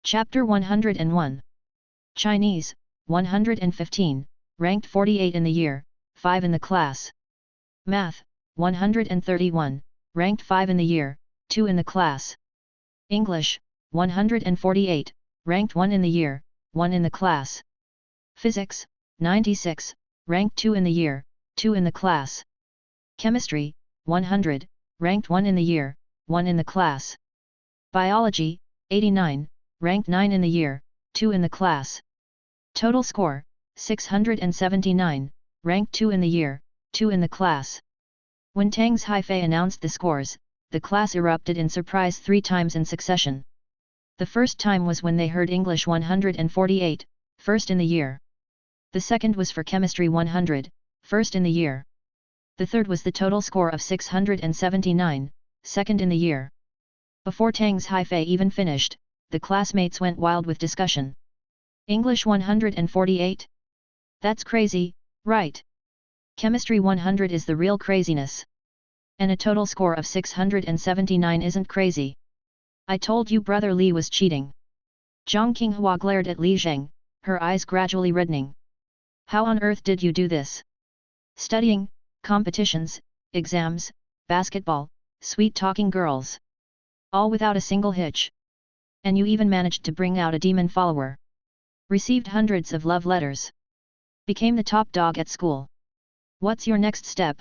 Chapter 101. Chinese, 115, ranked 48 in the year, 5 in the class. Math, 131, ranked 5 in the year, 2 in the class. English, 148, ranked 1 in the year, 1 in the class. Physics, 96, ranked 2 in the year, 2 in the class. Chemistry, 100, ranked 1 in the year, 1 in the class. Biology, 89, ranked 9 in the year, 2 in the class. Total score, 679, ranked 2 in the year, 2 in the class. When Tang's Haifei announced the scores, the class erupted in surprise 3 times in succession. The first time was when they heard English 148, first in the year. The second was for Chemistry 100, first in the year. The third was the total score of 679, second in the year. Before Tang's Haifei even finished, the classmates went wild with discussion. English 148? That's crazy, right? Chemistry 100 is the real craziness. And a total score of 679 isn't crazy. I told you Brother Li was cheating. Zhang Qinghua glared at Li Zheng, her eyes gradually reddening. How on earth did you do this? Studying, competitions, exams, basketball, sweet-talking girls. All without a single hitch. And you even managed to bring out a demon follower. Received hundreds of love letters. Became the top dog at school. What's your next step?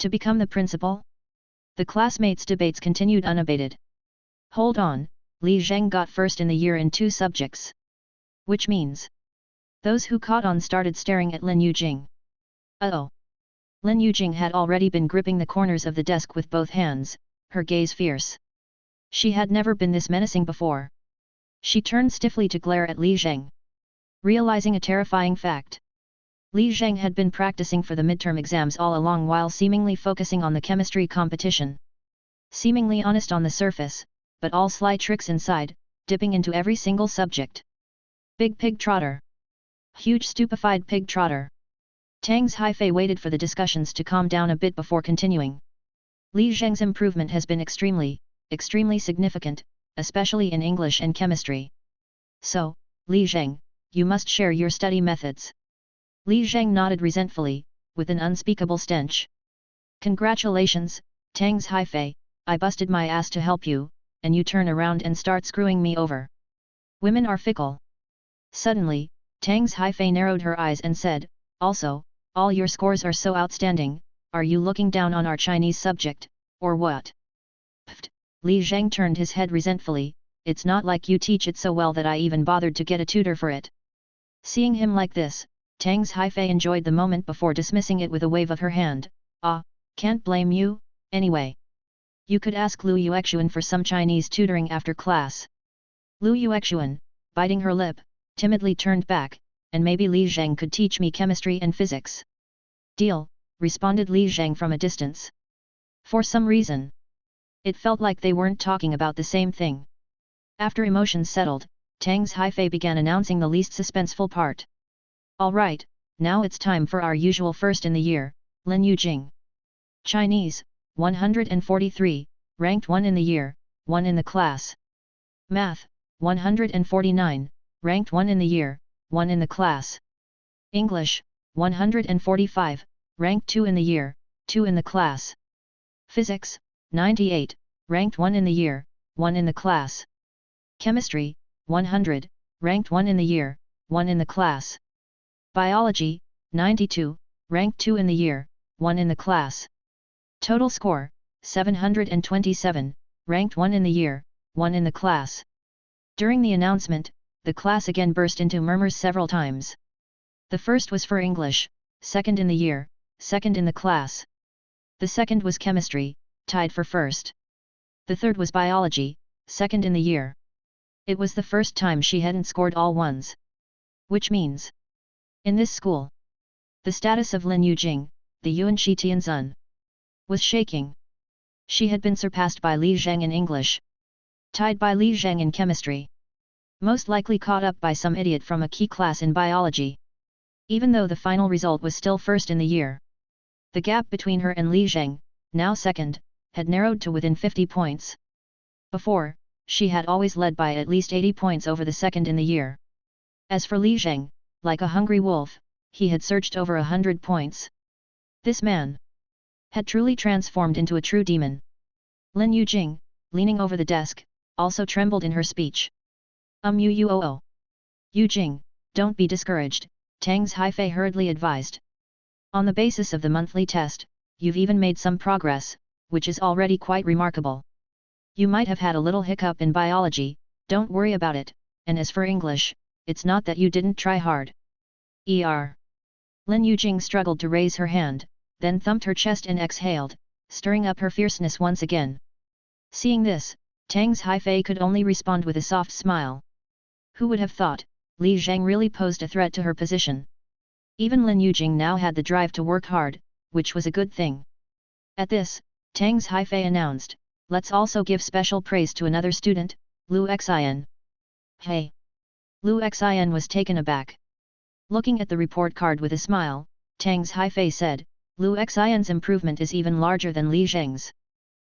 To become the principal? The classmates' debates continued unabated. Hold on, Li Zheng got first in the year in 2 subjects. Which means? Those who caught on started staring at Lin Yujing. Uh-oh. Lin Yujing had already been gripping the corners of the desk with both hands, her gaze fierce. She had never been this menacing before. She turned stiffly to glare at Li Zheng. Realizing a terrifying fact. Li Zheng had been practicing for the midterm exams all along while seemingly focusing on the chemistry competition. Seemingly honest on the surface, but all sly tricks inside, dipping into every single subject. Big pig trotter. Huge stupefied pig trotter. Tang's Haifei waited for the discussions to calm down a bit before continuing. Li Zheng's improvement has been extremely significant, especially in English and chemistry. So, Li Zheng, you must share your study methods. Li Zheng nodded resentfully, with an unspeakable stench. Congratulations, Tang's Haifei, I busted my ass to help you, and you turn around and start screwing me over. Women are fickle. Suddenly, Tang's Haifei narrowed her eyes and said, also, all your scores are so outstanding, are you looking down on our Chinese subject, or what? Pfft, Li Zheng turned his head resentfully, it's not like you teach it so well that I even bothered to get a tutor for it. Seeing him like this, Tang's Haifei enjoyed the moment before dismissing it with a wave of her hand. Ah, can't blame you, anyway. You could ask Lu Yuexuan for some Chinese tutoring after class. Lu Yuexuan, biting her lip, timidly turned back, and maybe Li Zheng could teach me chemistry and physics. Deal, responded Li Zheng from a distance. For some reason. It felt like they weren't talking about the same thing. After emotions settled, Tang's Haifei began announcing the least suspenseful part. Alright, now it's time for our usual first in the year, Lin Yujing. Chinese, 143, ranked 1 in the year, 1 in the class. Math, 149, ranked 1 in the year, 1 in the class. English, 145, ranked 2 in the year, 2 in the class. Physics, 98, ranked 1 in the year, 1 in the class. Chemistry, 100, ranked 1 in the year, 1 in the class. Biology, 92, ranked 2 in the year, 1 in the class. Total score, 727, ranked 1 in the year, 1 in the class. During the announcement, the class again burst into murmurs several times. The first was for English, second in the year, second in the class. The second was chemistry, tied for first. The third was biology, second in the year. It was the first time she hadn't scored all ones. Which means, in this school, the status of Lin Yujing, the Yuanshi Tianzun, was shaking. She had been surpassed by Li Zheng in English, tied by Li Zheng in chemistry, most likely caught up by some idiot from a key class in biology. Even though the final result was still first in the year, the gap between her and Li Zheng, now second, had narrowed to within 50 points. Before, she had always led by at least 80 points over the second in the year. As for Li Zheng, like a hungry wolf, he had searched over 100 points. This man had truly transformed into a true demon. Lin Yujing, leaning over the desk, also trembled in her speech. Yujing, don't be discouraged, Tang's Haifei hurriedly advised. On the basis of the monthly test, you've even made some progress, which is already quite remarkable. You might have had a little hiccup in biology, don't worry about it, and as for English, it's not that you didn't try hard. Lin Yujing struggled to raise her hand, then thumped her chest and exhaled, stirring up her fierceness once again. Seeing this, Tang's Haifei could only respond with a soft smile. Who would have thought, Li Zheng really posed a threat to her position. Even Lin Yujing now had the drive to work hard, which was a good thing. At this, Tang's Haifei announced, let's also give special praise to another student, Lu Xian. Hey! Lu Xian was taken aback. Looking at the report card with a smile, Tang's Haifei said, Lu Xian's improvement is even larger than Li Zheng's.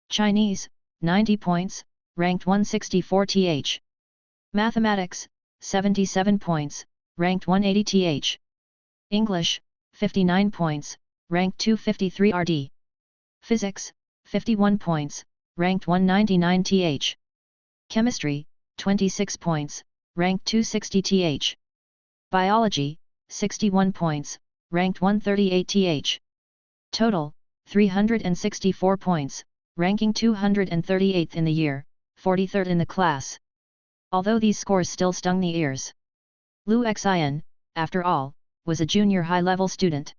Chinese, 90 points, ranked 164th. Mathematics, 77 points, ranked 180th. English, 59 points, ranked 253 RD. Physics, 51 points, ranked 199th. Chemistry, 26 points, ranked 260th. Biology, 61 points, ranked 138th. Total, 364 points, ranking 238th in the year, 43rd in the class. Although these scores still stung the ears. Lu Xian, after all, was a junior high-level student.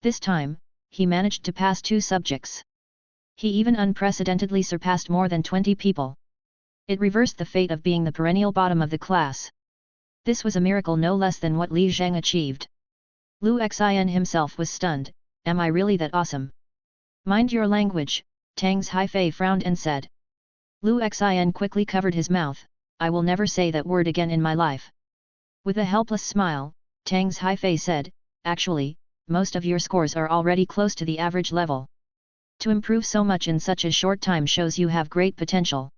This time, he managed to pass 2 subjects. He even unprecedentedly surpassed more than 20 people. It reversed the fate of being the perennial bottom of the class. This was a miracle no less than what Li Zheng achieved. Lu Xian himself was stunned, am I really that awesome? Mind your language, Tang's Haifei frowned and said. Lu Xian quickly covered his mouth, I will never say that word again in my life. With a helpless smile, Tang's Haifei said, actually, most of your scores are already close to the average level. To improve so much in such a short time shows you have great potential.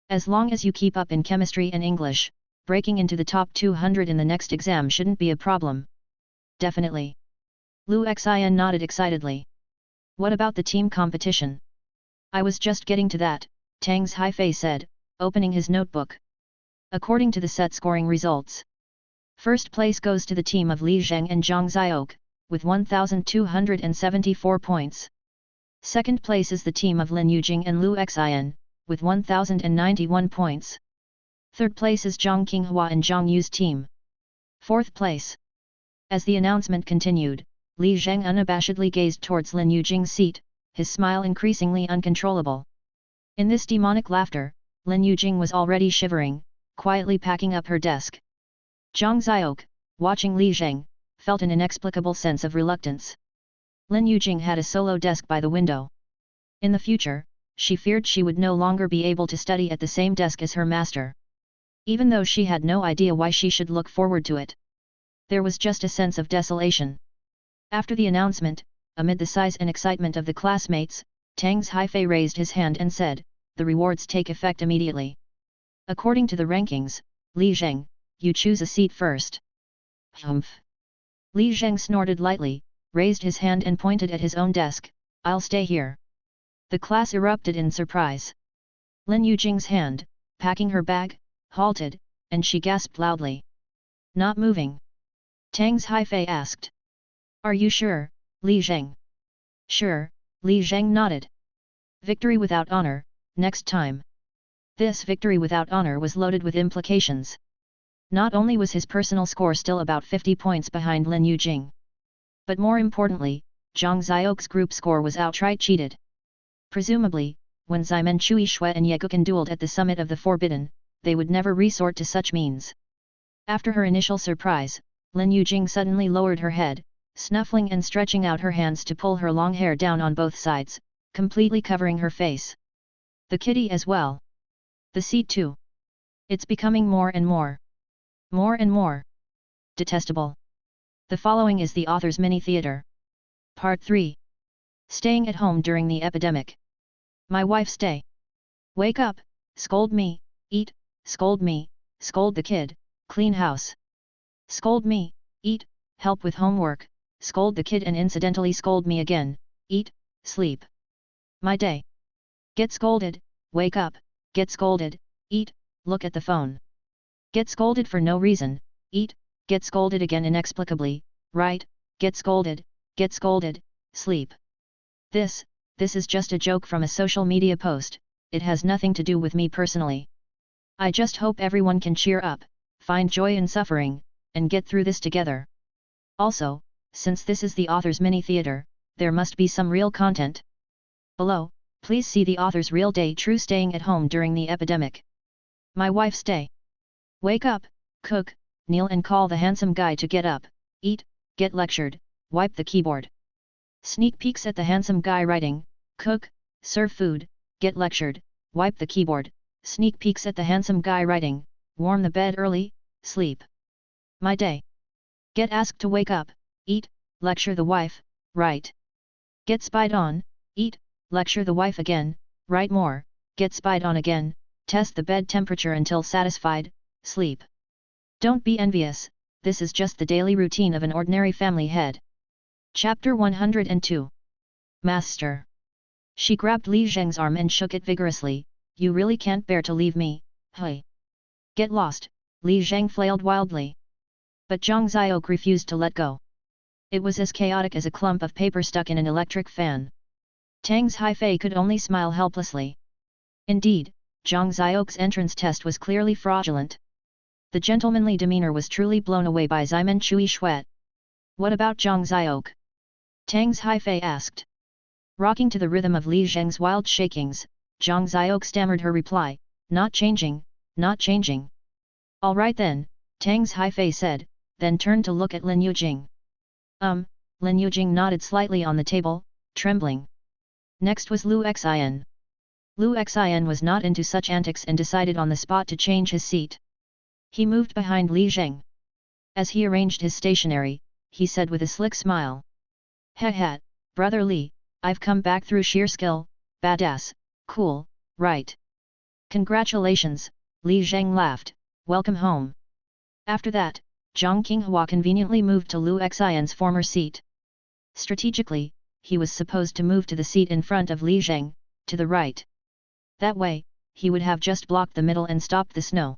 As long as you keep up in chemistry and English, breaking into the top 200 in the next exam shouldn't be a problem. Definitely. Lu Xian nodded excitedly. What about the team competition? I was just getting to that, Tang's Haifei said, opening his notebook. According to the set scoring results, first place goes to the team of Li Zheng and Zhang Xiaok, with 1,274 points. Second place is the team of Lin Yujing and Lu Xian, with 1,091 points. Third place is Zhang Qinghua and Zhang Yu's team. Fourth place. As the announcement continued, Li Zheng unabashedly gazed towards Lin Yujing's seat, his smile increasingly uncontrollable. In this demonic laughter, Lin Yujing was already shivering, quietly packing up her desk. Zhang Xiaok, watching Li Zheng, felt an inexplicable sense of reluctance. Lin Yujing had a solo desk by the window. In the future, she feared she would no longer be able to study at the same desk as her master. Even though she had no idea why she should look forward to it. There was just a sense of desolation. After the announcement, amid the sighs and excitement of the classmates, Tang's Haifei raised his hand and said, the rewards take effect immediately. According to the rankings, Li Zheng, you choose a seat first. Humph. Li Zheng snorted lightly, raised his hand and pointed at his own desk, I'll stay here. The class erupted in surprise. Lin Yujing's hand, packing her bag, halted, and she gasped loudly. Not moving. Tang's Haifei asked. Are you sure, Li Zheng? Sure, Li Zheng nodded. Victory without honor, next time. This victory without honor was loaded with implications. Not only was his personal score still about 50 points behind Lin Yujing, but more importantly, Zhang Xiaok's group score was outright cheated. Presumably, when Ximen Chui Shui and Ye Gukan dueled at the summit of the Forbidden, they would never resort to such means. After her initial surprise, Lin Yujing suddenly lowered her head, snuffling and stretching out her hands to pull her long hair down on both sides, completely covering her face. The kitty as well. The seat too. It's becoming more and more detestable. The following is the author's mini-theater. Part 3. Staying at home during the epidemic. My wife stay. Wake up, scold me, eat, scold me, scold the kid, clean house. Scold me, eat, help with homework, scold the kid and incidentally scold me again, eat, sleep. My day. Get scolded, wake up, get scolded, eat, look at the phone. Get scolded for no reason, eat, get scolded again inexplicably, write, get scolded, sleep. This is just a joke from a social media post, it has nothing to do with me personally. I just hope everyone can cheer up, find joy in suffering, and get through this together. Also, since this is the author's mini theater, there must be some real content. Below, please see the author's real day true staying at home during the epidemic. My wife's day. Wake up, cook, kneel and call the handsome guy to get up, eat, get lectured, wipe the keyboard. Sneak peeks at the handsome guy writing, cook, serve food, get lectured, wipe the keyboard, sneak peeks at the handsome guy writing, warm the bed early, sleep. My day. Get asked to wake up, eat, lecture the wife, write. Get spied on, eat, lecture the wife again, write more, get spied on again, test the bed temperature until satisfied, sleep. Don't be envious, this is just the daily routine of an ordinary family head. Chapter 102. Master. She grabbed Li Zheng's arm and shook it vigorously, you really can't bear to leave me, hey. Get lost, Li Zheng flailed wildly. But Zhang Xiaoke refused to let go. It was as chaotic as a clump of paper stuck in an electric fan. Tang's Haifei could only smile helplessly. Indeed, Zhang Xiaoke's entrance test was clearly fraudulent. The gentlemanly demeanor was truly blown away by Ximen Chui Shuet. What about Zhang Xiaoke? Tang's Haifei asked. Rocking to the rhythm of Li Zheng's wild shakings, Zhang Xiaoke stammered her reply, not changing, not changing. All right then, Tang's Haifei said, then turned to look at Lin Yujing. Lin Yujing nodded slightly on the table, trembling. Next was Lu Xin. Lu Xin was not into such antics and decided on the spot to change his seat. He moved behind Li Zheng. As he arranged his stationery, he said with a slick smile. He, brother Li, I've come back through sheer skill, badass, cool, right. Congratulations, Li Zheng laughed, welcome home. After that, Zhang Qinghua conveniently moved to Lu Xin's former seat. Strategically, he was supposed to move to the seat in front of Li Zheng, to the right. That way, he would have just blocked the middle and stopped the snow.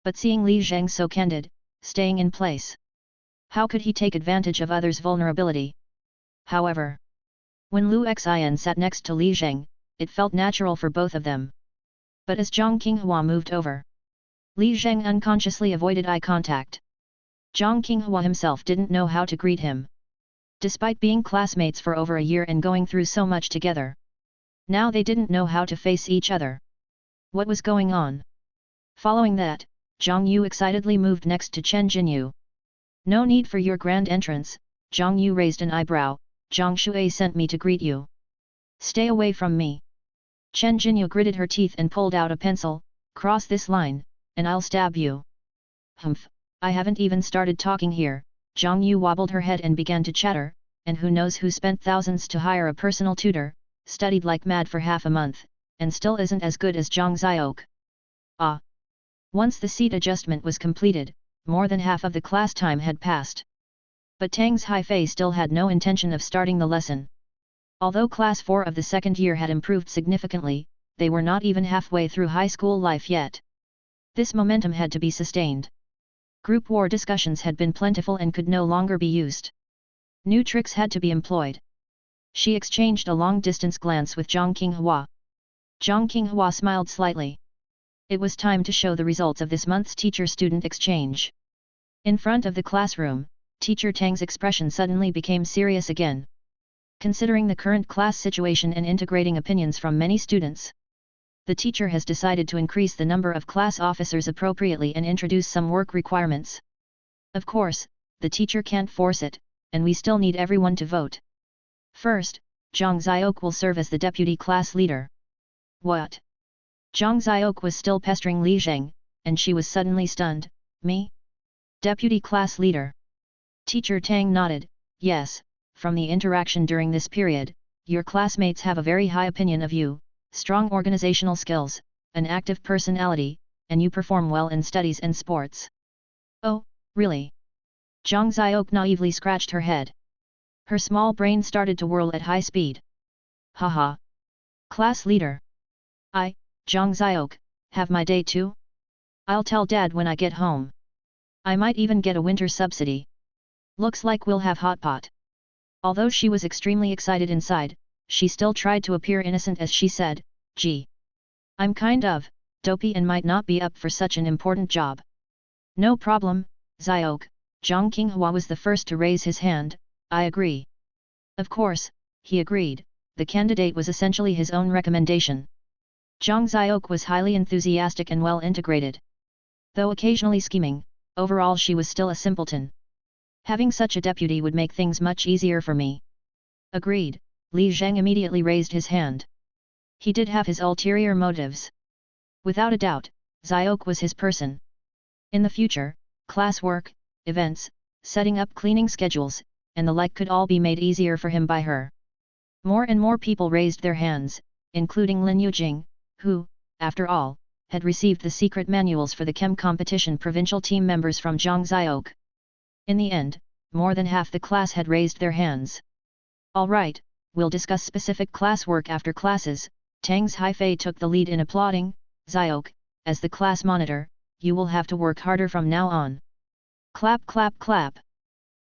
But seeing Li Zheng so candid, staying in place, how could he take advantage of others' vulnerability? However, when Lu Xin sat next to Li Zheng, it felt natural for both of them. But as Zhang Qinghua moved over, Li Zheng unconsciously avoided eye contact. Zhang Qinghua himself didn't know how to greet him. Despite being classmates for over a year and going through so much together, now they didn't know how to face each other. What was going on? Following that, Zhang Yu excitedly moved next to Chen Jinyu. No need for your grand entrance, Zhang Yu raised an eyebrow, Zhang Shui sent me to greet you. Stay away from me. Chen Jinyu gritted her teeth and pulled out a pencil, cross this line, and I'll stab you. Humph, I haven't even started talking here, Zhang Yu wobbled her head and began to chatter, and who knows who spent thousands to hire a personal tutor, studied like mad for half a month, and still isn't as good as Zhang Xiaoke. Ah! Once the seat adjustment was completed, more than half of the class time had passed. But Tang's Haifei still had no intention of starting the lesson. Although class 4 of the second year had improved significantly, they were not even halfway through high school life yet. This momentum had to be sustained. Group war discussions had been plentiful and could no longer be used. New tricks had to be employed. She exchanged a long-distance glance with Zhang Qinghua. Zhang Qinghua smiled slightly. It was time to show the results of this month's teacher-student exchange. In front of the classroom, Teacher Tang's expression suddenly became serious again. Considering the current class situation and integrating opinions from many students, the teacher has decided to increase the number of class officers appropriately and introduce some work requirements. Of course, the teacher can't force it, and we still need everyone to vote. First, Zhang Xiaoke will serve as the deputy class leader. What? Zhang Xiaoke was still pestering Li Zheng, and she was suddenly stunned. Me? Deputy class leader? Teacher Tang nodded, yes, from the interaction during this period, your classmates have a very high opinion of you, strong organizational skills, an active personality, and you perform well in studies and sports. Oh, really? Zhang Xiaoke naively scratched her head. Her small brain started to whirl at high speed. Haha. Class leader. Zhang Xiaoke, have my day too? I'll tell Dad when I get home. I might even get a winter subsidy. Looks like we'll have hot pot. Although she was extremely excited inside, she still tried to appear innocent as she said, gee. I'm kind of dopey and might not be up for such an important job. No problem, Xiaoke. Zhang Qinghua was the first to raise his hand. I agree. Of course, he agreed, the candidate was essentially his own recommendation. Zhang Xiaoke was highly enthusiastic and well integrated. Though occasionally scheming, overall she was still a simpleton. Having such a deputy would make things much easier for me. Agreed, Li Zheng immediately raised his hand. He did have his ulterior motives. Without a doubt, Xiaoke was his person. In the future, classwork, events, setting up cleaning schedules, and the like could all be made easier for him by her. More and more people raised their hands, including Lin Yujing, who, after all, had received the secret manuals for the chem competition provincial team members from Zhang Xiaoke. In the end, more than half the class had raised their hands. All right, we'll discuss specific classwork after classes. Tang's Haifei took the lead in applauding. Xiaoke, as the class monitor, you will have to work harder from now on. Clap clap clap.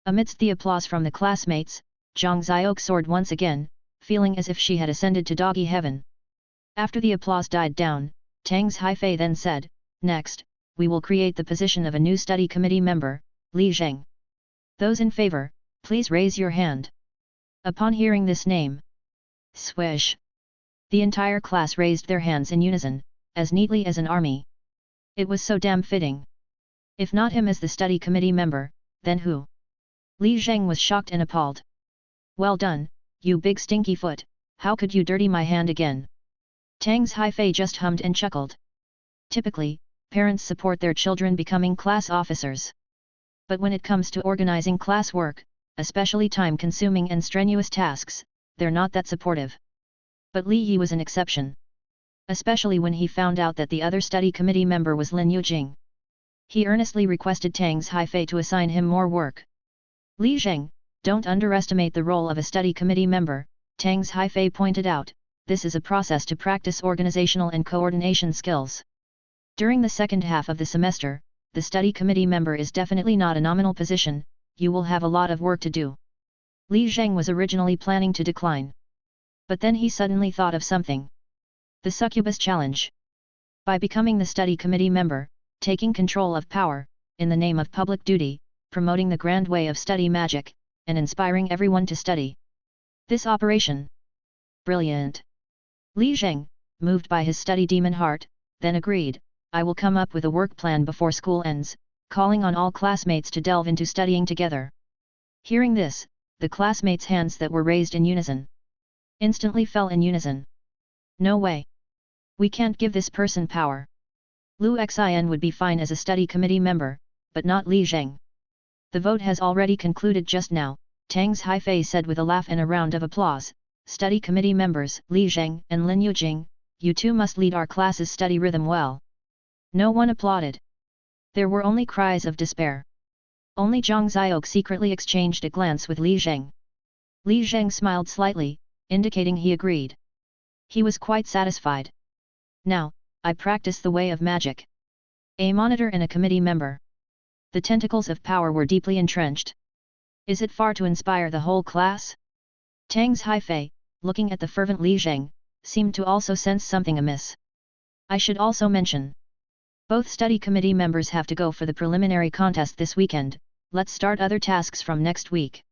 Amidst the applause from the classmates, Zhang Xiaoke soared once again, feeling as if she had ascended to doggy heaven. After the applause died down, Tang's Haifei then said, next, we will create the position of a new study committee member, Li Zheng. Those in favor, please raise your hand. Upon hearing this name, swish! The entire class raised their hands in unison, as neatly as an army. It was so damn fitting. If not him as the study committee member, then who? Li Zheng was shocked and appalled. Well done, you big stinky foot, how could you dirty my hand again? Tang's Haifei just hummed and chuckled. Typically, parents support their children becoming class officers. But when it comes to organizing classwork, especially time-consuming and strenuous tasks, they're not that supportive. But Li Yi was an exception. Especially when he found out that the other study committee member was Lin Yujing. He earnestly requested Tang's Haifei to assign him more work. Li Zheng, don't underestimate the role of a study committee member, Tang's Haifei pointed out, this is a process to practice organizational and coordination skills. During the second half of the semester, the study committee member is definitely not a nominal position, you will have a lot of work to do. Li Zheng was originally planning to decline. But then he suddenly thought of something. The succubus challenge. By becoming the study committee member, taking control of power, in the name of public duty, promoting the grand way of study magic, and inspiring everyone to study. This operation. Brilliant. Li Zheng, moved by his study demon heart, then agreed, I will come up with a work plan before school ends, calling on all classmates to delve into studying together. Hearing this, the classmates' hands that were raised in unison instantly fell in unison. No way. We can't give this person power. Lu Xin would be fine as a study committee member, but not Li Zheng. The vote has already concluded just now, Tang's Haifei said with a laugh and a round of applause. Study committee members, Li Zheng and Lin Yujing, you two must lead our class's study rhythm well. No one applauded. There were only cries of despair. Only Zhang Xiaoke secretly exchanged a glance with Li Zheng. Li Zheng smiled slightly, indicating he agreed. He was quite satisfied. Now, I practice the way of magic. A monitor and a committee member. The tentacles of power were deeply entrenched. Is it far to inspire the whole class? Tang's Haifei, looking at the fervent Li Zheng, seemed to also sense something amiss. I should also mention. Both study committee members have to go for the preliminary contest this weekend, let's start other tasks from next week.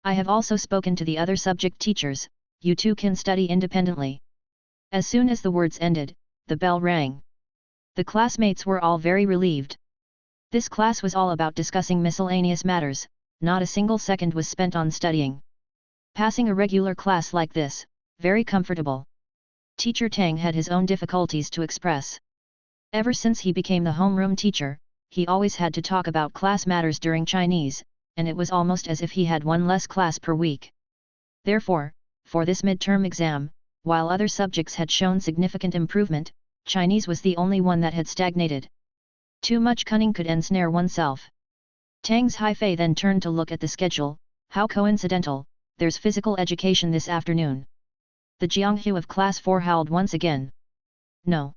I have also spoken to the other subject teachers, you two can study independently. As soon as the words ended, the bell rang. The classmates were all very relieved. This class was all about discussing miscellaneous matters, not a single second was spent on studying. Passing a regular class like this, very comfortable. Teacher Tang had his own difficulties to express. Ever since he became the homeroom teacher, he always had to talk about class matters during Chinese, and it was almost as if he had one less class per week. Therefore, for this midterm exam, while other subjects had shown significant improvement, Chinese was the only one that had stagnated. Too much cunning could ensnare oneself. Tang's Haifei then turned to look at the schedule. How coincidental, there's physical education this afternoon. The Jianghu of class 4 howled once again. No.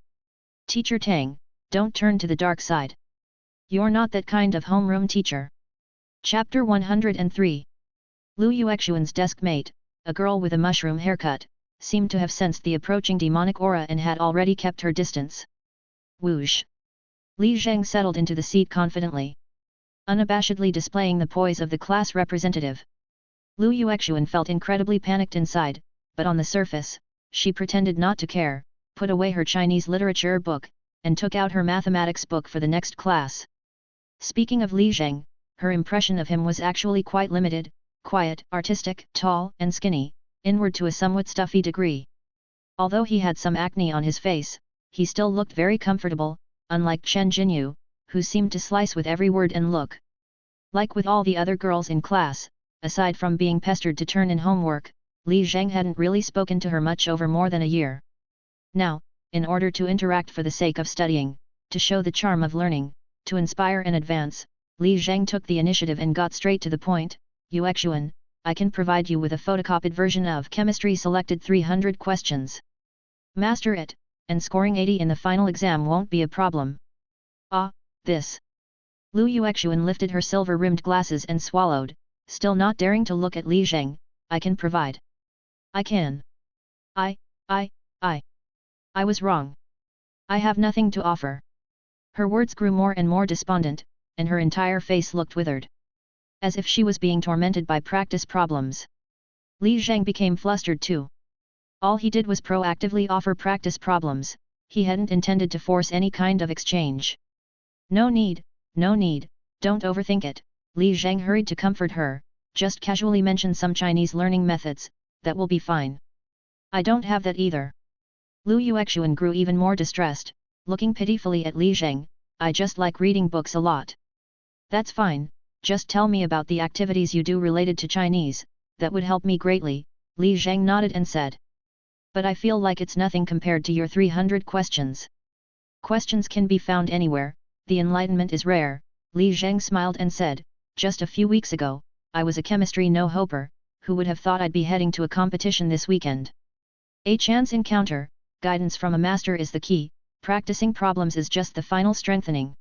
Teacher Tang, don't turn to the dark side. You're not that kind of homeroom teacher. Chapter 103. Lu Yuexuan's desk mate, a girl with a mushroom haircut, seemed to have sensed the approaching demonic aura and had already kept her distance. Whoosh! Li Zheng settled into the seat confidently, unabashedly displaying the poise of the class representative. Lu Yuexuan felt incredibly panicked inside, but on the surface, she pretended not to care, put away her Chinese literature book, and took out her mathematics book for the next class. Speaking of Li Zheng, her impression of him was actually quite limited: quiet, artistic, tall and skinny, inward to a somewhat stuffy degree. Although he had some acne on his face, he still looked very comfortable, unlike Chen Jinyu, who seemed to slice with every word and look. Like with all the other girls in class, aside from being pestered to turn in homework, Li Zheng hadn't really spoken to her much over more than a year. Now, in order to interact for the sake of studying, to show the charm of learning, to inspire and advance, Li Zheng took the initiative and got straight to the point. Yuexuan, I can provide you with a photocopied version of chemistry selected 300 questions. Master it, and scoring 80 in the final exam won't be a problem. Ah, this. Lu Yuexuan lifted her silver-rimmed glasses and swallowed, still not daring to look at Li Zheng. I can provide. I can. I was wrong. I have nothing to offer. Her words grew more and more despondent, and her entire face looked withered, as if she was being tormented by practice problems. Li Zheng became flustered too. All he did was proactively offer practice problems, he hadn't intended to force any kind of exchange. No need, don't overthink it, Li Zheng hurried to comfort her, just casually mention some Chinese learning methods, that will be fine. I don't have that either. Lu Yuexuan grew even more distressed, looking pitifully at Li Zheng. I just like reading books a lot. That's fine, just tell me about the activities you do related to Chinese, that would help me greatly, Li Zheng nodded and said. But I feel like it's nothing compared to your 300 questions. Questions can be found anywhere, the enlightenment is rare, Li Zheng smiled and said, just a few weeks ago, I was a chemistry no-hoper, who would have thought I'd be heading to a competition this weekend. A chance encounter, guidance from a master is the key, practicing problems is just the final strengthening.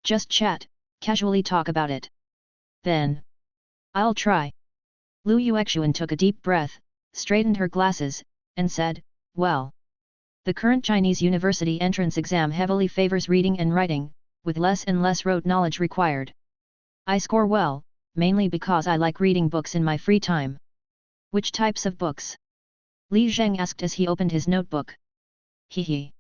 Just chat, casually talk about it. Then, I'll try. Lu Yuexuan took a deep breath, straightened her glasses, and said, well, the current Chinese university entrance exam heavily favors reading and writing, with less and less rote knowledge required. I score well, mainly because I like reading books in my free time. Which types of books? Li Zheng asked as he opened his notebook. He.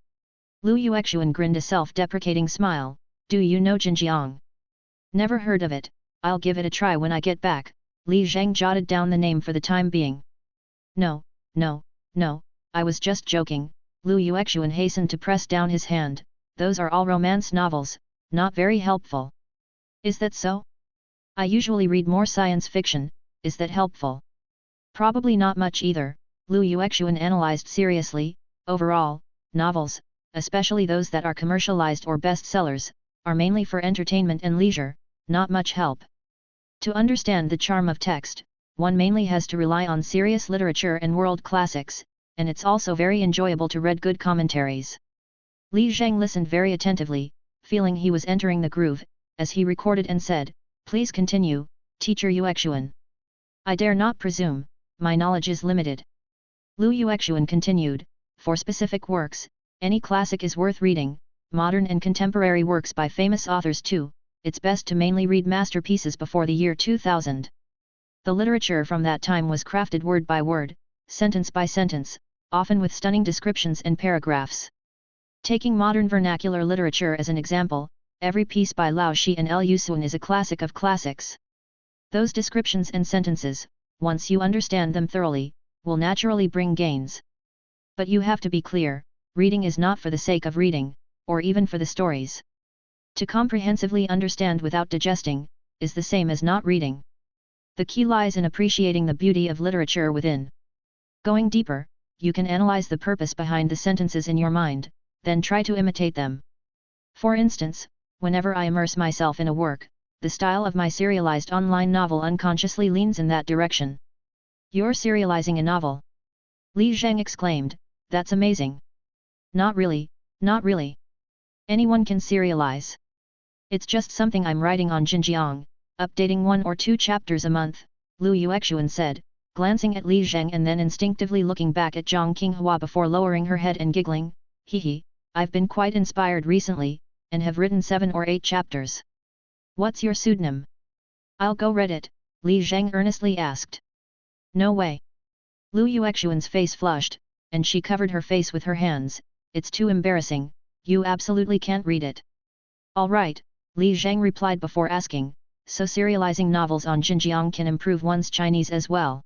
Lu Yuexuan grinned a self-deprecating smile. Do you know Jinjiang? Never heard of it, I'll give it a try when I get back, Li Zheng jotted down the name for the time being. No, I was just joking, Lu Yuexuan hastened to press down his hand, those are all romance novels, not very helpful. Is that so? I usually read more science fiction, is that helpful? Probably not much either, Lu Yuexuan analyzed seriously. Overall, novels, especially those that are commercialized or bestsellers, are mainly for entertainment and leisure, not much help. To understand the charm of text, one mainly has to rely on serious literature and world classics, and it's also very enjoyable to read good commentaries. Li Zheng listened very attentively, feeling he was entering the groove, as he recorded and said, please continue, Teacher Yuexuan. I dare not presume, my knowledge is limited. Lu Yuexuan continued, for specific works, any classic is worth reading, modern and contemporary works by famous authors too, it's best to mainly read masterpieces before the year 2000. The literature from that time was crafted word by word, sentence by sentence, often with stunning descriptions and paragraphs. Taking modern vernacular literature as an example, every piece by Lao Shi and Liu Sun is a classic of classics. Those descriptions and sentences, once you understand them thoroughly, will naturally bring gains. But you have to be clear, reading is not for the sake of reading, or even for the stories. To comprehensively understand without digesting, is the same as not reading. The key lies in appreciating the beauty of literature within. Going deeper, you can analyze the purpose behind the sentences in your mind, then try to imitate them. For instance, whenever I immerse myself in a work, the style of my serialized online novel unconsciously leans in that direction. You're serializing a novel? Li Zheng exclaimed, that's amazing. Not really, not really. Anyone can serialize. It's just something I'm writing on Xinjiang, updating 1 or 2 chapters a month, Lu Yuexuan said, glancing at Li Zheng and then instinctively looking back at Zhang Qinghua before lowering her head and giggling, hee, I've been quite inspired recently, and have written 7 or 8 chapters. What's your pseudonym? I'll go read it, Li Zheng earnestly asked. No way. Lu Yuexuan's face flushed, and she covered her face with her hands, it's too embarrassing, you absolutely can't read it. All right, Li Zheng replied before asking, so serializing novels on Xinjiang can improve one's Chinese as well.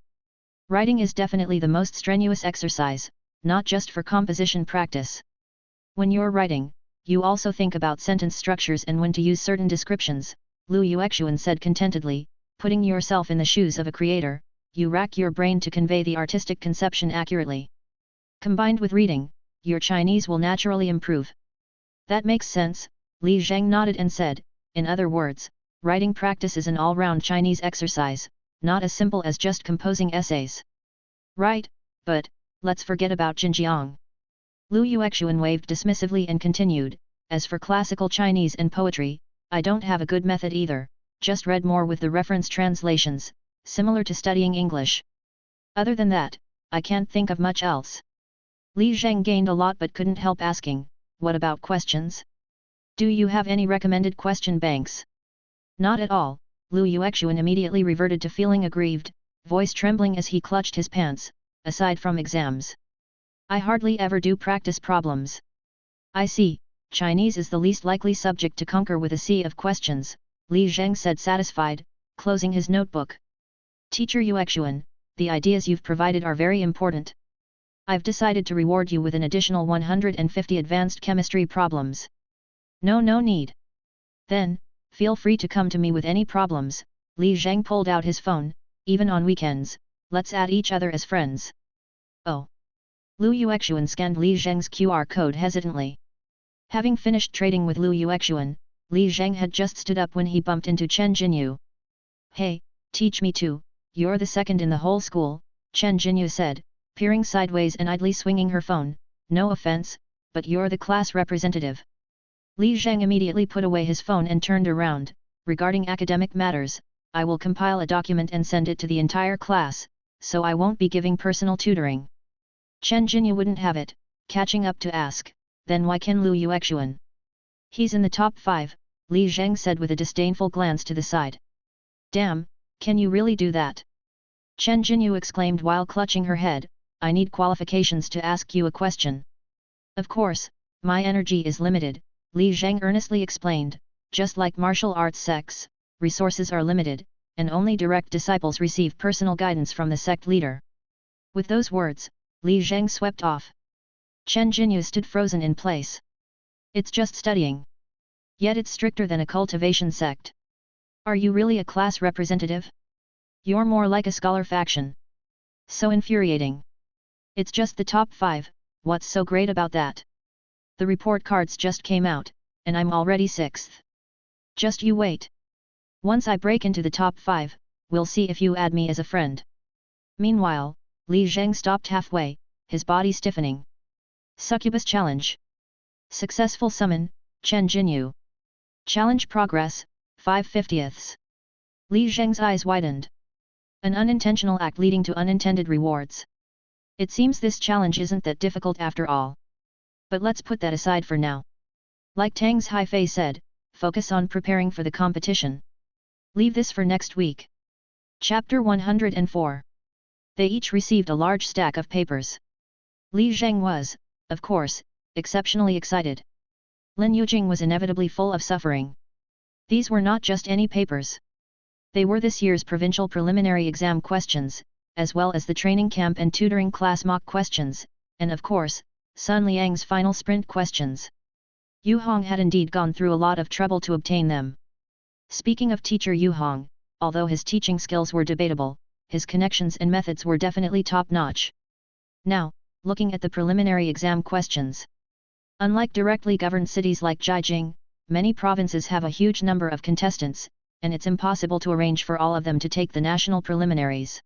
Writing is definitely the most strenuous exercise, not just for composition practice. When you're writing, you also think about sentence structures and when to use certain descriptions, Lu Yuexuan said contentedly, putting yourself in the shoes of a creator, you rack your brain to convey the artistic conception accurately. Combined with reading, your Chinese will naturally improve. That makes sense, Li Zheng nodded and said, in other words, writing practice is an all-round Chinese exercise, not as simple as just composing essays. Right, but, let's forget about Xinjiang. Lu Yuexuan waved dismissively and continued, as for classical Chinese and poetry, I don't have a good method either, just read more with the reference translations, similar to studying English. Other than that, I can't think of much else. Li Zheng gained a lot but couldn't help asking, what about questions? Do you have any recommended question banks? Not at all, Lu Yuexuan immediately reverted to feeling aggrieved, voice trembling as he clutched his pants, aside from exams. I hardly ever do practice problems. I see, Chinese is the least likely subject to conquer with a sea of questions, Li Zheng said satisfied, closing his notebook. Teacher Yuexuan, the ideas you've provided are very important. I've decided to reward you with an additional 150 advanced chemistry problems. No need. Then, feel free to come to me with any problems, Li Zheng pulled out his phone, even on weekends, let's add each other as friends. Oh. Lu Yuexuan scanned Li Zheng's QR code hesitantly. Having finished trading with Lu Yuexuan, Li Zheng had just stood up when he bumped into Chen Jinyu. Hey, teach me too, you're the second in the whole school, Chen Jinyu said, peering sideways and idly swinging her phone, no offense, but you're the class representative. Li Zheng immediately put away his phone and turned around, regarding academic matters, I will compile a document and send it to the entire class, so I won't be giving personal tutoring. Chen Jinyu wouldn't have it, catching up to ask, then why can Lu Yuexuan? He's in the top 5, Li Zheng said with a disdainful glance to the side. Damn, can you really do that? Chen Jinyu exclaimed while clutching her head, I need qualifications to ask you a question. Of course, my energy is limited, Li Zheng earnestly explained, just like martial arts sects, resources are limited, and only direct disciples receive personal guidance from the sect leader. With those words, Li Zheng swept off. Chen Jinyu stood frozen in place. It's just studying. Yet it's stricter than a cultivation sect. Are you really a class representative? You're more like a scholar faction. So infuriating. It's just the top 5, what's so great about that? The report cards just came out, and I'm already 6th. Just you wait. Once I break into the top 5, we'll see if you add me as a friend. Meanwhile, Li Zheng stopped halfway, his body stiffening. Succubus challenge. Successful summon, Chen Jinyu. Challenge progress, 5/50ths. Li Zheng's eyes widened. An unintentional act leading to unintended rewards. It seems this challenge isn't that difficult after all. But let's put that aside for now. Like Tang's Haifei said, focus on preparing for the competition. Leave this for next week. Chapter 104. They each received a large stack of papers. Li Zheng was, of course, exceptionally excited. Lin Yujing was inevitably full of suffering. These were not just any papers. They were this year's provincial preliminary exam questions, as well as the training camp and tutoring class mock questions, and of course, Sun Liang's final sprint questions. Yu Hong had indeed gone through a lot of trouble to obtain them. Speaking of teacher Yu Hong, although his teaching skills were debatable, his connections and methods were definitely top-notch. Now, looking at the preliminary exam questions. Unlike directly governed cities like Jiaxing, many provinces have a huge number of contestants, and it's impossible to arrange for all of them to take the national preliminaries.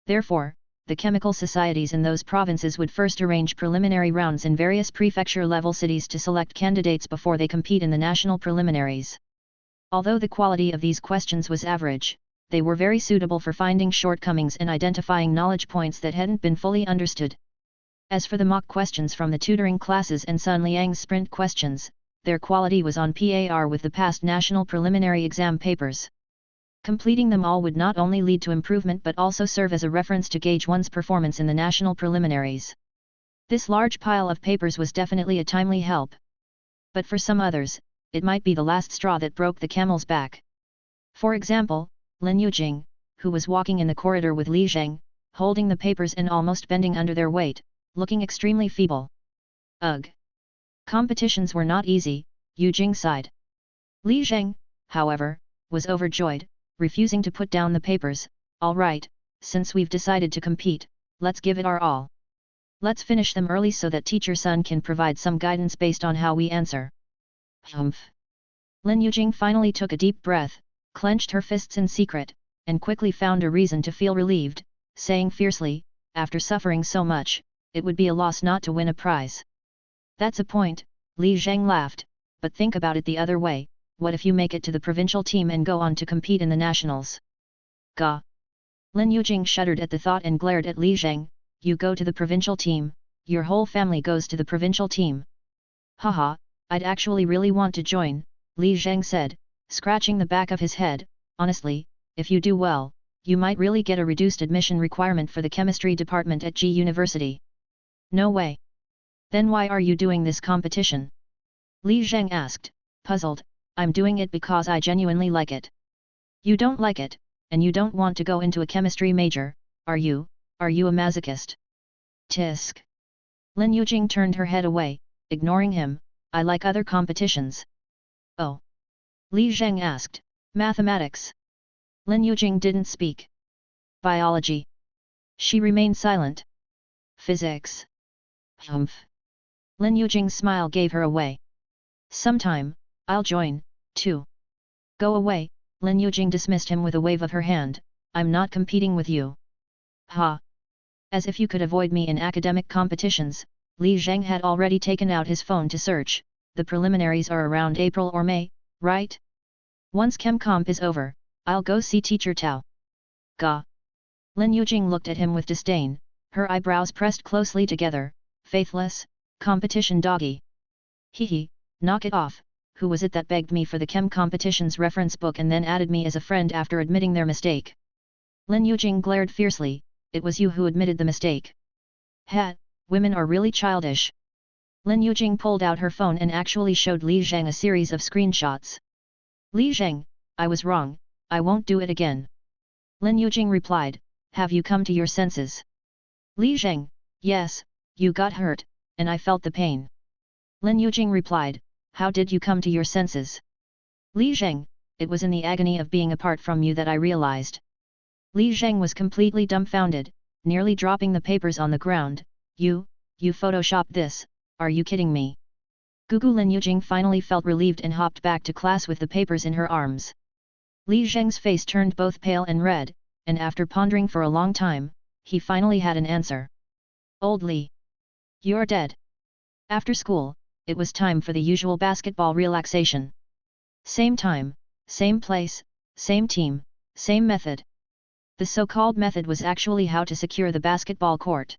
Therefore, the chemical societies in those provinces would first arrange preliminary rounds in various prefecture-level cities to select candidates before they compete in the national preliminaries. Although the quality of these questions was average, they were very suitable for finding shortcomings and identifying knowledge points that hadn't been fully understood. As for the mock questions from the tutoring classes and Sun Liang's sprint questions, their quality was on par with the past national preliminary exam papers. Completing them all would not only lead to improvement but also serve as a reference to gauge one's performance in the national preliminaries. This large pile of papers was definitely a timely help. But for some others, it might be the last straw that broke the camel's back. For example, Lin Yujing, who was walking in the corridor with Li Zheng, holding the papers and almost bending under their weight, looking extremely feeble. Ugh! Competitions were not easy, Yujing sighed. Li Zheng, however, was overjoyed, refusing to put down the papers. All right, since we've decided to compete, let's give it our all. Let's finish them early so that Teacher Sun can provide some guidance based on how we answer. Humph! Lin Yujing finally took a deep breath, clenched her fists in secret, and quickly found a reason to feel relieved, saying fiercely, after suffering so much, it would be a loss not to win a prize. That's a point, Li Zheng laughed, but think about it the other way, what if you make it to the provincial team and go on to compete in the nationals? Gah! Lin Yujing shuddered at the thought and glared at Li Zheng, you go to the provincial team, your whole family goes to the provincial team. Haha, I'd actually really want to join, Li Zheng said, scratching the back of his head, honestly, if you do well, you might really get a reduced admission requirement for the chemistry department at G University. No way. Then why are you doing this competition? Li Zheng asked, puzzled. I'm doing it because I genuinely like it. You don't like it, and you don't want to go into a chemistry major, are you? Are you a masochist? Tisk. Lin Yujing turned her head away, ignoring him. I like other competitions. Oh. Li Zheng asked. Mathematics. Lin Yujing didn't speak. Biology. She remained silent. Physics. Humph. Lin Yujing's smile gave her away. Sometime, I'll join, too. Go away, Lin Yujing dismissed him with a wave of her hand, I'm not competing with you. Ha! As if you could avoid me in academic competitions, Li Zheng had already taken out his phone to search, the preliminaries are around April or May, right? Once ChemComp is over, I'll go see Teacher Tao. Gah! Lin Yujing looked at him with disdain, her eyebrows pressed closely together, faithless, competition doggy. Hee, knock it off. Who was it that begged me for the chem competition's reference book and then added me as a friend after admitting their mistake? Lin Yujing glared fiercely, it was you who admitted the mistake. Ha, women are really childish. Lin Yujing pulled out her phone and actually showed Li Zheng a series of screenshots. Li Zheng, I was wrong, I won't do it again. Lin Yujing replied, have you come to your senses? Li Zheng, yes, you got hurt, and I felt the pain. Lin Yujing replied, how did you come to your senses? Li Zheng, it was in the agony of being apart from you that I realized. Li Zheng was completely dumbfounded, nearly dropping the papers on the ground. You photoshopped this, are you kidding me? Gugu Lin Yujing finally felt relieved and hopped back to class with the papers in her arms. Li Zheng's face turned both pale and red, and after pondering for a long time, he finally had an answer. Old Li. You're dead. After school, it was time for the usual basketball relaxation. Same time, same place, same team, same method. The so-called method was actually how to secure the basketball court.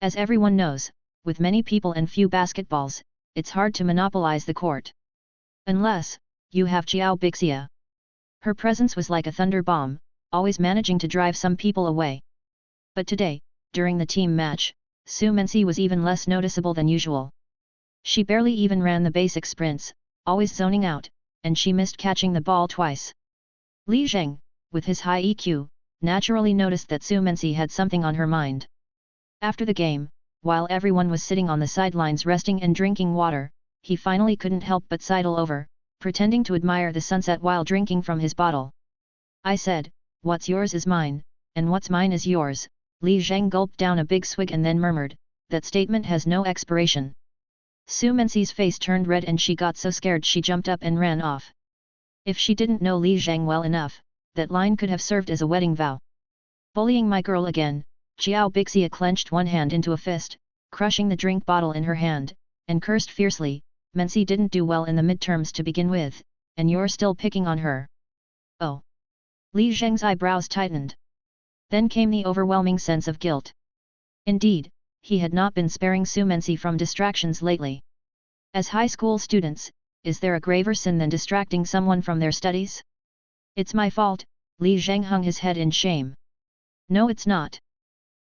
As everyone knows, with many people and few basketballs, it's hard to monopolize the court. Unless, you have Jiao Bixia. Her presence was like a thunder bomb, always managing to drive some people away. But today, during the team match, Su Mensi was even less noticeable than usual. She barely even ran the basic sprints, always zoning out, and she missed catching the ball twice. Li Zheng, with his high EQ, naturally noticed that Su Mensi had something on her mind. After the game, while everyone was sitting on the sidelines resting and drinking water, he finally couldn't help but sidle over, pretending to admire the sunset while drinking from his bottle. I said, what's yours is mine, and what's mine is yours. Li Zheng gulped down a big swig and then murmured, that statement has no expiration. Su Menxi's face turned red and she got so scared she jumped up and ran off. If she didn't know Li Zhang well enough, that line could have served as a wedding vow. Bullying my girl again, Xiao Bixia clenched one hand into a fist, crushing the drink bottle in her hand, and cursed fiercely, Menxi didn't do well in the midterms to begin with, and you're still picking on her. Oh! Li Zheng's eyebrows tightened. Then came the overwhelming sense of guilt. Indeed, he had not been sparing Su Menxi from distractions lately. As high school students, is there a graver sin than distracting someone from their studies? It's my fault, Li Zheng hung his head in shame. No, it's not.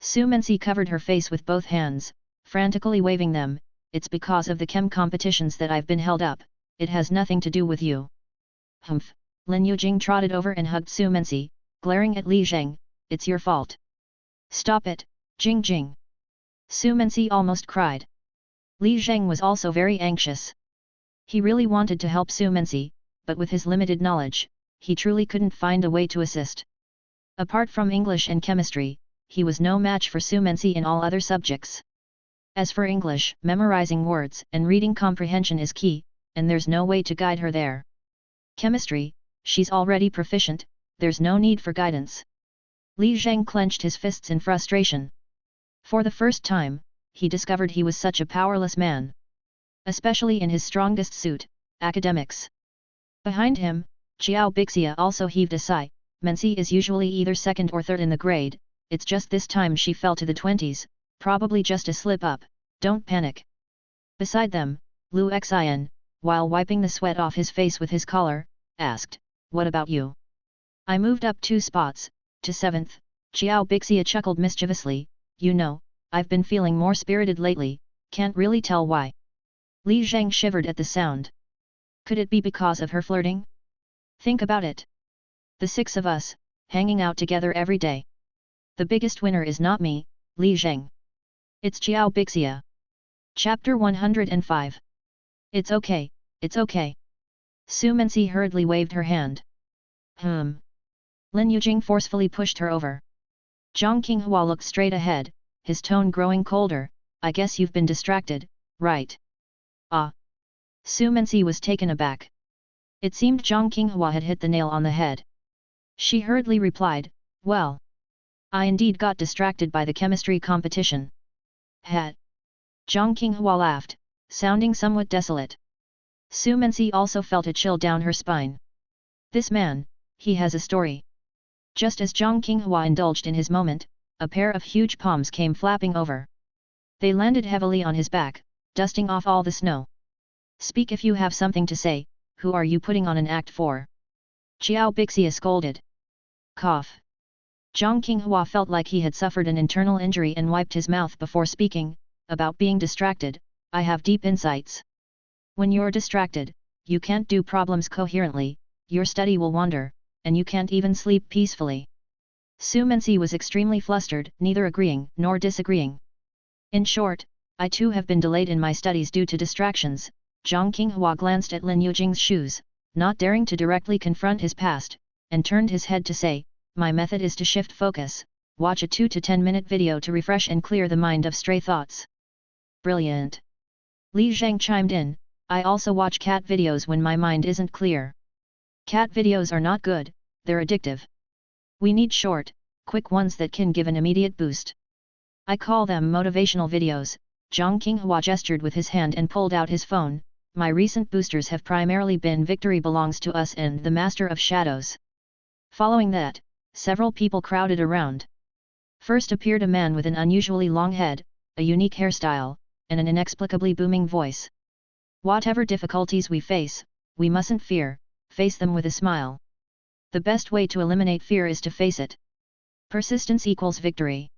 Su Menxi covered her face with both hands, frantically waving them. It's because of the chem competitions that I've been held up, it has nothing to do with you. Humph, Lin Yujing trotted over and hugged Su Menxi, glaring at Li Zheng, it's your fault. Stop it, Jing Jing. Su Menxi almost cried. Li Zheng was also very anxious. He really wanted to help Su Menxi, but with his limited knowledge, he truly couldn't find a way to assist. Apart from English and chemistry, he was no match for Su Menxi in all other subjects. As for English, memorizing words and reading comprehension is key, and there's no way to guide her there. Chemistry, she's already proficient, there's no need for guidance. Li Zheng clenched his fists in frustration. For the first time, he discovered he was such a powerless man. Especially in his strongest suit, academics. Behind him, Xiao Bixia also heaved a sigh. Menxi is usually either second or third in the grade, it's just this time she fell to the 20s, probably just a slip-up, don't panic. Beside them, Lu Xian, while wiping the sweat off his face with his collar, asked, what about you? I moved up 2 spots, to 7th, Xiao Bixia chuckled mischievously, you know, I've been feeling more spirited lately, can't really tell why. Li Zheng shivered at the sound. Could it be because of her flirting? Think about it. The 6 of us, hanging out together every day. The biggest winner is not me, Li Zheng. It's Xiao Bixia. Chapter 105. It's okay, it's okay. Su Menxi hurriedly waved her hand. Lin Yujing forcefully pushed her over. Zhang Qinghua looked straight ahead, his tone growing colder, I guess you've been distracted, right? Ah. Su Menxi was taken aback. It seemed Zhang Qinghua had hit the nail on the head. She hurriedly replied, well. I indeed got distracted by the chemistry competition. Het. Zhang Qinghua laughed, sounding somewhat desolate. Su Menxi also felt a chill down her spine. This man, he has a story. Just as Zhang Qinghua indulged in his moment, a pair of huge palms came flapping over. They landed heavily on his back, dusting off all the snow. Speak if you have something to say, who are you putting on an act for? Xiao Bixia scolded. Cough. Zhang Qinghua felt like he had suffered an internal injury and wiped his mouth before speaking, about being distracted, I have deep insights. When you're distracted, you can't do problems coherently, your study will wander, and you can't even sleep peacefully. Su Menxi was extremely flustered, neither agreeing nor disagreeing. In short, I too have been delayed in my studies due to distractions. Zhang Qinghua glanced at Lin Yujing's shoes, not daring to directly confront his past, and turned his head to say, my method is to shift focus, watch a 2 to 10 minute video to refresh and clear the mind of stray thoughts. Brilliant. Li Zheng chimed in, I also watch cat videos when my mind isn't clear. Cat videos are not good, they're addictive. We need short, quick ones that can give an immediate boost. I call them motivational videos. Zhang Qinghua gestured with his hand and pulled out his phone. My recent boosters have primarily been Victory Belongs to Us and The Master of Shadows. Following that, several people crowded around. First appeared a man with an unusually long head, a unique hairstyle, and an inexplicably booming voice. Whatever difficulties we face, we mustn't fear, face them with a smile. The best way to eliminate fear is to face it. Persistence equals victory.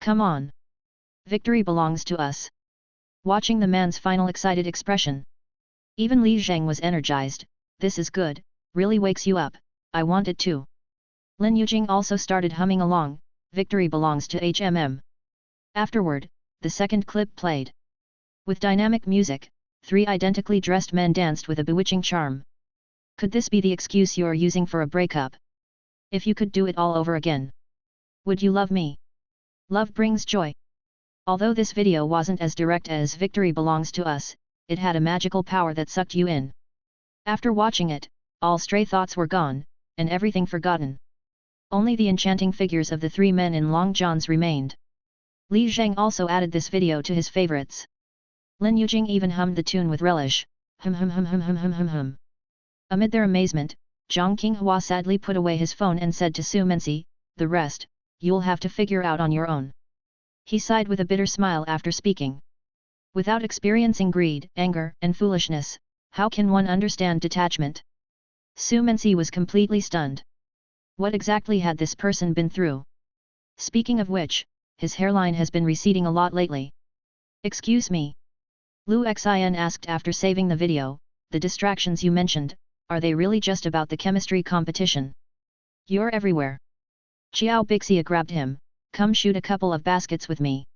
Come on. Victory belongs to us. Watching the man's final excited expression. Even Li Zheng was energized, this is good, really wakes you up, I want it too. Lin Yujing also started humming along, victory belongs to HMM. Afterward, the second clip played. With dynamic music, 3 identically dressed men danced with a bewitching charm. Could this be the excuse you're using for a breakup? If you could do it all over again. Would you love me? Love brings joy. Although this video wasn't as direct as Victory Belongs to Us, it had a magical power that sucked you in. After watching it, all stray thoughts were gone, and everything forgotten. Only the enchanting figures of the three men in long johns remained. Li Zheng also added this video to his favorites. Lin Yujing even hummed the tune with relish. Hum hum hum hum hum hum hum hum. Amid their amazement, Zhang Qinghua sadly put away his phone and said to Su Mensi, "The rest, you'll have to figure out on your own." He sighed with a bitter smile after speaking. Without experiencing greed, anger, and foolishness, how can one understand detachment? Su Mensi was completely stunned. What exactly had this person been through? Speaking of which, his hairline has been receding a lot lately. Excuse me? Lu Xin asked after saving the video, the distractions you mentioned, are they really just about the chemistry competition? You're everywhere. Xiao Bixia grabbed him, "Come shoot a couple of baskets with me."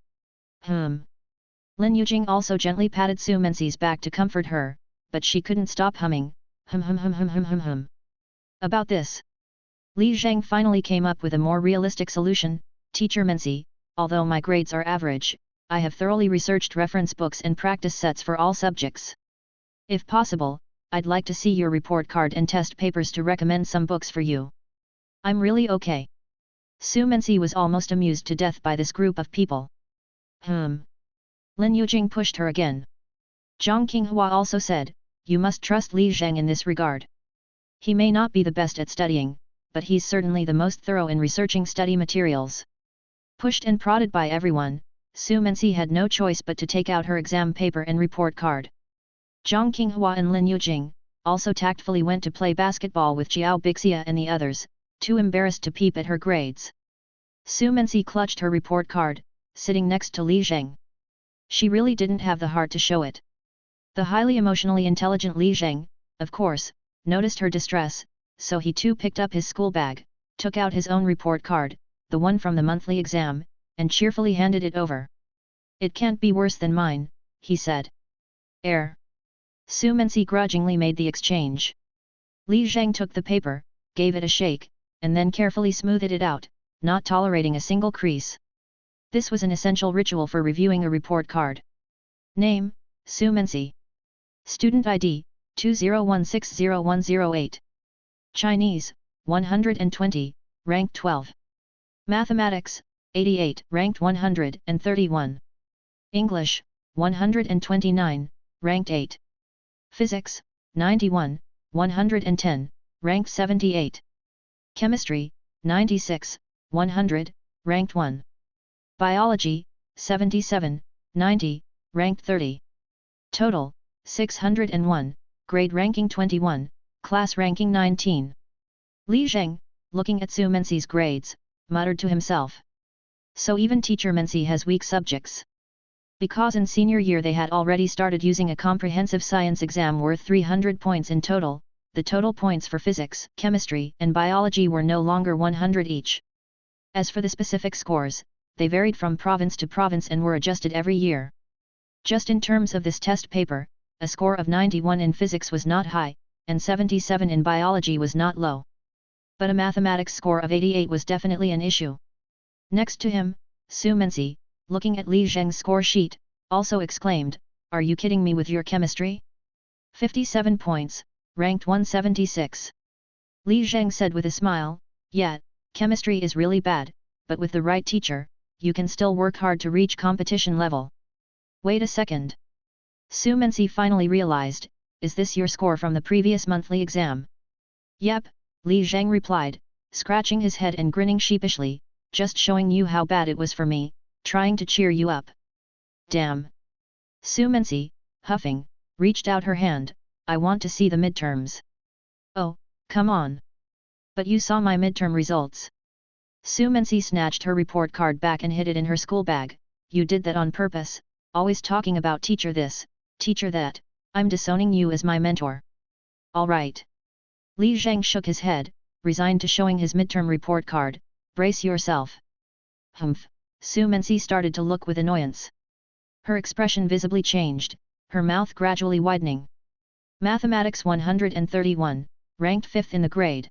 Lin Yujing also gently patted Su Mensi's back to comfort her, but she couldn't stop humming, hum hum hum hum hum hum hum. About this, Li Zheng finally came up with a more realistic solution. "Teacher Mensi, although my grades are average, I have thoroughly researched reference books and practice sets for all subjects. If possible, I'd like to see your report card and test papers to recommend some books for you. I'm really okay." Su Mensi was almost amused to death by this group of people. Lin Yujing pushed her again. Zhang Qinghua also said, "You must trust Li Zheng in this regard. He may not be the best at studying, but he's certainly the most thorough in researching study materials." Pushed and prodded by everyone, Su Mensi had no choice but to take out her exam paper and report card. Zhang Qinghua and Lin Yujing also tactfully went to play basketball with Xiao Bixia and the others, too embarrassed to peep at her grades. Su Mensi clutched her report card, sitting next to Li Zheng. She really didn't have the heart to show it. The highly emotionally intelligent Li Zheng, of course, noticed her distress, so he too picked up his school bag, took out his own report card, the one from the monthly exam, and cheerfully handed it over. "It can't be worse than mine," he said. Su Mensi grudgingly made the exchange. Li Zheng took the paper, gave it a shake, and then carefully smoothed it out, not tolerating a single crease. This was an essential ritual for reviewing a report card. Name, Su Mensi. Student ID, 20160108. Chinese, 120, rank 12. Mathematics, 88, ranked 131. English, 129, ranked 8. Physics, 91, 110, ranked 78. Chemistry, 96, 100, ranked 1. Biology, 77, 90, ranked 30. Total, 601, grade ranking 21, class ranking 19. Li Zheng, looking at Su Mensi's grades, muttered to himself. So even teacher Mensi has weak subjects. Because in senior year they had already started using a comprehensive science exam worth 300 points in total, the total points for physics, chemistry, and biology were no longer 100 each. As for the specific scores, they varied from province to province and were adjusted every year. Just in terms of this test paper, a score of 91 in physics was not high, and 77 in biology was not low. But a mathematics score of 88 was definitely an issue. Next to him, Su Mensi, looking at Li Zheng's score sheet, also exclaimed, "Are you kidding me with your chemistry? 57 points, ranked 176. Li Zheng said with a smile, "Yeah, chemistry is really bad, but with the right teacher, you can still work hard to reach competition level." Wait a second. Su Mensi finally realized, "Is this your score from the previous monthly exam?" "Yep," Li Zheng replied, scratching his head and grinning sheepishly, "just showing you how bad it was for me, trying to cheer you up." "Damn." Su Mensi, huffing, reached out her hand, "I want to see the midterms." "Oh, come on. But you saw my midterm results." Su Mensi snatched her report card back and hid it in her school bag. "You did that on purpose, always talking about teacher this, teacher that, I'm disowning you as my mentor." "All right." Li Zheng shook his head, resigned to showing his midterm report card. "Brace yourself." Humph, Su Mensi started to look with annoyance. Her expression visibly changed, her mouth gradually widening. Mathematics 131, ranked 5th in the grade.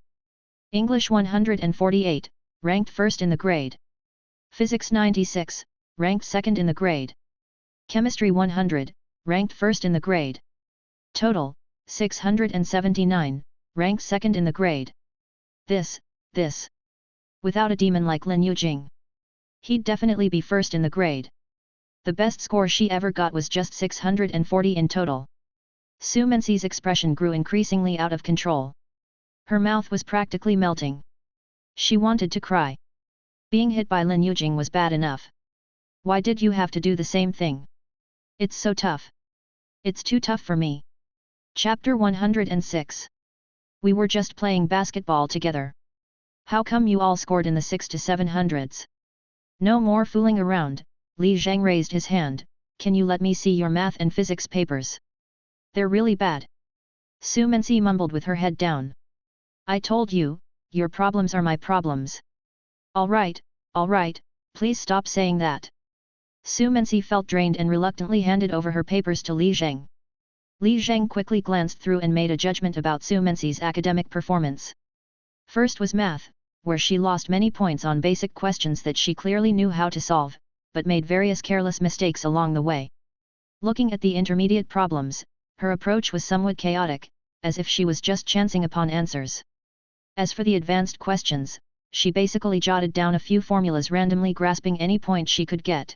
English 148, ranked 1st in the grade. Physics 96, ranked second in the grade. Chemistry 100, ranked first in the grade. Total, 679, ranked second in the grade. This. Without a demon like Lin Yujing, he'd definitely be first in the grade. The best score she ever got was just 640 in total. Su Menxi's expression grew increasingly out of control. Her mouth was practically melting. She wanted to cry. Being hit by Lin Yujing was bad enough. Why did you have to do the same thing? It's so tough. It's too tough for me. Chapter 106. We were just playing basketball together. How come you all scored in the 6 to 700s? No more fooling around, Li Zhang raised his hand. Can you let me see your math and physics papers? They're really bad. Su Menxi mumbled with her head down. I told you, your problems are my problems. Alright, please stop saying that. Su Menxi felt drained and reluctantly handed over her papers to Li Zhang. Li Zhang quickly glanced through and made a judgment about Su Menxi's academic performance. First was math, where she lost many points on basic questions that she clearly knew how to solve, but made various careless mistakes along the way. Looking at the intermediate problems, her approach was somewhat chaotic, as if she was just chancing upon answers. As for the advanced questions, she basically jotted down a few formulas randomly, grasping any point she could get.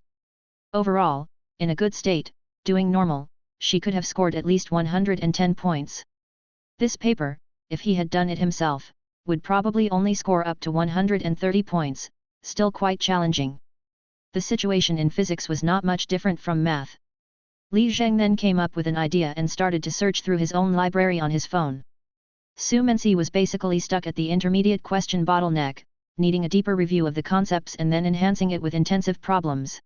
Overall, in a good state, doing normal, she could have scored at least 110 points. This paper, if he had done it himself, would probably only score up to 130 points, still quite challenging. The situation in physics was not much different from math. Li Zhang then came up with an idea and started to search through his own library on his phone. Su Menxi was basically stuck at the intermediate question bottleneck, needing a deeper review of the concepts and then enhancing it with intensive problems.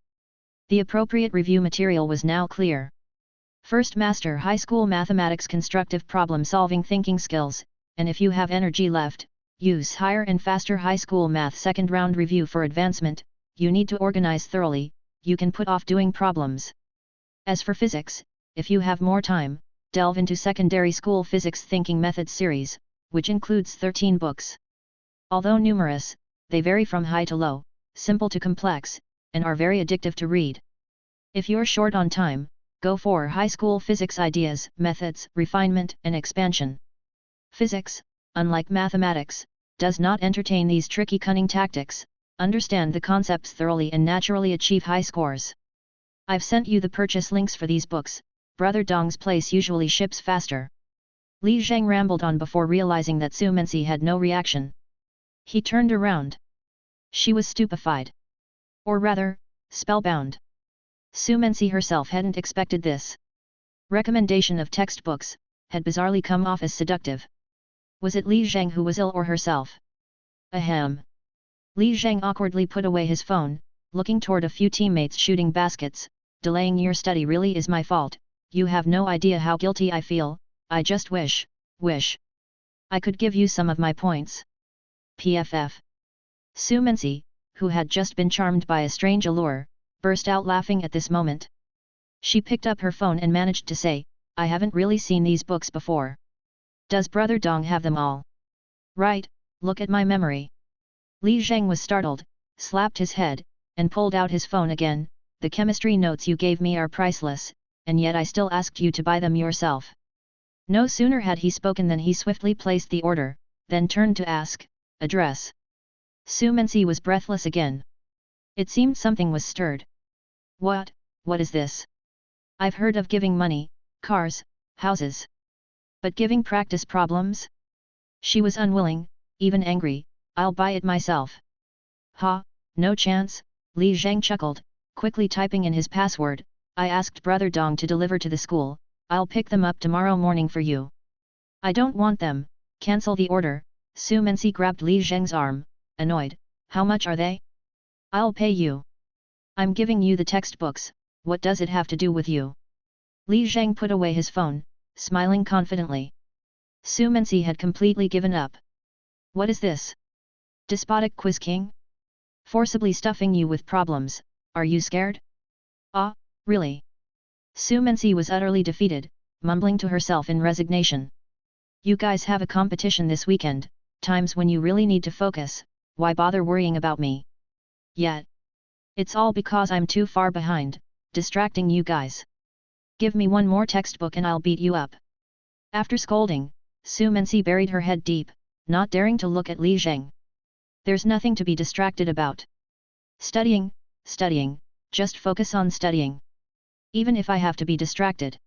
The appropriate review material was now clear. First, master high school mathematics constructive problem-solving thinking skills, and if you have energy left, use higher and faster high school math second round review for advancement. You need to organize thoroughly, you can put off doing problems. As for physics, if you have more time, delve into secondary school physics thinking methods series, which includes 13 books. Although numerous, they vary from high to low, simple to complex, and are very addictive to read. If you're short on time, go for high school physics ideas, methods, refinement, and expansion. Physics, unlike mathematics, does not entertain these tricky cunning tactics. Understand the concepts thoroughly and naturally achieve high scores. I've sent you the purchase links for these books. Brother Dong's place usually ships faster. Li Zhang rambled on before realizing that Su Menxi had no reaction. He turned around. She was stupefied. Or rather, spellbound. Su Menxi herself hadn't expected this. Recommendation of textbooks had bizarrely come off as seductive. Was it Li Zhang who was ill or herself? Ahem. Li Zhang awkwardly put away his phone, looking toward a few teammates shooting baskets. Delaying your study really is my fault. You have no idea how guilty I feel. I just wish I could give you some of my points. PFF. Su Menxi, who had just been charmed by a strange allure, burst out laughing at this moment. She picked up her phone and managed to say, I haven't really seen these books before. Does Brother Dong have them all? Right, look at my memory. Li Zhang was startled, slapped his head, and pulled out his phone again. The chemistry notes you gave me are priceless, and yet I still asked you to buy them yourself. No sooner had he spoken than he swiftly placed the order, then turned to ask, address. Su Menxi was breathless again. It seemed something was stirred. What is this? I've heard of giving money, cars, houses. But giving practice problems? She was unwilling, even angry. I'll buy it myself. Ha, no chance, Li Zhang chuckled, quickly typing in his password. I asked Brother Dong to deliver to the school. I'll pick them up tomorrow morning for you. I don't want them, cancel the order. Su Menxi grabbed Li Zhang's arm, annoyed. How much are they? I'll pay you. I'm giving you the textbooks, what does it have to do with you? Li Zhang put away his phone, smiling confidently. Su Menxi had completely given up. What is this? Despotic quiz king? Forcibly stuffing you with problems, are you scared? Ah, really? Su Menxi was utterly defeated, mumbling to herself in resignation. You guys have a competition this weekend, times when you really need to focus, why bother worrying about me? Yet. It's all because I'm too far behind, distracting you guys. Give me one more textbook and I'll beat you up. After scolding, Su Mensi buried her head deep, not daring to look at Li Zheng. There's nothing to be distracted about. Studying, studying, just focus on studying. Even if I have to be distracted.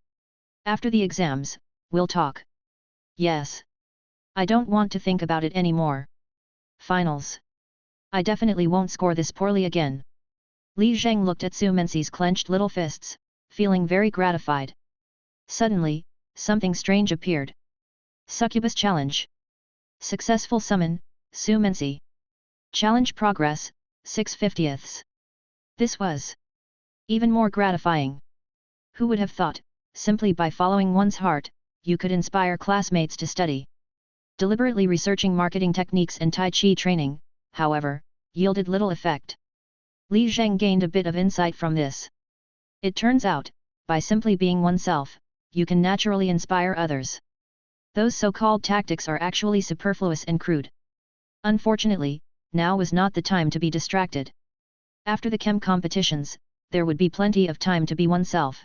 After the exams, we'll talk. Yes. I don't want to think about it anymore. Finals. I definitely won't score this poorly again. Li Zheng looked at Su Mensi's clenched little fists, feeling very gratified. Suddenly, something strange appeared. Succubus Challenge. Successful summon, Su Mensi. Challenge progress, 6/50ths. This was even more gratifying. Who would have thought, simply by following one's heart, you could inspire classmates to study. Deliberately researching marketing techniques and Tai Chi training, however, yielded little effect. Li Zheng gained a bit of insight from this. It turns out, by simply being oneself, you can naturally inspire others. Those so-called tactics are actually superfluous and crude. Unfortunately, now was not the time to be distracted. After the chem competitions, there would be plenty of time to be oneself.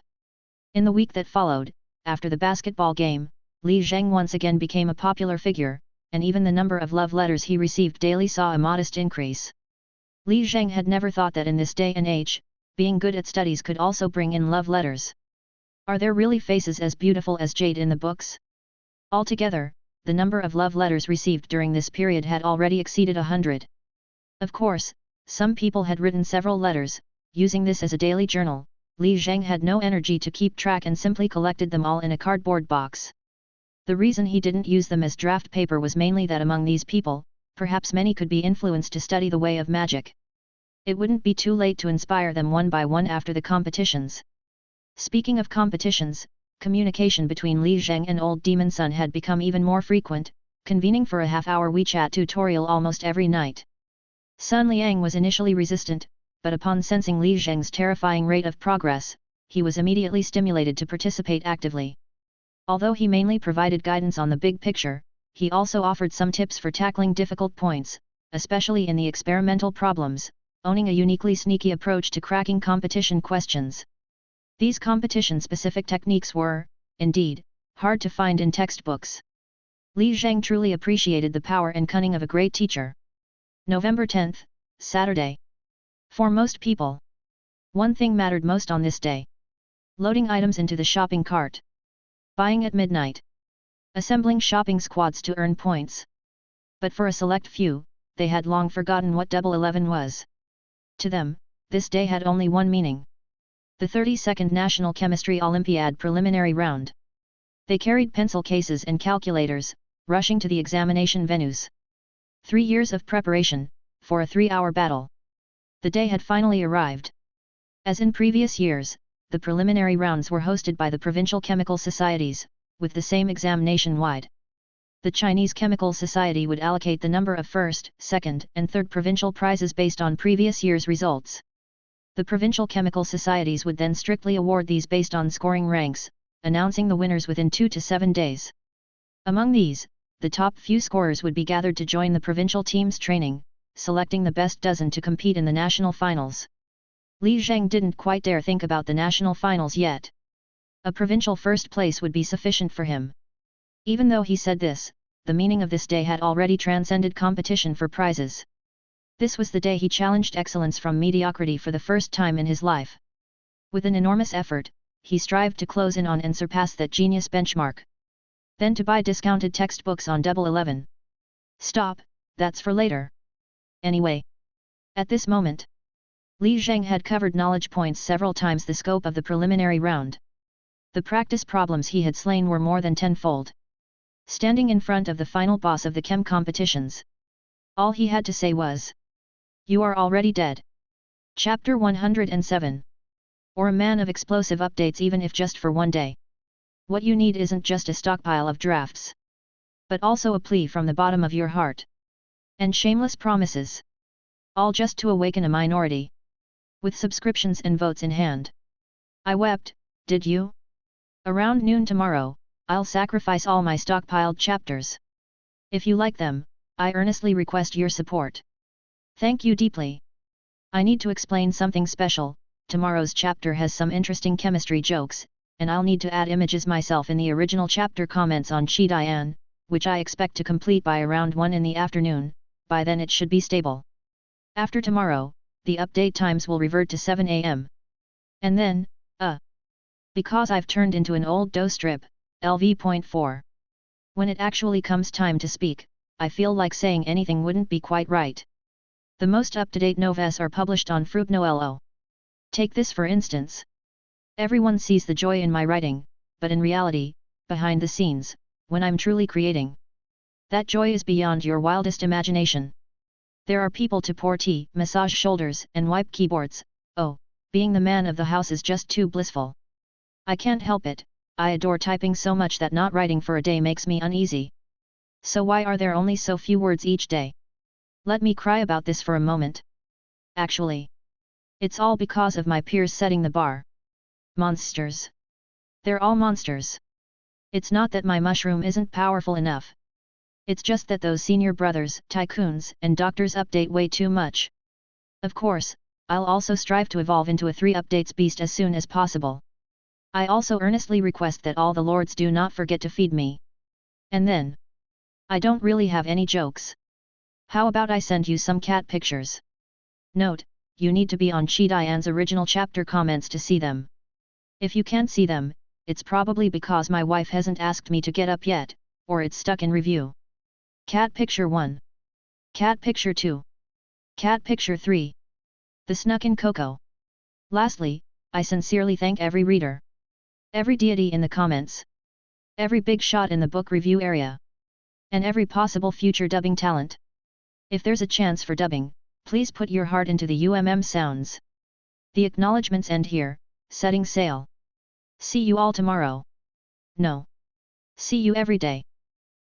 In the week that followed, after the basketball game, Li Zheng once again became a popular figure, and even the number of love letters he received daily saw a modest increase. Li Zheng had never thought that in this day and age, being good at studies could also bring in love letters. Are there really faces as beautiful as jade in the books? Altogether, the number of love letters received during this period had already exceeded 100. Of course, some people had written several letters, using this as a daily journal. Li Zheng had no energy to keep track and simply collected them all in a cardboard box. The reason he didn't use them as draft paper was mainly that among these people, perhaps many could be influenced to study the way of magic. It wouldn't be too late to inspire them one by one after the competitions. Speaking of competitions, communication between Li Zheng and Old Demon Sun had become even more frequent, convening for a half-hour WeChat tutorial almost every night. Sun Liang was initially resistant, but upon sensing Li Zheng's terrifying rate of progress, he was immediately stimulated to participate actively. Although he mainly provided guidance on the big picture, he also offered some tips for tackling difficult points, especially in the experimental problems, owning a uniquely sneaky approach to cracking competition questions. These competition-specific techniques were, indeed, hard to find in textbooks. Li Zheng truly appreciated the power and cunning of a great teacher. November 10, Saturday. For most people, one thing mattered most on this day. Loading items into the shopping cart. Buying at midnight. Assembling shopping squads to earn points. But for a select few, they had long forgotten what Double 11 was. To them, this day had only one meaning. The 32nd National Chemistry Olympiad preliminary round. They carried pencil cases and calculators, rushing to the examination venues. 3 years of preparation, for a 3-hour battle. The day had finally arrived. As in previous years, the preliminary rounds were hosted by the provincial chemical societies, with the same exam nationwide. The Chinese Chemical Society would allocate the number of first, second, and third provincial prizes based on previous year's results. The provincial chemical societies would then strictly award these based on scoring ranks, announcing the winners within 2 to 7 days. Among these, the top few scorers would be gathered to join the provincial team's training, selecting the best dozen to compete in the national finals. Li Zheng didn't quite dare think about the national finals yet. A provincial first place would be sufficient for him. Even though he said this, the meaning of this day had already transcended competition for prizes. This was the day he challenged excellence from mediocrity for the first time in his life. With an enormous effort, he strived to close in on and surpass that genius benchmark. Then to buy discounted textbooks on Double 11. Stop, that's for later. Anyway. At this moment, Li Zheng had covered knowledge points several times the scope of the preliminary round. The practice problems he had slain were more than tenfold. Standing in front of the final boss of the chem competitions, all he had to say was, "You are already dead." Chapter 107. Or a man of explosive updates even if just for one day. What you need isn't just a stockpile of drafts, but also a plea from the bottom of your heart. And shameless promises. All just to awaken a minority. With subscriptions and votes in hand. I wept, did you? Around noon tomorrow, I'll sacrifice all my stockpiled chapters. If you like them, I earnestly request your support. Thank you deeply. I need to explain something special. Tomorrow's chapter has some interesting chemistry jokes, and I'll need to add images myself in the original chapter comments on Chidian, which I expect to complete by around 1 in the afternoon. By then it should be stable. After tomorrow, the update times will revert to 7 am. And then, because I've turned into an old dough strip, LV.4. When it actually comes time to speak, I feel like saying anything wouldn't be quite right. The most up-to-date novels are published on Fruitnoelo. Take this for instance. Everyone sees the joy in my writing, but in reality, behind the scenes, when I'm truly creating, that joy is beyond your wildest imagination. There are people to pour tea, massage shoulders, and wipe keyboards. Oh, being the man of the house is just too blissful. I can't help it, I adore typing so much that not writing for a day makes me uneasy. So why are there only so few words each day? Let me cry about this for a moment. Actually, it's all because of my peers setting the bar. Monsters. They're all monsters. It's not that my mushroom isn't powerful enough. It's just that those senior brothers, tycoons, and doctors update way too much. Of course, I'll also strive to evolve into a 3 updates beast as soon as possible. I also earnestly request that all the lords do not forget to feed me. And then, I don't really have any jokes. How about I send you some cat pictures? Note, you need to be on Chidian's original chapter comments to see them. If you can't see them, it's probably because my wife hasn't asked me to get up yet, or it's stuck in review. Cat picture 1. Cat picture 2. Cat picture 3. The snuck in Coco. Lastly, I sincerely thank every reader. Every deity in the comments. Every big shot in the book review area. And every possible future dubbing talent. If there's a chance for dubbing, please put your heart into the sounds. The acknowledgements end here, setting sail. See you all tomorrow. No. See you every day.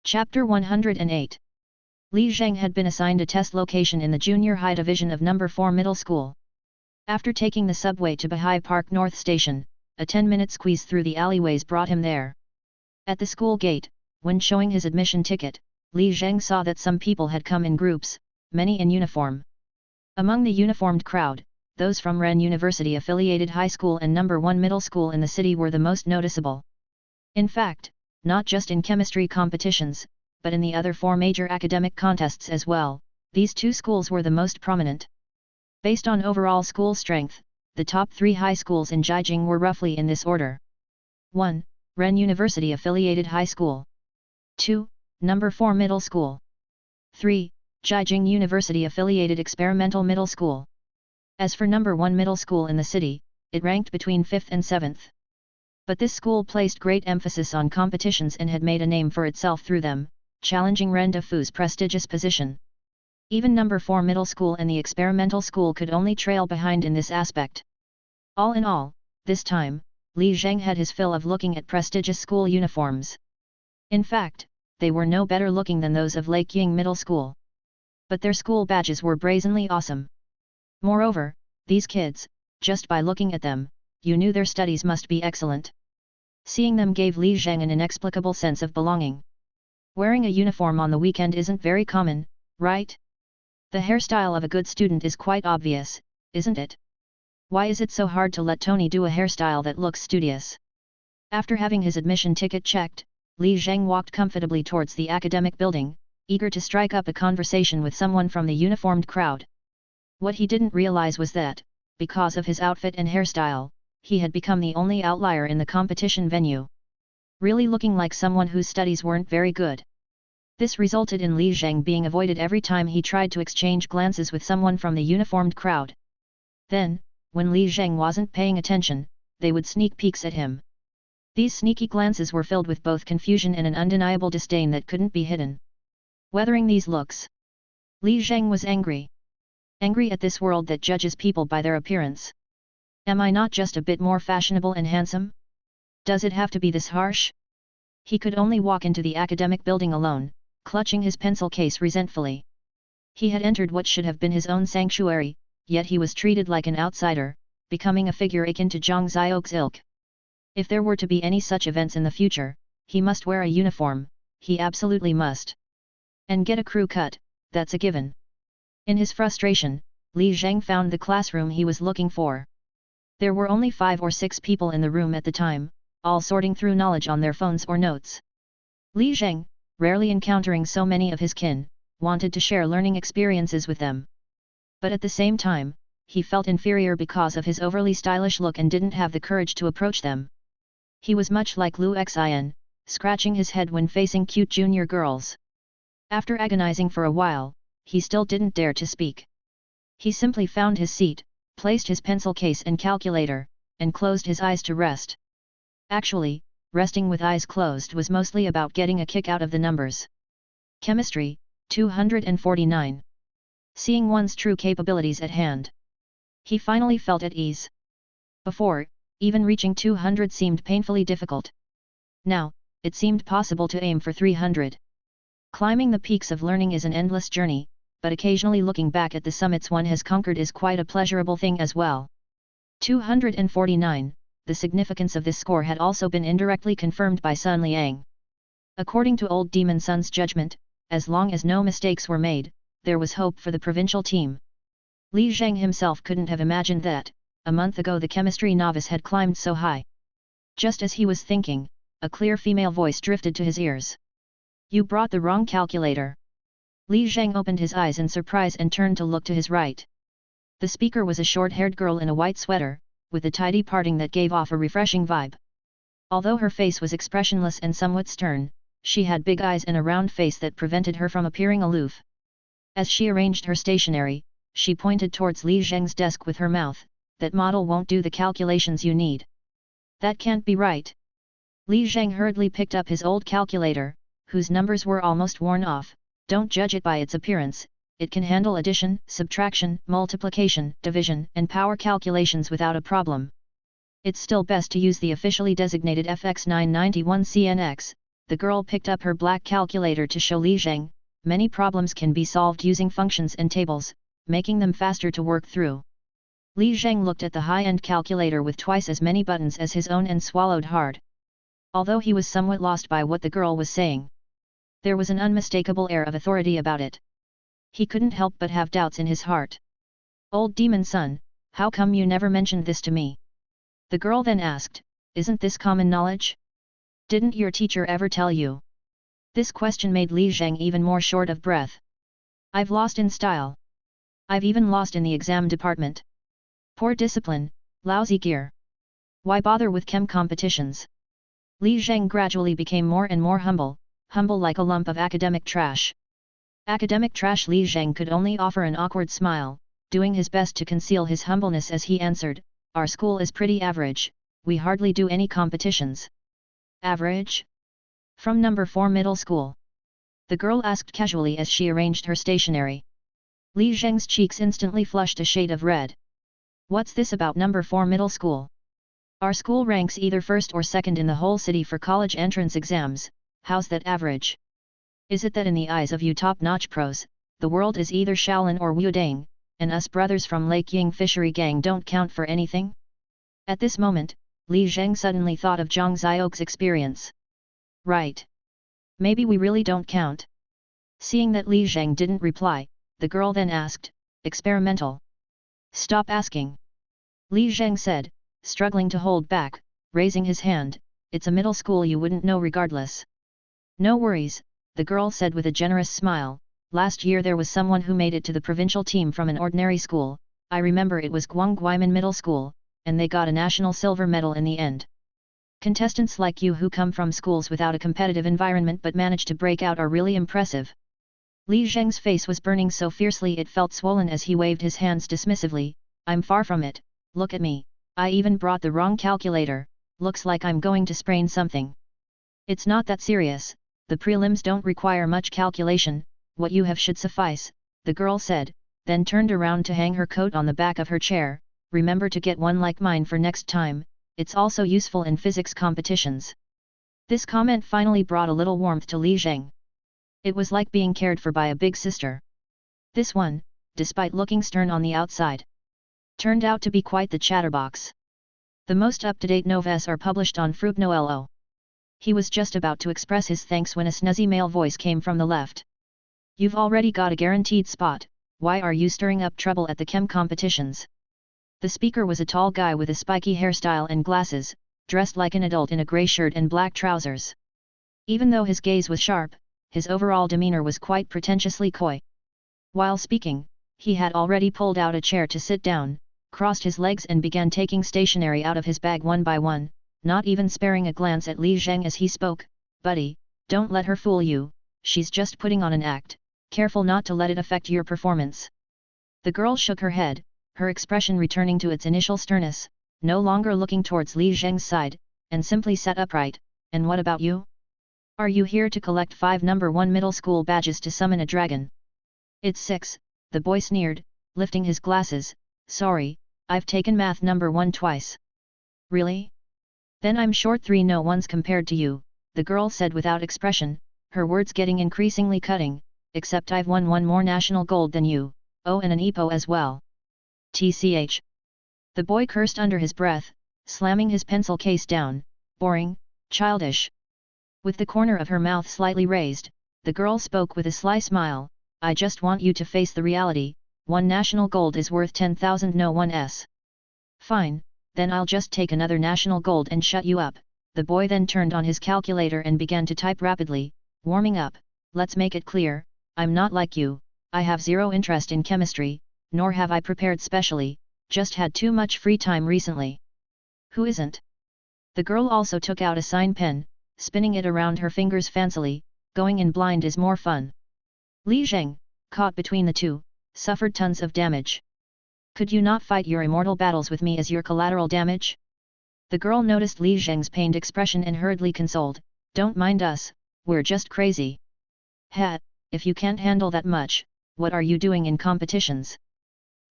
Chapter 108. Li Zheng had been assigned a test location in the junior high division of No. 4 middle school. After taking the subway to Bahai Park North Station, a 10-minute squeeze through the alleyways brought him there. At the school gate, when showing his admission ticket, Li Zheng saw that some people had come in groups, many in uniform. Among the uniformed crowd, those from Ren University-affiliated high school and No. 1 middle school in the city were the most noticeable. In fact, not just in chemistry competitions, but in the other 4 major academic contests as well, these 2 schools were the most prominent. Based on overall school strength, the top 3 high schools in Jiaxing were roughly in this order. 1. Ren University-affiliated high school. 2. No. 4 middle school. 3. Jiaxing University-affiliated experimental middle school. As for No. 1 middle school in the city, it ranked between 5th and 7th. But this school placed great emphasis on competitions and had made a name for itself through them, challenging Ren Defu's prestigious position. Even No. 4 middle school and the experimental school could only trail behind in this aspect. All in all, this time, Li Zheng had his fill of looking at prestigious school uniforms. In fact, they were no better looking than those of Lake Ying Middle School. But their school badges were brazenly awesome. Moreover, these kids, just by looking at them, you knew their studies must be excellent. Seeing them gave Li Zheng an inexplicable sense of belonging. Wearing a uniform on the weekend isn't very common, right? The hairstyle of a good student is quite obvious, isn't it? Why is it so hard to let Tony do a hairstyle that looks studious? After having his admission ticket checked, Li Zheng walked comfortably towards the academic building, eager to strike up a conversation with someone from the uniformed crowd. What he didn't realize was that, because of his outfit and hairstyle, he had become the only outlier in the competition venue. Really looking like someone whose studies weren't very good. This resulted in Li Zheng being avoided every time he tried to exchange glances with someone from the uniformed crowd. Then, when Li Zheng wasn't paying attention, they would sneak peeks at him. These sneaky glances were filled with both confusion and an undeniable disdain that couldn't be hidden. Weathering these looks, Li Zheng was angry. Angry at this world that judges people by their appearance. Am I not just a bit more fashionable and handsome? Does it have to be this harsh? He could only walk into the academic building alone, clutching his pencil case resentfully. He had entered what should have been his own sanctuary, yet he was treated like an outsider, becoming a figure akin to Zhang Xiao's ilk. If there were to be any such events in the future, he must wear a uniform, he absolutely must. And get a crew cut, that's a given. In his frustration, Li Zheng found the classroom he was looking for. There were only 5 or 6 people in the room at the time, all sorting through knowledge on their phones or notes. Li Zheng, rarely encountering so many of his kin, wanted to share learning experiences with them. But at the same time, he felt inferior because of his overly stylish look and didn't have the courage to approach them. He was much like Lu Xin, scratching his head when facing cute junior girls. After agonizing for a while, he still didn't dare to speak. He simply found his seat, placed his pencil case and calculator, and closed his eyes to rest. Actually, resting with eyes closed was mostly about getting a kick out of the numbers. Chemistry, 249. Seeing one's true capabilities at hand. He finally felt at ease. Before, even reaching 200 seemed painfully difficult. Now, it seemed possible to aim for 300. Climbing the peaks of learning is an endless journey, but occasionally looking back at the summits one has conquered is quite a pleasurable thing as well. 249, the significance of this score had also been indirectly confirmed by Sun Liang. According to Old Demon Sun's judgment, as long as no mistakes were made, there was hope for the provincial team. Li Zheng himself couldn't have imagined that, a month ago the chemistry novice had climbed so high. Just as he was thinking, a clear female voice drifted to his ears. "You brought the wrong calculator." Li Zheng opened his eyes in surprise and turned to look to his right. The speaker was a short-haired girl in a white sweater, with a tidy parting that gave off a refreshing vibe. Although her face was expressionless and somewhat stern, she had big eyes and a round face that prevented her from appearing aloof. As she arranged her stationery, she pointed towards Li Zheng's desk with her mouth. "That model won't do the calculations you need." "That can't be right." Li Zheng hurriedly picked up his old calculator, whose numbers were almost worn off. "Don't judge it by its appearance, it can handle addition, subtraction, multiplication, division, and power calculations without a problem. It's still best to use the officially designated FX991CNX. The girl picked up her black calculator to show Li Zheng. "Many problems can be solved using functions and tables, making them faster to work through." Li Zheng looked at the high-end calculator with twice as many buttons as his own and swallowed hard. Although he was somewhat lost by what the girl was saying, there was an unmistakable air of authority about it. He couldn't help but have doubts in his heart. "Old Demon Son, how come you never mentioned this to me?" The girl then asked. "Isn't this common knowledge? Didn't your teacher ever tell you?" This question made Li Zheng even more short of breath. "I've lost in style. I've even lost in the exam department. Poor discipline, lousy gear. Why bother with chem competitions?" Li Zheng gradually became more and more humble like a lump of academic trash. Academic trash. Li Zheng could only offer an awkward smile, doing his best to conceal his humbleness as he answered, "Our school is pretty average, we hardly do any competitions." "Average? From number 4 middle school?" the girl asked casually as she arranged her stationery. Li Zheng's cheeks instantly flushed a shade of red. "What's this about number 4 middle school? Our school ranks either first or second in the whole city for college entrance exams, how's that average? Is it that in the eyes of you top-notch pros, the world is either Shaolin or Wudang, and us brothers from Lake Ying Fishery Gang don't count for anything?" At this moment, Li Zheng suddenly thought of Zhang Xiao's experience. "Right. Maybe we really don't count." Seeing that Li Zheng didn't reply, the girl then asked, "Experimental?" "Stop asking." Li Zheng said, struggling to hold back, raising his hand. "It's a middle school, you wouldn't know regardless." "No worries," the girl said with a generous smile. "Last year there was someone who made it to the provincial team from an ordinary school. I remember it was Guangguimen Middle School, and they got a national silver medal in the end. Contestants like you who come from schools without a competitive environment but manage to break out are really impressive." Li Zheng's face was burning so fiercely it felt swollen as he waved his hands dismissively. "I'm far from it, look at me, I even brought the wrong calculator, looks like I'm going to sprain something." "It's not that serious, the prelims don't require much calculation, what you have should suffice," the girl said, then turned around to hang her coat on the back of her chair. "Remember to get one like mine for next time, it's also useful in physics competitions." This comment finally brought a little warmth to Li Zheng. It was like being cared for by a big sister. This one, despite looking stern on the outside, turned out to be quite the chatterbox. The most up-to-date novellas are published on Fruitnoelo. He was just about to express his thanks when a snazzy male voice came from the left. "You've already got a guaranteed spot, why are you stirring up trouble at the chem competitions? The speaker was a tall guy with a spiky hairstyle and glasses, dressed like an adult in a grey shirt and black trousers. Even though his gaze was sharp, his overall demeanor was quite pretentiously coy. While speaking, he had already pulled out a chair to sit down, crossed his legs and began taking stationery out of his bag one by one, not even sparing a glance at Li Zheng as he spoke. Buddy, don't let her fool you, she's just putting on an act, careful not to let it affect your performance. The girl shook her head, her expression returning to its initial sternness, no longer looking towards Li Zheng's side, and simply sat upright. And what about you? Are you here to collect 5 number 1 middle school badges to summon a dragon? It's 6, the boy sneered, lifting his glasses. Sorry, I've taken math number 1 twice. Really? Then I'm short 3 no one's compared to you, the girl said without expression, her words getting increasingly cutting, except I've won 1 more national gold than you, oh and an EPO as well. TCH. The boy cursed under his breath, slamming his pencil case down. Boring, childish. With the corner of her mouth slightly raised, the girl spoke with a sly smile. I just want you to face the reality, 1 national gold is worth 10,000 no one's. Fine, then I'll just take another national gold and shut you up. The boy then turned on his calculator and began to type rapidly, warming up. Let's make it clear, I'm not like you, I have zero interest in chemistry, nor have I prepared specially, just had too much free time recently. Who isn't? The girl also took out a sign pen, spinning it around her fingers fancily. Going in blind is more fun. Li Zheng, caught between the two, suffered tons of damage. Could you not fight your immortal battles with me as your collateral damage? The girl noticed Li Zheng's pained expression and hurriedly consoled, don't mind us, we're just crazy. Ha, if you can't handle that much, what are you doing in competitions?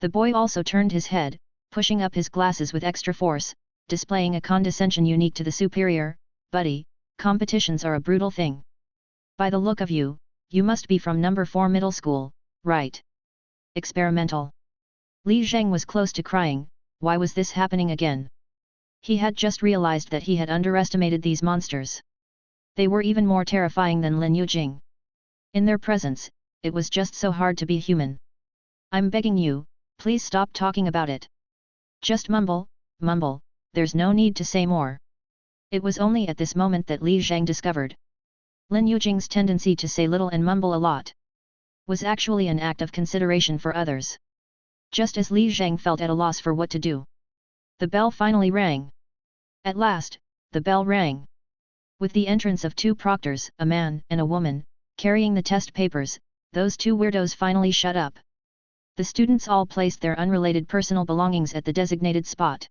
The boy also turned his head, pushing up his glasses with extra force, displaying a condescension unique to the superior. Buddy, competitions are a brutal thing. By the look of you, you must be from number 4 middle school, right? Experimental. Li Zheng was close to crying. Why was this happening again? He had just realized that he had underestimated these monsters. They were even more terrifying than Lin Yujing. In their presence, it was just so hard to be human. I'm begging you, please stop talking about it. Just mumble, mumble, there's no need to say more. It was only at this moment that Li Zheng discovered Lin Yujing's tendency to say little and mumble a lot was actually an act of consideration for others. Just as Li Zheng felt at a loss for what to do, the bell finally rang. At last, the bell rang. With the entrance of 2 proctors, a man and a woman, carrying the test papers, those 2 weirdos finally shut up. The students all placed their unrelated personal belongings at the designated spot.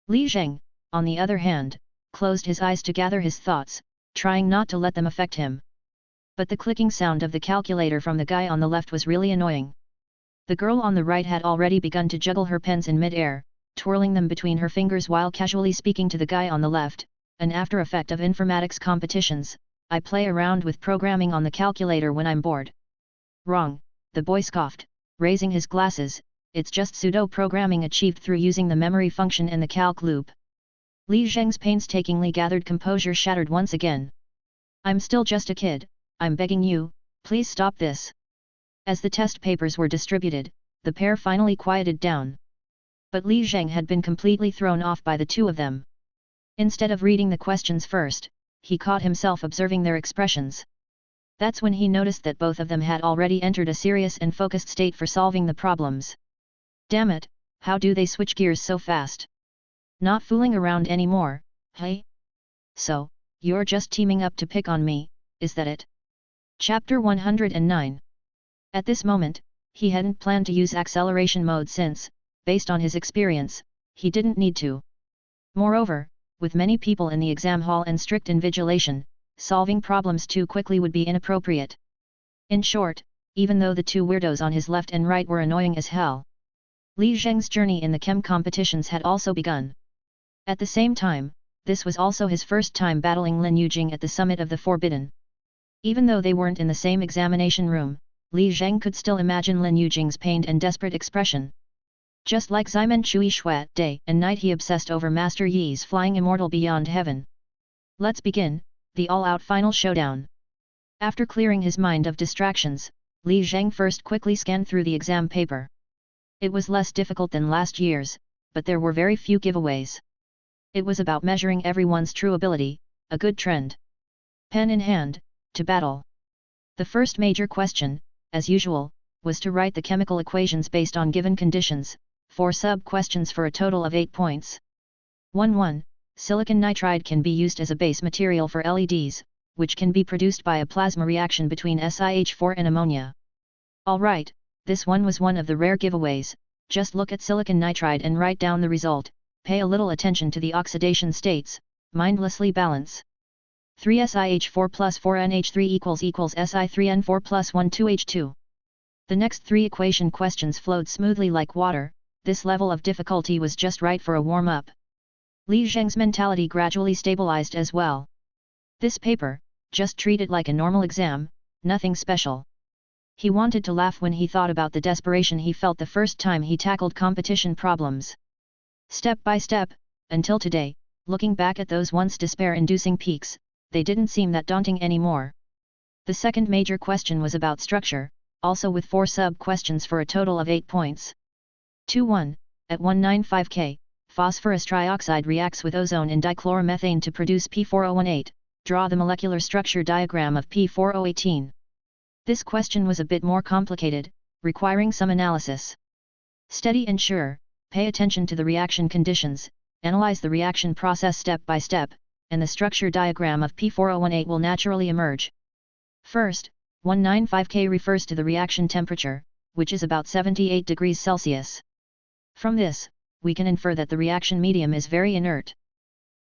Li Zheng, on the other hand, closed his eyes to gather his thoughts, trying not to let them affect him. But the clicking sound of the calculator from the guy on the left was really annoying. The girl on the right had already begun to juggle her pens in mid-air, twirling them between her fingers while casually speaking to the guy on the left, an after effect of informatics competitions. I play around with programming on the calculator when I'm bored. Wrong, the boy scoffed, raising his glasses, it's just pseudo-programming achieved through using the memory function and the calc loop. Li Zheng's painstakingly gathered composure shattered once again. I'm still just a kid, I'm begging you, please stop this. As the test papers were distributed, the pair finally quieted down. But Li Zheng had been completely thrown off by the 2 of them. Instead of reading the questions first, he caught himself observing their expressions. That's when he noticed that both of them had already entered a serious and focused state for solving the problems. Damn it, how do they switch gears so fast? Not fooling around anymore, hey? So, you're just teaming up to pick on me, is that it? Chapter 109. At this moment, he hadn't planned to use acceleration mode since, based on his experience, he didn't need to. Moreover, with many people in the exam hall and strict invigilation, solving problems too quickly would be inappropriate. In short, even though the 2 weirdos on his left and right were annoying as hell, Li Zheng's journey in the chem competitions had also begun. At the same time, this was also his first time battling Lin Yujing at the summit of the Forbidden. Even though they weren't in the same examination room, Li Zheng could still imagine Lin Yujing's pained and desperate expression. Just like Ximen Chui Shuat, day and night he obsessed over Master Yi's flying immortal beyond heaven. Let's begin, the all-out final showdown. After clearing his mind of distractions, Li Zheng first quickly scanned through the exam paper. It was less difficult than last year's, but there were very few giveaways. It was about measuring everyone's true ability, a good trend. Pen in hand, to battle. The first major question, as usual, was to write the chemical equations based on given conditions, 4 sub-questions for a total of 8 points. 1. Silicon nitride can be used as a base material for LEDs, which can be produced by a plasma reaction between SiH4 and ammonia. Alright, this one was one of the rare giveaways. Just look at silicon nitride and write down the result, pay a little attention to the oxidation states, mindlessly balance. 3SiH4 plus 4NH3 equals Si3N4 plus 12H2. The next 3 equation questions flowed smoothly like water. This level of difficulty was just right for a warm-up. Li Zheng's mentality gradually stabilized as well. This paper, just treat it like a normal exam, nothing special. He wanted to laugh when he thought about the desperation he felt the first time he tackled competition problems. Step by step, until today, looking back at those once despair-inducing peaks, they didn't seem that daunting anymore. The second major question was about structure, also with 4 sub-questions for a total of 8 points. 2.1. At 195 K, phosphorus trioxide reacts with ozone in dichloromethane to produce P4018. Draw the molecular structure diagram of P4018. This question was a bit more complicated, requiring some analysis. Steady and sure, pay attention to the reaction conditions, analyze the reaction process step by step, and the structure diagram of P4018 will naturally emerge. First, 195 K refers to the reaction temperature, which is about 78 degrees Celsius. From this, we can infer that the reaction medium is very inert.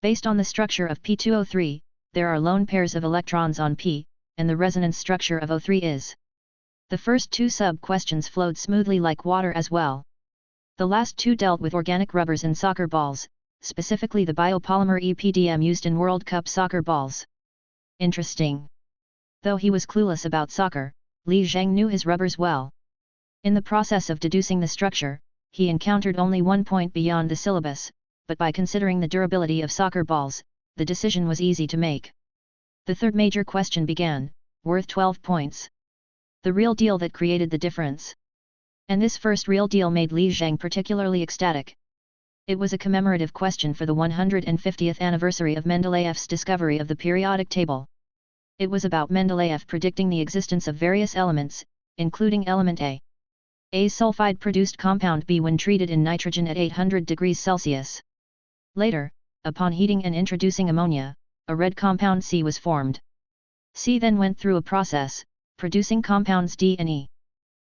Based on the structure of P2O3, there are lone pairs of electrons on P, and the resonance structure of O3 is. The first 2 sub-questions flowed smoothly like water as well. The last 2 dealt with organic rubbers in soccer balls, specifically the biopolymer EPDM used in World Cup soccer balls. Interesting. Though he was clueless about soccer, Li Zheng knew his rubbers well. In the process of deducing the structure, he encountered only 1 point beyond the syllabus, but by considering the durability of soccer balls, the decision was easy to make. The third major question began, worth 12 points. The real deal that created the difference. And this first real deal made Li Zheng particularly ecstatic. It was a commemorative question for the 150th anniversary of Mendeleev's discovery of the periodic table. It was about Mendeleev predicting the existence of various elements, including element A. A's sulfide produced compound B when treated in nitrogen at 800 degrees Celsius. Later, upon heating and introducing ammonia, a red compound C was formed. C then went through a process, producing compounds D and E.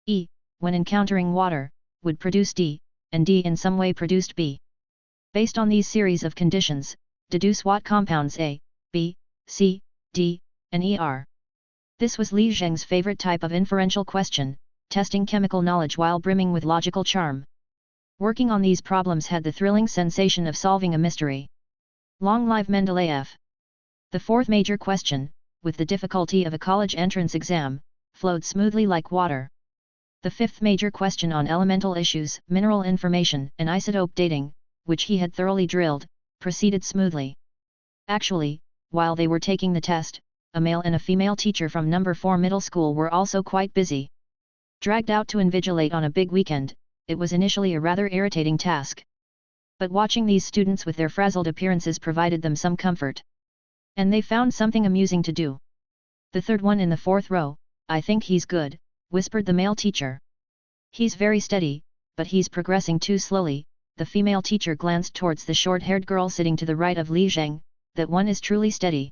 E, when encountering water, would produce D, and D in some way produced B. Based on these series of conditions, deduce what compounds A, B, C, D, and E are. This was Li Zheng's favorite type of inferential question, testing chemical knowledge while brimming with logical charm. Working on these problems had the thrilling sensation of solving a mystery. Long live Mendeleev! The fourth major question, with the difficulty of a college entrance exam, flowed smoothly like water. The fifth major question on elemental issues, mineral information, and isotope dating, which he had thoroughly drilled, proceeded smoothly. Actually, while they were taking the test, a male and a female teacher from No. 4 middle school were also quite busy. Dragged out to invigilate on a big weekend, it was initially a rather irritating task. But watching these students with their frazzled appearances provided them some comfort. And they found something amusing to do. The third one in the 4th row, I think he's good, whispered the male teacher. He's very steady, but he's progressing too slowly. The female teacher glanced towards the short-haired girl sitting to the right of Li Zheng. That one is truly steady.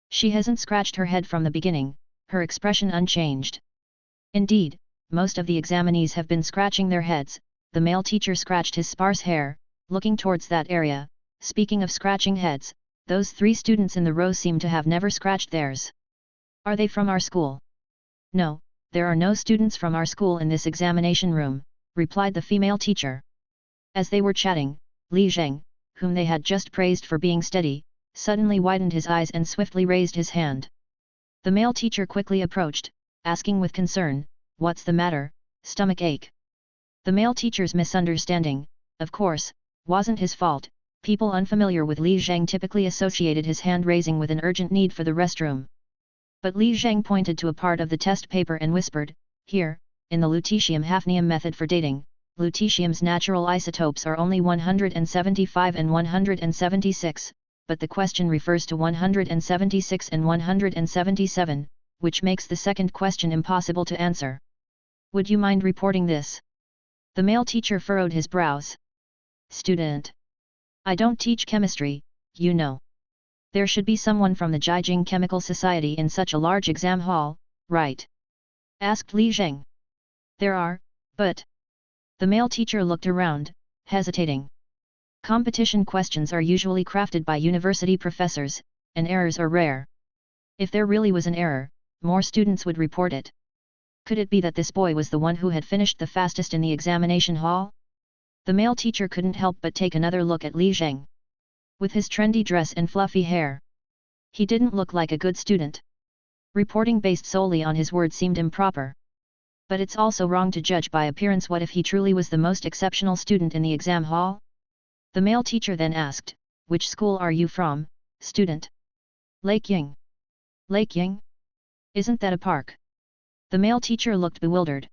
She hasn't scratched her head from the beginning, her expression unchanged. Indeed, most of the examinees have been scratching their heads. The male teacher scratched his sparse hair, looking towards that area. Speaking of scratching heads, those 3 students in the row seem to have never scratched theirs. Are they from our school? No, there are no students from our school in this examination room, replied the female teacher. As they were chatting, Li Zheng, whom they had just praised for being steady, suddenly widened his eyes and swiftly raised his hand. The male teacher quickly approached, asking with concern, "What's the matter, stomach ache?" The male teacher's misunderstanding, of course, wasn't his fault. People unfamiliar with Li Zheng typically associated his hand raising with an urgent need for the restroom. But Li Zheng pointed to a part of the test paper and whispered, Here, in the lutetium-hafnium method for dating, lutetium's natural isotopes are only 175 and 176, but the question refers to 176 and 177, which makes the second question impossible to answer. Would you mind reporting this? The male teacher furrowed his brows. Student. I don't teach chemistry, you know. There should be someone from the Jiajing Chemical Society in such a large exam hall, right? Asked Li Zheng. There are, but... The male teacher looked around, hesitating. Competition questions are usually crafted by university professors, and errors are rare. If there really was an error, more students would report it. Could it be that this boy was the one who had finished the fastest in the examination hall? The male teacher couldn't help but take another look at Li Zheng. With his trendy dress and fluffy hair, he didn't look like a good student. Reporting based solely on his word seemed improper. But it's also wrong to judge by appearance. What if he truly was the most exceptional student in the exam hall? The male teacher then asked, which school are you from, student? Lake Ying. Lake Ying? Isn't that a park? The male teacher looked bewildered.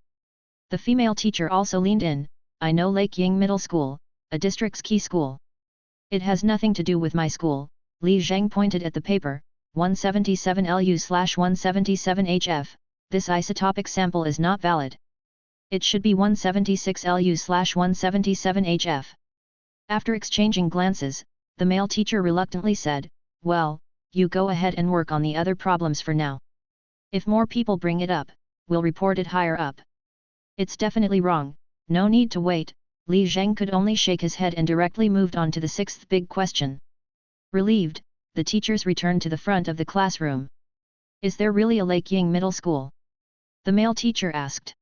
The female teacher also leaned in, I know Lake Ying Middle School, a district's key school. It has nothing to do with my school, Li Zheng pointed at the paper, 177 Lu/177 HF. This isotopic sample is not valid. It should be 176 Lu/177 HF. After exchanging glances, the male teacher reluctantly said, well, you go ahead and work on the other problems for now. If more people bring it up, we'll report it higher up. It's definitely wrong, no need to wait. Li Zheng could only shake his head and directly moved on to the sixth big question. Relieved, the teachers returned to the front of the classroom. Is there really a Lake Ying Middle School? The male teacher asked.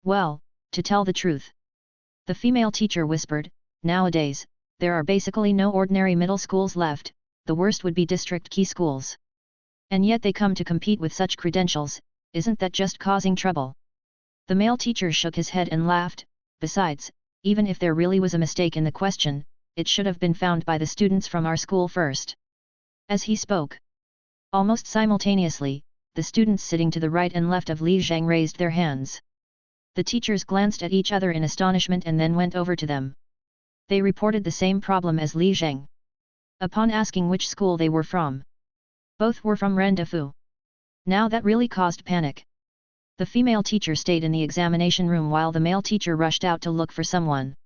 Well, to tell the truth. The female teacher whispered, nowadays, there are basically no ordinary middle schools left, the worst would be district key schools. And yet they come to compete with such credentials, isn't that just causing trouble? The male teacher shook his head and laughed, besides, even if there really was a mistake in the question, it should have been found by the students from our school first. As he spoke, almost simultaneously, the students sitting to the right and left of Li Zheng raised their hands. The teachers glanced at each other in astonishment and then went over to them. They reported the same problem as Li Zheng. Upon asking which school they were from, both were from Rendafu. Now that really caused panic. The female teacher stayed in the examination room while the male teacher rushed out to look for someone.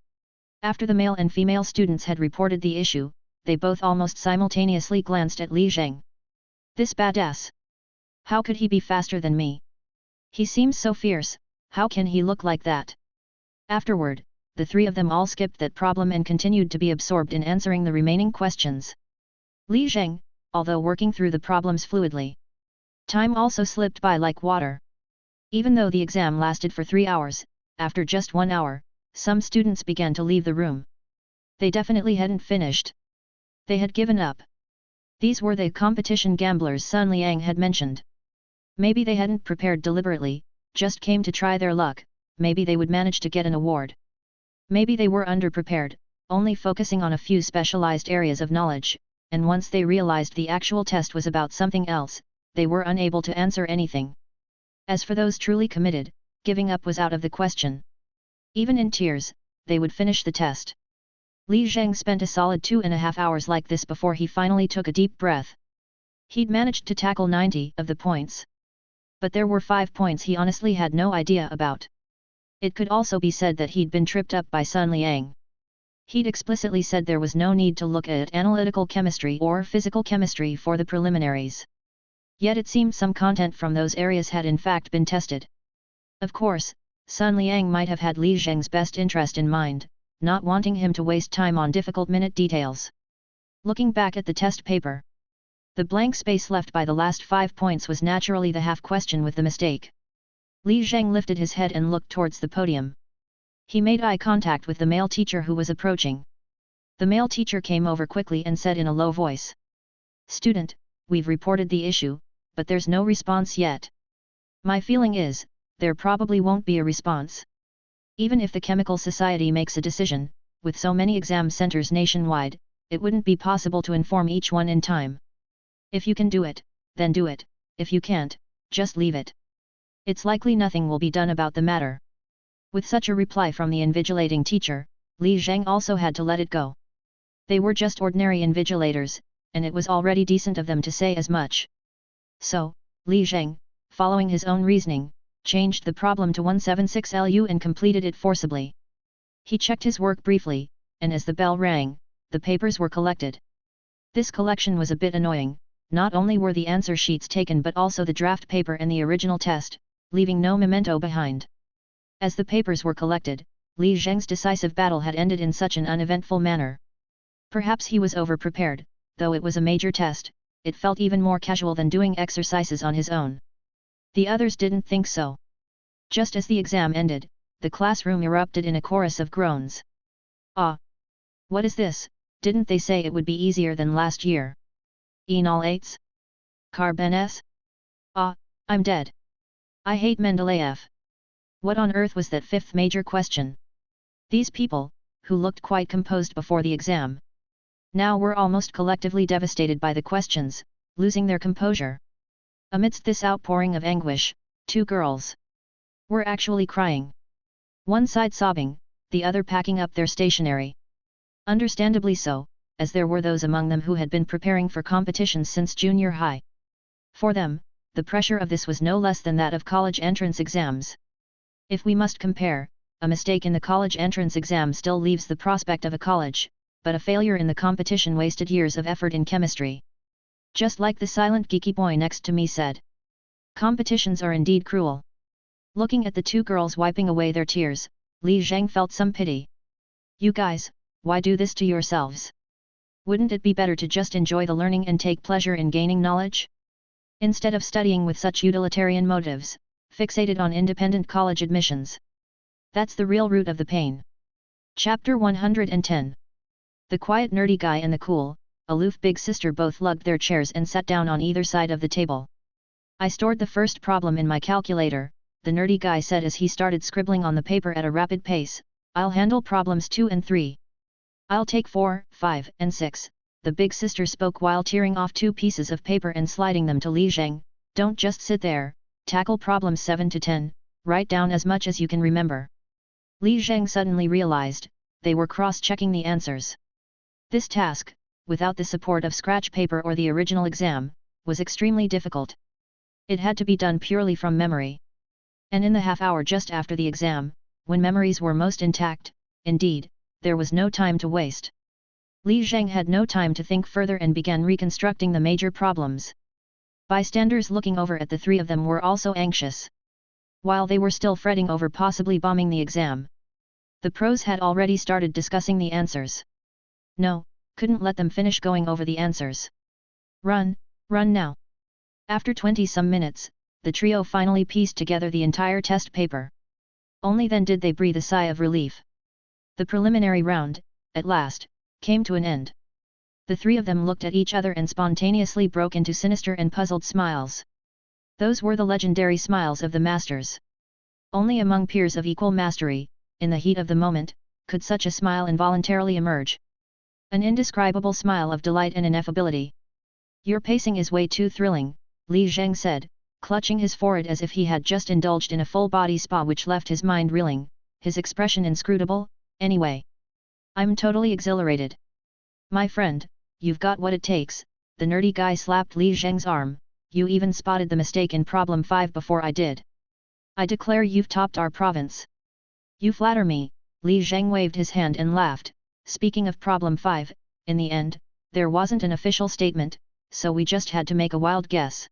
After the male and female students had reported the issue, they both almost simultaneously glanced at Li Zheng. This badass! How could he be faster than me? He seems so fierce, how can he look like that? Afterward, the three of them all skipped that problem and continued to be absorbed in answering the remaining questions. Li Zheng, although working through the problems fluidly, time also slipped by like water. Even though the exam lasted for 3 hours, after just 1 hour, some students began to leave the room. They definitely hadn't finished. They had given up. These were the competition gamblers Sun Liang had mentioned. Maybe they hadn't prepared deliberately, just came to try their luck, maybe they would manage to get an award. Maybe they were underprepared, only focusing on a few specialized areas of knowledge, and once they realized the actual test was about something else, they were unable to answer anything. As for those truly committed, giving up was out of the question. Even in tears, they would finish the test. Li Zheng spent a solid 2.5 hours like this before he finally took a deep breath. He'd managed to tackle 90 of the points. But there were 5 points he honestly had no idea about. It could also be said that he'd been tripped up by Sun Liang. He'd explicitly said there was no need to look at analytical chemistry or physical chemistry for the preliminaries. Yet it seemed some content from those areas had in fact been tested. Of course, Sun Liang might have had Li Zheng's best interest in mind, not wanting him to waste time on difficult minute details. Looking back at the test paper, the blank space left by the last 5 points was naturally the half question with the mistake. Li Zheng lifted his head and looked towards the podium. He made eye contact with the male teacher who was approaching. The male teacher came over quickly and said in a low voice, "Student, we've reported the issue, but there's no response yet. My feeling is, there probably won't be a response. Even if the Chemical Society makes a decision, with so many exam centers nationwide, it wouldn't be possible to inform each one in time. If you can do it, then do it, if you can't, just leave it." It's likely nothing will be done about the matter. With such a reply from the invigilating teacher, Li Zheng also had to let it go. They were just ordinary invigilators, and it was already decent of them to say as much. So, Li Zheng, following his own reasoning, changed the problem to 176LU and completed it forcibly. He checked his work briefly, and as the bell rang, the papers were collected. This collection was a bit annoying. Not only were the answer sheets taken but also the draft paper and the original test, leaving no memento behind. As the papers were collected, Li Zheng's decisive battle had ended in such an uneventful manner. Perhaps he was over-prepared, though it was a major test, it felt even more casual than doing exercises on his own. The others didn't think so. Just as the exam ended, the classroom erupted in a chorus of groans. Ah! What is this? Didn't they say it would be easier than last year? Enol 8s? Carbon S? Ah, I'm dead. I hate Mendeleev. What on earth was that fifth major question? These people, who looked quite composed before the exam, now were almost collectively devastated by the questions, losing their composure. Amidst this outpouring of anguish, two girls were actually crying. One side sobbing, the other packing up their stationery. Understandably so, as there were those among them who had been preparing for competitions since junior high. For them, the pressure of this was no less than that of college entrance exams. If we must compare, a mistake in the college entrance exam still leaves the prospect of a college, but a failure in the competition wasted years of effort in chemistry. Just like the silent geeky boy next to me said. Competitions are indeed cruel. Looking at the two girls wiping away their tears, Li Zheng felt some pity. You guys, why do this to yourselves? Wouldn't it be better to just enjoy the learning and take pleasure in gaining knowledge? Instead of studying with such utilitarian motives, fixated on independent college admissions. That's the real root of the pain. Chapter 110. The quiet nerdy guy and the cool, aloof big sister both lugged their chairs and sat down on either side of the table. I stored the first problem in my calculator, the nerdy guy said as he started scribbling on the paper at a rapid pace. I'll handle problems 2 and 3. I'll take 4, 5, and 6, the big sister spoke while tearing off 2 pieces of paper and sliding them to Li Zheng. Don't just sit there, tackle problems 7 to 10, write down as much as you can remember. Li Zheng suddenly realized, they were cross-checking the answers. This task, without the support of scratch paper or the original exam, was extremely difficult. It had to be done purely from memory. And in the half-hour just after the exam, when memories were most intact, indeed, there was no time to waste. Li Zheng had no time to think further and began reconstructing the major problems. Bystanders looking over at the three of them were also anxious. While they were still fretting over possibly bombing the exam, the pros had already started discussing the answers. No, couldn't let them finish going over the answers. Run now. After 20-some minutes, the trio finally pieced together the entire test paper. Only then did they breathe a sigh of relief. The preliminary round, at last, came to an end. The three of them looked at each other and spontaneously broke into sinister and puzzled smiles. Those were the legendary smiles of the masters. Only among peers of equal mastery, in the heat of the moment, could such a smile involuntarily emerge. An indescribable smile of delight and ineffability. Your pacing is way too thrilling, Li Zheng said, clutching his forehead as if he had just indulged in a full-body spa which left his mind reeling, his expression inscrutable. Anyway, I'm totally exhilarated. My friend, you've got what it takes, the nerdy guy slapped Li Zheng's arm, you even spotted the mistake in problem 5 before I did. I declare you've topped our province. You flatter me, Li Zheng waved his hand and laughed. Speaking of problem 5, in the end, there wasn't an official statement, so we just had to make a wild guess.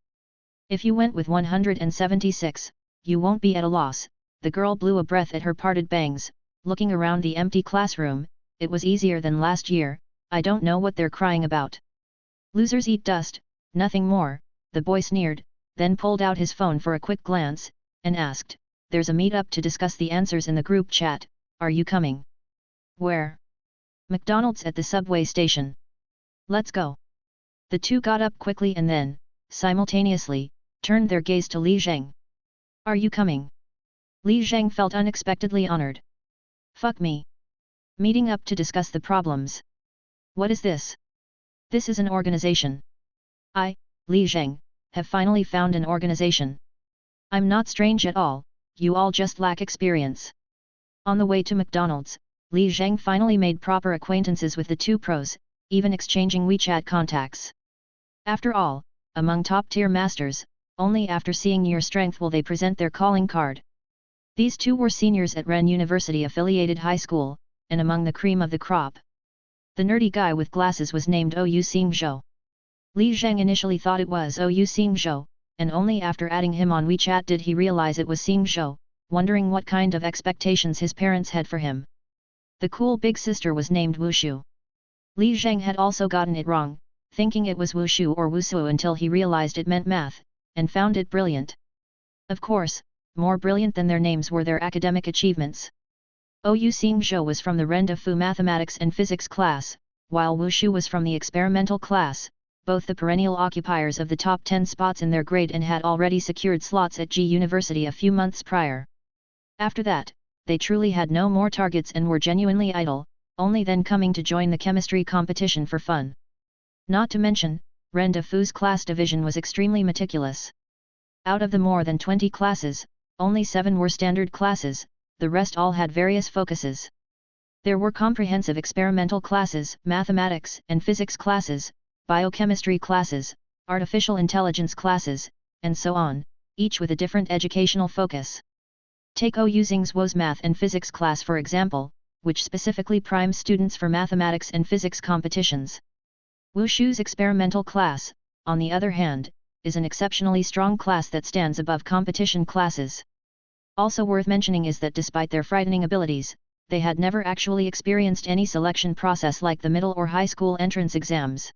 If you went with 176, you won't be at a loss. The girl blew a breath at her parted bangs, looking around the empty classroom. It was easier than last year. I don't know what they're crying about. Losers eat dust, nothing more, the boy sneered, then pulled out his phone for a quick glance, and asked, there's a meet-up to discuss the answers in the group chat, are you coming? Where? McDonald's at the subway station. Let's go. The two got up quickly and then, simultaneously, turned their gaze to Li Zheng. Are you coming? Li Zheng felt unexpectedly honored. Fuck me. Meeting up to discuss the problems. What is this? This is an organization. I, Li Zheng, have finally found an organization. I'm not strange at all, you all just lack experience. On the way to McDonald's, Li Zheng finally made proper acquaintances with the two pros, even exchanging WeChat contacts. After all, among top-tier masters, only after seeing your strength will they present their calling card. These two were seniors at Ren University-affiliated high school, and among the cream of the crop. The nerdy guy with glasses was named Ou Xingzhou. Li Zheng initially thought it was Ou Xingzhou, and only after adding him on WeChat did he realize it was Xingzhou, wondering what kind of expectations his parents had for him. The cool big sister was named Wushu. Li Zheng had also gotten it wrong, thinking it was Wushu or Wusu until he realized it meant math, and found it brilliant. Of course, more brilliant than their names were their academic achievements. Ou Xingzhou was from the Ren Fu mathematics and physics class, while Wushu was from the experimental class, both the perennial occupiers of the top 10 spots in their grade and had already secured slots at G University a few months prior. After that, they truly had no more targets and were genuinely idle, only then coming to join the chemistry competition for fun. Not to mention, Ren Fu's class division was extremely meticulous. Out of the more than 20 classes, only 7 were standard classes, the rest all had various focuses. There were comprehensive experimental classes, mathematics and physics classes, biochemistry classes, artificial intelligence classes, and so on, each with a different educational focus. Take Ou Xingzhou's math and physics class for example, which specifically primes students for mathematics and physics competitions. Wushu's experimental class, on the other hand, is an exceptionally strong class that stands above competition classes. Also worth mentioning is that despite their frightening abilities, they had never actually experienced any selection process like the middle or high school entrance exams.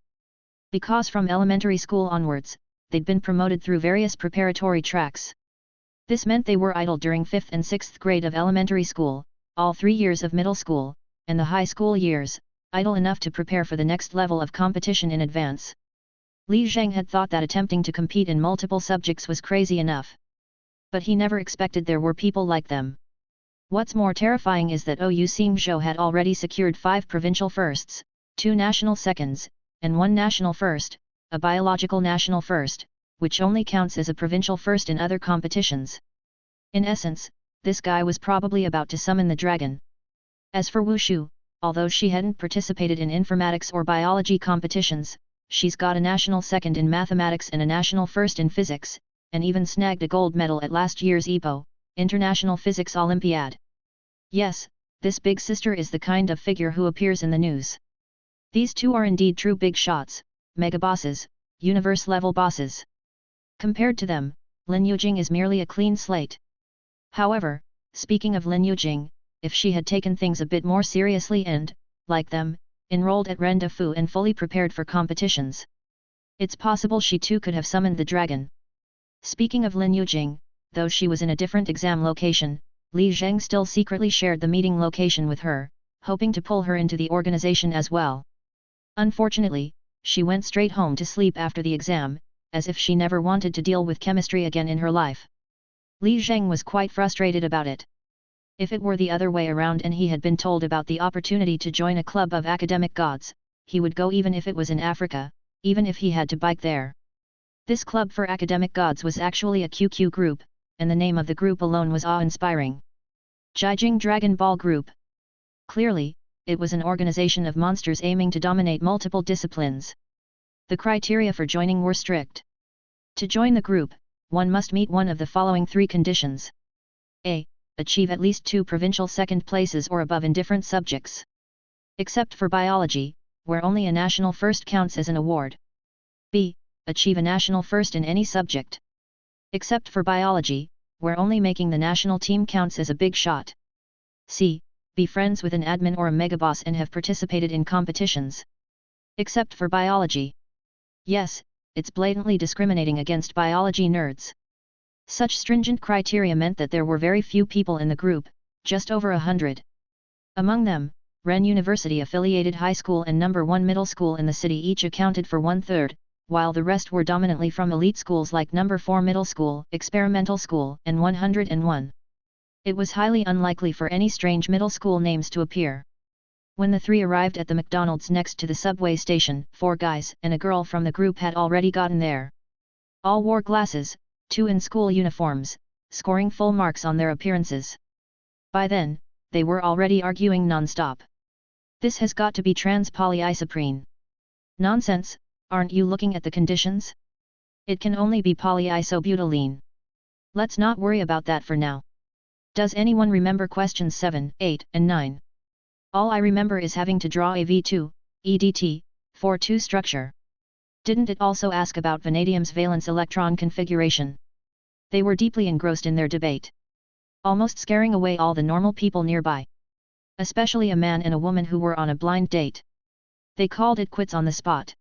Because from elementary school onwards, they'd been promoted through various preparatory tracks. This meant they were idle during 5th and 6th grade of elementary school, all 3 years of middle school, and the high school years, idle enough to prepare for the next level of competition in advance. Li Zheng had thought that attempting to compete in multiple subjects was crazy enough. But he never expected there were people like them. What's more terrifying is that Ou Xingzhou had already secured 5 provincial firsts, 2 national seconds, and 1 national first, a biological national first, which only counts as a provincial first in other competitions. In essence, this guy was probably about to summon the dragon. As for Wushu, although she hadn't participated in informatics or biology competitions, she's got a national second in mathematics and a national first in physics, and even snagged a gold medal at last year's IPO, International Physics Olympiad. Yes, this big sister is the kind of figure who appears in the news. These two are indeed true big shots, mega bosses, universe-level bosses. Compared to them, Lin Yujing is merely a clean slate. However, speaking of Lin Yujing, if she had taken things a bit more seriously and, like them, enrolled at Ren Fu and fully prepared for competitions, it's possible she too could have summoned the dragon. Speaking of Lin Yujing, though she was in a different exam location, Li Zheng still secretly shared the meeting location with her, hoping to pull her into the organization as well. Unfortunately, she went straight home to sleep after the exam, as if she never wanted to deal with chemistry again in her life. Li Zheng was quite frustrated about it. If it were the other way around and he had been told about the opportunity to join a club of academic gods, he would go even if it was in Africa, even if he had to bike there. This club for academic gods was actually a QQ group, and the name of the group alone was awe-inspiring. Jijing Dragon Ball Group. Clearly, it was an organization of monsters aiming to dominate multiple disciplines. The criteria for joining were strict. To join the group, one must meet one of the following 3 conditions. A. Achieve at least 2 provincial second places or above in different subjects. Except for biology, where only a national first counts as an award. B. Achieve a national first in any subject. Except for biology, where only making the national team counts as a big shot. C. Be friends with an admin or a megaboss and have participated in competitions. Except for biology. Yes, it's blatantly discriminating against biology nerds. Such stringent criteria meant that there were very few people in the group, just over 100. Among them, Ren University affiliated high school and number 1 middle school in the city each accounted for 1/3, while the rest were dominantly from elite schools like number 4 middle school, experimental school, and 101. It was highly unlikely for any strange middle school names to appear. When the 3 arrived at the McDonald's next to the subway station, 4 guys and a girl from the group had already gotten there. All wore glasses, 2 in school uniforms, scoring full marks on their appearances. By then, they were already arguing non-stop. This has got to be trans-polyisoprene. Nonsense, aren't you looking at the conditions? It can only be polyisobutylene. Let's not worry about that for now. Does anyone remember questions 7, 8, and 9? All I remember is having to draw a V2, EDT, 4-2 structure. Didn't it also ask about vanadium's valence electron configuration? They were deeply engrossed in their debate, almost scaring away all the normal people nearby. Especially a man and a woman who were on a blind date. They called it quits on the spot.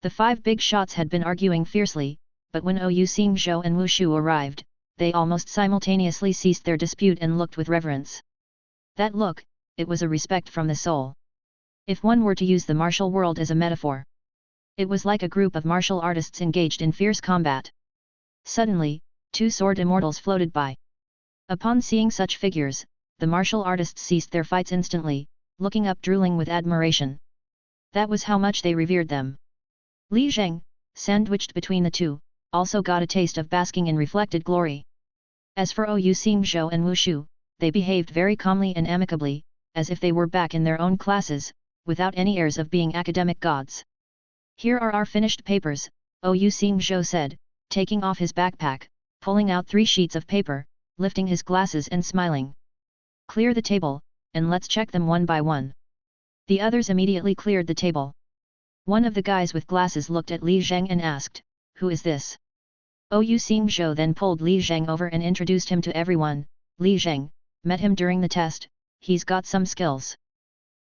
The 5 big shots had been arguing fiercely, but when Ou Xingzhou and Wu Shu arrived, they almost simultaneously ceased their dispute and looked with reverence. That look, it was a respect from the soul. If one were to use the martial world as a metaphor, it was like a group of martial artists engaged in fierce combat. Suddenly, 2 sword immortals floated by. Upon seeing such figures, the martial artists ceased their fights instantly, looking up drooling with admiration. That was how much they revered them. Li Zheng, sandwiched between the two, also got a taste of basking in reflected glory. As for Ou Xingzhou and Wu Shu, they behaved very calmly and amicably, as if they were back in their own classes, without any airs of being academic gods. Here are our finished papers, Ou Xingzhou said, taking off his backpack, pulling out 3 sheets of paper, lifting his glasses and smiling. Clear the table, and let's check them one by one. The others immediately cleared the table. One of the guys with glasses looked at Li Zheng and asked, "Who is this?" Ou Xingzhou then pulled Li Zheng over and introduced him to everyone. Li Zheng, met him during the test, he's got some skills.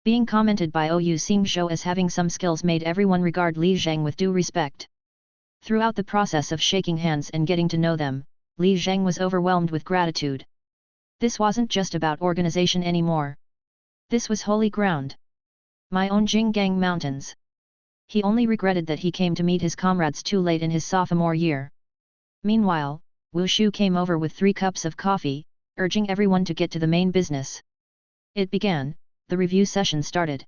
Being commented by Ou Xingzhou as having some skills made everyone regard Li Zheng with due respect. Throughout the process of shaking hands and getting to know them, Li Zheng was overwhelmed with gratitude. This wasn't just about organization anymore. This was holy ground. My own Jinggang Mountains. He only regretted that he came to meet his comrades too late in his sophomore year. Meanwhile, Wu Shu came over with 3 cups of coffee, urging everyone to get to the main business. It began, the review session started.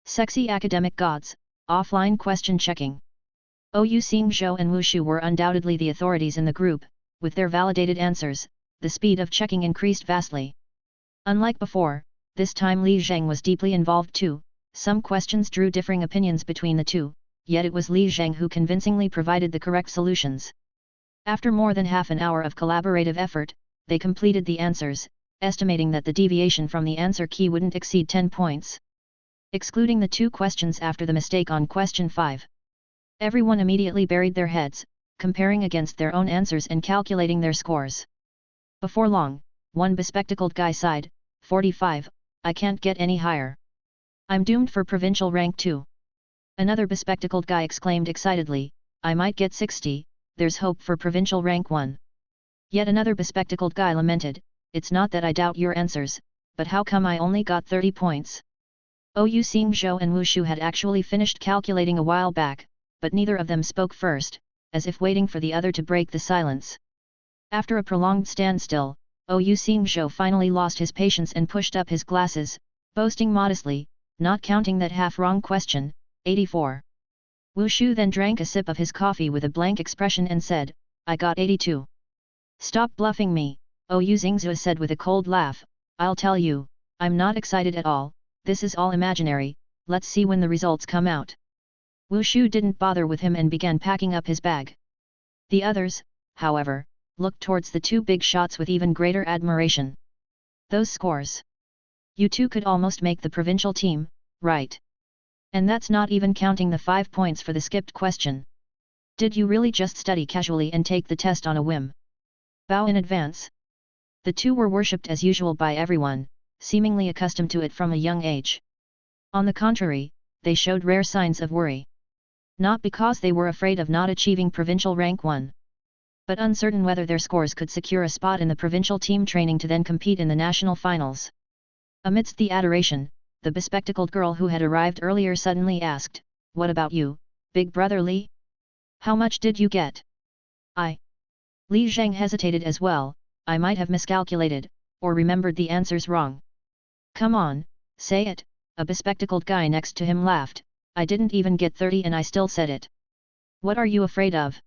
Sexy academic gods, offline question checking. Ou Xingzhou and Wu Shu were undoubtedly the authorities in the group. With their validated answers, the speed of checking increased vastly. Unlike before, this time Li Zheng was deeply involved too. Some questions drew differing opinions between the two, yet it was Li Zheng who convincingly provided the correct solutions. After more than half an hour of collaborative effort, they completed the answers, estimating that the deviation from the answer key wouldn't exceed 10 points. Excluding the 2 questions after the mistake on question 5. Everyone immediately buried their heads, comparing against their own answers and calculating their scores. Before long, one bespectacled guy sighed, 45, I can't get any higher. I'm doomed for provincial rank 2. Another bespectacled guy exclaimed excitedly, I might get 60, there's hope for provincial rank 1. Yet another bespectacled guy lamented, it's not that I doubt your answers, but how come I only got 30 points? Ou Xingzhou and Wu Shu had actually finished calculating a while back, but neither of them spoke first, as if waiting for the other to break the silence. After a prolonged standstill, Ou Xingzhou finally lost his patience and pushed up his glasses, boasting modestly, not counting that half-wrong question, 84. Wu Shu then drank a sip of his coffee with a blank expression and said, I got 82. Stop bluffing me, Ou Xingzhou said with a cold laugh, I'll tell you, I'm not excited at all, this is all imaginary, let's see when the results come out. Wu Shu didn't bother with him and began packing up his bag. The others, however, looked towards the 2 big shots with even greater admiration. Those scores. You 2 could almost make the provincial team, right? And that's not even counting the 5 points for the skipped question. Did you really just study casually and take the test on a whim? Bow in advance. The 2 were worshipped as usual by everyone, seemingly accustomed to it from a young age. On the contrary, they showed rare signs of worry. Not because they were afraid of not achieving provincial rank 1. But uncertain whether their scores could secure a spot in the provincial team training to then compete in the national finals. Amidst the adoration, the bespectacled girl who had arrived earlier suddenly asked, What about you, Big Brother Li? How much did you get? Li Zheng hesitated as well, I might have miscalculated, or remembered the answers wrong. Come on, say it, a bespectacled guy next to him laughed, I didn't even get 30 and I still said it. What are you afraid of?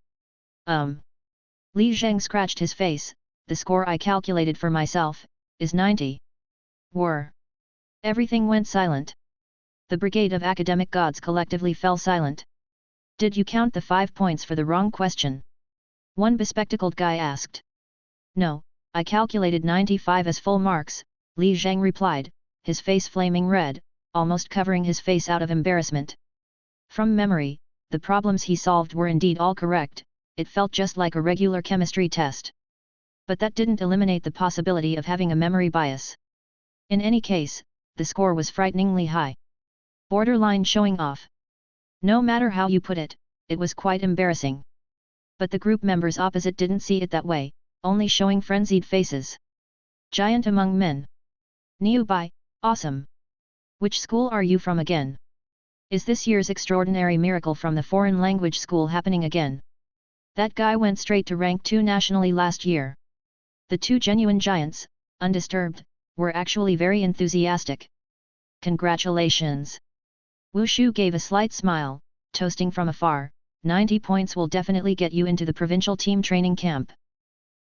Li Zheng scratched his face, the score I calculated for myself, is 90. Whir. Everything went silent. The brigade of academic gods collectively fell silent. Did you count the 5 points for the wrong question? One bespectacled guy asked. No, I calculated 95 as full marks, Li Zhang replied, his face flaming red, almost covering his face out of embarrassment. From memory, the problems he solved were indeed all correct, it felt just like a regular chemistry test. But that didn't eliminate the possibility of having a memory bias. In any case, the score was frighteningly high. Borderline showing off. No matter how you put it, it was quite embarrassing. But the group members opposite didn't see it that way, only showing frenzied faces. Giant among men. Niu Bai, awesome. Which school are you from again? Is this year's extraordinary miracle from the foreign language school happening again? That guy went straight to rank 2 nationally last year. The two genuine giants, undisturbed, were actually very enthusiastic. Congratulations! Wu Shu gave a slight smile, toasting from afar, 90 points will definitely get you into the provincial team training camp.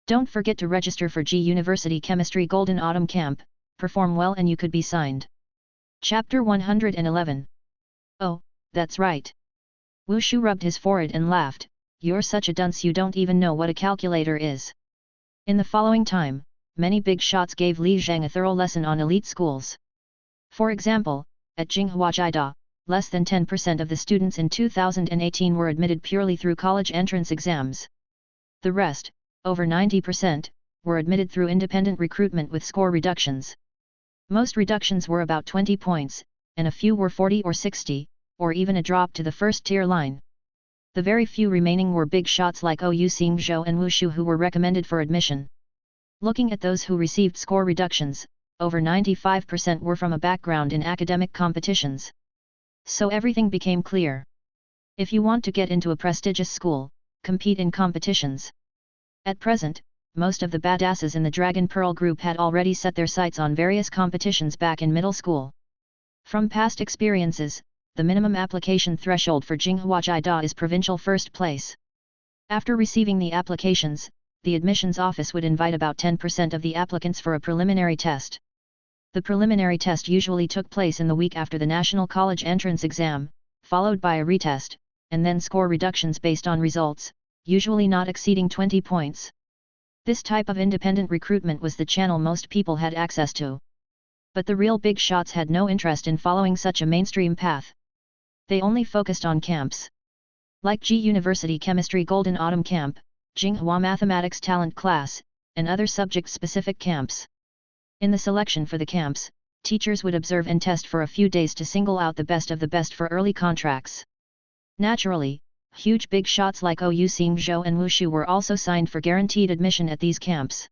Don't forget to register for G University Chemistry Golden Autumn Camp, perform well and you could be signed. Chapter 111. Oh, that's right. Wu Shu rubbed his forehead and laughed, you're such a dunce you don't even know what a calculator is. In the following time, many big shots gave Li Zhang a thorough lesson on elite schools. For example, at Jinghua Jida, less than 10% of the students in 2018 were admitted purely through college entrance exams. The rest, over 90%, were admitted through independent recruitment with score reductions. Most reductions were about 20 points, and a few were 40 or 60, or even a drop to the first tier line. The very few remaining were big shots like Ou Xingzhou and Wu Shu who were recommended for admission. Looking at those who received score reductions, over 95% were from a background in academic competitions. So everything became clear. If you want to get into a prestigious school, compete in competitions. At present, most of the badasses in the Dragon Pearl group had already set their sights on various competitions back in middle school. From past experiences, the minimum application threshold for Jinghua Jida is provincial first place. After receiving the applications, the admissions office would invite about 10% of the applicants for a preliminary test. The preliminary test usually took place in the week after the National College Entrance Exam, followed by a retest, and then score reductions based on results, usually not exceeding 20 points. This type of independent recruitment was the channel most people had access to. But the real big shots had no interest in following such a mainstream path. They only focused on camps. Like G University Chemistry Golden Autumn Camp, Jinghua Mathematics Talent Class, and other subject-specific camps. In the selection for the camps, teachers would observe and test for a few days to single out the best of the best for early contracts. Naturally, huge big shots like Ou Xingzhou and Wu Shu were also signed for guaranteed admission at these camps.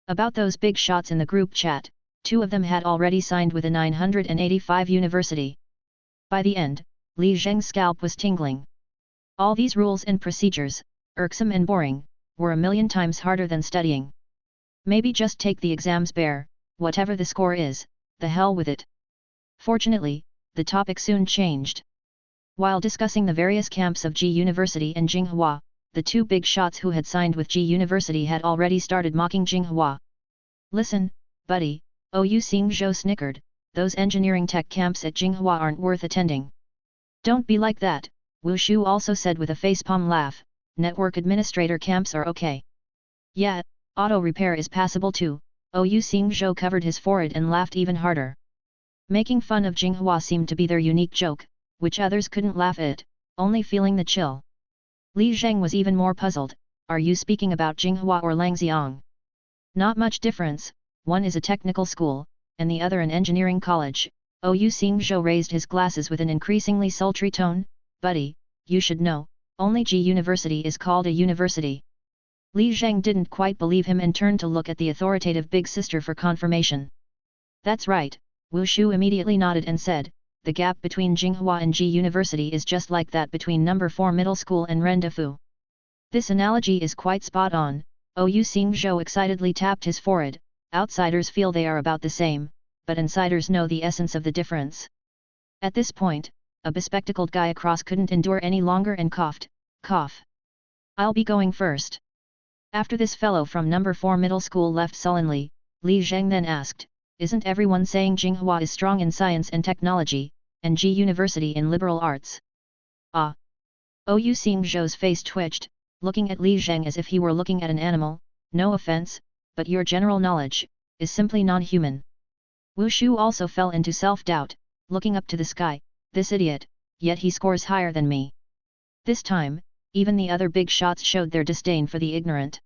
About those big shots in the group chat, 2 of them had already signed with a 985 university. By the end, Li Zheng's scalp was tingling. All these rules and procedures, irksome and boring, were a million times harder than studying. Maybe just take the exams bare, whatever the score is, the hell with it. Fortunately, the topic soon changed. While discussing the various camps of G University and Jinghua, the 2 big shots who had signed with G University had already started mocking Jinghua. Listen, buddy, Ou Xingzhou snickered, those engineering tech camps at Jinghua aren't worth attending. Don't be like that, Wu Shu also said with a facepalm laugh, network administrator camps are okay. Yeah, auto repair is passable too, Ou Xingzhou covered his forehead and laughed even harder. Making fun of Jinghua seemed to be their unique joke, which others couldn't laugh at, only feeling the chill. Li Zheng was even more puzzled, are you speaking about Jinghua or Langxiang? Not much difference, one is a technical school, and the other an engineering college. Ou Xingzhou raised his glasses with an increasingly sultry tone, buddy, you should know, only G University is called a university. Li Zheng didn't quite believe him and turned to look at the authoritative big sister for confirmation. That's right, Wu Shu immediately nodded and said, the gap between Jinghua and G University is just like that between number 4 middle school and Rendefu. This analogy is quite spot on, Ou Xingzhou excitedly tapped his forehead, outsiders feel they are about the same, but insiders know the essence of the difference. At this point, a bespectacled guy across couldn't endure any longer and coughed, cough. I'll be going first. After this fellow from number 4 middle school left sullenly, Li Zheng then asked, "Isn't everyone saying Jinghua is strong in science and technology, and Ji University in liberal arts?" Ah! Yu Xingzhou's face twitched, looking at Li Zheng as if he were looking at an animal. "No offense, but your general knowledge is simply non-human." Wu Shu also fell into self-doubt, looking up to the sky. "This idiot, yet he scores higher than me." This time, even the other big shots showed their disdain for the ignorant.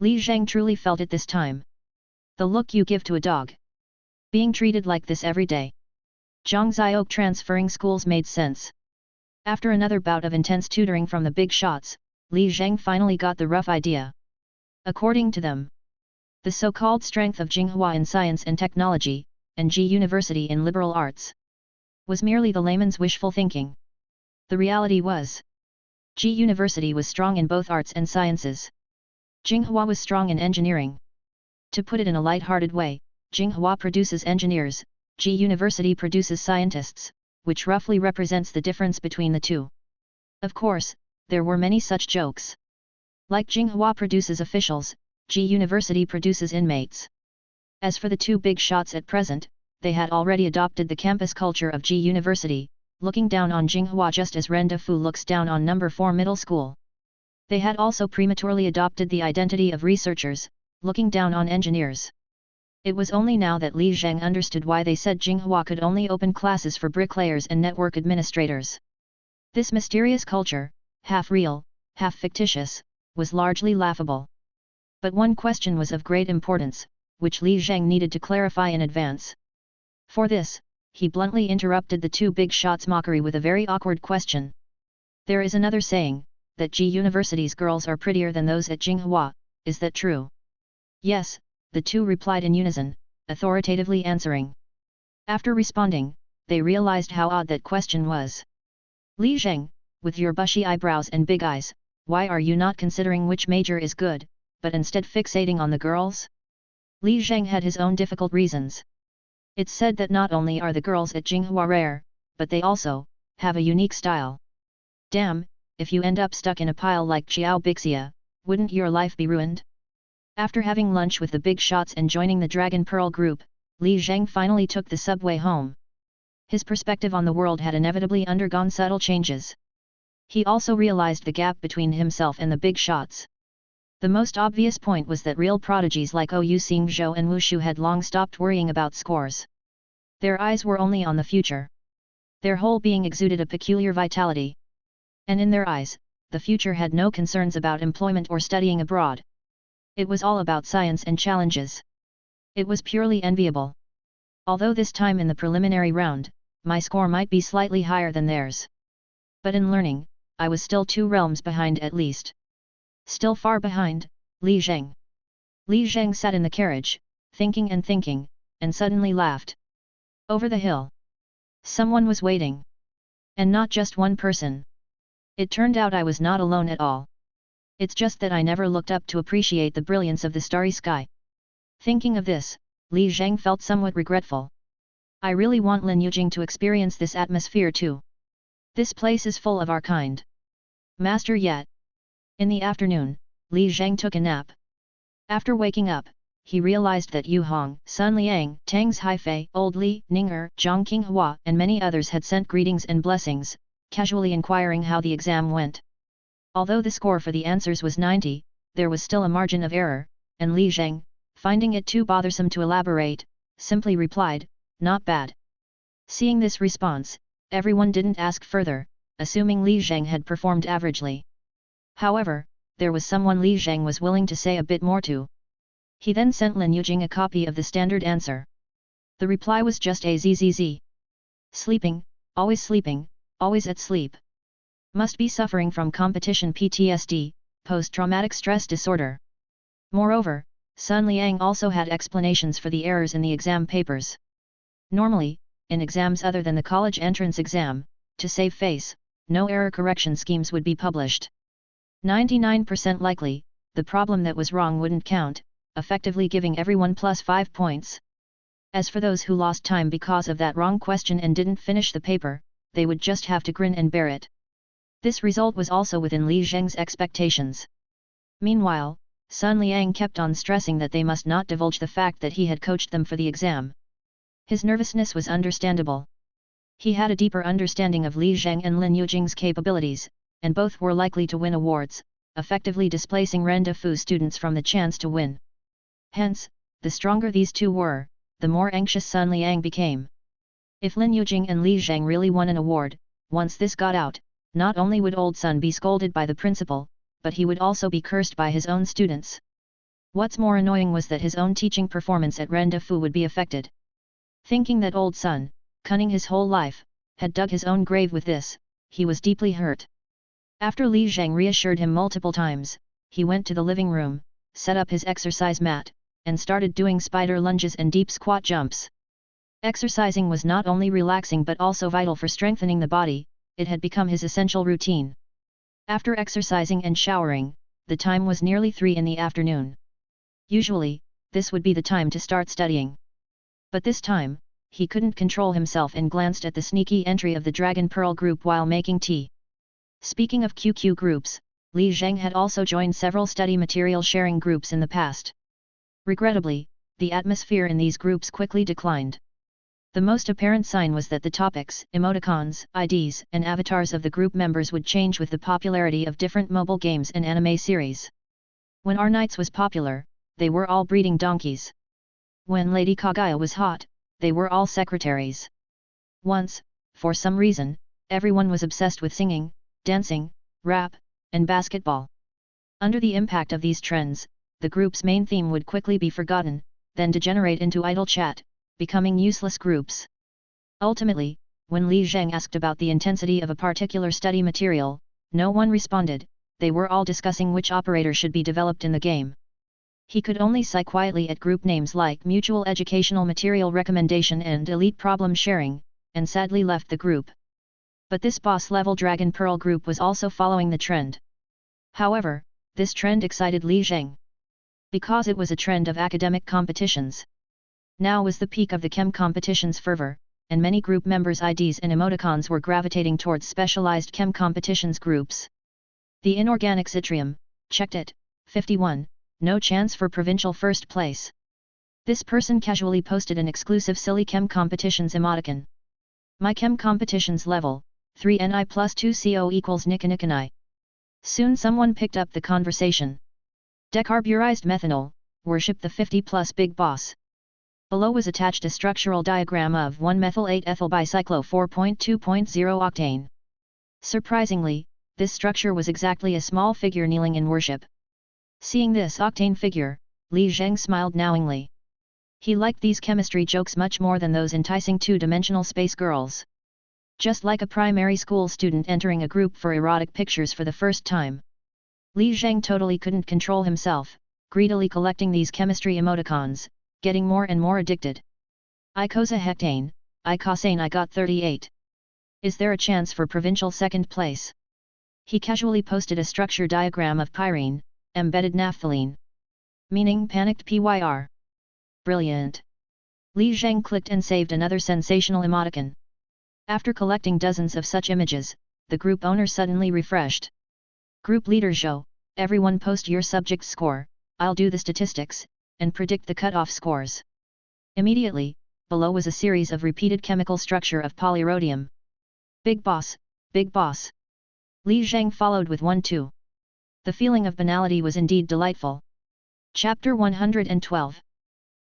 Li Zheng truly felt it this time. The look you give to a dog. Being treated like this every day. Zhang Xiao transferring schools made sense. After another bout of intense tutoring from the big shots, Li Zheng finally got the rough idea. According to them, the so-called strength of Jinghua in science and technology, and Ji University in liberal arts, was merely the layman's wishful thinking. The reality was, Ji University was strong in both arts and sciences. Jinghua was strong in engineering. To put it in a light-hearted way, Jinghua produces engineers, Ji University produces scientists, which roughly represents the difference between the two. Of course, there were many such jokes. Like Jinghua produces officials, Ji University produces inmates. As for the two big shots at present, they had already adopted the campus culture of Ji University, looking down on Jinghua just as Ren Defu looks down on number 4 middle school. They had also prematurely adopted the identity of researchers, looking down on engineers. It was only now that Li Zheng understood why they said Jinghua could only open classes for bricklayers and network administrators. This mysterious culture, half real, half fictitious, was largely laughable. But one question was of great importance, which Li Zheng needed to clarify in advance. For this, he bluntly interrupted the two big shots' mockery with a very awkward question. "There is another saying, that Ji University's girls are prettier than those at Jinghua, is that true?" "Yes," the two replied in unison, authoritatively answering. After responding, they realized how odd that question was. "Li Zheng, with your bushy eyebrows and big eyes, why are you not considering which major is good, but instead fixating on the girls?" Li Zheng had his own difficult reasons. It's said that not only are the girls at Jinghua rare, but they also have a unique style. Damn, if you end up stuck in a pile like Xiao Bixia, wouldn't your life be ruined? After having lunch with the big shots and joining the Dragon Pearl group, Li Zheng finally took the subway home. His perspective on the world had inevitably undergone subtle changes. He also realized the gap between himself and the big shots. The most obvious point was that real prodigies like Yu Xingzhou and Wu Shu had long stopped worrying about scores. Their eyes were only on the future. Their whole being exuded a peculiar vitality. And in their eyes, the future had no concerns about employment or studying abroad. It was all about science and challenges. It was purely enviable. Although this time in the preliminary round, my score might be slightly higher than theirs. But in learning, I was still 2 realms behind at least. Still far behind, Li Zheng. Li Zheng sat in the carriage, thinking, and suddenly laughed. Over the hill. Someone was waiting. And not just one person. It turned out I was not alone at all. It's just that I never looked up to appreciate the brilliance of the starry sky. Thinking of this, Li Zheng felt somewhat regretful. I really want Lin Yujing to experience this atmosphere too. This place is full of our kind. Master yet. In the afternoon, Li Zheng took a nap. After waking up, he realized that Yu Hong, Sun Liang, Tangs Haifei, Old Li, Ninger, Zhang Qinghua and many others had sent greetings and blessings, casually inquiring how the exam went. Although the score for the answers was 90, there was still a margin of error, and Li Zheng, finding it too bothersome to elaborate, simply replied, "Not bad." Seeing this response, everyone didn't ask further, assuming Li Zheng had performed averagely. However, there was someone Li Zheng was willing to say a bit more to. He then sent Lin Yujing a copy of the standard answer. The reply was just a zzz. Sleeping, always at sleep. Must be suffering from competition PTSD, post-traumatic stress disorder. Moreover, Sun Liang also had explanations for the errors in the exam papers. Normally, in exams other than the college entrance exam, to save face, no error correction schemes would be published. 99% likely, the problem that was wrong wouldn't count, effectively giving everyone plus 5 points. As for those who lost time because of that wrong question and didn't finish the paper, they would just have to grin and bear it. This result was also within Li Zheng's expectations. Meanwhile, Sun Liang kept on stressing that they must not divulge the fact that he had coached them for the exam. His nervousness was understandable. He had a deeper understanding of Li Zheng and Lin Yujing's capabilities, and both were likely to win awards, effectively displacing Ren Defu students from the chance to win. Hence, the stronger these two were, the more anxious Sun Liang became. If Lin Yujing and Li Zheng really won an award, once this got out, not only would old Sun be scolded by the principal, but he would also be cursed by his own students. What's more annoying was that his own teaching performance at Ren Defu would be affected. Thinking that old Sun, cunning his whole life, had dug his own grave with this, he was deeply hurt. After Li Zheng reassured him multiple times, he went to the living room, set up his exercise mat, and started doing spider lunges and deep squat jumps. Exercising was not only relaxing but also vital for strengthening the body, it had become his essential routine. After exercising and showering, the time was nearly 3 in the afternoon. Usually, this would be the time to start studying. But this time, he couldn't control himself and glanced at the sneaky entry of the Dragon Pearl group while making tea. Speaking of QQ groups, Li Zheng had also joined several study material sharing groups in the past. Regrettably, the atmosphere in these groups quickly declined. The most apparent sign was that the topics, emoticons, IDs, and avatars of the group members would change with the popularity of different mobile games and anime series. When Our Knights was popular, they were all breeding donkeys. When Lady Kaguya was hot, they were all secretaries. Once, for some reason, everyone was obsessed with singing, dancing, rap, and basketball. Under the impact of these trends, the group's main theme would quickly be forgotten, then degenerate into idle chat, becoming useless groups. Ultimately, when Li Zheng asked about the intensity of a particular study material, no one responded, they were all discussing which operator should be developed in the game. He could only sigh quietly at group names like Mutual Educational Material Recommendation and Elite Problem Sharing, and sadly left the group. But this boss-level Dragon Pearl group was also following the trend. However, this trend excited Li Zheng. Because it was a trend of academic competitions. Now was the peak of the chem competition's fervor, and many group members' IDs and emoticons were gravitating towards specialized chem competitions groups. The inorganic Citrium, checked it, 51, no chance for provincial first place. This person casually posted an exclusive silly chem competitions emoticon. My chem competitions level, 3 Ni plus 2 CO equals Nikanai. Soon someone picked up the conversation. Decarburized methanol, worship the 50 plus big boss. Below was attached a structural diagram of 1-methyl-8-ethylbicyclo 4.2.0 octane. Surprisingly, this structure was exactly a small figure kneeling in worship. Seeing this octane figure, Li Zheng smiled knowingly. He liked these chemistry jokes much more than those enticing two-dimensional space girls. Just like a primary school student entering a group for erotic pictures for the first time. Li Zheng totally couldn't control himself, greedily collecting these chemistry emoticons, getting more and more addicted. Icosa hectane, Icosane I got 38. Is there a chance for provincial second place? He casually posted a structure diagram of pyrene, embedded naphthalene. Meaning panicked PYR. Brilliant. Li Zheng clicked and saved another sensational emoticon. After collecting dozens of such images, the group owner suddenly refreshed. Group leader Zhou, everyone post your subject score, I'll do the statistics, and predict the cutoff scores. Immediately, below was a series of repeated chemical structure of polyrhodium. Big boss, big boss. Li Zheng followed with 1-2. The feeling of banality was indeed delightful. Chapter 112.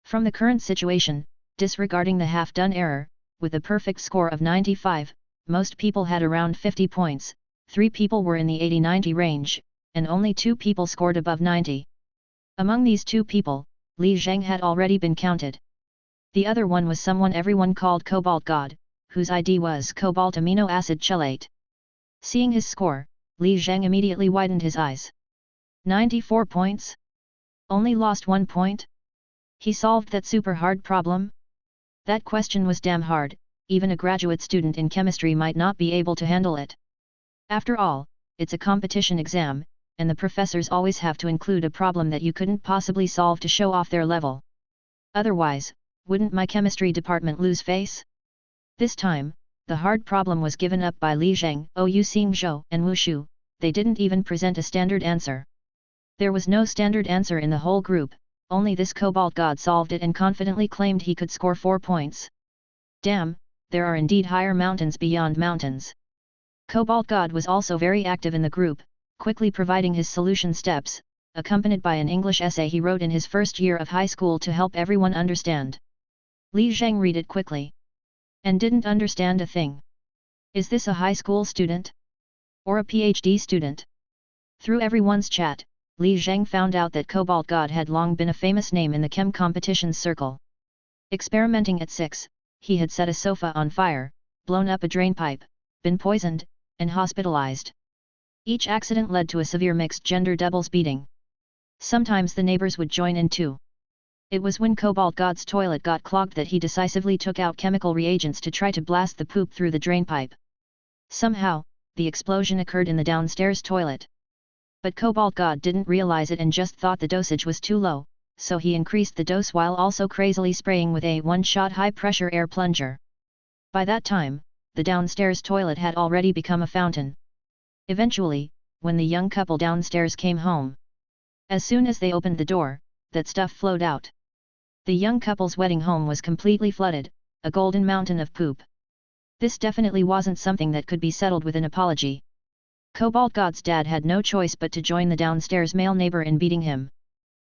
From the current situation, disregarding the half-done error, with a perfect score of 95, most people had around 50 points, 3 people were in the 80-90 range, and only 2 people scored above 90. Among these 2 people, Li Zheng had already been counted. The other one was someone everyone called Cobalt God, whose ID was cobalt amino acid chelate. Seeing his score, Li Zheng immediately widened his eyes. 94 points? Only lost 1 point? He solved that super hard problem? That question was damn hard, even a graduate student in chemistry might not be able to handle it. After all, it's a competition exam, and the professors always have to include a problem that you couldn't possibly solve to show off their level. Otherwise, wouldn't my chemistry department lose face? This time, the hard problem was given up by Li Zheng, Ou Xing Zhou, and Wu Shu. They didn't even present a standard answer. There was no standard answer in the whole group, only this cobalt god solved it and confidently claimed he could score 4 points. Damn, there are indeed higher mountains beyond mountains. Cobalt god was also very active in the group, quickly providing his solution steps, accompanied by an English essay he wrote in his first year of high school to help everyone understand. Li Zheng read it quickly. And didn't understand a thing. Is this a high school student? Or a PhD student? Through everyone's chat, Li Zheng found out that Cobalt God had long been a famous name in the chem competitions circle. Experimenting at 6, he had set a sofa on fire, blown up a drainpipe, been poisoned, and hospitalized. Each accident led to a severe mixed-gender doubles beating. Sometimes the neighbors would join in too. It was when Cobalt God's toilet got clogged that he decisively took out chemical reagents to try to blast the poop through the drainpipe. Somehow, the explosion occurred in the downstairs toilet. But Cobalt God didn't realize it and just thought the dosage was too low, so he increased the dose while also crazily spraying with a one-shot high-pressure air plunger. By that time, the downstairs toilet had already become a fountain. Eventually, when the young couple downstairs came home, as soon as they opened the door, that stuff flowed out. The young couple's wedding home was completely flooded, a golden mountain of poop. This definitely wasn't something that could be settled with an apology. Cobalt God's dad had no choice but to join the downstairs male neighbor in beating him.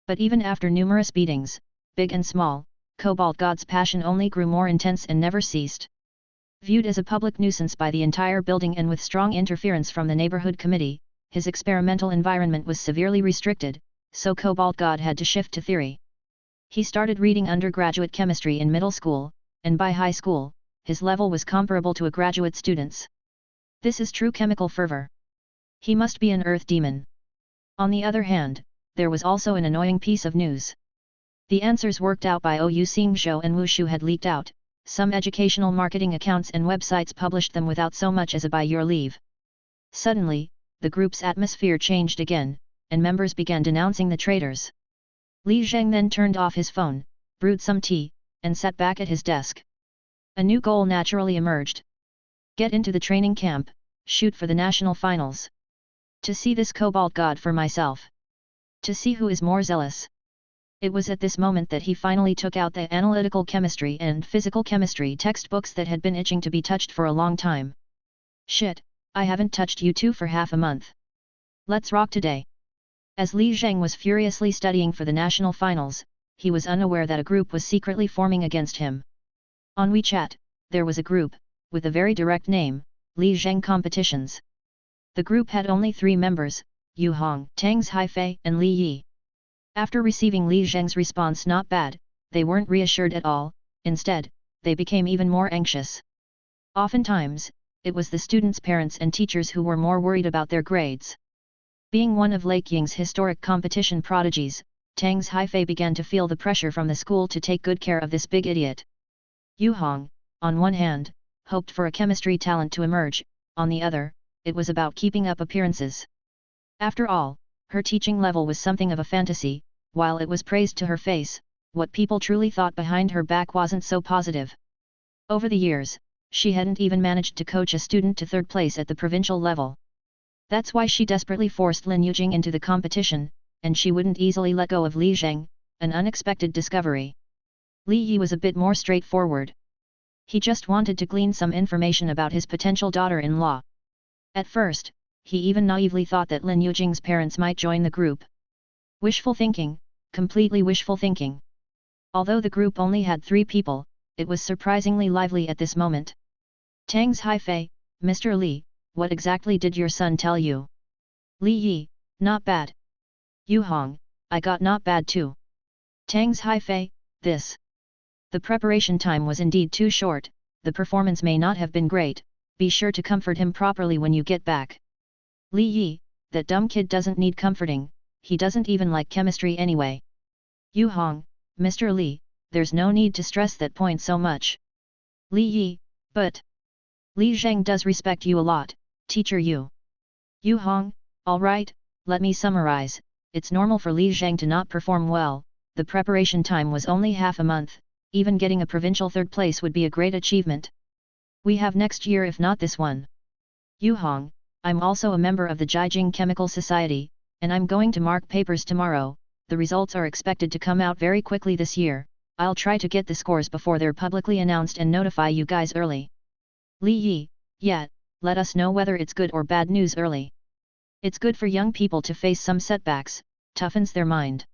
But even after numerous beatings, big and small, Cobalt God's passion only grew more intense and never ceased. Viewed as a public nuisance by the entire building and with strong interference from the neighborhood committee, his experimental environment was severely restricted, so Cobalt God had to shift to theory. He started reading undergraduate chemistry in middle school, and by high school, his level was comparable to a graduate student's. This is true chemical fervor. He must be an earth demon. On the other hand, there was also an annoying piece of news. The answers worked out by Ou Xingzhou and Wu Shu had leaked out. Some educational marketing accounts and websites published them without so much as a by your leave. Suddenly, the group's atmosphere changed again, and members began denouncing the traitors. Li Zheng then turned off his phone, brewed some tea, and sat back at his desk. A new goal naturally emerged. Get into the training camp, shoot for the national finals. To see this Cobalt God for myself. To see who is more zealous. It was at this moment that he finally took out the analytical chemistry and physical chemistry textbooks that had been itching to be touched for a long time. Shit, I haven't touched you two for half a month. Let's rock today. As Li Zheng was furiously studying for the national finals, he was unaware that a group was secretly forming against him. On WeChat, there was a group, with a very direct name, Li Zheng Competitions. The group had only 3 members, Yu Hong, Tangs Haifei and Li Yi. After receiving Li Zheng's response not bad, they weren't reassured at all, instead, they became even more anxious. Oftentimes, it was the students' parents and teachers who were more worried about their grades. Being one of Lake Ying's historic competition prodigies, Tangs Haifei began to feel the pressure from the school to take good care of this big idiot. Yu Hong, on one hand, hoped for a chemistry talent to emerge, on the other, it was about keeping up appearances. After all, her teaching level was something of a fantasy, while it was praised to her face, what people truly thought behind her back wasn't so positive. Over the years, she hadn't even managed to coach a student to 3rd place at the provincial level. That's why she desperately forced Lin Yujing into the competition, and she wouldn't easily let go of Li Zheng, an unexpected discovery. Li Yi was a bit more straightforward. He just wanted to glean some information about his potential daughter-in-law. At first, he even naively thought that Lin Yujing's parents might join the group. Wishful thinking, completely wishful thinking. Although the group only had 3 people, it was surprisingly lively at this moment. Tangs Haifei, Mr. Li, what exactly did your son tell you? Li Yi, not bad. Yu Hong, I got not bad too. Tangs Haifei, this. The preparation time was indeed too short, the performance may not have been great, be sure to comfort him properly when you get back. Li Yi, that dumb kid doesn't need comforting, he doesn't even like chemistry anyway. Yu Hong, Mr. Li, there's no need to stress that point so much. Li Yi, but Li Zheng does respect you a lot, teacher Yu. Yu Hong, alright, let me summarize, it's normal for Li Zheng to not perform well, the preparation time was only half a month, even getting a provincial 3rd place would be a great achievement. We have next year if not this one. Yu Hong, I'm also a member of the Jiajing Chemical Society, and I'm going to mark papers tomorrow. The results are expected to come out very quickly this year. I'll try to get the scores before they're publicly announced and notify you guys early. Li Yi, yeah, let us know whether it's good or bad news early. It's good for young people to face some setbacks, toughens their mind.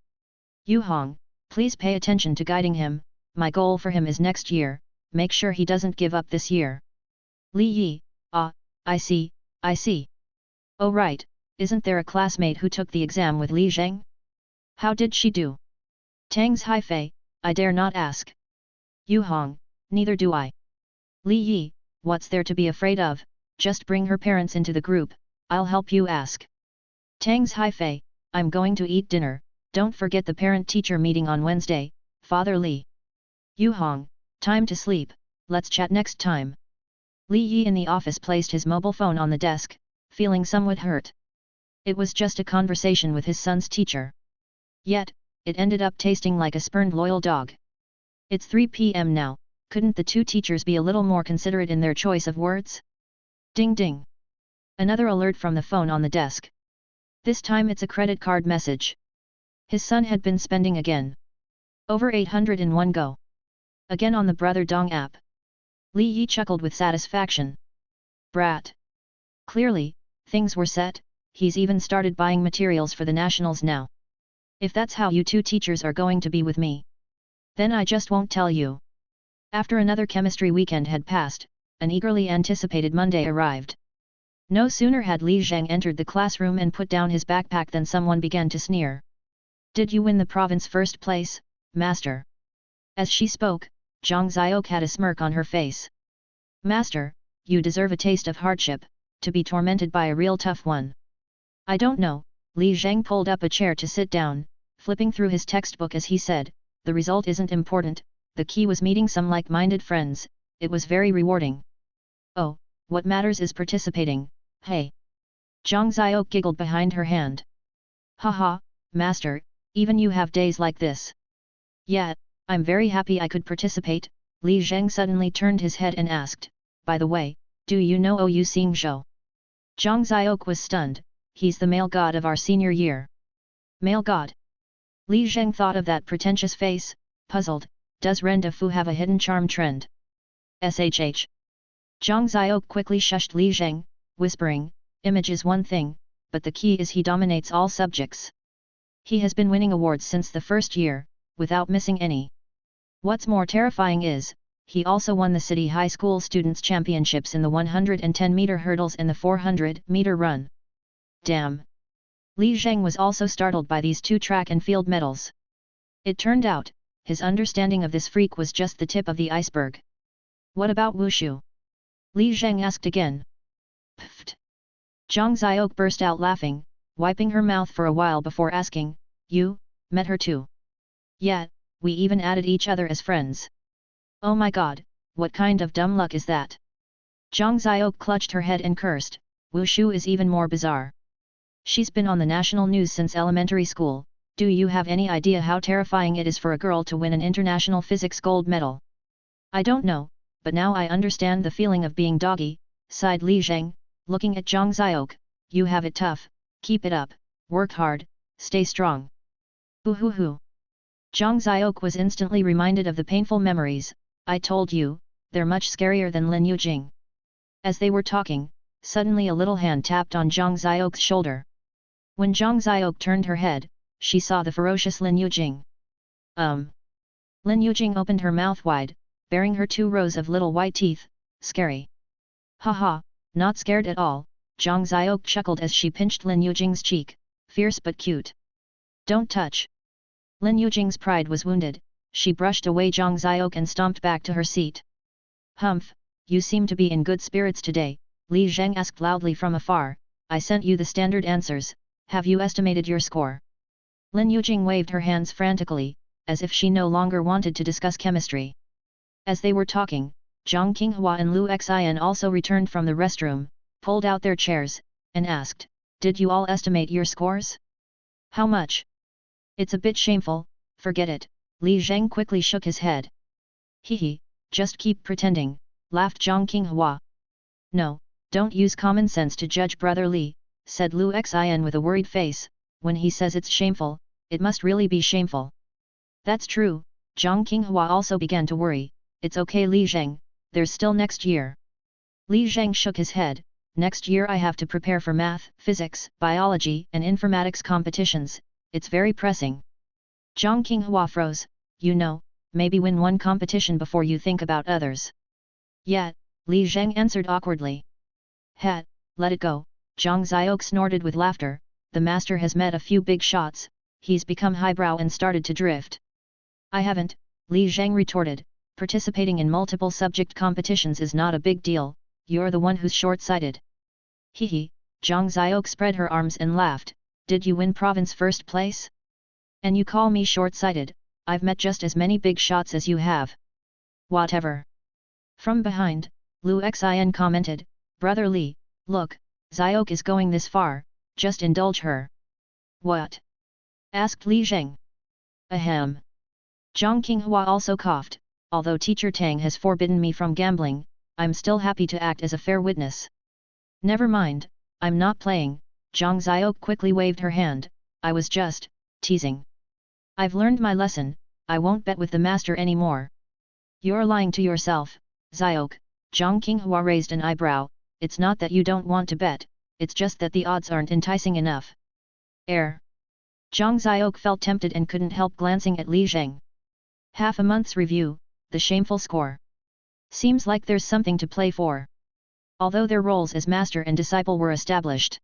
Yu Hong, please pay attention to guiding him, my goal for him is next year, make sure he doesn't give up this year. Li Yi, I see. Oh right, isn't there a classmate who took the exam with Li Zheng? How did she do? Tang's Haifei, I dare not ask. Yu Hong, neither do I. Li Yi, what's there to be afraid of, just bring her parents into the group, I'll help you ask. Tang's Haifei, I'm going to eat dinner, don't forget the parent-teacher meeting on Wednesday, Father Li. Yu Hong, time to sleep, let's chat next time. Li Yi in the office placed his mobile phone on the desk, feeling somewhat hurt. It was just a conversation with his son's teacher. Yet, it ended up tasting like a spurned loyal dog. It's 3 p.m. now, couldn't the two teachers be a little more considerate in their choice of words? Ding ding. Another alert from the phone on the desk. This time it's a credit card message. His son had been spending again. Over 801 go. Again on the Brother Dong app. Li Yi chuckled with satisfaction. Brat. Clearly, things were set, he's even started buying materials for the nationals now. If that's how you two teachers are going to be with me, then I just won't tell you. After another chemistry weekend had passed, an eagerly anticipated Monday arrived. No sooner had Li Zheng entered the classroom and put down his backpack than someone began to sneer. Did you win the province first place, master? As she spoke, Zhang Xiok had a smirk on her face. Master, you deserve a taste of hardship, to be tormented by a real tough one. I don't know, Li Zheng pulled up a chair to sit down, flipping through his textbook as he said, the result isn't important, the key was meeting some like-minded friends, it was very rewarding. Oh, what matters is participating, hey. Zhang Xiok giggled behind her hand. Haha, master, even you have days like this. Yeah, I'm very happy I could participate, Li Zheng suddenly turned his head and asked, by the way, do you know Ou Xing Zhou? Zhang Xiok was stunned, he's the male god of our senior year. Male god? Li Zheng thought of that pretentious face, puzzled, does Ren de Fu have a hidden charm trend? SHH. Zhang Xiok quickly shushed Li Zheng, whispering, image is one thing, but the key is he dominates all subjects. He has been winning awards since the first year, without missing any. What's more terrifying is, he also won the City High School Students' Championships in the 110-meter hurdles and the 400-meter run. Damn! Li Zheng was also startled by these two track and field medals. It turned out, his understanding of this freak was just the tip of the iceberg. What about Wushu? Li Zheng asked again. Pfft! Zhang Xiok burst out laughing, wiping her mouth for a while before asking, you, met her too? Yeah, we even added each other as friends. Oh my god, what kind of dumb luck is that? Zhang Xiok clutched her head and cursed, Wushu is even more bizarre. She's been on the national news since elementary school, do you have any idea how terrifying it is for a girl to win an international physics gold medal? I don't know, but now I understand the feeling of being doggy, sighed Li Zheng, looking at Zhang Xiok, you have it tough, keep it up, work hard, stay strong. Boo hoo hoo. Zhang Xiok was instantly reminded of the painful memories, I told you, they're much scarier than Lin Yujing. As they were talking, suddenly a little hand tapped on Zhang Xiok's shoulder. When Zhang Xiok turned her head, she saw the ferocious Lin Yujing. Lin Yujing opened her mouth wide, baring her 2 rows of little white teeth, scary. Haha, not scared at all, Zhang Xiok chuckled as she pinched Lin Yujing's cheek, fierce but cute. Don't touch. Lin Yujing's pride was wounded, she brushed away Zhang Xiok and stomped back to her seat. Humph, you seem to be in good spirits today, Li Zheng asked loudly from afar, I sent you the standard answers, have you estimated your score? Lin Yujing waved her hands frantically, as if she no longer wanted to discuss chemistry. As they were talking, Zhang Qinghua and Lu Xian also returned from the restroom, pulled out their chairs, and asked, did you all estimate your scores? How much? It's a bit shameful, forget it, Li Zheng quickly shook his head. Hehe, just keep pretending, laughed Zhang Qinghua. No, don't use common sense to judge Brother Li, said Lu Xian with a worried face, when he says it's shameful, it must really be shameful. That's true, Zhang Qinghua also began to worry. It's okay Li Zheng, there's still next year. Li Zheng shook his head. Next year I have to prepare for math, physics, biology and informatics competitions, it's very pressing. Zhang Qinghua froze. You know, maybe win one competition before you think about others. Yet, Li Zheng answered awkwardly. Het, let it go, Zhang Xiok snorted with laughter, the master has met a few big shots, he's become highbrow and started to drift. I haven't, Li Zheng retorted, participating in multiple subject competitions is not a big deal, you're the one who's short-sighted. Hehe, Zhang Xiok spread her arms and laughed, did you win province first place? And you call me short-sighted, I've met just as many big shots as you have. Whatever. From behind, Lu Xin commented, Brother Li, look, Xiok is going this far, just indulge her. What? Asked Li Zheng. Ahem. Zhang Qinghua also coughed, although teacher Tang has forbidden me from gambling, I'm still happy to act as a fair witness. Never mind, I'm not playing, Zhang Xiok quickly waved her hand, I was just teasing. I've learned my lesson, I won't bet with the master anymore. You're lying to yourself, Xiok, Zhang Qinghua raised an eyebrow, it's not that you don't want to bet, it's just that the odds aren't enticing enough. Zhang Xiok felt tempted and couldn't help glancing at Li Zheng. Half a month's review, the shameful score. Seems like there's something to play for. Although their roles as master and disciple were established,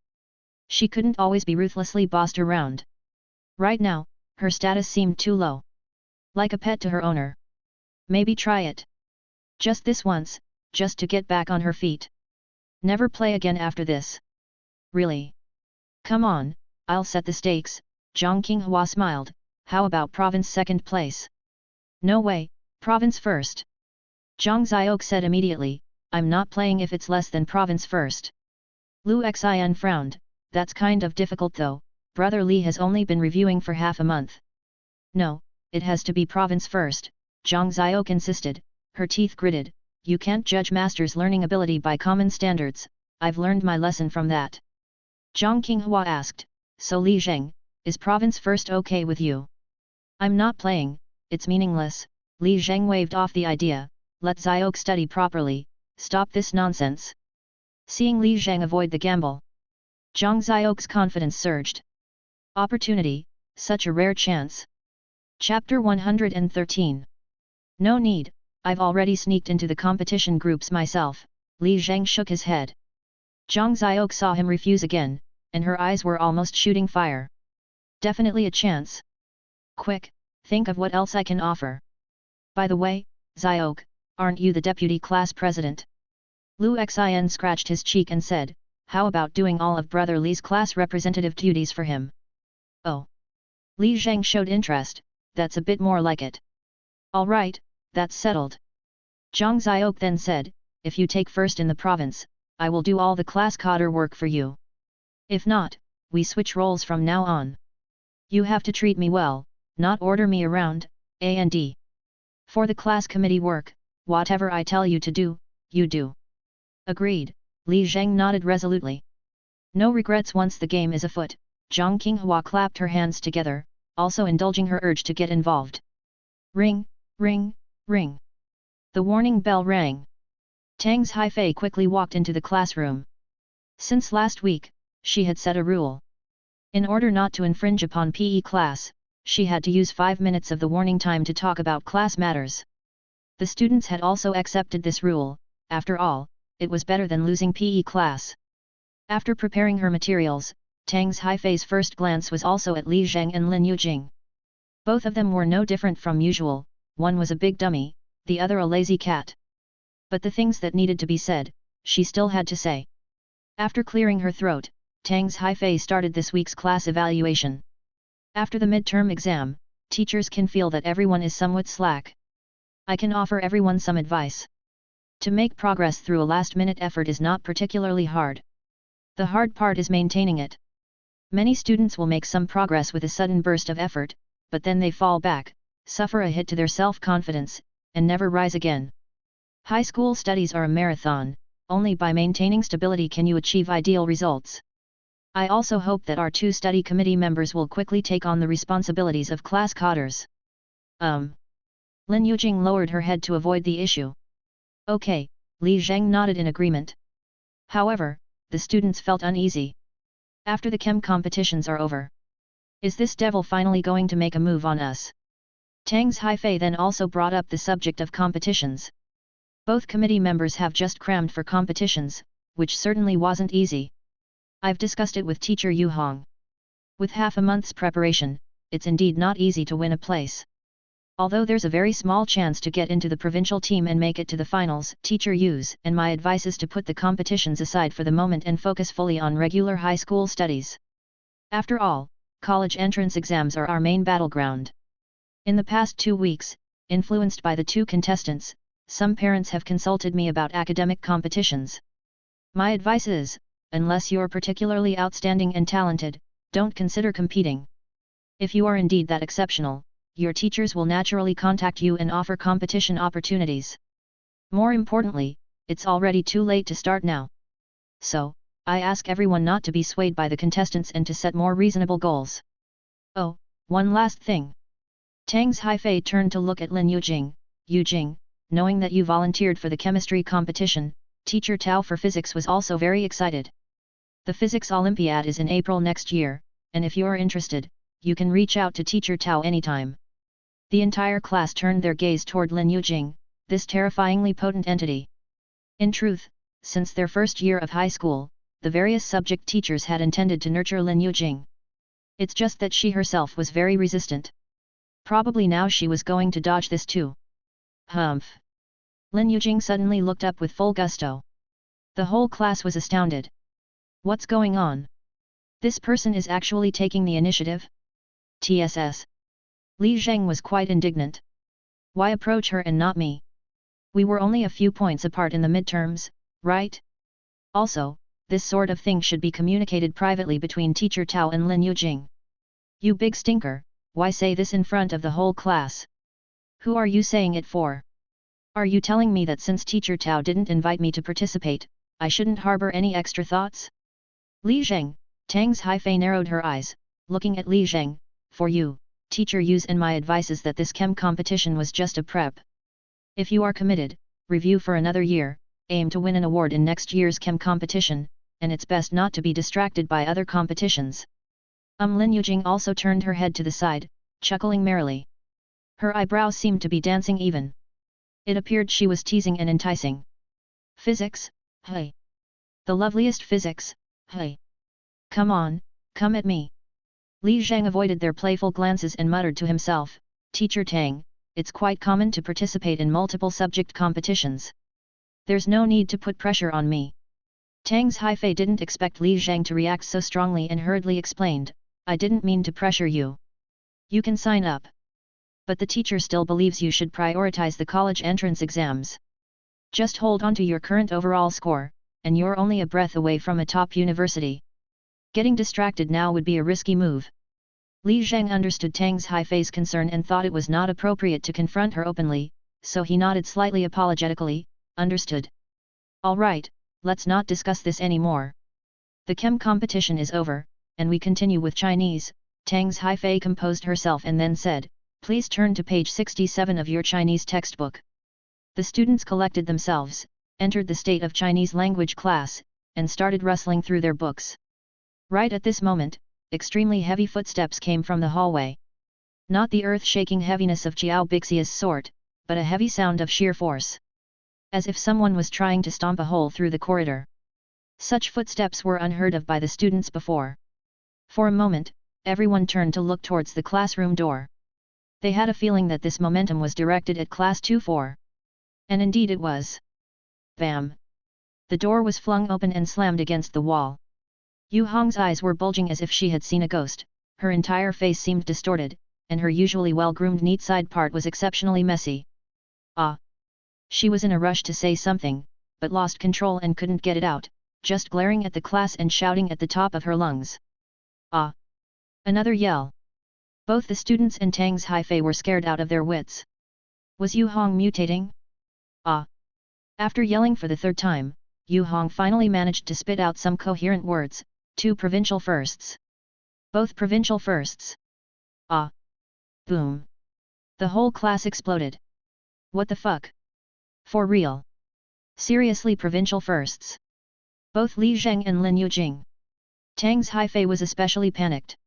she couldn't always be ruthlessly bossed around. Right now, her status seemed too low. Like a pet to her owner. Maybe try it. Just this once, just to get back on her feet. Never play again after this. Really? Come on, I'll set the stakes, Zhang Qinghua smiled, how about province second place? No way, province first. Zhang Xiok said immediately, I'm not playing if it's less than province first. Lu Xin frowned, that's kind of difficult though, Brother Li has only been reviewing for half a month. No, it has to be province first, Zhang Xiok insisted, her teeth gritted, you can't judge master's learning ability by common standards, I've learned my lesson from that. Zhang Qinghua asked, so Li Zheng, is province first okay with you? I'm not playing, it's meaningless, Li Zheng waved off the idea, let Xiok study properly, stop this nonsense. Seeing Li Zheng avoid the gamble, Zhang Xiok's confidence surged. Opportunity, such a rare chance. Chapter 113. No need, I've already sneaked into the competition groups myself, Li Zheng shook his head. Zhang Xiok saw him refuse again, and her eyes were almost shooting fire. Definitely a chance. Quick, think of what else I can offer. By the way, Xiok, aren't you the deputy class president? Lu Xin scratched his cheek and said, how about doing all of Brother Li's class representative duties for him? Oh. Li Zheng showed interest, that's a bit more like it. Alright, that's settled. Zhang Xiok then said, if you take first in the province, I will do all the class cadre work for you. If not, we switch roles from now on. You have to treat me well, not order me around, and. For the class committee work, whatever I tell you to do, you do. Agreed, Li Zheng nodded resolutely. No regrets once the game is afoot, Zhang Qinghua clapped her hands together, also indulging her urge to get involved. Ring, ring, ring. The warning bell rang. Tang's Haifei quickly walked into the classroom. Since last week, she had set a rule. In order not to infringe upon PE class, she had to use 5 minutes of the warning time to talk about class matters. The students had also accepted this rule, after all, it was better than losing PE class. After preparing her materials, Tang's Haifei's first glance was also at Li Zheng and Lin Yujing. Both of them were no different from usual, one was a big dummy, the other a lazy cat. But the things that needed to be said, she still had to say. After clearing her throat, Tang's Haifei started this week's class evaluation. After the midterm exam, teachers can feel that everyone is somewhat slack. I can offer everyone some advice. To make progress through a last-minute effort is not particularly hard. The hard part is maintaining it. Many students will make some progress with a sudden burst of effort, but then they fall back, suffer a hit to their self-confidence, and never rise again. High school studies are a marathon, only by maintaining stability can you achieve ideal results. I also hope that our 2 study committee members will quickly take on the responsibilities of class codders. Lin Yujing lowered her head to avoid the issue. Okay, Li Zheng nodded in agreement. However, the students felt uneasy. After the chem competitions are over, is this devil finally going to make a move on us? Tang's Haifei then also brought up the subject of competitions. Both committee members have just crammed for competitions, which certainly wasn't easy. I've discussed it with teacher Yu Hong. With half a month's preparation, it's indeed not easy to win a place. Although there's a very small chance to get into the provincial team and make it to the finals, teacher Yu's and my advice is to put the competitions aside for the moment and focus fully on regular high school studies. After all, college entrance exams are our main battleground. In the past 2 weeks, influenced by the 2 contestants, some parents have consulted me about academic competitions. My advice is, unless you're particularly outstanding and talented, don't consider competing. If you are indeed that exceptional, your teachers will naturally contact you and offer competition opportunities. More importantly, it's already too late to start now. So, I ask everyone not to be swayed by the contestants and to set more reasonable goals. Oh, one last thing. Tang's Haifei turned to look at Lin Yujing, knowing that you volunteered for the chemistry competition, teacher Tao for physics was also very excited. The physics Olympiad is in April next year, and if you're interested, you can reach out to teacher Tao anytime. The entire class turned their gaze toward Lin Yujing, this terrifyingly potent entity. In truth, since their first year of high school, the various subject teachers had intended to nurture Lin Yujing. It's just that she herself was very resistant. Probably now she was going to dodge this too. Humph! Lin Yujing suddenly looked up with full gusto. The whole class was astounded. What's going on? This person is actually taking the initiative? TSS. Li Zheng was quite indignant. Why approach her and not me? We were only a few points apart in the midterms, right? Also, this sort of thing should be communicated privately between teacher Tao and Lin Yujing. You big stinker, why say this in front of the whole class? Who are you saying it for? Are you telling me that since teacher Tao didn't invite me to participate, I shouldn't harbor any extra thoughts? Li Zheng, Tang's Haifei narrowed her eyes, looking at Li Zheng, for you, teacher Yu's and my advice is that this chem competition was just a prep. If you are committed, review for another year, aim to win an award in next year's chem competition, and it's best not to be distracted by other competitions. Lin Yujing also turned her head to the side, chuckling merrily. Her eyebrows seemed to be dancing even. It appeared she was teasing and enticing. Physics, hey. The loveliest physics, hey. Come on, come at me. Li Zheng avoided their playful glances and muttered to himself, Teacher Tang, it's quite common to participate in multiple subject competitions. There's no need to put pressure on me. Tang's Haifei didn't expect Li Zheng to react so strongly and hurriedly explained, I didn't mean to pressure you. You can sign up. But the teacher still believes you should prioritize the college entrance exams. Just hold on to your current overall score, and you're only a breath away from a top university. Getting distracted now would be a risky move. Li Zheng understood Tang's Haifei's concern and thought it was not appropriate to confront her openly, so he nodded slightly apologetically, understood. All right, let's not discuss this anymore. The chem competition is over, and we continue with Chinese. Tang's Haifei composed herself and then said, please turn to page 67 of your Chinese textbook. The students collected themselves, entered the State of Chinese Language class, and started rustling through their books. Right at this moment, extremely heavy footsteps came from the hallway. Not the earth-shaking heaviness of Jiao Bixia's sort, but a heavy sound of sheer force. As if someone was trying to stomp a hole through the corridor. Such footsteps were unheard of by the students before. For a moment, everyone turned to look towards the classroom door. They had a feeling that this momentum was directed at class 2-4. And indeed it was. Bam! The door was flung open and slammed against the wall. Yu Hong's eyes were bulging as if she had seen a ghost, her entire face seemed distorted, and her usually well-groomed neat side part was exceptionally messy. Ah! She was in a rush to say something, but lost control and couldn't get it out, just glaring at the class and shouting at the top of her lungs. Ah! Another yell. Both the students and Tang's Haifei were scared out of their wits. Was Yu Hong mutating? Ah! After yelling for the third time, Yu Hong finally managed to spit out some coherent words, 2 provincial firsts. Both provincial firsts. Ah! Boom! The whole class exploded. What the fuck? For real? Seriously, provincial firsts? Both Li Zheng and Lin Yujing. Tang's Haifei was especially panicked.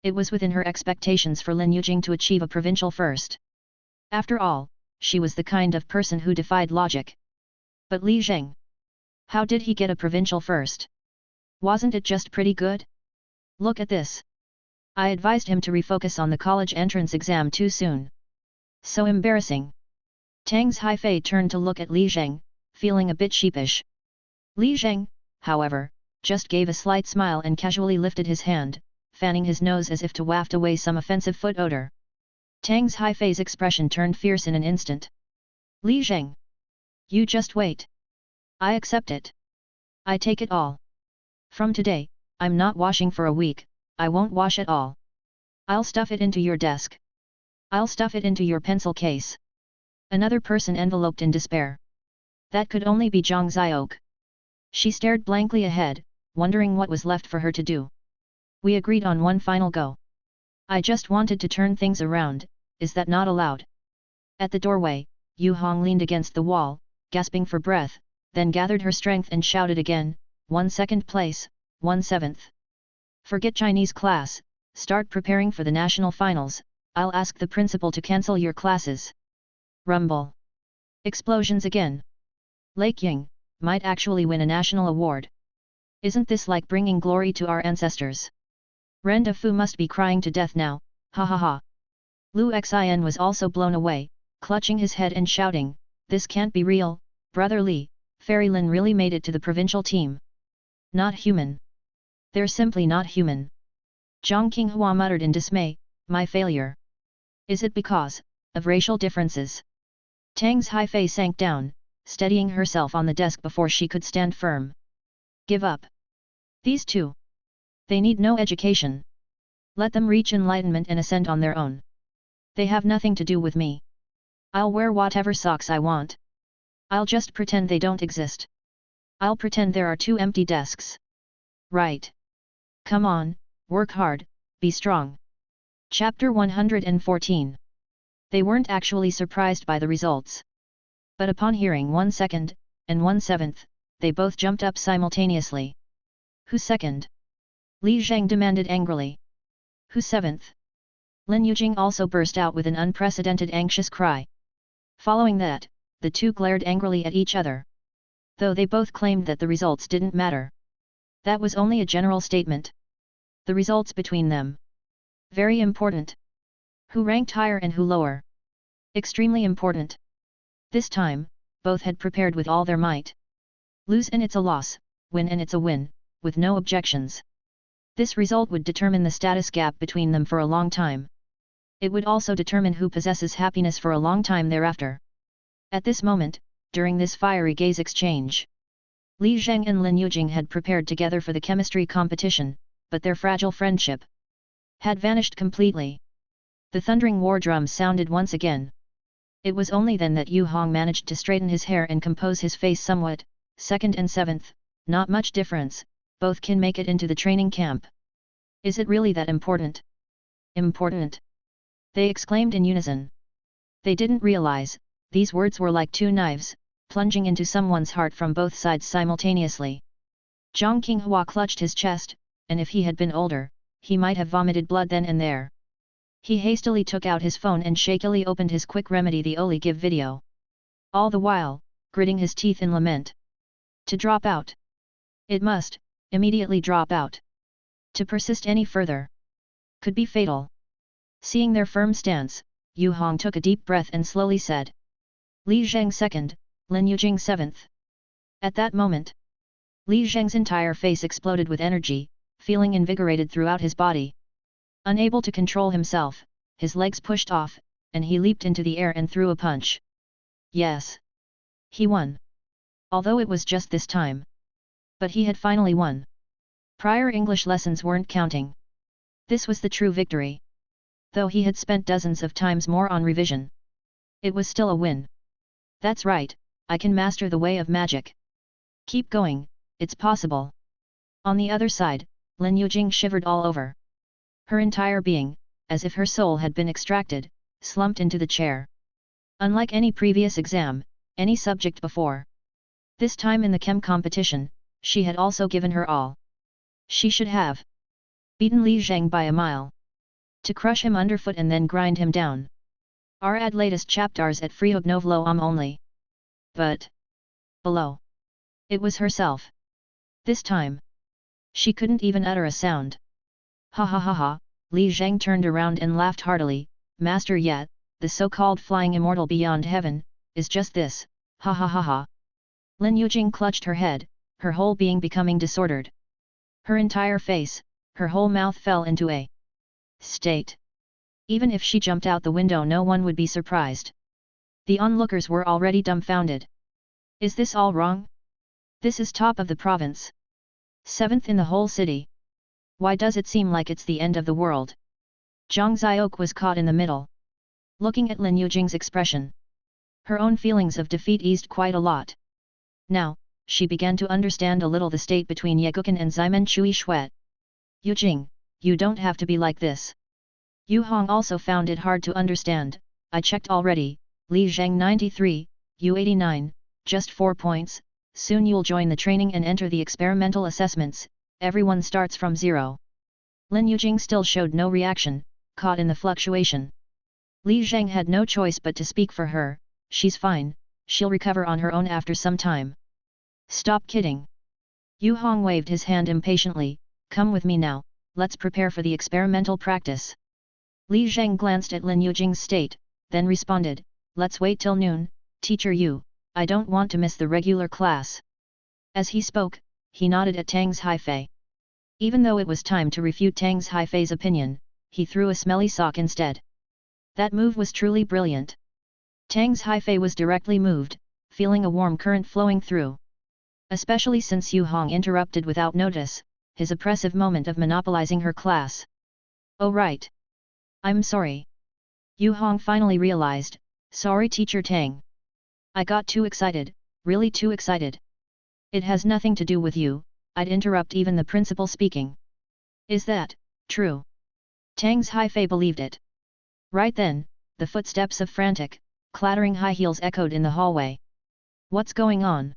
It was within her expectations for Lin Yujing to achieve a provincial first. After all, she was the kind of person who defied logic. But Li Zheng? How did he get a provincial first? Wasn't it just pretty good? Look at this. I advised him to refocus on the college entrance exam too soon. So embarrassing. Tang's Haifei turned to look at Li Zheng, feeling a bit sheepish. Li Zheng, however, just gave a slight smile and casually lifted his hand, fanning his nose as if to waft away some offensive foot odor. Tang's Haifei's expression turned fierce in an instant. Li Zheng! You just wait. I accept it. I take it all. From today, I'm not washing for a week, I won't wash at all. I'll stuff it into your desk. I'll stuff it into your pencil case. Another person enveloped in despair. That could only be Zhang Xiaoke. She stared blankly ahead, wondering what was left for her to do. We agreed on one final go. I just wanted to turn things around, is that not allowed? At the doorway, Yu Hong leaned against the wall, gasping for breath, then gathered her strength and shouted again, 1 second place, 1 7th. Forget Chinese class, start preparing for the national finals, I'll ask the principal to cancel your classes. Rumble. Explosions again. Lake Ying might actually win a national award. Isn't this like bringing glory to our ancestors? Ren Defu must be crying to death now, ha ha ha. Lu Xin was also blown away, clutching his head and shouting, this can't be real, Brother Li, Fairy Lin really made it to the provincial team. Not human. They're simply not human. Zhang Qinghua muttered in dismay, my failure. Is it because of racial differences? Tang's Haifei sank down, steadying herself on the desk before she could stand firm. Give up. These two. They need no education. Let them reach enlightenment and ascend on their own. They have nothing to do with me. I'll wear whatever socks I want. I'll just pretend they don't exist. I'll pretend there are 2 empty desks. Right. Come on, work hard, be strong. Chapter 114. They weren't actually surprised by the results. But upon hearing 1 second, and 1 7th, they both jumped up simultaneously. Who's second? Li Zheng demanded angrily. Who's 7th? Lin Yujing also burst out with an unprecedented anxious cry. Following that, the two glared angrily at each other. Though they both claimed that the results didn't matter. That was only a general statement. The results between them. Very important. Who ranked higher and who lower? Extremely important. This time, both had prepared with all their might. Lose and it's a loss, win and it's a win, with no objections. This result would determine the status gap between them for a long time. It would also determine who possesses happiness for a long time thereafter. At this moment, during this fiery gaze exchange, Li Zheng and Lin Yujing had prepared together for the chemistry competition, but their fragile friendship had vanished completely. The thundering war drums sounded once again. It was only then that Yu Hong managed to straighten his hair and compose his face somewhat. 2nd and 7th, not much difference, both can make it into the training camp. Is it really that important? Important! They exclaimed in unison. They didn't realize, these words were like 2 knives, plunging into someone's heart from both sides simultaneously. Zhang Qinghua clutched his chest, and if he had been older, he might have vomited blood then and there. He hastily took out his phone and shakily opened his quick remedy, the Oli Give video. All the while, gritting his teeth in lament. To drop out. It must, immediately drop out. To persist any further could be fatal. Seeing their firm stance, Yu Hong took a deep breath and slowly said, Li Zheng 2nd, Lin Yujing 7th. At that moment, Li Zheng's entire face exploded with energy, feeling invigorated throughout his body. Unable to control himself, his legs pushed off, and he leaped into the air and threw a punch. Yes. He won. Although it was just this time. But he had finally won. Prior English lessons weren't counting. This was the true victory. Though he had spent dozens of times more on revision. It was still a win. That's right, I can master the way of magic. Keep going, it's possible. On the other side, Lin Yujing shivered all over. Her entire being, as if her soul had been extracted, slumped into the chair. Unlike any previous exam, any subject before. This time in the chem competition, she had also given her all. She should have beaten Li Zhang by a mile. To crush him underfoot and then grind him down. Add latest chapters at freehodnovlo only. But below. It was herself. This time. She couldn't even utter a sound. Ha ha ha ha, Li Zhang turned around and laughed heartily. Master Yat, the so-called flying immortal beyond heaven, is just this, ha ha ha ha. Lin Yujing clutched her head, her whole being becoming disordered. Her entire face, her whole mouth fell into a state. Even if she jumped out the window no one would be surprised. The onlookers were already dumbfounded. Is this all wrong? This is top of the province. 7th in the whole city. Why does it seem like it's the end of the world? Zhang Xiok was caught in the middle. Looking at Lin Yujing's expression. Her own feelings of defeat eased quite a lot. Now, she began to understand a little the state between Yegukan and Ximen Chui Shuet. Yujing, you don't have to be like this. Yu Hong also found it hard to understand. I checked already, Li Zhang 93, you 89, just 4 points, soon you'll join the training and enter the experimental assessments, everyone starts from zero. Lin Yujing still showed no reaction, caught in the fluctuation. Li Zhang had no choice but to speak for her, she's fine, she'll recover on her own after some time. Stop kidding. Yu Hong waved his hand impatiently, come with me now, let's prepare for the experimental practice. Li Zhang glanced at Lin Yujing's state, then responded, let's wait till noon, teacher Yu, I don't want to miss the regular class. As he spoke, he nodded at Tang's Haifei. Even though it was time to refute Tang's Haifei's opinion, he threw a smelly sock instead. That move was truly brilliant. Tang's Haifei was directly moved, feeling a warm current flowing through. Especially since Yu Hong interrupted without notice, his oppressive moment of monopolizing her class. Oh right. I'm sorry. Yu Hong finally realized, sorry teacher Tang. I got too excited, really too excited. It has nothing to do with you, I'd interrupt even the principal speaking. Is that true? Tang's Haifei believed it. Right then, the footsteps of frantic, clattering high heels echoed in the hallway. What's going on?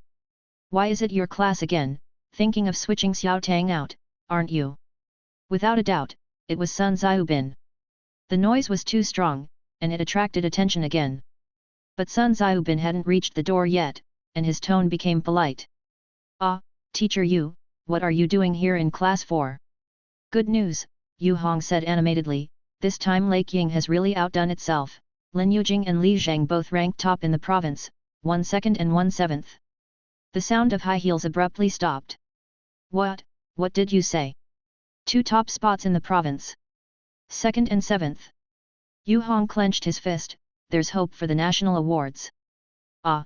Why is it your class again, thinking of switching Xiao Tang out, aren't you? Without a doubt, it was Sun Xiaobin. The noise was too strong, and it attracted attention again. But Sun Xiaobin hadn't reached the door yet, and his tone became polite. Ah, teacher Yu, what are you doing here in class 4? Good news, Yu Hong said animatedly, this time Lake Ying has really outdone itself. Lin Yujing and Li Zhang both ranked top in the province, 1 second and 1 7th. The sound of high heels abruptly stopped. What did you say? 2 top spots in the province. 2nd and 7th. Yu Hong clenched his fist, there's hope for the national awards. Ah!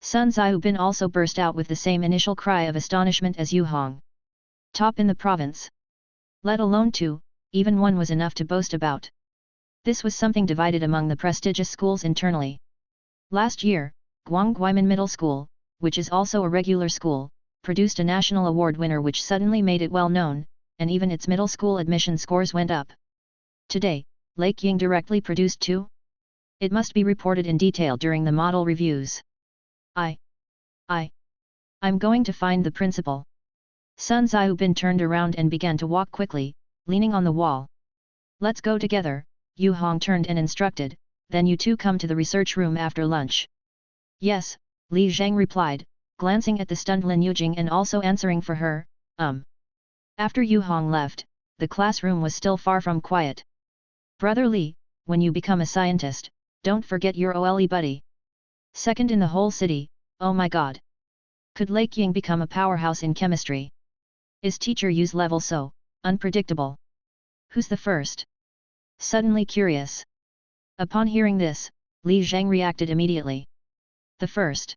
Sun Xiaobin also burst out with the same initial cry of astonishment as Yu Hong. Top in the province. Let alone 2, even 1 was enough to boast about. This was something divided among the prestigious schools internally. Last year, Guangguimen Middle School, which is also a regular school, produced a national award winner which suddenly made it well known, and even its middle school admission scores went up. Today, Lake Ying directly produced 2? It must be reported in detail during the model reviews. I'm going to find the principal. Sun Xiaobin turned around and began to walk quickly, leaning on the wall. Let's go together, Yu Hong turned and instructed, then you two come to the research room after lunch. Yes, Li Zhang replied, glancing at the stunned Lin Yujing and also answering for her, After Yu Hong left, the classroom was still far from quiet. Brother Li, when you become a scientist, don't forget your OLE buddy. 2nd in the whole city, oh my god. Could Lake Ying become a powerhouse in chemistry? Is teacher Yu's level so unpredictable? Who's the first? Suddenly curious. Upon hearing this, Li Zhang reacted immediately. The first.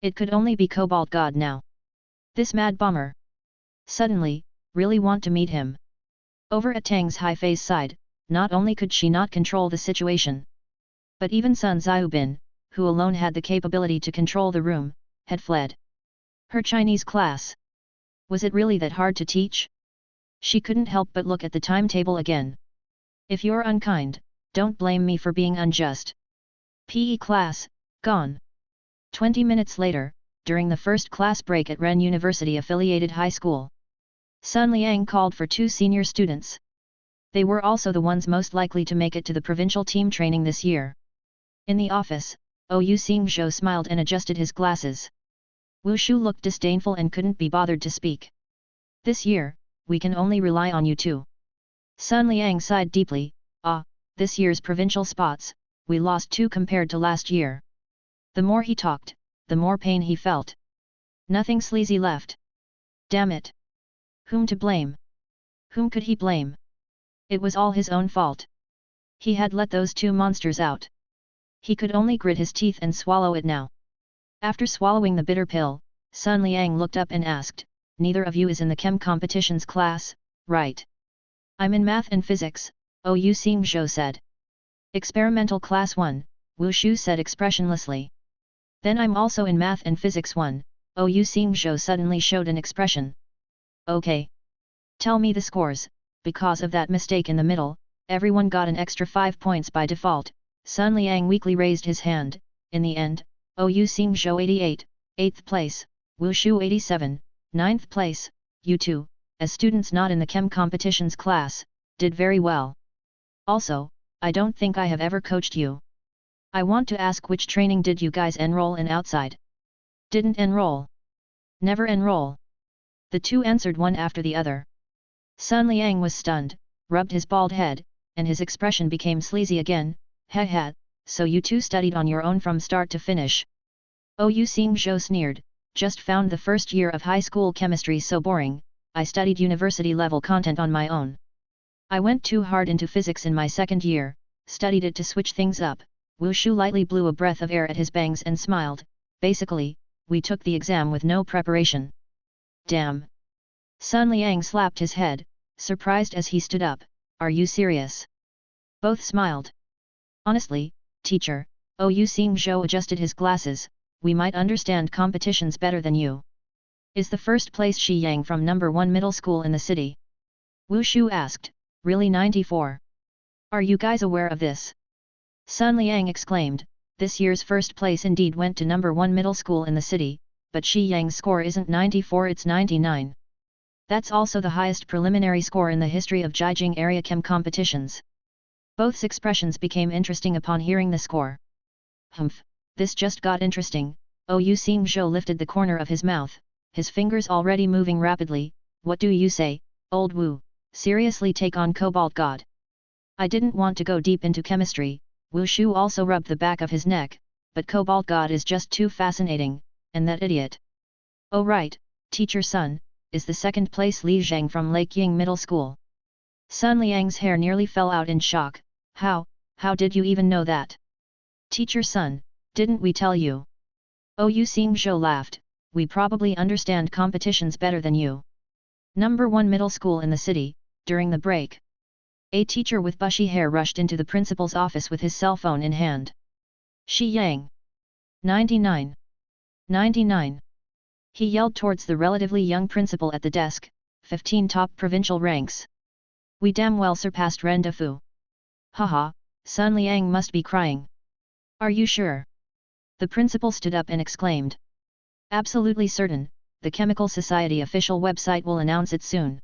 It could only be Cobalt God now. This mad bomber. Suddenly, really want to meet him. Over at Tang's Haifei's side, not only could she not control the situation, but even Sun Xiaobin, who alone had the capability to control the room, had fled. Her Chinese class. Was it really that hard to teach? She couldn't help but look at the timetable again. If you're unkind, don't blame me for being unjust. PE class, gone. 20 minutes later, during the first class break at Ren University-affiliated high school, Sun Liang called for 2 senior students. They were also the ones most likely to make it to the provincial team training this year. In the office, Yu Xingzhou smiled and adjusted his glasses. Wu Shu looked disdainful and couldn't be bothered to speak. This year, we can only rely on you two. Sun Liang sighed deeply. This year's provincial spots, we lost 2 compared to last year. The more he talked, the more pain he felt. Nothing sleazy left. Damn it! Whom to blame? Whom could he blame? It was all his own fault. He had let those 2 monsters out. He could only grit his teeth and swallow it now. After swallowing the bitter pill, Sun Liang looked up and asked, "Neither of you is in the chem competitions class, right?" "I'm in math and physics," Yu Xingzhou said. "Experimental class 1, Wu Shu said expressionlessly. "Then I'm also in math and physics 1, Yu Xingzhou suddenly showed an expression. "Okay. Tell me the scores." Because of that mistake in the middle, everyone got an extra 5 points by default. Sun Liang weakly raised his hand. In the end, Yu Xingzhou 88, 8th place, Wu Shu 87, 9th place, you two, as students not in the chem competitions class, did very well. Also, I don't think I have ever coached you. I want to ask, which training did you guys enroll in outside?" "Didn't enroll. Never enroll." The 2 answered one after the other. Sun Liang was stunned, rubbed his bald head, and his expression became sleazy again. "Heh, so you 2 studied on your own from start to finish?" Yu Xingzhou sneered. "Just found the first year of high school chemistry so boring, I studied university-level content on my own. I went too hard into physics in my second year, studied it to switch things up." Wu Shu lightly blew a breath of air at his bangs and smiled. "Basically, we took the exam with no preparation." "Damn!" Sun Liang slapped his head, surprised as he stood up. "Are you serious?" Both smiled. "Honestly, teacher," Yu Xingzhou adjusted his glasses, "we might understand competitions better than you. Is the first place Shi Yang from number 1 middle school in the city?" Wu Shu asked. "Really 94? Are you guys aware of this?" Sun Liang exclaimed. "This year's first place indeed went to number 1 middle school in the city, but Shi Yang's score isn't 94, it's 99. That's also the highest preliminary score in the history of Jiajing area chem competitions." Both expressions became interesting upon hearing the score. "Humph, this just got interesting." Yu Xingzhou lifted the corner of his mouth, his fingers already moving rapidly. "What do you say, old Wu? Seriously take on Cobalt God?" "I didn't want to go deep into chemistry." Wu Shu also rubbed the back of his neck, "but Cobalt God is just too fascinating, and that idiot." "Oh right, teacher Sun, is the second place Li Zhang from Lake Ying Middle School." Sun Liang's hair nearly fell out in shock. How did you even know that?" "Teacher Sun, didn't we tell you?" Yu Xingzhou laughed. "We probably understand competitions better than you." Number 1 middle school in the city. During the break, a teacher with bushy hair rushed into the principal's office with his cell phone in hand. "Shi Yang! 99! 99! He yelled towards the relatively young principal at the desk. 15 top provincial ranks. We damn well surpassed Ren Defu. Haha, Sun Liang must be crying. Are you sure? The principal stood up and exclaimed. Absolutely certain, the Chemical Society official website will announce it soon.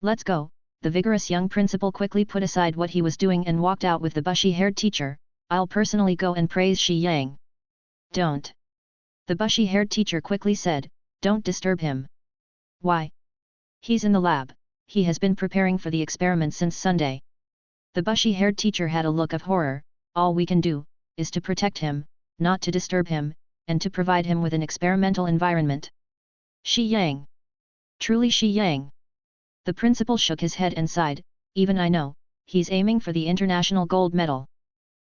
Let's go. The vigorous young principal quickly put aside what he was doing and walked out with the bushy-haired teacher. I'll personally go and praise Shi Yang. Don't. The bushy-haired teacher quickly said, don't disturb him. Why? He's in the lab, he has been preparing for the experiment since Sunday. The bushy-haired teacher had a look of horror. All we can do, is to protect him, not to disturb him, and to provide him with an experimental environment. Shi Yang. Truly Shi Yang. The principal shook his head and sighed, even I know, he's aiming for the international gold medal.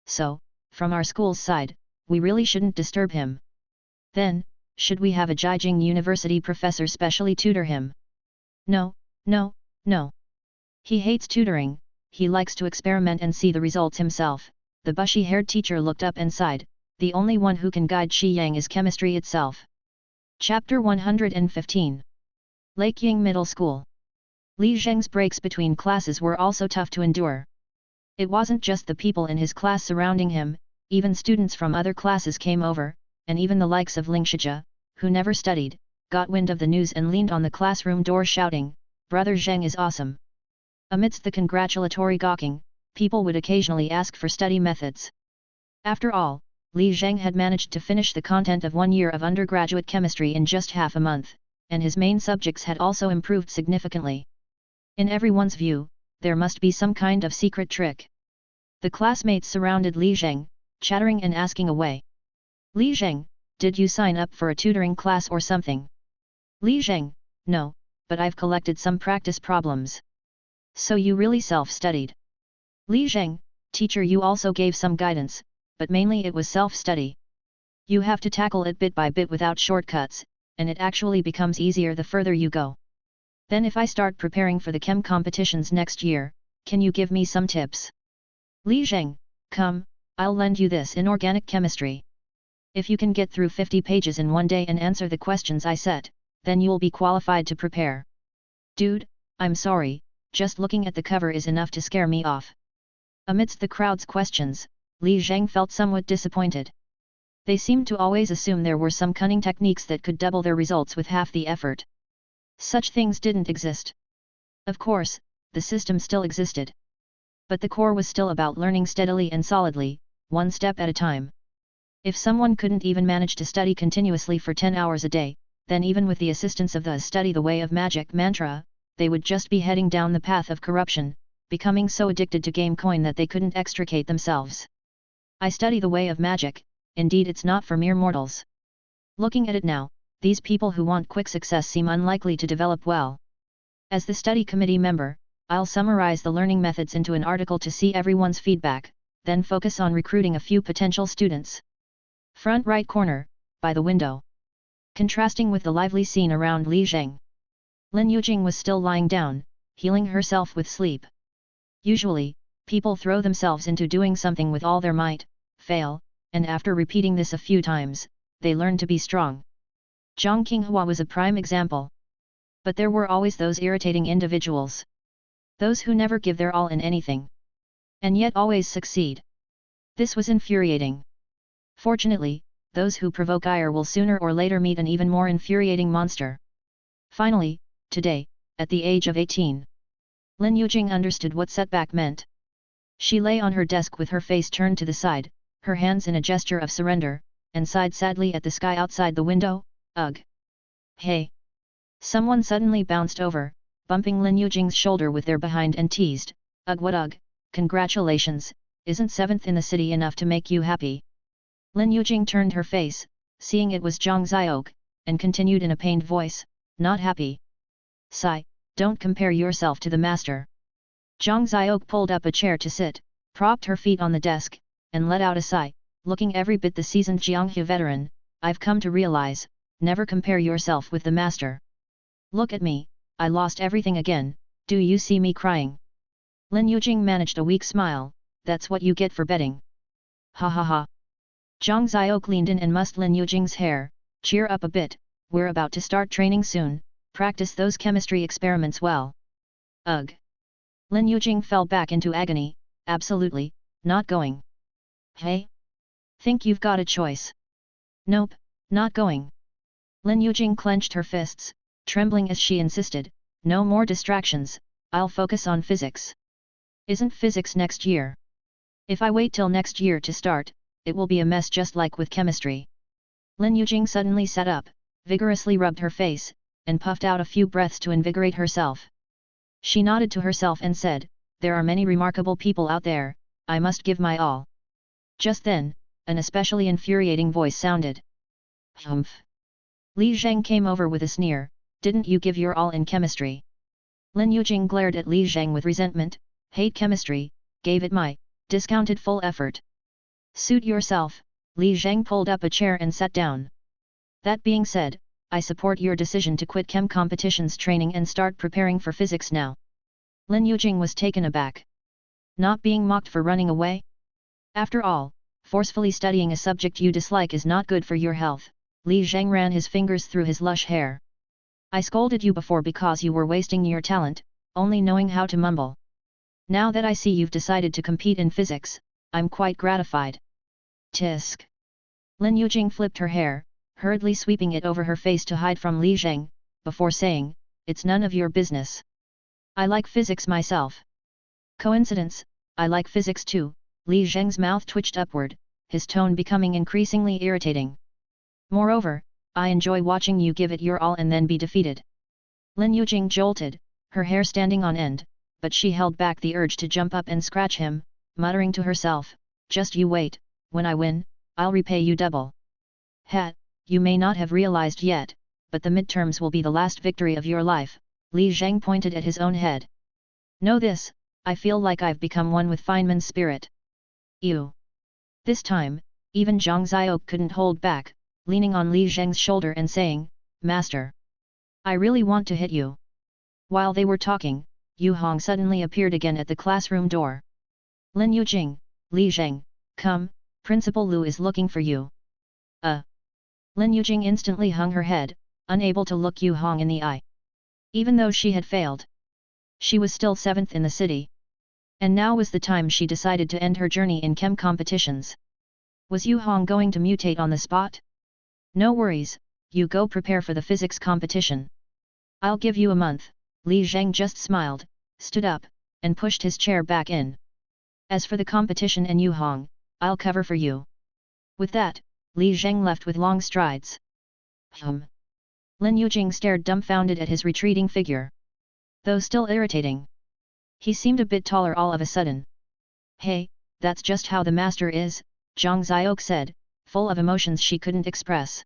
So, from our school's side, we really shouldn't disturb him. Then, should we have a Jiajing University professor specially tutor him? No, no, no. He hates tutoring, he likes to experiment and see the results himself. The bushy-haired teacher looked up and sighed, the only one who can guide Shi Yang is chemistry itself. Chapter 115. Lake Ying Middle School. Li Zheng's breaks between classes were also tough to endure. It wasn't just the people in his class surrounding him, even students from other classes came over, and even the likes of Ling Shijia, who never studied, got wind of the news and leaned on the classroom door shouting, "Brother Zheng is awesome." Amidst the congratulatory gawking, people would occasionally ask for study methods. After all, Li Zheng had managed to finish the content of 1 year of undergraduate chemistry in just half a month, and his main subjects had also improved significantly. In everyone's view, there must be some kind of secret trick. The classmates surrounded Li Zheng, chattering and asking away. "Li Zheng, did you sign up for a tutoring class or something?" Li Zheng, "No, but I've collected some practice problems." "So you really self-studied?" Li Zheng, "Teacher, you also gave some guidance, but mainly it was self-study. You have to tackle it bit by bit without shortcuts, and it actually becomes easier the further you go. Then if I start preparing for the chem competitions next year, can you give me some tips?" Li Zheng, "Come, I'll lend you this inorganic chemistry. If you can get through 50 pages in 1 day and answer the questions I set, then you'll be qualified to prepare." "Dude, I'm sorry, just looking at the cover is enough to scare me off." Amidst the crowd's questions, Li Zheng felt somewhat disappointed. They seemed to always assume there were some cunning techniques that could double their results with half the effort. Such things didn't exist. Of course, the system still existed. But the core was still about learning steadily and solidly, one step at a time. If someone couldn't even manage to study continuously for 10 hours a day, then even with the assistance of the study the way of magic mantra, they would just be heading down the path of corruption, becoming so addicted to game coin that they couldn't extricate themselves. I study the way of magic, indeed it's not for mere mortals. Looking at it now, these people who want quick success seem unlikely to develop well. As the study committee member, I'll summarize the learning methods into an article to see everyone's feedback, then focus on recruiting a few potential students. Front right corner, by the window. Contrasting with the lively scene around Li Zheng, Lin Yujing was still lying down, healing herself with sleep. Usually, people throw themselves into doing something with all their might, fail, and after repeating this a few times, they learn to be strong. Zhang Qinghua was a prime example. But there were always those irritating individuals. Those who never give their all in anything. And yet always succeed. This was infuriating. Fortunately, those who provoke ire will sooner or later meet an even more infuriating monster. Finally, today, at the age of 18, Lin Yujing understood what setback meant. She lay on her desk with her face turned to the side, her hands in a gesture of surrender, and sighed sadly at the sky outside the window. "Ugh! Hey!" Someone suddenly bounced over, bumping Lin Yujing's shoulder with their behind and teased, "Ugh, what ugh, congratulations, isn't 7th in the city enough to make you happy?" Lin Yujing turned her face, seeing it was Zhang Xiok, and continued in a pained voice, "Not happy? Sigh, don't compare yourself to the master." Zhang Xiok pulled up a chair to sit, propped her feet on the desk, and let out a sigh, looking every bit the seasoned Jianghe veteran. "I've come to realize, never compare yourself with the master. Look at me, I lost everything again, do you see me crying?" Lin Yujing managed a weak smile, "That's what you get for betting. Ha ha ha." Zhang Xiok leaned in and mussed Lin Yujing's hair, "Cheer up a bit, we're about to start training soon, practice those chemistry experiments well." "Ugh." Lin Yujing fell back into agony, "Absolutely, not going." "Hey? Think you've got a choice?" "Nope, not going." Lin Yujing clenched her fists, trembling as she insisted, "No more distractions, I'll focus on physics." "Isn't physics next year? If I wait till next year to start, it will be a mess just like with chemistry." Lin Yujing suddenly sat up, vigorously rubbed her face, and puffed out a few breaths to invigorate herself. She nodded to herself and said, "There are many remarkable people out there, I must give my all." Just then, an especially infuriating voice sounded. "Humph!" Li Zheng came over with a sneer, "Didn't you give your all in chemistry?" Lin Yujing glared at Li Zheng with resentment, "Hate chemistry, gave it my discounted full effort." "Suit yourself," Li Zheng pulled up a chair and sat down. "That being said, I support your decision to quit chem competitions training and start preparing for physics now." Lin Yujing was taken aback. Not being mocked for running away? After all, forcefully studying a subject you dislike is not good for your health. Li Zheng ran his fingers through his lush hair. "I scolded you before because you were wasting your talent, only knowing how to mumble. Now that I see you've decided to compete in physics, I'm quite gratified. Tisk. Lin Yujing flipped her hair, hurriedly sweeping it over her face to hide from Li Zheng, before saying, "It's none of your business. I like physics myself." Coincidence, I like physics too. Li Zheng's mouth twitched upward, his tone becoming increasingly irritating. "Moreover, I enjoy watching you give it your all and then be defeated." Lin Yujing jolted, her hair standing on end, but she held back the urge to jump up and scratch him, muttering to herself, "Just you wait, when I win, I'll repay you double." "Het, you may not have realized yet, but the midterms will be the last victory of your life." Li Zheng pointed at his own head. "Know this, I feel like I've become one with Feynman's spirit." "Ew." This time, even Zhang Xiao couldn't hold back, leaning on Li Zheng's shoulder and saying, "Master, I really want to hit you." While they were talking, Yu Hong suddenly appeared again at the classroom door. "Lin Yujing, Li Zheng, come, Principal Lu is looking for you." Lin Yujing instantly hung her head, unable to look Yu Hong in the eye. Even though she had failed, she was still 7th in the city. And now was the time she decided to end her journey in chem competitions. Was Yu Hong going to mutate on the spot? "No worries, you go prepare for the physics competition. I'll give you a month." Li Zheng just smiled, stood up, and pushed his chair back in. "As for the competition and Yu Hong, I'll cover for you." With that, Li Zheng left with long strides. Lin Yujing stared dumbfounded at his retreating figure. Though still irritating, he seemed a bit taller all of a sudden. "Hey, that's just how the master is," Zhang Xiao said, full of emotions she couldn't express.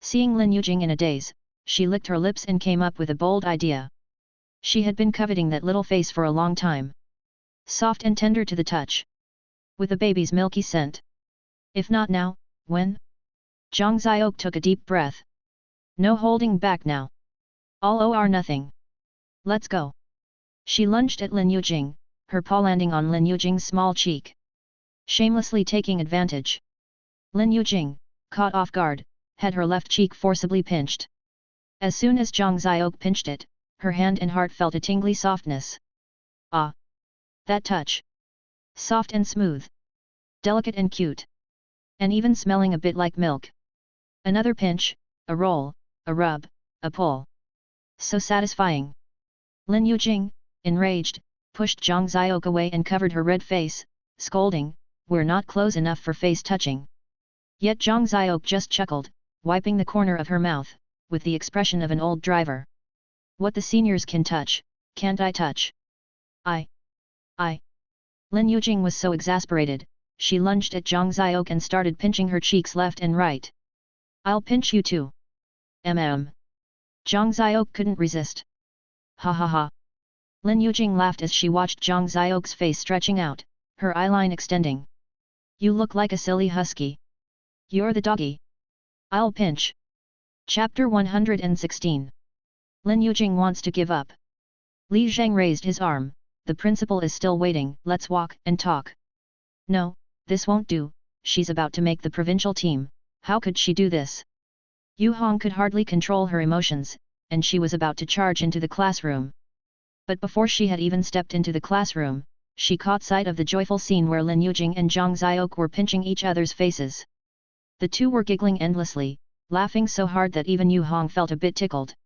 Seeing Lin Yujing in a daze, she licked her lips and came up with a bold idea. She had been coveting that little face for a long time. Soft and tender to the touch, with a baby's milky scent. If not now, when? Zhang Xiao took a deep breath. No holding back now. All or nothing. Let's go. She lunged at Lin Yujing, her paw landing on Lin Yujing's small cheek, shamelessly taking advantage. Lin Yujing, caught off guard, had her left cheek forcibly pinched. As soon as Zhang Xiao pinched it, her hand and heart felt a tingly softness. Ah! That touch! Soft and smooth. Delicate and cute. And even smelling a bit like milk. Another pinch, a roll, a rub, a pull. So satisfying. Lin Yujing, enraged, pushed Zhang Xiao away and covered her red face, scolding, "We're not close enough for face touching." Yet Zhang Xiao just chuckled, wiping the corner of her mouth, with the expression of an old driver. "What the seniors can touch, can't I touch? I. Lin Yujing was so exasperated, she lunged at Zhang Xiao and started pinching her cheeks left and right. "I'll pinch you too." Zhang Xiao couldn't resist. "Ha ha ha." Lin Yujing laughed as she watched Zhang Xiao's face stretching out, her eyeline extending. "You look like a silly husky. You're the doggy. I'll pinch." Chapter 116. Lin Yujing wants to give up. Li Zheng raised his arm. "The principal is still waiting, let's walk and talk." "No, this won't do, she's about to make the provincial team, how could she do this?" Yu Hong could hardly control her emotions, and she was about to charge into the classroom. But before she had even stepped into the classroom, she caught sight of the joyful scene where Lin Yujing and Zhang Xiao were pinching each other's faces. The two were giggling endlessly, laughing so hard that even Yu Hong felt a bit tickled.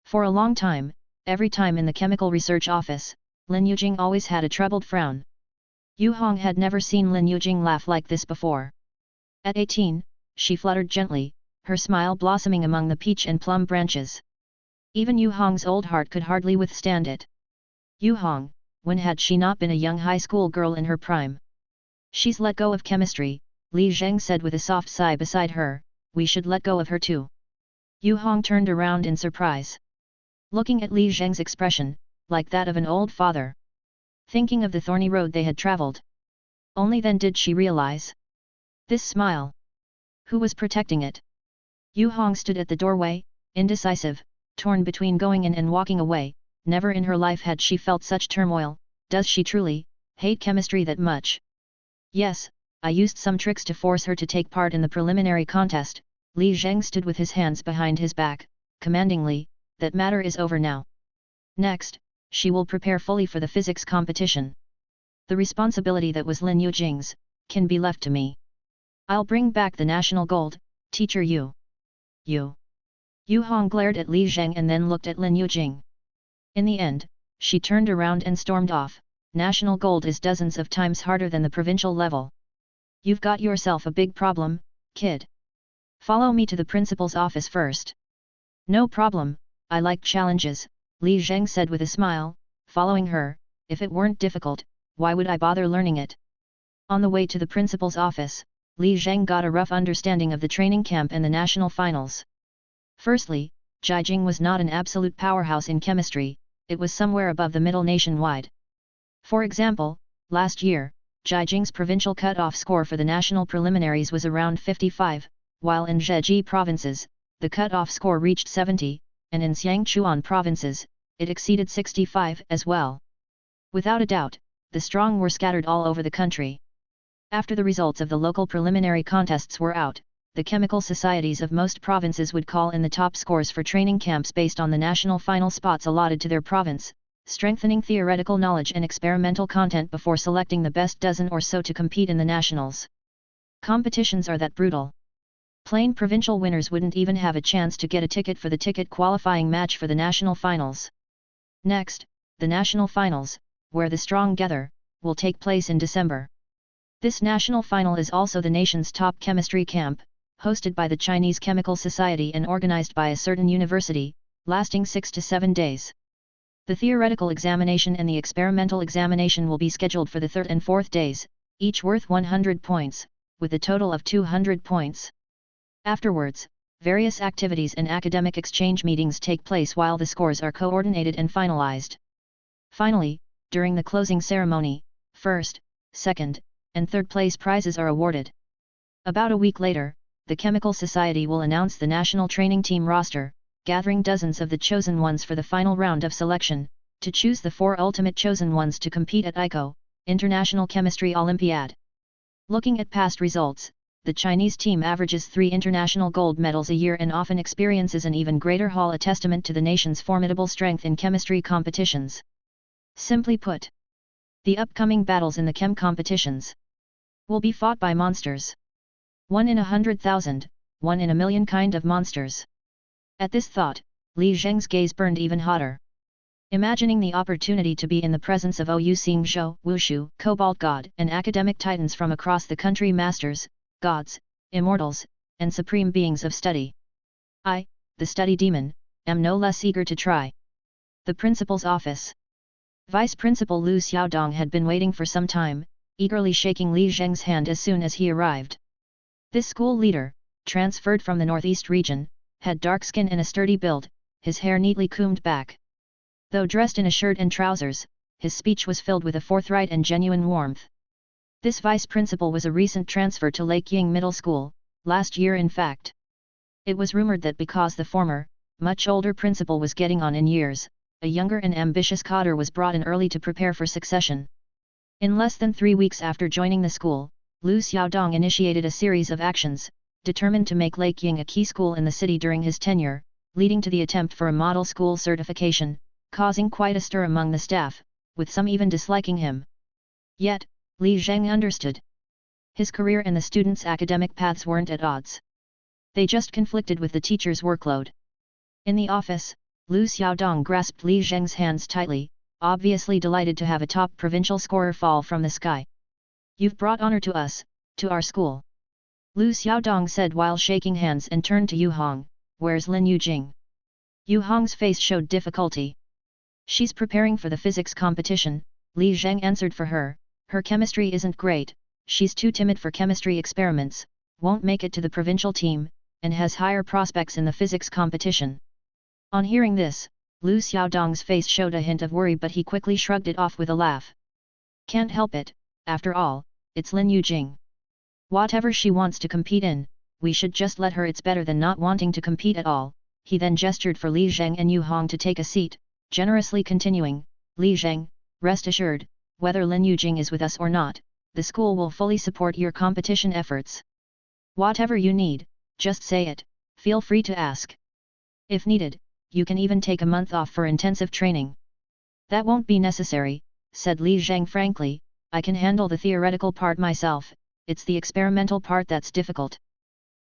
For a long time, every time in the chemical research office, Lin Yujing always had a troubled frown. Yu Hong had never seen Lin Yujing laugh like this before. At 18, she fluttered gently, her smile blossoming among the peach and plum branches. Even Yu Hong's old heart could hardly withstand it. Yu Hong, when had she not been a young high school girl in her prime? "She's let go of chemistry," Li Zheng said with a soft sigh beside her, "we should let go of her too." Yu Hong turned around in surprise, looking at Li Zheng's expression, like that of an old father, thinking of the thorny road they had traveled. Only then did she realize this smile. Who was protecting it? Yu Hong stood at the doorway, indecisive, torn between going in and walking away. Never in her life had she felt such turmoil. Does she truly hate chemistry that much? "Yes, I used some tricks to force her to take part in the preliminary contest." Li Zheng stood with his hands behind his back, commandingly, "That matter is over now. Next, she will prepare fully for the physics competition. The responsibility that was Lin Yujing's can be left to me. I'll bring back the national gold, teacher Yu. Yu. Yu Hong glared at Li Zheng and then looked at Lin Yujing. In the end, she turned around and stormed off. National gold is dozens of times harder than the provincial level. You've got yourself a big problem, kid. Follow me to the principal's office first. No problem, I like challenges, Li Zheng said with a smile, following her. If it weren't difficult, why would I bother learning it? On the way to the principal's office, Li Zheng got a rough understanding of the training camp and the national finals. Firstly, Jiajing was not an absolute powerhouse in chemistry, it was somewhere above the middle nationwide. For example, last year, Jiajing's provincial cut-off score for the national preliminaries was around 55, while in Zheji provinces, the cut-off score reached 70, and in Xiangchuan provinces, it exceeded 65 as well. Without a doubt, the strong were scattered all over the country. After the results of the local preliminary contests were out, the chemical societies of most provinces would call in the top scores for training camps based on the national final spots allotted to their province, strengthening theoretical knowledge and experimental content before selecting the best dozen or so to compete in the nationals. Competitions are that brutal. Plain provincial winners wouldn't even have a chance to get a ticket for the ticket qualifying match for the national finals. Next, the national finals, where the strong gather, will take place in December. This national final is also the nation's top chemistry camp, hosted by the Chinese Chemical Society and organized by a certain university, lasting 6 to 7 days. The theoretical examination and the experimental examination will be scheduled for the third and fourth days, each worth 100 points, with a total of 200 points. Afterwards, various activities and academic exchange meetings take place while the scores are coordinated and finalized. Finally, during the closing ceremony, first, second, and third place prizes are awarded. About a week later, the Chemical Society will announce the national training team roster, gathering dozens of the chosen ones for the final round of selection, to choose the 4 ultimate chosen ones to compete at ICO, International Chemistry Olympiad. Looking at past results, the Chinese team averages 3 international gold medals a year and often experiences an even greater haul, a testament to the nation's formidable strength in chemistry competitions. Simply put, the upcoming battles in the chem competitions will be fought by monsters. 1 in 100,000, 1 in a million kind of monsters. At this thought, Li Zheng's gaze burned even hotter. Imagining the opportunity to be in the presence of Ou Xingzhou, Wushu, Cobalt God, and academic titans from across the country, masters, gods, immortals, and supreme beings of study. I, the study demon, am no less eager to try. The principal's office. Vice Principal Lu Xiaodong had been waiting for some time, eagerly shaking Li Zheng's hand as soon as he arrived. This school leader, transferred from the northeast region, had dark skin and a sturdy build, his hair neatly combed back. Though dressed in a shirt and trousers, his speech was filled with a forthright and genuine warmth. This vice principal was a recent transfer to Lake Ying Middle School, last year in fact. It was rumored that because the former, much older principal was getting on in years, a younger and ambitious cadre was brought in early to prepare for succession. In less than 3 weeks after joining the school, Lu Xiaodong initiated a series of actions, determined to make Lake Ying a key school in the city during his tenure, leading to the attempt for a model school certification, causing quite a stir among the staff, with some even disliking him. Yet, Li Zheng understood. His career and the students' academic paths weren't at odds. They just conflicted with the teacher's workload. In the office, Lu Xiaodong grasped Li Zheng's hands tightly, obviously delighted to have a top provincial scorer fall from the sky. You've brought honor to us, to our school. Lu Xiaodong said while shaking hands, and turned to Yu Hong. Where's Lin Yujing? Yu Hong's face showed difficulty. She's preparing for the physics competition, Li Zheng answered for her. Her chemistry isn't great, she's too timid for chemistry experiments, won't make it to the provincial team, and has higher prospects in the physics competition. On hearing this, Lu Xiaodong's face showed a hint of worry, but he quickly shrugged it off with a laugh. Can't help it, after all, it's Lin Yujing. Whatever she wants to compete in, we should just let her. It's better than not wanting to compete at all. He then gestured for Li Zheng and Yu Hong to take a seat, generously continuing, Li Zheng, rest assured, whether Lin Yujing is with us or not, the school will fully support your competition efforts. Whatever you need, just say it, feel free to ask. If needed, you can even take a month off for intensive training. That won't be necessary, said Li Zheng frankly, I can handle the theoretical part myself, it's the experimental part that's difficult.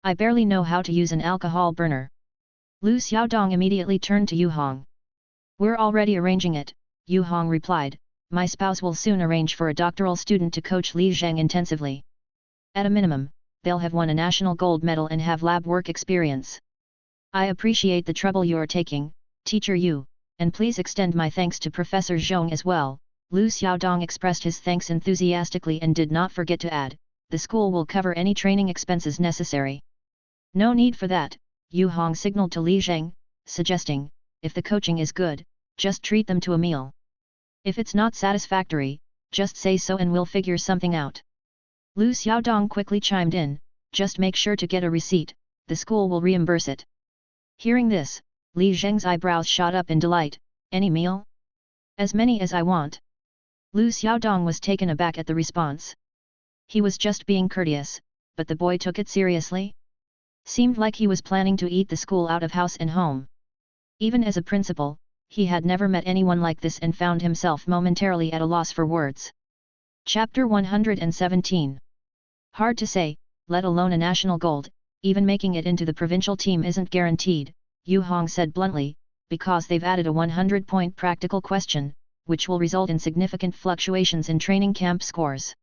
I barely know how to use an alcohol burner. Lu Xiaodong immediately turned to Yu Hong. We're already arranging it, Yu Hong replied, my spouse will soon arrange for a doctoral student to coach Li Zheng intensively. At a minimum, they'll have won a national gold medal and have lab work experience. I appreciate the trouble you're taking, Teacher Yu, and please extend my thanks to Professor Zhong as well. Lu Xiaodong expressed his thanks enthusiastically and did not forget to add, the school will cover any training expenses necessary. No need for that, Yu Hong signaled to Li Zheng, suggesting, if the coaching is good, just treat them to a meal. If it's not satisfactory, just say so and we'll figure something out. Lu Xiaodong quickly chimed in, just make sure to get a receipt, the school will reimburse it. Hearing this, Li Zheng's eyebrows shot up in delight, any meal? As many as I want. Lu Xiaodong was taken aback at the response. He was just being courteous, but the boy took it seriously. Seemed like he was planning to eat the school out of house and home. Even as a principal, he had never met anyone like this and found himself momentarily at a loss for words. Chapter 117. Hard to say, let alone a national gold, even making it into the provincial team isn't guaranteed, Yu Hong said bluntly, because they've added a 100-point practical question, which will result in significant fluctuations in training camp scores.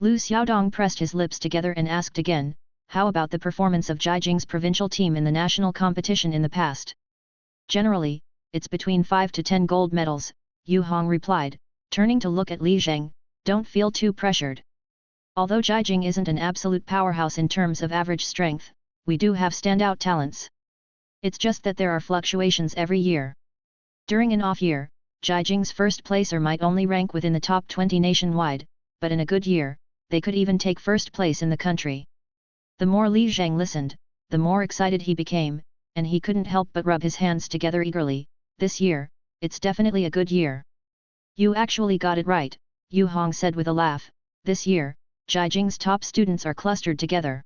Lu Xiaodong pressed his lips together and asked again, how about the performance of Jiajing's provincial team in the national competition in the past? Generally, it's between 5 to 10 gold medals, Yu Hong replied, turning to look at Li Zheng, don't feel too pressured. Although Jiajing isn't an absolute powerhouse in terms of average strength, we do have standout talents. It's just that there are fluctuations every year. During an off year, Jiajing's first placer might only rank within the top 20 nationwide, but in a good year, they could even take first place in the country. The more Li Zheng listened, the more excited he became, and he couldn't help but rub his hands together eagerly. This year, it's definitely a good year. You actually got it right, Yu Hong said with a laugh, this year, Jiajing's top students are clustered together.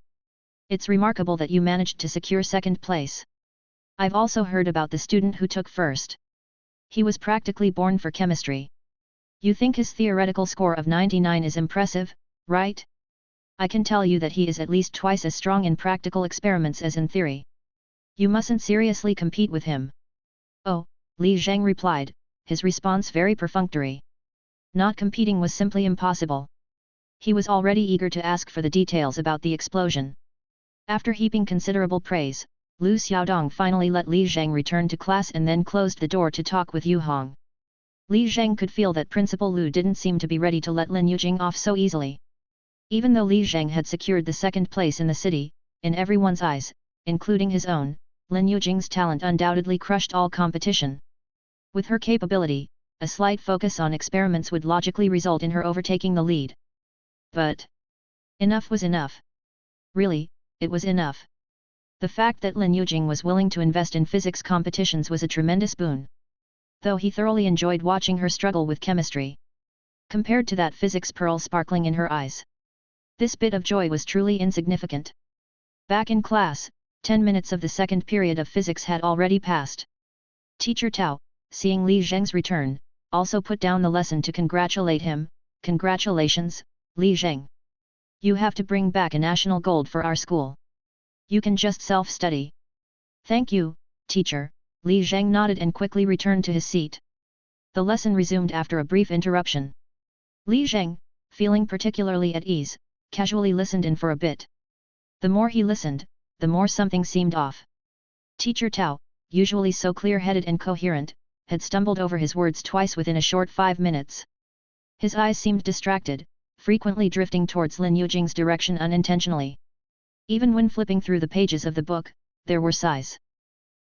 It's remarkable that you managed to secure second place. I've also heard about the student who took first. He was practically born for chemistry. You think his theoretical score of 99 is impressive, right? I can tell you that he is at least twice as strong in practical experiments as in theory. You mustn't seriously compete with him. Oh, Li Zheng replied, his response very perfunctory. Not competing was simply impossible. He was already eager to ask for the details about the explosion. After heaping considerable praise, Lu Xiaodong finally let Li Zheng return to class and then closed the door to talk with Yu Hong. Li Zheng could feel that Principal Lu didn't seem to be ready to let Lin Yujing off so easily. Even though Li Zheng had secured the second place in the city, in everyone's eyes, including his own, Lin Yujing's talent undoubtedly crushed all competition. With her capability, a slight focus on experiments would logically result in her overtaking the lead. But enough was enough. Really, it was enough. The fact that Lin Yujing was willing to invest in physics competitions was a tremendous boon. Though he thoroughly enjoyed watching her struggle with chemistry. Compared to that physics pearl sparkling in her eyes, this bit of joy was truly insignificant. Back in class, 10 minutes of the second period of physics had already passed. Teacher Tao, seeing Li Zheng's return, also put down the lesson to congratulate him. Congratulations, Li Zheng. You have to bring back a national gold for our school. You can just self-study. Thank you, teacher, Li Zheng nodded and quickly returned to his seat. The lesson resumed after a brief interruption. Li Zheng, feeling particularly at ease, casually listened in for a bit. The more he listened, the more something seemed off. Teacher Tao, usually so clear-headed and coherent, had stumbled over his words twice within a short 5 minutes. His eyes seemed distracted, frequently drifting towards Lin Yujing's direction unintentionally. Even when flipping through the pages of the book, there were sighs.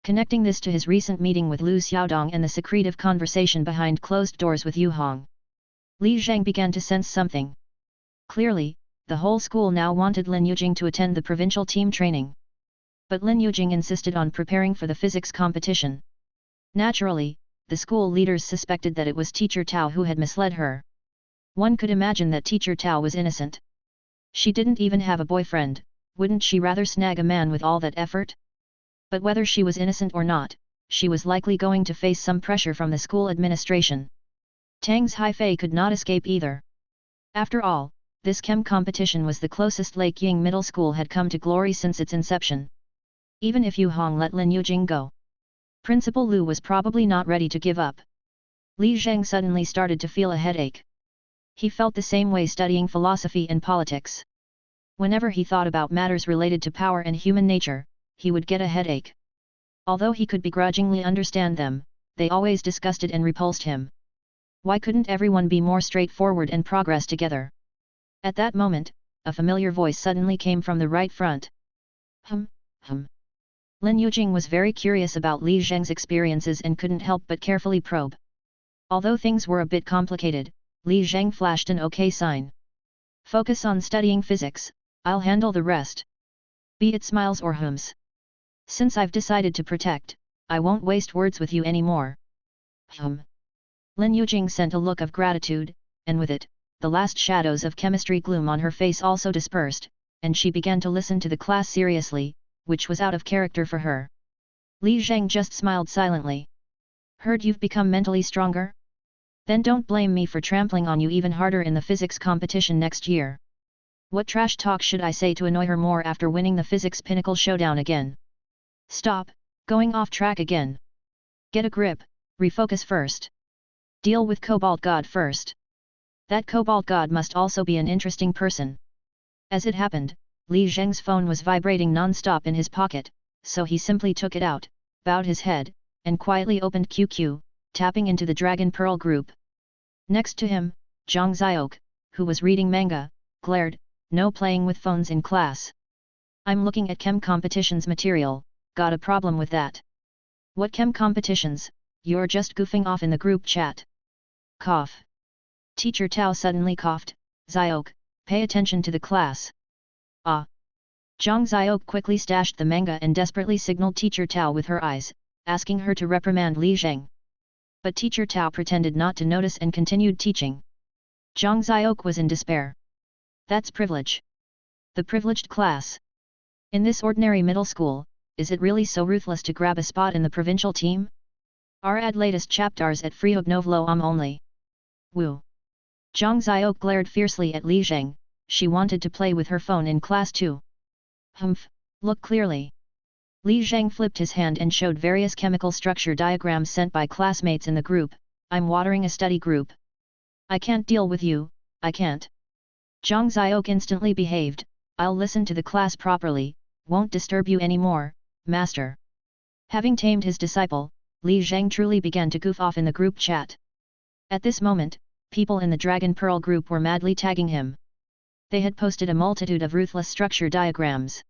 Connecting this to his recent meeting with Lu Xiaodong and the secretive conversation behind closed doors with Yu Hong, Li Zheng began to sense something. Clearly, the whole school now wanted Lin Yujing to attend the provincial team training. But Lin Yujing insisted on preparing for the physics competition. Naturally, the school leaders suspected that it was Teacher Tao who had misled her. One could imagine that Teacher Tao was innocent. She didn't even have a boyfriend, wouldn't she rather snag a man with all that effort? But whether she was innocent or not, she was likely going to face some pressure from the school administration. Tang's Haifei could not escape either. After all, this chem competition was the closest Lake Ying Middle School had come to glory since its inception. Even if Yu Hong let Lin Yujing go, Principal Lu was probably not ready to give up. Li Zheng suddenly started to feel a headache. He felt the same way studying philosophy and politics. Whenever he thought about matters related to power and human nature, he would get a headache. Although he could begrudgingly understand them, they always disgusted and repulsed him. Why couldn't everyone be more straightforward and progress together? At that moment, a familiar voice suddenly came from the right front. Hum. Lin Yujing was very curious about Li Zheng's experiences and couldn't help but carefully probe. Although things were a bit complicated, Li Zheng flashed an OK sign. Focus on studying physics, I'll handle the rest. Be it smiles or hums. Since I've decided to protect, I won't waste words with you anymore. Lin Yujing sent a look of gratitude, and with it, the last shadows of chemistry gloom on her face also dispersed, and she began to listen to the class seriously, which was out of character for her. Li Zheng just smiled silently. Heard you've become mentally stronger? Then don't blame me for trampling on you even harder in the physics competition next year. What trash talk should I say to annoy her more after winning the physics pinnacle showdown again? Stop, going off track again. Get a grip, refocus first. Deal with Cobalt God first. That Cobalt God must also be an interesting person. As it happened, Li Zheng's phone was vibrating non-stop in his pocket, so he simply took it out, bowed his head, and quietly opened QQ, tapping into the Dragon Pearl group. Next to him, Zhang Xiaok, who was reading manga, glared, "No playing with phones in class. I'm looking at chem competitions material, got a problem with that." "What chem competitions? You're just goofing off in the group chat." Cough. Teacher Tao suddenly coughed. "Xiaok, pay attention to the class." "Ah." Zhang Xiaok quickly stashed the manga and desperately signaled Teacher Tao with her eyes, asking her to reprimand Li Zheng. But Teacher Tao pretended not to notice and continued teaching. Zhang Xiaok was in despair. That's privilege. The privileged class. In this ordinary middle school, is it really so ruthless to grab a spot in the provincial team? Our latest chapters at Friognovlo only. Woo. Zhang Xiaok glared fiercely at Li Zheng. She wanted to play with her phone in class too. Humph, look clearly. Li Zheng flipped his hand and showed various chemical structure diagrams sent by classmates in the group. "I'm watering a study group. I can't deal with you, I can't." Zhang Xiaok instantly behaved. "I'll listen to the class properly, won't disturb you anymore, master." Having tamed his disciple, Li Zheng truly began to goof off in the group chat. At this moment, people in the Dragon Pearl group were madly tagging him. They had posted a multitude of ruthless structure diagrams.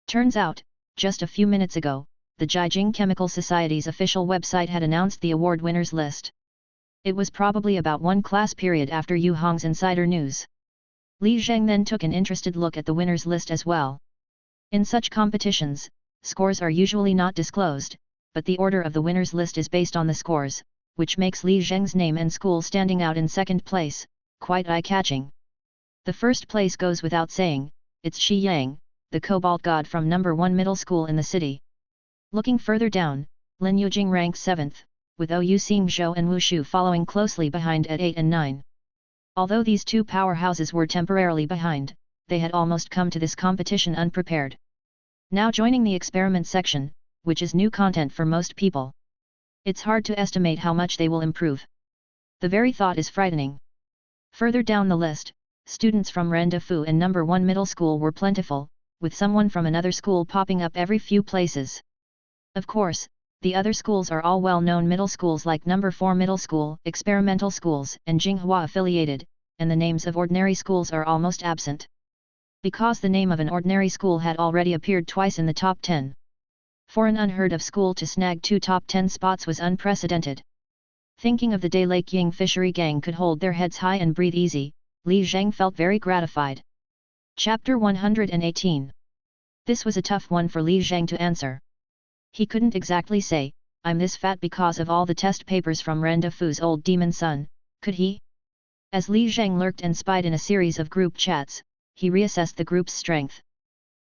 Turns out, just a few minutes ago, the Jiajing Chemical Society's official website had announced the award winners list. It was probably about one class period after Yu Hong's insider news. Li Zheng then took an interested look at the winners list as well. In such competitions, scores are usually not disclosed, but the order of the winners list is based on the scores, which makes Li Zheng's name and school standing out in second place, quite eye-catching. The first place goes without saying, it's Shi Yang, the Cobalt God from number 1 middle school in the city. Looking further down, Lin Yujing ranks 7th, with Ou Xingzhou and Wu Shu following closely behind at 8 and 9. Although these two powerhouses were temporarily behind, they had almost come to this competition unprepared. Now joining the experiment section, which is new content for most people. It's hard to estimate how much they will improve. The very thought is frightening. Further down the list, students from Rendafu and number 1 middle school were plentiful, with someone from another school popping up every few places. Of course, the other schools are all well-known middle schools like number 4 middle school, experimental schools, and Jinghua affiliated, and the names of ordinary schools are almost absent. Because the name of an ordinary school had already appeared twice in the top 10. For an unheard of school to snag 2 top 10 spots was unprecedented. Thinking of the day Lake Ying fishery gang could hold their heads high and breathe easy, Li Zheng felt very gratified. Chapter 118. This was a tough one for Li Zheng to answer. He couldn't exactly say, "I'm this fat because of all the test papers from Rendafu's old demon son," could he? As Li Zheng lurked and spied in a series of group chats, he reassessed the group's strength.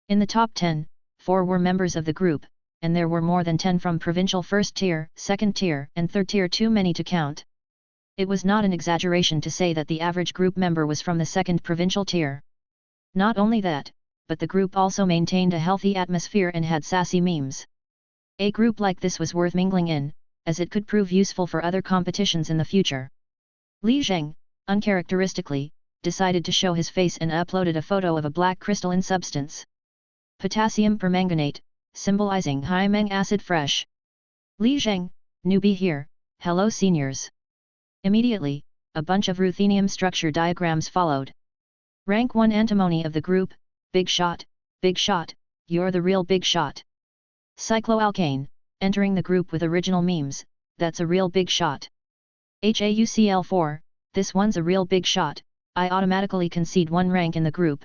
In the top 10, 4 were members of the group, and there were more than 10 from provincial first tier, second tier, and third tier, too many to count. It was not an exaggeration to say that the average group member was from the second provincial tier. Not only that, but the group also maintained a healthy atmosphere and had sassy memes. A group like this was worth mingling in, as it could prove useful for other competitions in the future. Li Zheng, uncharacteristically, decided to show his face and uploaded a photo of a black crystalline substance. Potassium permanganate, symbolizing high-meng acid fresh. Li Zheng, newbie here, hello seniors. Immediately, a bunch of ruthenium structure diagrams followed. Rank 1 antimony of the group, big shot, you're the real big shot. Cycloalkane, entering the group with original memes, that's a real big shot. HAUCl4, this one's a real big shot, I automatically concede 1 rank in the group.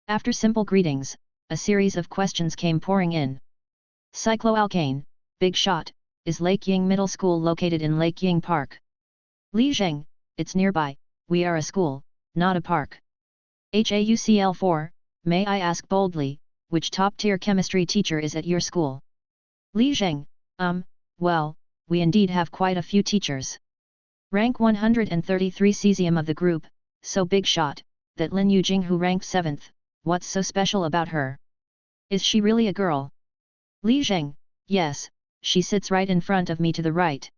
After simple greetings, a series of questions came pouring in. Cycloalkane, big shot, is Lake Ying Middle School located in Lake Ying Park? Li Zheng, it's nearby, we are a school, not a park. HAUCl4, may I ask boldly, which top-tier chemistry teacher is at your school? Li Zheng, well, we indeed have quite a few teachers. Rank 133 cesium of the group, so big shot, that Lin Yujing who ranked 7th, what's so special about her? Is she really a girl? Li Zheng, yes, she sits right in front of me to the right.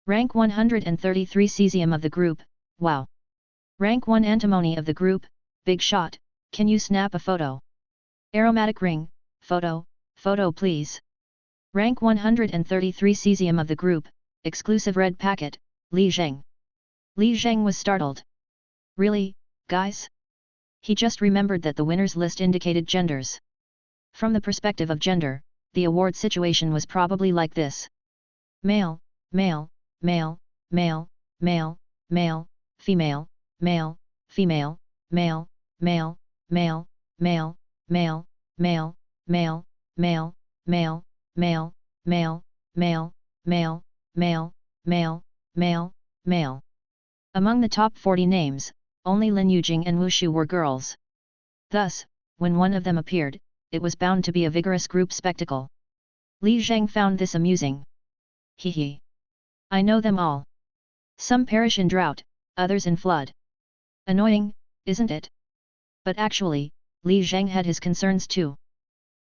Rank 133 cesium of the group, wow. Rank 1 antimony of the group, big shot, can you snap a photo? Aromatic ring, photo please. Rank 133 cesium of the group, exclusive red packet, Li Zheng. Li Zheng was startled. Really, guys? He just remembered that the winners list indicated genders. From the perspective of gender, the award situation was probably like this. Male, male, male, male, male, male, female, male, female, male, male, male, male, male, male, male, male, male, male, male, male, male, male, male, male, male. Among the top 40 names, only Lin Yujing and Wushu were girls. Thus, when one of them appeared, it was bound to be a vigorous group spectacle. Li Zheng found this amusing. Hee. I know them all. Some perish in drought, others in flood. Annoying, isn't it? But actually, Li Zheng had his concerns too.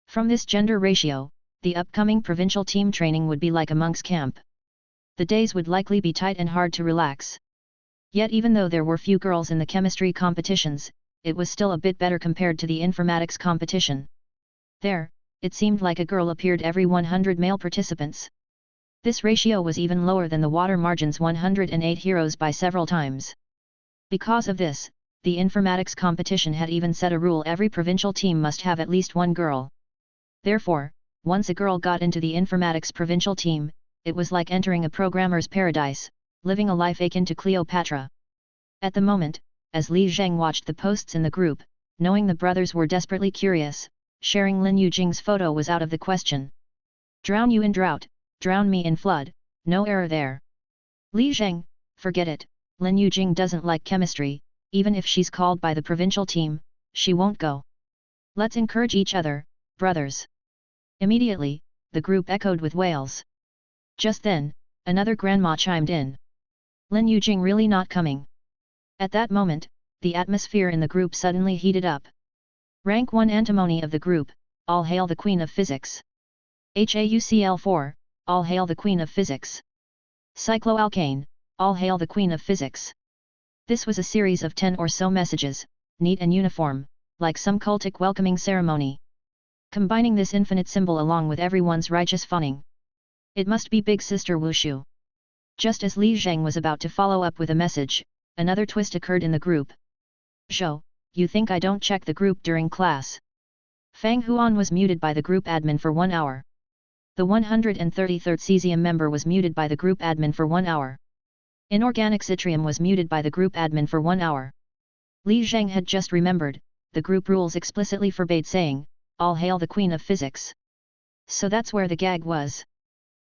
From this gender ratio, the upcoming provincial team training would be like a monk's camp. The days would likely be tight and hard to relax. Yet even though there were few girls in the chemistry competitions, it was still a bit better compared to the informatics competition. There, it seemed like a girl appeared every 100 male participants. This ratio was even lower than the water margin's 108 heroes by several times. Because of this, the informatics competition had even set a rule: every provincial team must have at least one girl. Therefore, once a girl got into the informatics provincial team, it was like entering a programmer's paradise, living a life akin to Cleopatra. At the moment, as Li Zheng watched the posts in the group, knowing the brothers were desperately curious, sharing Lin Yujing's photo was out of the question. Drown you in drought, drown me in flood, no error there. Li Zheng, forget it, Lin Yujing doesn't like chemistry, even if she's called by the provincial team, she won't go. Let's encourage each other, brothers. Immediately, the group echoed with wails. Just then, another grandma chimed in. Lin Yujing really not coming? At that moment, the atmosphere in the group suddenly heated up. Rank 1 antimony of the group, all hail the Queen of Physics. HAUCl4, all hail the Queen of Physics. Cycloalkane, all hail the Queen of Physics. This was a series of 10 or so messages, neat and uniform, like some cultic welcoming ceremony. Combining this infinite symbol along with everyone's righteous fawning. It must be Big Sister Wushu. Just as Li Zheng was about to follow up with a message, another twist occurred in the group. Zhou, you think I don't check the group during class? Fang Huan was muted by the group admin for 1 hour. The 133rd cesium member was muted by the group admin for 1 hour. Inorganic Citrium was muted by the group admin for 1 hour. Li Zheng had just remembered, the group rules explicitly forbade saying, all hail the Queen of Physics. So that's where the gag was.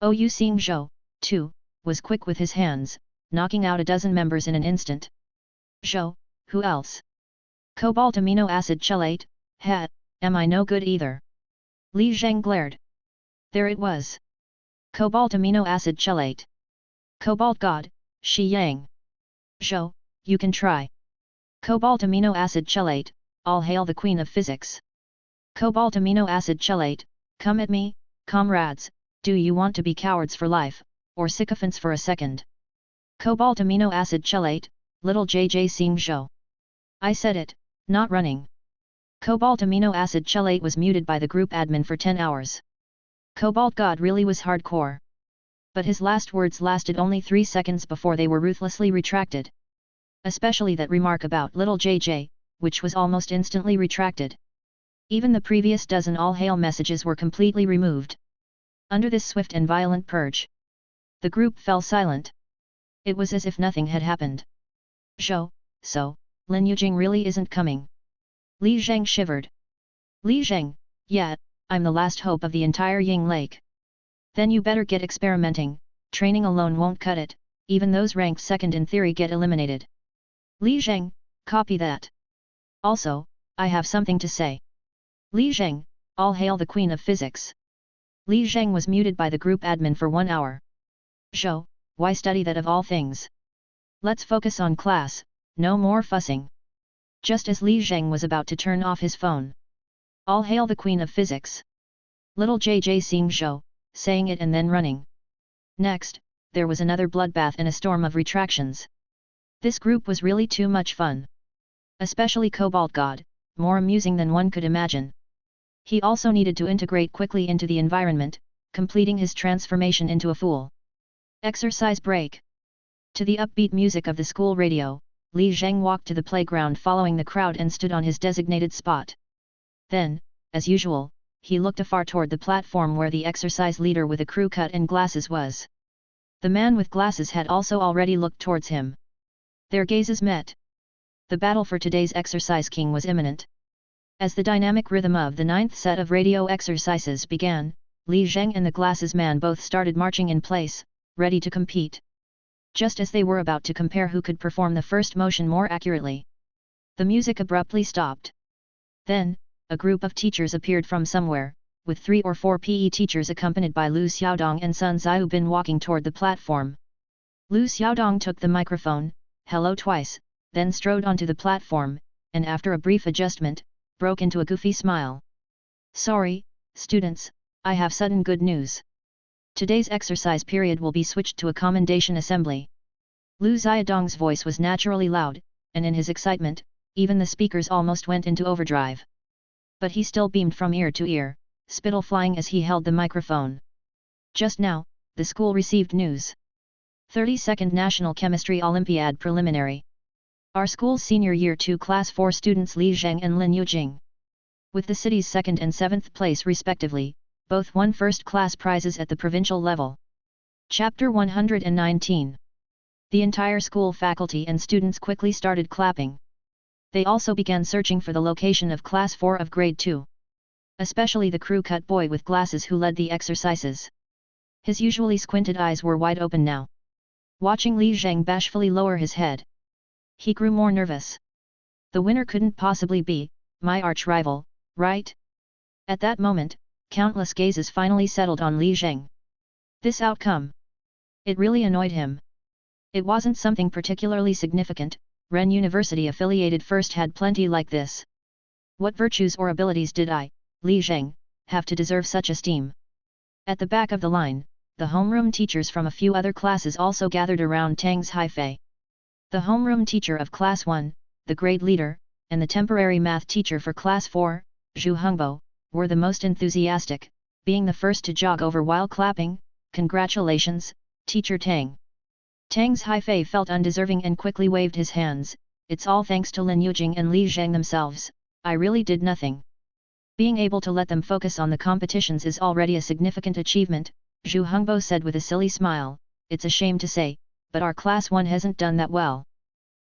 Yu Xing Zhou, too, was quick with his hands, knocking out a dozen members in an instant. Zhou, who else? Cobalt amino acid chelate, am I no good either? Li Zheng glared. There it was. Cobalt amino acid chelate. Cobalt god, Shi Yang. Zhou, you can try. Cobalt amino acid chelate, all hail the queen of physics. Cobalt amino acid chelate, come at me, comrades, do you want to be cowards for life, or sycophants for a second? Cobalt amino acid chelate, little JJ Sing Zhou. I said it, not running. Cobalt amino acid chelate was muted by the group admin for 10 hours. Cobalt God really was hardcore. But his last words lasted only 3 seconds before they were ruthlessly retracted. Especially that remark about little JJ, which was almost instantly retracted. Even the previous dozen all-hail messages were completely removed. Under this swift and violent purge, the group fell silent. It was as if nothing had happened. Zhou, so, Lin Yujing really isn't coming. Li Zheng shivered. Li Zheng, yeah, I'm the last hope of the entire Ying Lake. Then you better get experimenting, training alone won't cut it, even those ranked second in theory get eliminated. Li Zheng, copy that. Also, I have something to say. Li Zheng, all hail the queen of physics. Li Zheng was muted by the group admin for 1 hour. Zhou, why study that of all things? Let's focus on class, no more fussing. Just as Li Zheng was about to turn off his phone. All hail the queen of physics. Little JJ Sing Zhou, saying it and then running. Next, there was another bloodbath and a storm of retractions. This group was really too much fun. Especially Cobalt God, more amusing than one could imagine. He also needed to integrate quickly into the environment, completing his transformation into a fool. Exercise break. To the upbeat music of the school radio, Li Zheng walked to the playground following the crowd and stood on his designated spot. Then, as usual, he looked afar toward the platform where the exercise leader with a crew cut and glasses was. The man with glasses had also already looked towards him. Their gazes met. The battle for today's exercise king was imminent. As the dynamic rhythm of the 9th set of radio exercises began, Li Zheng and the glasses man both started marching in place, ready to compete. Just as they were about to compare who could perform the first motion more accurately, the music abruptly stopped. Then, a group of teachers appeared from somewhere, with 3 or 4 PE teachers accompanied by Lu Xiaodong and Sun Xiaobin walking toward the platform. Lu Xiaodong took the microphone, hello twice, then strode onto the platform, and after a brief adjustment, broke into a goofy smile. Sorry, students, I have sudden good news. Today's exercise period will be switched to a commendation assembly. Lu Xiaodong's voice was naturally loud, and in his excitement, even the speakers almost went into overdrive. But he still beamed from ear to ear, spittle flying as he held the microphone. Just now, the school received news. 32nd National Chemistry Olympiad Preliminary. Our school's senior year 2 class 4 students Li Zheng and Lin Yujing, with the city's 2nd and 7th place respectively, both won first-class prizes at the provincial level. Chapter 119. The entire school faculty and students quickly started clapping. They also began searching for the location of Class 4 of Grade 2. Especially the crew-cut boy with glasses who led the exercises. His usually squinted eyes were wide open now. Watching Li Zheng bashfully lower his head, he grew more nervous. The winner couldn't possibly be my arch-rival, right? At that moment, countless gazes finally settled on Li Zheng. This outcome, it really annoyed him. It wasn't something particularly significant. Ren University affiliated first had plenty like this. What virtues or abilities did I, Li Zheng, have to deserve such esteem? At the back of the line, the homeroom teachers from a few other classes also gathered around Tang's Haifei. The homeroom teacher of Class 1, the grade leader, and the temporary math teacher for Class 4, Zhu Hengbo, were the most enthusiastic, being the first to jog over while clapping. Congratulations, Teacher Tang. Tang's Haifei felt undeserving and quickly waved his hands. It's all thanks to Lin Yujing and Li Zheng themselves, I really did nothing. Being able to let them focus on the competitions is already a significant achievement, Zhu Hengbo said with a silly smile. It's a shame to say, but our Class 1 hasn't done that well.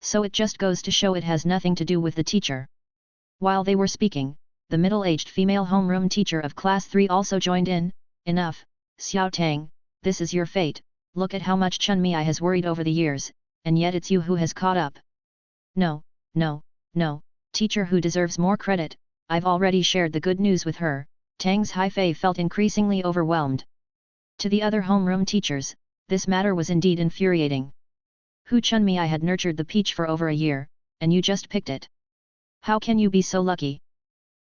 So it just goes to show it has nothing to do with the teacher. While they were speaking, the middle-aged female homeroom teacher of Class 3 also joined in. Enough, Xiao Tang, this is your fate. Look at how much Chunmi I has worried over the years, and yet it's you who has caught up. No, teacher who deserves more credit, I've already shared the good news with her. Tang's Haifei felt increasingly overwhelmed. To the other homeroom teachers, this matter was indeed infuriating. Hu Chunmi, I had nurtured the peach for over a year, and you just picked it. How can you be so lucky?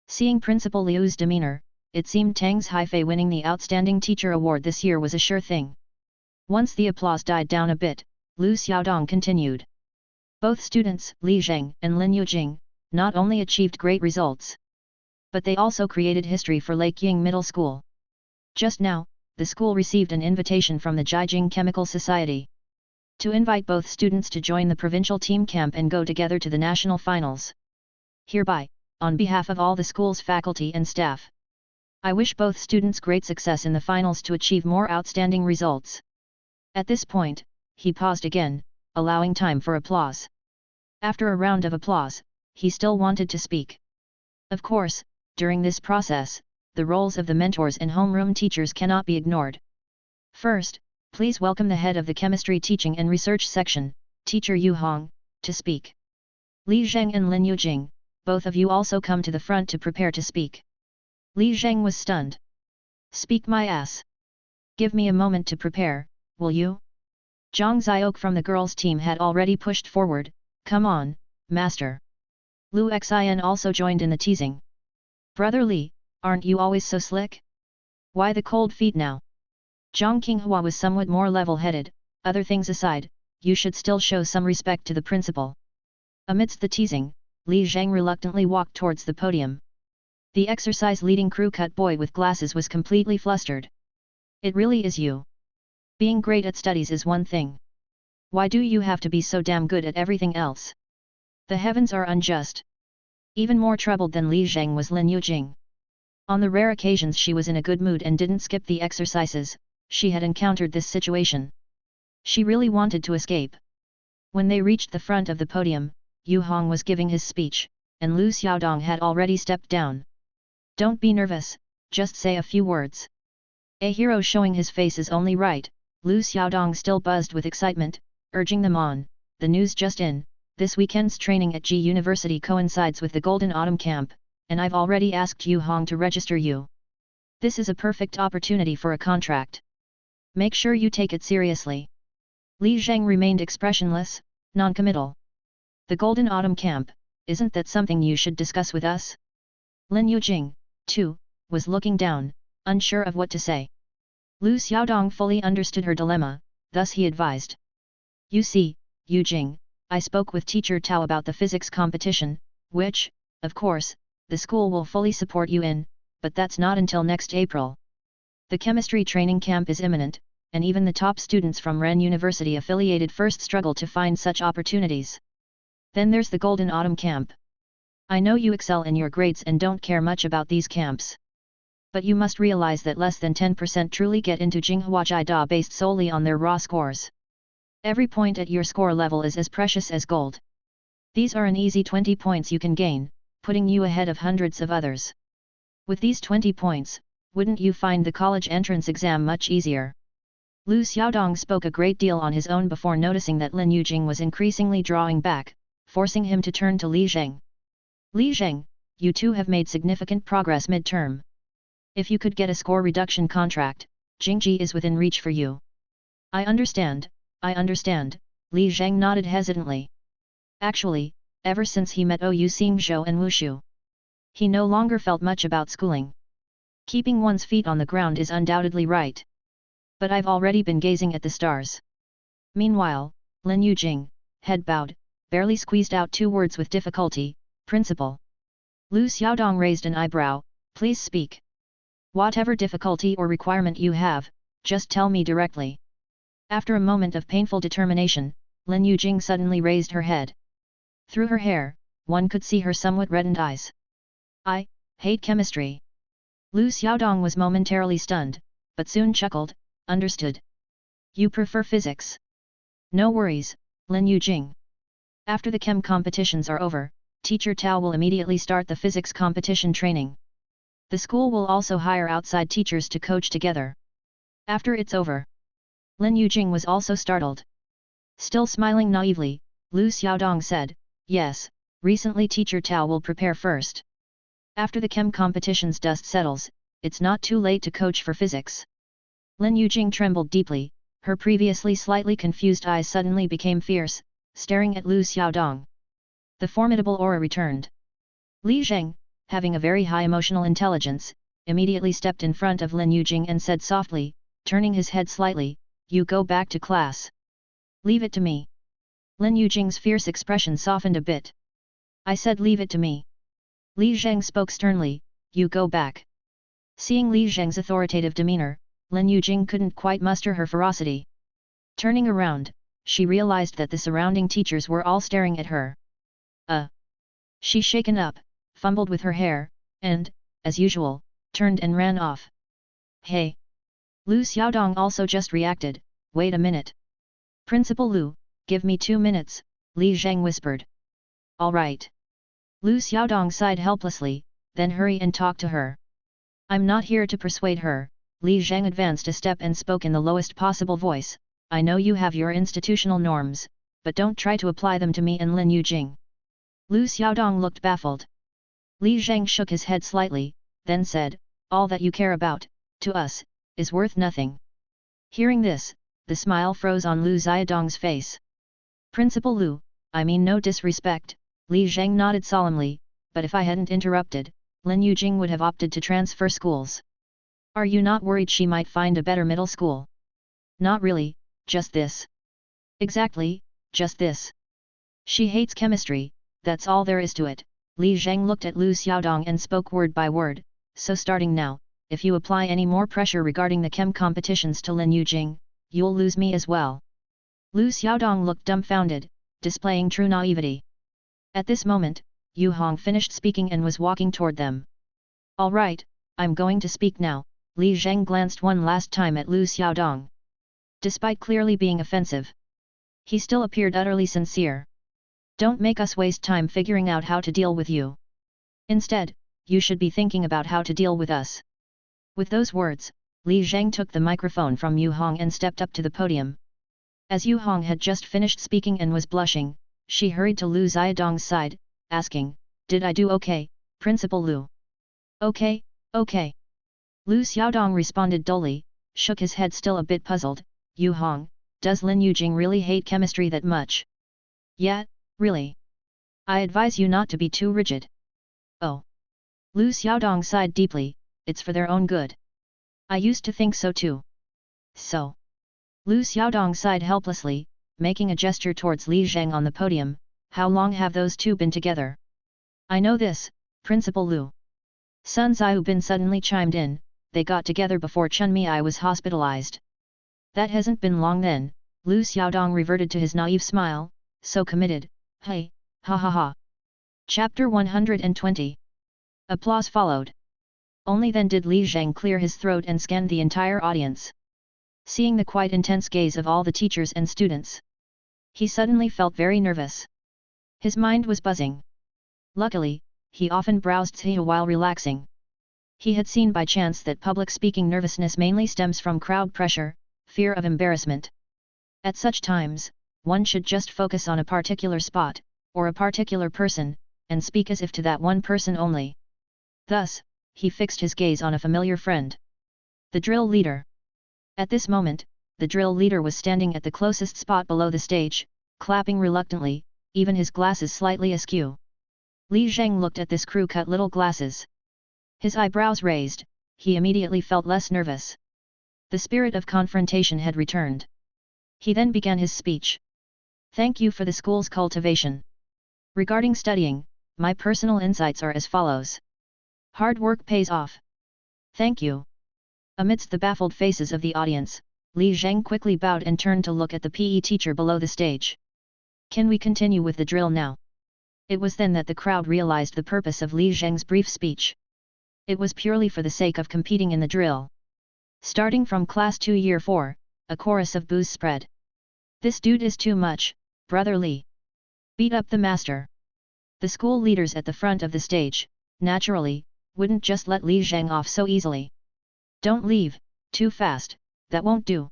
Seeing Principal Liu's demeanor, it seemed Tang's Haifei winning the Outstanding Teacher Award this year was a sure thing. Once the applause died down a bit, Lu Xiaodong continued. Both students, Li Zheng and Lin Yujing, not only achieved great results, but they also created history for Lake Ying Middle School. Just now, the school received an invitation from the Jiajing Chemical Society to invite both students to join the provincial team camp and go together to the national finals. Hereby, on behalf of all the school's faculty and staff, I wish both students great success in the finals to achieve more outstanding results. At this point, he paused again, allowing time for applause. After a round of applause, he still wanted to speak. Of course, during this process, the roles of the mentors and homeroom teachers cannot be ignored. First, please welcome the head of the Chemistry Teaching and Research Section, Teacher Yu Hong, to speak. Li Zheng and Lin Yujing, both of you also come to the front to prepare to speak. Li Zheng was stunned. Speak my ass. Give me a moment to prepare, will you? Zhang Xiok from the girls' team had already pushed forward. Come on, master. Lu Xin also joined in the teasing. Brother Li, aren't you always so slick? Why the cold feet now? Zhang Qinghua was somewhat more level-headed. Other things aside, you should still show some respect to the principal. Amidst the teasing, Li Zheng reluctantly walked towards the podium. The exercise-leading crew-cut boy with glasses was completely flustered. It really is you. Being great at studies is one thing. Why do you have to be so damn good at everything else? The heavens are unjust. Even more troubled than Li Zheng was Lin Yujing. On the rare occasions she was in a good mood and didn't skip the exercises, she had encountered this situation. She really wanted to escape. When they reached the front of the podium, Yu Hong was giving his speech, and Lu Xiaodong had already stepped down. Don't be nervous, just say a few words. A hero showing his face is only right. Lu Xiaodong still buzzed with excitement, urging them on. The news just in, this weekend's training at Ji University coincides with the Golden Autumn Camp, and I've already asked Yu Hong to register you. This is a perfect opportunity for a contract. Make sure you take it seriously. Li Zheng remained expressionless, non-committal. The Golden Autumn Camp, isn't that something you should discuss with us? Lin Yujing, too, was looking down, unsure of what to say. Lu Xiaodong fully understood her dilemma, thus he advised. You see, Yujing, I spoke with Teacher Tao about the physics competition, which, of course, the school will fully support you in, but that's not until next April. The chemistry training camp is imminent, and even the top students from Ren University affiliated first struggle to find such opportunities. Then there's the Golden Autumn Camp. I know you excel in your grades and don't care much about these camps. But you must realize that less than 10% truly get into Jinghua Jida based solely on their raw scores. Every point at your score level is as precious as gold. These are an easy 20 points you can gain, putting you ahead of hundreds of others. With these 20 points, wouldn't you find the college entrance exam much easier? Lu Xiaodong spoke a great deal on his own before noticing that Lin Yujing was increasingly drawing back, forcing him to turn to Li Zheng. Li Zheng, you two have made significant progress mid-term. If you could get a score reduction contract, Jingji is within reach for you. I understand, Li Zheng nodded hesitantly. Actually, ever since he met Ou Xingzhou and Wushu, he no longer felt much about schooling. Keeping one's feet on the ground is undoubtedly right. But I've already been gazing at the stars. Meanwhile, Lin Yujing, head bowed, barely squeezed out two words with difficulty, principal. Lu Xiaodong raised an eyebrow, please speak. Whatever difficulty or requirement you have, just tell me directly. After a moment of painful determination, Lin Yujing suddenly raised her head. Through her hair, one could see her somewhat reddened eyes. I hate chemistry. Lu Xiaodong was momentarily stunned, but soon chuckled, understood. You prefer physics? No worries, Lin Yujing. After the chem competitions are over, Teacher Tao will immediately start the physics competition training. The school will also hire outside teachers to coach together. After it's over. Lin Yujing was also startled. Still smiling naively, Lu Xiaodong said, yes, recently Teacher Tao will prepare first. After the chem competition's dust settles, it's not too late to coach for physics. Lin Yujing trembled deeply, Her previously slightly confused eyes suddenly became fierce, staring at Lu Xiaodong. The formidable aura returned. Li Zheng, having a very high emotional intelligence, immediately stepped in front of Lin Yujing and said softly, turning his head slightly, "You go back to class. Leave it to me." Lin Yujing's fierce expression softened a bit. "I said leave it to me." Li Zheng spoke sternly, "You go back." Seeing Li Zheng's authoritative demeanor, Lin Yujing couldn't quite muster her ferocity. Turning around, she realized that the surrounding teachers were all staring at her. She shaken up, fumbled with her hair, and, as usual, turned and ran off. "Hey!" Lu Xiaodong also just reacted, "Wait a minute. Principal Lu, give me 2 minutes," Li Zheng whispered. "All right." Lu Xiaodong sighed helplessly, then hurry and talk to her. "I'm not here to persuade her," Li Zheng advanced a step and spoke in the lowest possible voice, "I know you have your institutional norms, but don't try to apply them to me and Lin Yujing." Lu Xiaodong looked baffled. Li Zheng shook his head slightly, then said, "All that you care about, to us, is worth nothing." Hearing this, the smile froze on Lu Xiaodong's face. "Principal Lu, I mean no disrespect," Li Zheng nodded solemnly, "but if I hadn't interrupted, Lin Yujing would have opted to transfer schools. Are you not worried she might find a better middle school?" "Not really, just this." "Exactly, just this. She hates chemistry, that's all there is to it." Li Zheng looked at Lu Xiaodong and spoke word by word, "So starting now, if you apply any more pressure regarding the chem competitions to Lin Yujing, you'll lose me as well." Lu Xiaodong looked dumbfounded, displaying true naivety. At this moment, Yu Hong finished speaking and was walking toward them. "All right, I'm going to speak now." Li Zheng glanced one last time at Lu Xiaodong. Despite clearly being offensive, he still appeared utterly sincere. "Don't make us waste time figuring out how to deal with you. Instead, you should be thinking about how to deal with us." With those words, Li Zheng took the microphone from Yu Hong and stepped up to the podium. As Yu Hong had just finished speaking and was blushing, she hurried to Lu Xiaodong's side, asking, "Did I do okay, Principal Lu?" "Okay, okay." Lu Xiaodong responded dully, shook his head still a bit puzzled. "Yu Hong, does Lin Yujing really hate chemistry that much?" "Yeah, really. I advise you not to be too rigid." "Oh." Lu Xiaodong sighed deeply, "It's for their own good. I used to think so too." "So?" Lu Xiaodong sighed helplessly, making a gesture towards Li Zheng on the podium, "How long have those two been together?" "I know this, Principal Lu." Sun Xiaobin suddenly chimed in, "They got together before Chunmi was hospitalized." "That hasn't been long then." Lu Xiaodong reverted to his naive smile, "So committed, hey, ha ha ha." Chapter 120. Applause followed. Only then did Li Zheng clear his throat and scan the entire audience. Seeing the quite intense gaze of all the teachers and students, he suddenly felt very nervous. His mind was buzzing. Luckily, he often browsed Zhe while relaxing. He had seen by chance that public speaking nervousness mainly stems from crowd pressure, fear of embarrassment. At such times, one should just focus on a particular spot, or a particular person, and speak as if to that one person only. Thus, he fixed his gaze on a familiar friend. The drill leader. At this moment, the drill leader was standing at the closest spot below the stage, clapping reluctantly, even his glasses slightly askew. Li Zheng looked at this crew-cut little glasses. His eyebrows raised, he immediately felt less nervous. The spirit of confrontation had returned. He then began his speech. "Thank you for the school's cultivation. Regarding studying, my personal insights are as follows. Hard work pays off. Thank you." Amidst the baffled faces of the audience, Li Zheng quickly bowed and turned to look at the PE teacher below the stage. "Can we continue with the drill now?" It was then that the crowd realized the purpose of Li Zheng's brief speech. It was purely for the sake of competing in the drill. Starting from Class 2 Year 4, a chorus of boos spread. "This dude is too much, Brother Li. Beat up the master." The school leaders at the front of the stage, naturally, wouldn't just let Li Zheng off so easily. "Don't leave, too fast, that won't do."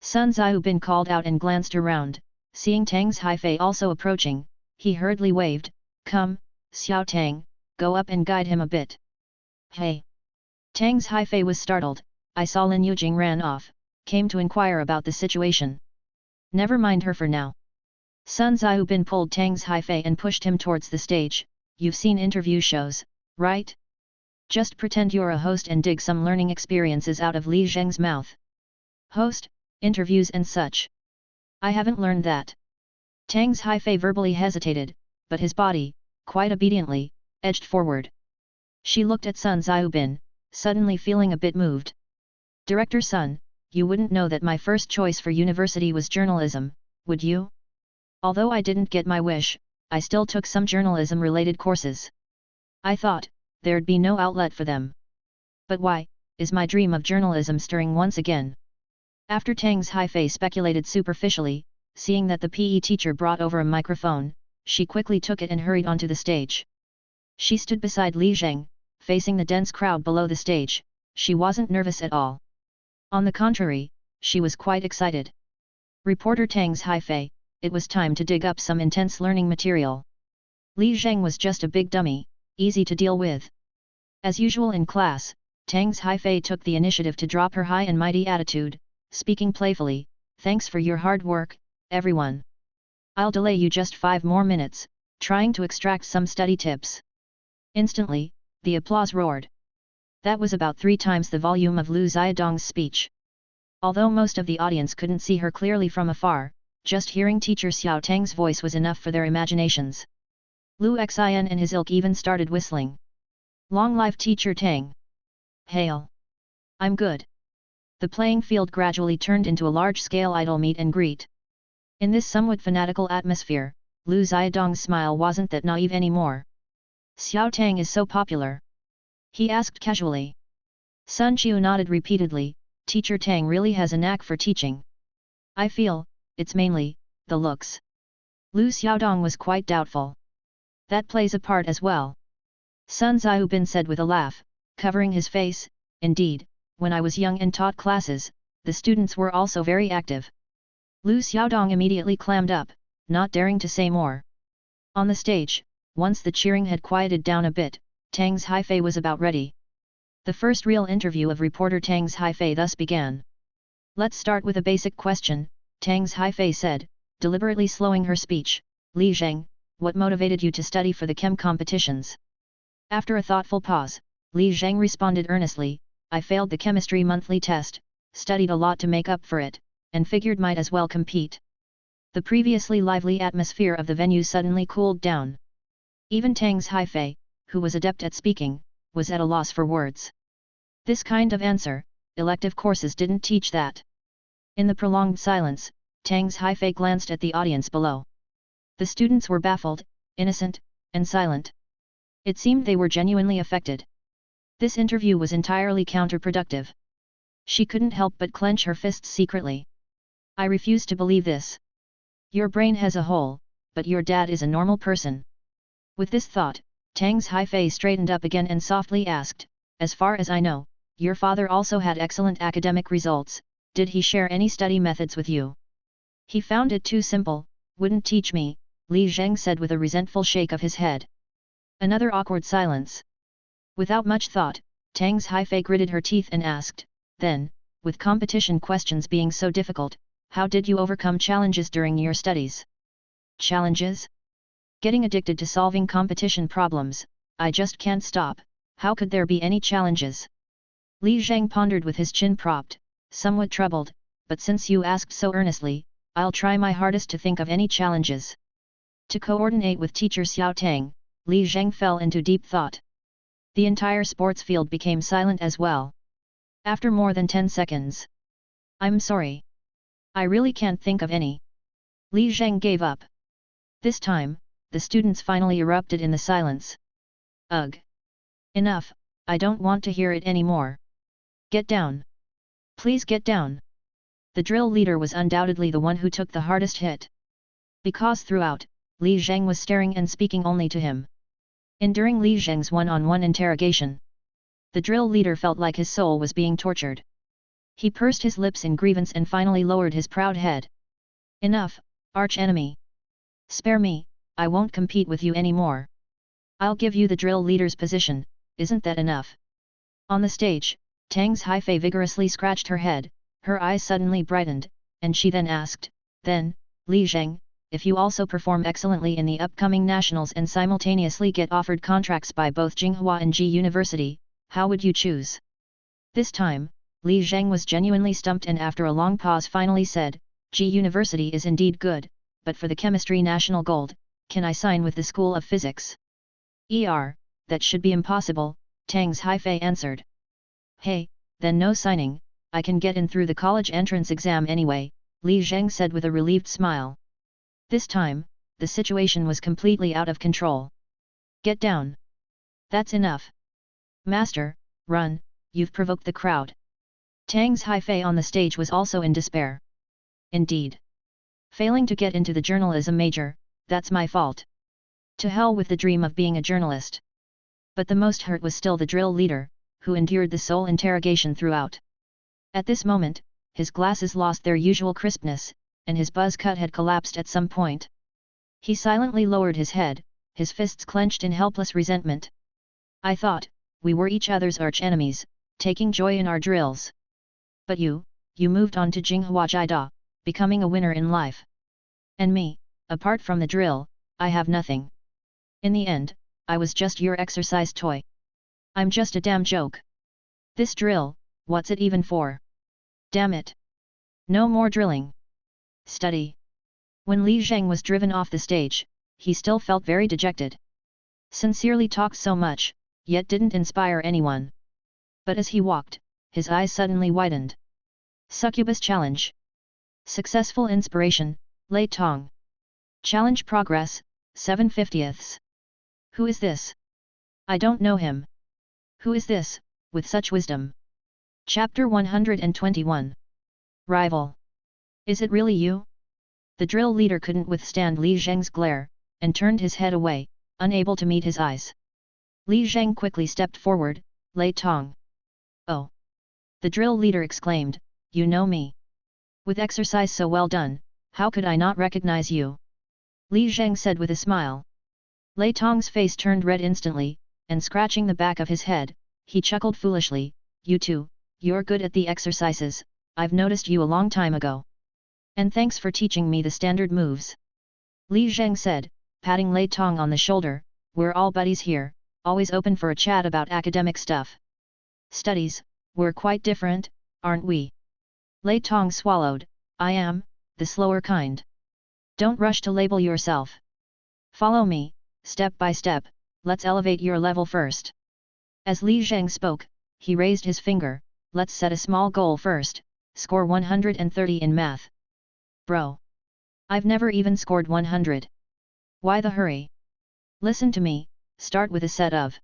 Sun Xiaobin called out and glanced around, seeing Tang's Haifei also approaching, he hurriedly waved, "Come, Xiao Tang, go up and guide him a bit." "Hey!" Tang's Haifei was startled, "I saw Lin Yujing ran off, came to inquire about the situation. Never mind her for now. Sun Xiaobin pulled Tang's Haifei and pushed him towards the stage. You've seen interview shows, right? Just pretend you're a host and dig some learning experiences out of Li Zheng's mouth. Host, interviews and such. I haven't learned that. Tang's Haifei verbally hesitated, but his body, quite obediently, edged forward. She looked at Sun Xiaobin, suddenly feeling a bit moved. Director Sun, you wouldn't know that my first choice for university was journalism, would you? Although I didn't get my wish, I still took some journalism-related courses. I thought, there'd be no outlet for them. But why, is my dream of journalism stirring once again? After Tang's Haifei speculated superficially, seeing that the PE teacher brought over a microphone, she quickly took it and hurried onto the stage. She stood beside Li Zheng, facing the dense crowd below the stage. She wasn't nervous at all. On the contrary, she was quite excited. Reporter Tang's Haifei, it was time to dig up some intense learning material. Li Zheng was just a big dummy, easy to deal with. As usual in class, Tang's Haifei took the initiative to drop her high and mighty attitude, speaking playfully, "Thanks for your hard work, everyone. I'll delay you just 5 more minutes, trying to extract some study tips." Instantly, the applause roared. That was about 3 times the volume of Lu Xiaodong's speech. Although most of the audience couldn't see her clearly from afar, just hearing teacher Xiao Tang's voice was enough for their imaginations. Lu Xin and his ilk even started whistling. Long life teacher Tang! Hail! I'm good! The playing field gradually turned into a large-scale idol meet and greet. In this somewhat fanatical atmosphere, Lu Xiaodong's smile wasn't that naive anymore. Xiao Tang is so popular? He asked casually. Sun Qiu nodded repeatedly. Teacher Tang really has a knack for teaching. I feel, it's mainly, the looks. Lu Xiaodong was quite doubtful. That plays a part as well. Sun Xiaobin said with a laugh, covering his face. Indeed, when I was young and taught classes, the students were also very active. Lu Xiaodong immediately clammed up, not daring to say more. On the stage, once the cheering had quieted down a bit, Tang's Haifei was about ready. The first real interview of reporter Tang's Haifei thus began. Let's start with a basic question, Tang's Haifei said, deliberately slowing her speech. Li Zheng, what motivated you to study for the chem competitions? After a thoughtful pause, Li Zheng responded earnestly, I failed the chemistry monthly test, studied a lot to make up for it, and figured might as well compete. The previously lively atmosphere of the venue suddenly cooled down. Even Tang's Haifei, who was adept at speaking, was at a loss for words. This kind of answer, elective courses didn't teach that. In the prolonged silence, Tang's Haifei glanced at the audience below. The students were baffled, innocent, and silent. It seemed they were genuinely affected. This interview was entirely counterproductive. She couldn't help but clench her fists secretly. I refuse to believe this. Your brain has a hole, but your dad is a normal person. With this thought, Tang's Haifei straightened up again and softly asked, as far as I know, your father also had excellent academic results, did he share any study methods with you? He found it too simple, wouldn't teach me, Li Zheng said with a resentful shake of his head. Another awkward silence. Without much thought, Tang's Haifei gritted her teeth and asked, then, with competition questions being so difficult, how did you overcome challenges during your studies? Challenges? Getting addicted to solving competition problems, I just can't stop, how could there be any challenges? Li Zheng pondered with his chin propped, somewhat troubled, but since you asked so earnestly, I'll try my hardest to think of any challenges. To coordinate with teacher Xiao Tang, Li Zheng fell into deep thought. The entire sports field became silent as well. After more than 10 seconds. I'm sorry. I really can't think of any. Li Zheng gave up. This time, the students finally erupted in the silence. Ugh! Enough, I don't want to hear it anymore. Get down. Please get down. The drill leader was undoubtedly the one who took the hardest hit. Because throughout, Li Zheng was staring and speaking only to him. Enduring Li Zheng's one-on-one interrogation, the drill leader felt like his soul was being tortured. He pursed his lips in grievance and finally lowered his proud head. Enough, arch-enemy. Spare me, I won't compete with you anymore. I'll give you the drill leader's position, isn't that enough? On the stage, Tang's Haifei vigorously scratched her head, Her eyes suddenly brightened, and she then asked, "Then, Li Zheng, if you also perform excellently in the upcoming nationals and simultaneously get offered contracts by both Tsinghua and Ji University, how would you choose?" This time, Li Zheng was genuinely stumped and after a long pause finally said, "Ji University is indeed good, but for the chemistry national gold, can I sign with the School of Physics?" That should be impossible," Tang's Haifei answered. "Hey, then no signing, I can get in through the college entrance exam anyway," Li Zheng said with a relieved smile. This time, the situation was completely out of control. "Get down. That's enough. Master, run, you've provoked the crowd." Tang's Haifei on the stage was also in despair. "Indeed. Failing to get into the journalism major, that's my fault. To hell with the dream of being a journalist." But the most hurt was still the drill leader, who endured the soul interrogation throughout. At this moment, his glasses lost their usual crispness, and his buzz cut had collapsed at some point. He silently lowered his head, his fists clenched in helpless resentment. "I thought, we were each other's arch-enemies, taking joy in our drills. But you moved on to Jinghua Jida, becoming a winner in life. And me, apart from the drill, I have nothing. In the end, I was just your exercise toy. I'm just a damn joke. This drill, what's it even for? Damn it! No more drilling. Study." When Li Zheng was driven off the stage, he still felt very dejected. Sincerely talked so much, yet didn't inspire anyone. But as he walked, his eyes suddenly widened. Succubus Challenge. Successful inspiration, Lei Tong. Challenge progress, 7/50. Who is this? I don't know him. Who is this, with such wisdom? Chapter 121. Rival. Is it really you? The drill leader couldn't withstand Li Zheng's glare, and turned his head away, unable to meet his eyes. Li Zheng quickly stepped forward, "Lei Tong." "Oh!" The drill leader exclaimed, "You know me. With exercise so well done, how could I not recognize you?" Li Zheng said with a smile. Lei Tong's face turned red instantly, and scratching the back of his head, he chuckled foolishly, "You too, you're good at the exercises, I've noticed you a long time ago. And thanks for teaching me the standard moves." Li Zheng said, patting Lei Tong on the shoulder, "We're all buddies here, always open for a chat about academic stuff. Studies, we're quite different, aren't we?" Lei Tong swallowed, "I am, the slower kind. Don't rush to label yourself. Follow me, step by step, let's elevate your level first." As Li Zheng spoke, he raised his finger, "Let's set a small goal first, score 130 in math." "Bro! I've never even scored 100. Why the hurry? Listen to me, start with a set of..."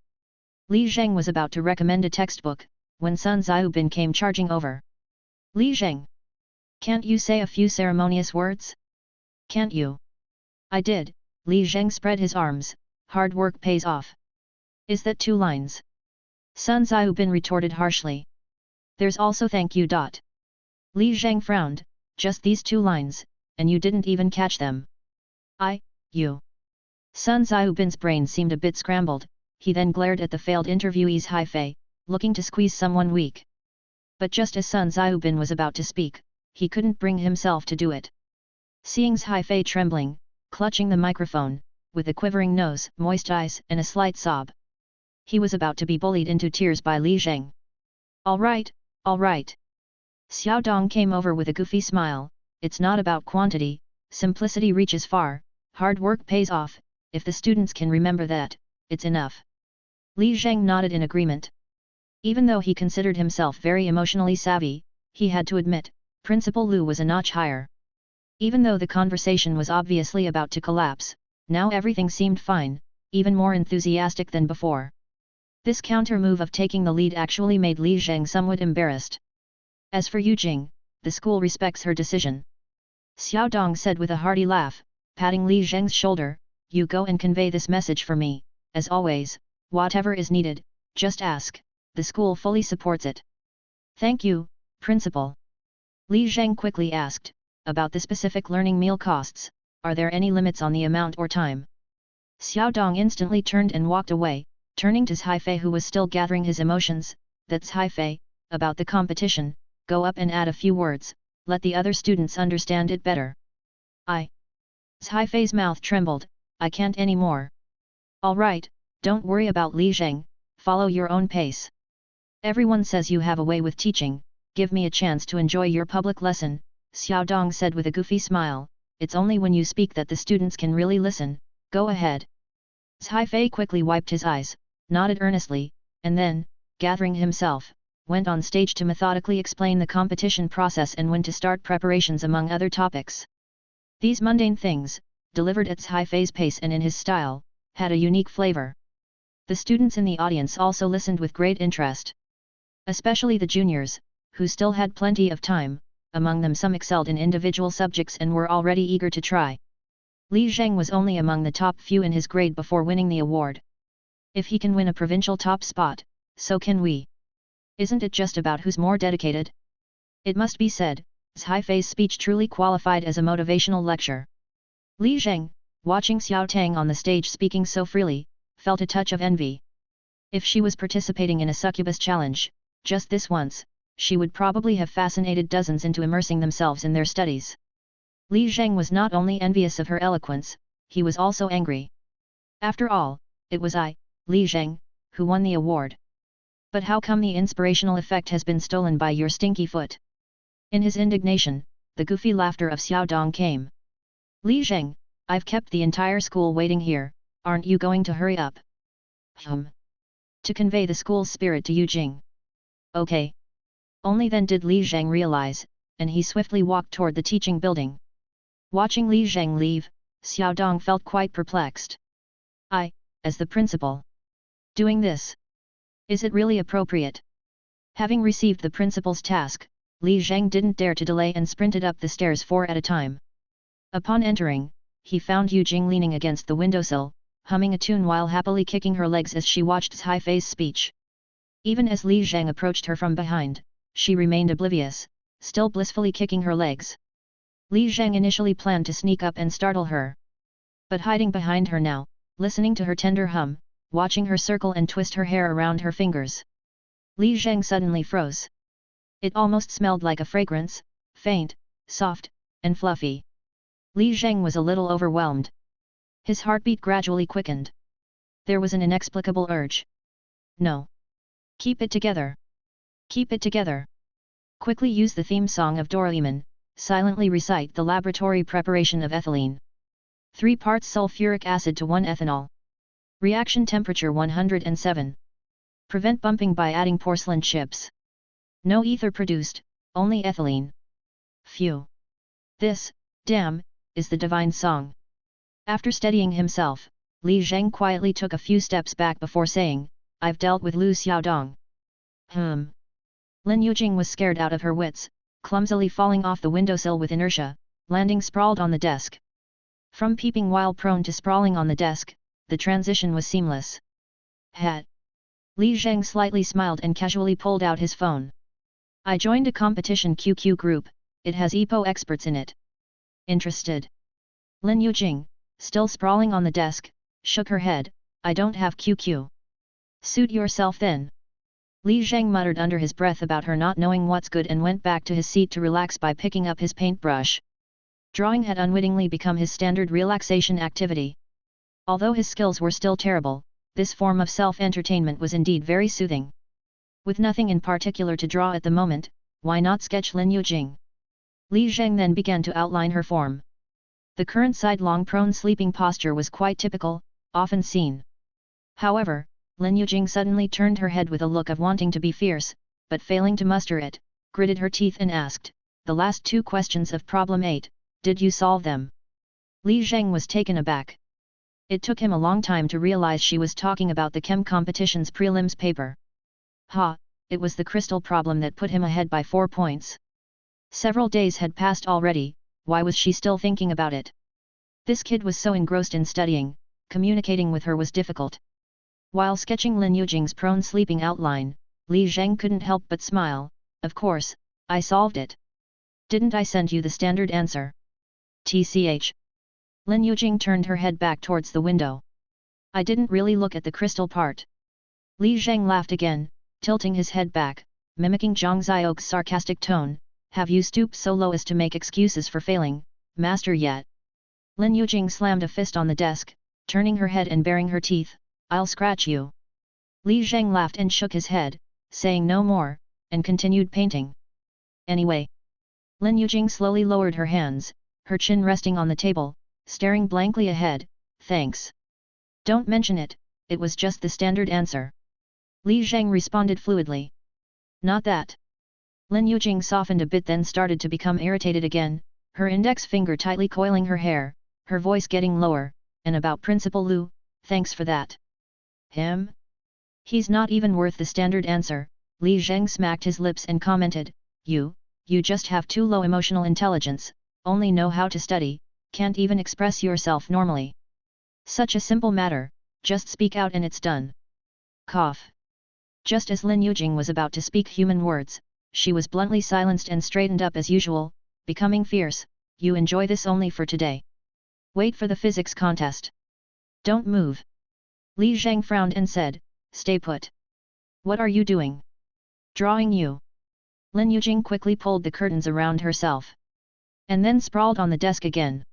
Li Zheng was about to recommend a textbook, when Sun Xiaobin came charging over. "Li Zheng! Can't you say a few ceremonious words? Can't you?" "I did," Li Zheng spread his arms, "hard work pays off." "Is that 2 lines? Sun Xiaobin retorted harshly. "There's also thank you. Li Zheng frowned, "Just these 2 lines, and you didn't even catch them." You. Sun Xiaobin's brain seemed a bit scrambled, he then glared at the failed interviewee's Haifei, looking to squeeze someone weak. But just as Sun Xiaobin was about to speak, he couldn't bring himself to do it. Seeing Haifei trembling, clutching the microphone, with a quivering nose, moist eyes and a slight sob, he was about to be bullied into tears by Li Zheng. All right. Xiao Dong came over with a goofy smile, "It's not about quantity, simplicity reaches far, hard work pays off, if the students can remember that, it's enough." Li Zheng nodded in agreement. Even though he considered himself very emotionally savvy, he had to admit, Principal Lu was a notch higher. Even though the conversation was obviously about to collapse, now everything seemed fine, even more enthusiastic than before. This counter-move of taking the lead actually made Li Zheng somewhat embarrassed. "As for Yu Jing, the school respects her decision," Xiao Dong said with a hearty laugh, patting Li Zheng's shoulder, "You go and convey this message for me, as always, whatever is needed, just ask, the school fully supports it." "Thank you, Principal." Li Zheng quickly asked, "About the specific learning meal costs, are there any limits on the amount or time?" Xiao Dong instantly turned and walked away, turning to Haifei who was still gathering his emotions, "That's Haifei, about the competition, go up and add a few words, let the other students understand it better. Haifei's mouth trembled, I can't anymore. Alright, don't worry about Li Zheng, follow your own pace. Everyone says you have a way with teaching, give me a chance to enjoy your public lesson, Xiao Dong said with a goofy smile, it's only when you speak that the students can really listen, go ahead. Haifei quickly wiped his eyes, nodded earnestly, and then, gathering himself, went on stage to methodically explain the competition process and when to start preparations among other topics. These mundane things, delivered at Haifei's pace and in his style, had a unique flavor. The students in the audience also listened with great interest. Especially the juniors, who still had plenty of time, among them some excelled in individual subjects and were already eager to try. Li Zheng was only among the top few in his grade before winning the award. If he can win a provincial top spot, so can we. Isn't it just about who's more dedicated? It must be said, Haifei's speech truly qualified as a motivational lecture. Li Zheng, watching Xiao Tang on the stage speaking so freely, felt a touch of envy. If she was participating in a succubus challenge, just this once, she would probably have fascinated dozens into immersing themselves in their studies. Li Zheng was not only envious of her eloquence, he was also angry. After all, it was I, Li Zheng, who won the award. But how come the inspirational effect has been stolen by your stinky foot? In his indignation, the goofy laughter of Xiao Dong came. Li Zheng, I've kept the entire school waiting here, aren't you going to hurry up? To convey the school's spirit to Yu Jing. Okay. Only then did Li Zheng realize, and he swiftly walked toward the teaching building. Watching Li Zheng leave, Xiao Dong felt quite perplexed. As the principal. Doing this. Is it really appropriate? Having received the principal's task, Li Zheng didn't dare to delay and sprinted up the stairs 4 at a time. Upon entering, he found Yu Jing leaning against the windowsill, humming a tune while happily kicking her legs as she watched Haifei's speech. Even as Li Zheng approached her from behind, she remained oblivious, still blissfully kicking her legs. Li Zheng initially planned to sneak up and startle her. But hiding behind her now, listening to her tender hum, watching her circle and twist her hair around her fingers, Li Zheng suddenly froze. It almost smelled like a fragrance, faint, soft, and fluffy. Li Zheng was a little overwhelmed. His heartbeat gradually quickened. There was an inexplicable urge. No. Keep it together. Keep it together. Quickly use the theme song of Doraemon, silently recite the laboratory preparation of ethylene. 3 parts sulfuric acid to 1 ethanol. Reaction temperature 107. Prevent bumping by adding porcelain chips. No ether produced, only ethylene. Phew. This, damn, is the divine song. After steadying himself, Li Zheng quietly took a few steps back before saying, I've dealt with Lu Xiaodong. Lin Yujing was scared out of her wits, clumsily falling off the windowsill with inertia, landing sprawled on the desk. From peeping while prone to sprawling on the desk, the transition was seamless. Hat. Li Zheng slightly smiled and casually pulled out his phone. I joined a competition QQ group, it has EPO experts in it. Interested? Lin Yujing, still sprawling on the desk, shook her head, I don't have QQ. Suit yourself then. Li Zheng muttered under his breath about her not knowing what's good and went back to his seat to relax by picking up his paintbrush. Drawing had unwittingly become his standard relaxation activity. Although his skills were still terrible, this form of self-entertainment was indeed very soothing. With nothing in particular to draw at the moment, why not sketch Lin Yujing? Li Zheng then began to outline her form. The current sidelong prone sleeping posture was quite typical, often seen. However, Lin Yujing suddenly turned her head with a look of wanting to be fierce, but failing to muster it, gritted her teeth and asked, the last 2 questions of problem 8, did you solve them? Li Zheng was taken aback. It took him a long time to realize she was talking about the chem competition's prelims paper. It was the crystal problem that put him ahead by 4 points. Several days had passed already, why was she still thinking about it? This kid was so engrossed in studying, communicating with her was difficult. While sketching Lin Yujing's prone sleeping outline, Li Zheng couldn't help but smile, of course, I solved it. Didn't I send you the standard answer? TCH. Lin Yujing turned her head back towards the window. I didn't really look at the crystal part. Li Zheng laughed again, tilting his head back, mimicking Zhang Xiao's sarcastic tone, have you stooped so low as to make excuses for failing, master yet? Lin Yujing slammed a fist on the desk, turning her head and baring her teeth, I'll scratch you. Li Zheng laughed and shook his head, saying no more, and continued painting. Anyway. Lin Yujing slowly lowered her hands, her chin resting on the table, staring blankly ahead, thanks. Don't mention it, it was just the standard answer. Li Zheng responded fluidly. Not that. Lin Yujing softened a bit then started to become irritated again, her index finger tightly coiling her hair, her voice getting lower, and about Principal Lu, thanks for that. Him? He's not even worth the standard answer, Li Zheng smacked his lips and commented, you just have too low emotional intelligence, only know how to study, can't even express yourself normally. Such a simple matter, just speak out and it's done. Cough. Just as Lin Yujing was about to speak human words, she was bluntly silenced and straightened up as usual, becoming fierce, you enjoy this only for today. Wait for the physics contest. Don't move. Li Zheng frowned and said, stay put. What are you doing? Drawing you. Lin Yujing quickly pulled the curtains around herself. And then sprawled on the desk again.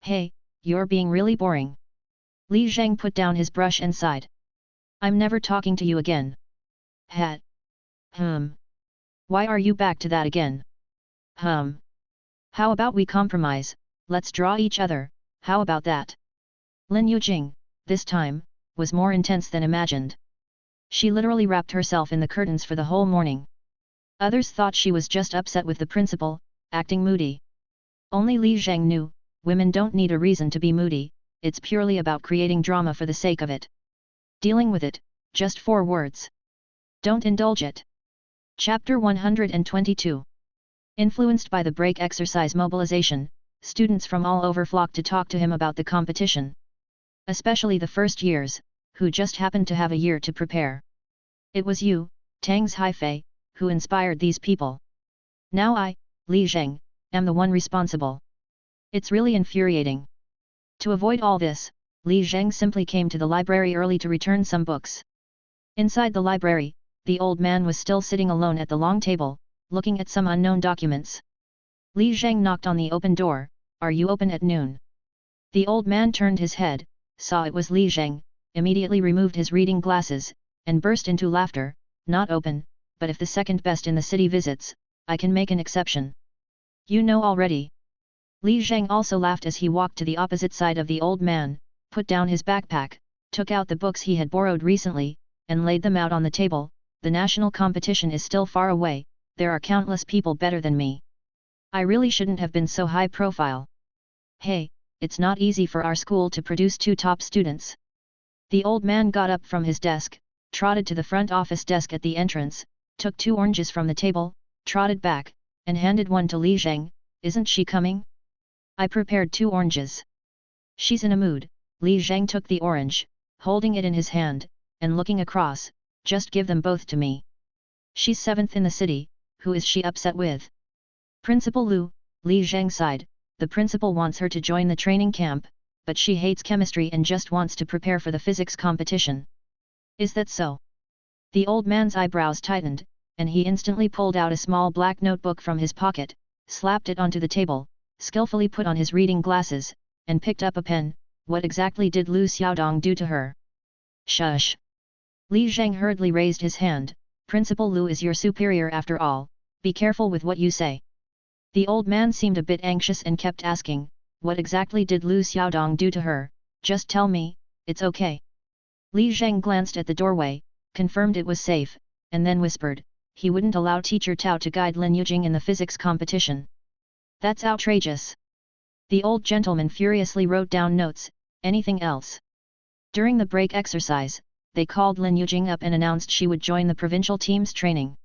Hey, you're being really boring. Li Zheng put down his brush and sighed. I'm never talking to you again. Hat. Why are you back to that again? How about we compromise, let's draw each other, how about that? Lin Yujing, this time, was more intense than imagined. She literally wrapped herself in the curtains for the whole morning. Others thought she was just upset with the principal, acting moody. Only Li Zheng knew, women don't need a reason to be moody, it's purely about creating drama for the sake of it. Dealing with it, just 4 words. Don't indulge it. Chapter 122. Influenced by the break exercise mobilization, students from all over flocked to talk to him about the competition. Especially the first years, who just happened to have a year to prepare. It was you, Tang's Haifei, who inspired these people. Now I, Li Zheng, am the one responsible. It's really infuriating. To avoid all this, Li Zheng simply came to the library early to return some books. Inside the library, the old man was still sitting alone at the long table, looking at some unknown documents. Li Zheng knocked on the open door, are you open at noon? The old man turned his head, saw it was Li Zheng, immediately removed his reading glasses, and burst into laughter, not open, but if the second best in the city visits, I can make an exception. You know already. Li Zheng also laughed as he walked to the opposite side of the old man, put down his backpack, took out the books he had borrowed recently, and laid them out on the table. The national competition is still far away, there are countless people better than me. I really shouldn't have been so high profile. Hey, it's not easy for our school to produce 2 top students. The old man got up from his desk, trotted to the front office desk at the entrance, took 2 oranges from the table, trotted back, and handed one to Li Zheng, isn't she coming? I prepared 2 oranges. She's in a mood. Li Zheng took the orange, holding it in his hand, and looking across, just give them both to me. She's 7th in the city, who is she upset with? Principal Lu, Li Zheng sighed, the principal wants her to join the training camp, but she hates chemistry and just wants to prepare for the physics competition. Is that so? The old man's eyebrows tightened, and he instantly pulled out a small black notebook from his pocket, slapped it onto the table, skillfully put on his reading glasses, and picked up a pen. What exactly did Lu Xiaodong do to her? Shush! Li Zheng hurriedly raised his hand, Principal Lu is your superior after all, be careful with what you say. The old man seemed a bit anxious and kept asking, what exactly did Lu Xiaodong do to her, just tell me, it's okay. Li Zheng glanced at the doorway, confirmed it was safe, and then whispered, he wouldn't allow teacher Tao to guide Lin Yujing in the physics competition. That's outrageous. The old gentleman furiously wrote down notes, anything else? During the break exercise, they called Lin Yujing up and announced she would join the provincial team's training.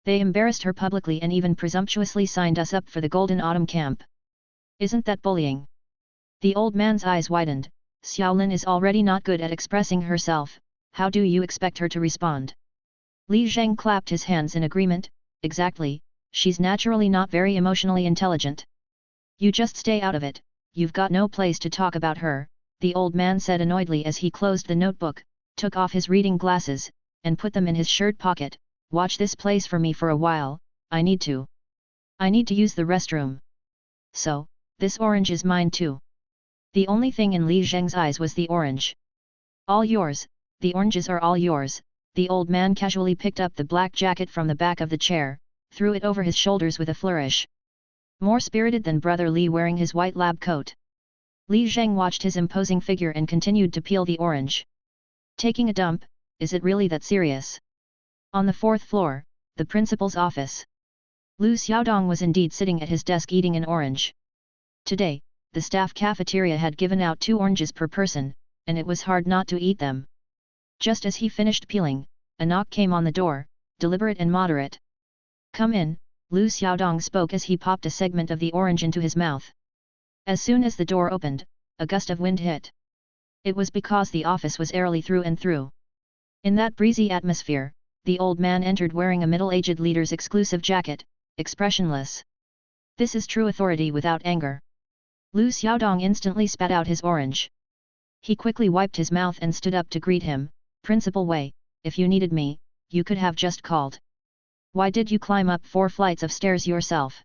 They embarrassed her publicly and even presumptuously signed us up for the Golden Autumn Camp. Isn't that bullying? The old man's eyes widened, Xiaolin is already not good at expressing herself, how do you expect her to respond? Li Zheng clapped his hands in agreement, exactly, she's naturally not very emotionally intelligent. You just stay out of it, you've got no place to talk about her, the old man said annoyedly as he closed the notebook, took off his reading glasses, and put them in his shirt pocket, watch this place for me for a while, I need to use the restroom. So, this orange is mine too. The only thing in Li Zheng's eyes was the orange. All yours, the oranges are all yours. The old man casually picked up the black jacket from the back of the chair, threw it over his shoulders with a flourish. More spirited than brother Li wearing his white lab coat. Li Zheng watched his imposing figure and continued to peel the orange. Taking a dump, is it really that serious? On the fourth floor, the principal's office. Lu Xiaodong was indeed sitting at his desk eating an orange. Today, the staff cafeteria had given out 2 oranges per person, and it was hard not to eat them. Just as he finished peeling, a knock came on the door, deliberate and moderate. "Come in," Lu Xiaodong spoke as he popped a segment of the orange into his mouth. As soon as the door opened, a gust of wind hit. It was because the office was airily through and through. In that breezy atmosphere, the old man entered wearing a middle-aged leader's exclusive jacket, expressionless. This is true authority without anger. Lu Xiaodong instantly spat out his orange. He quickly wiped his mouth and stood up to greet him. "Principal Wei, if you needed me, you could have just called. Why did you climb up 4 flights of stairs yourself?"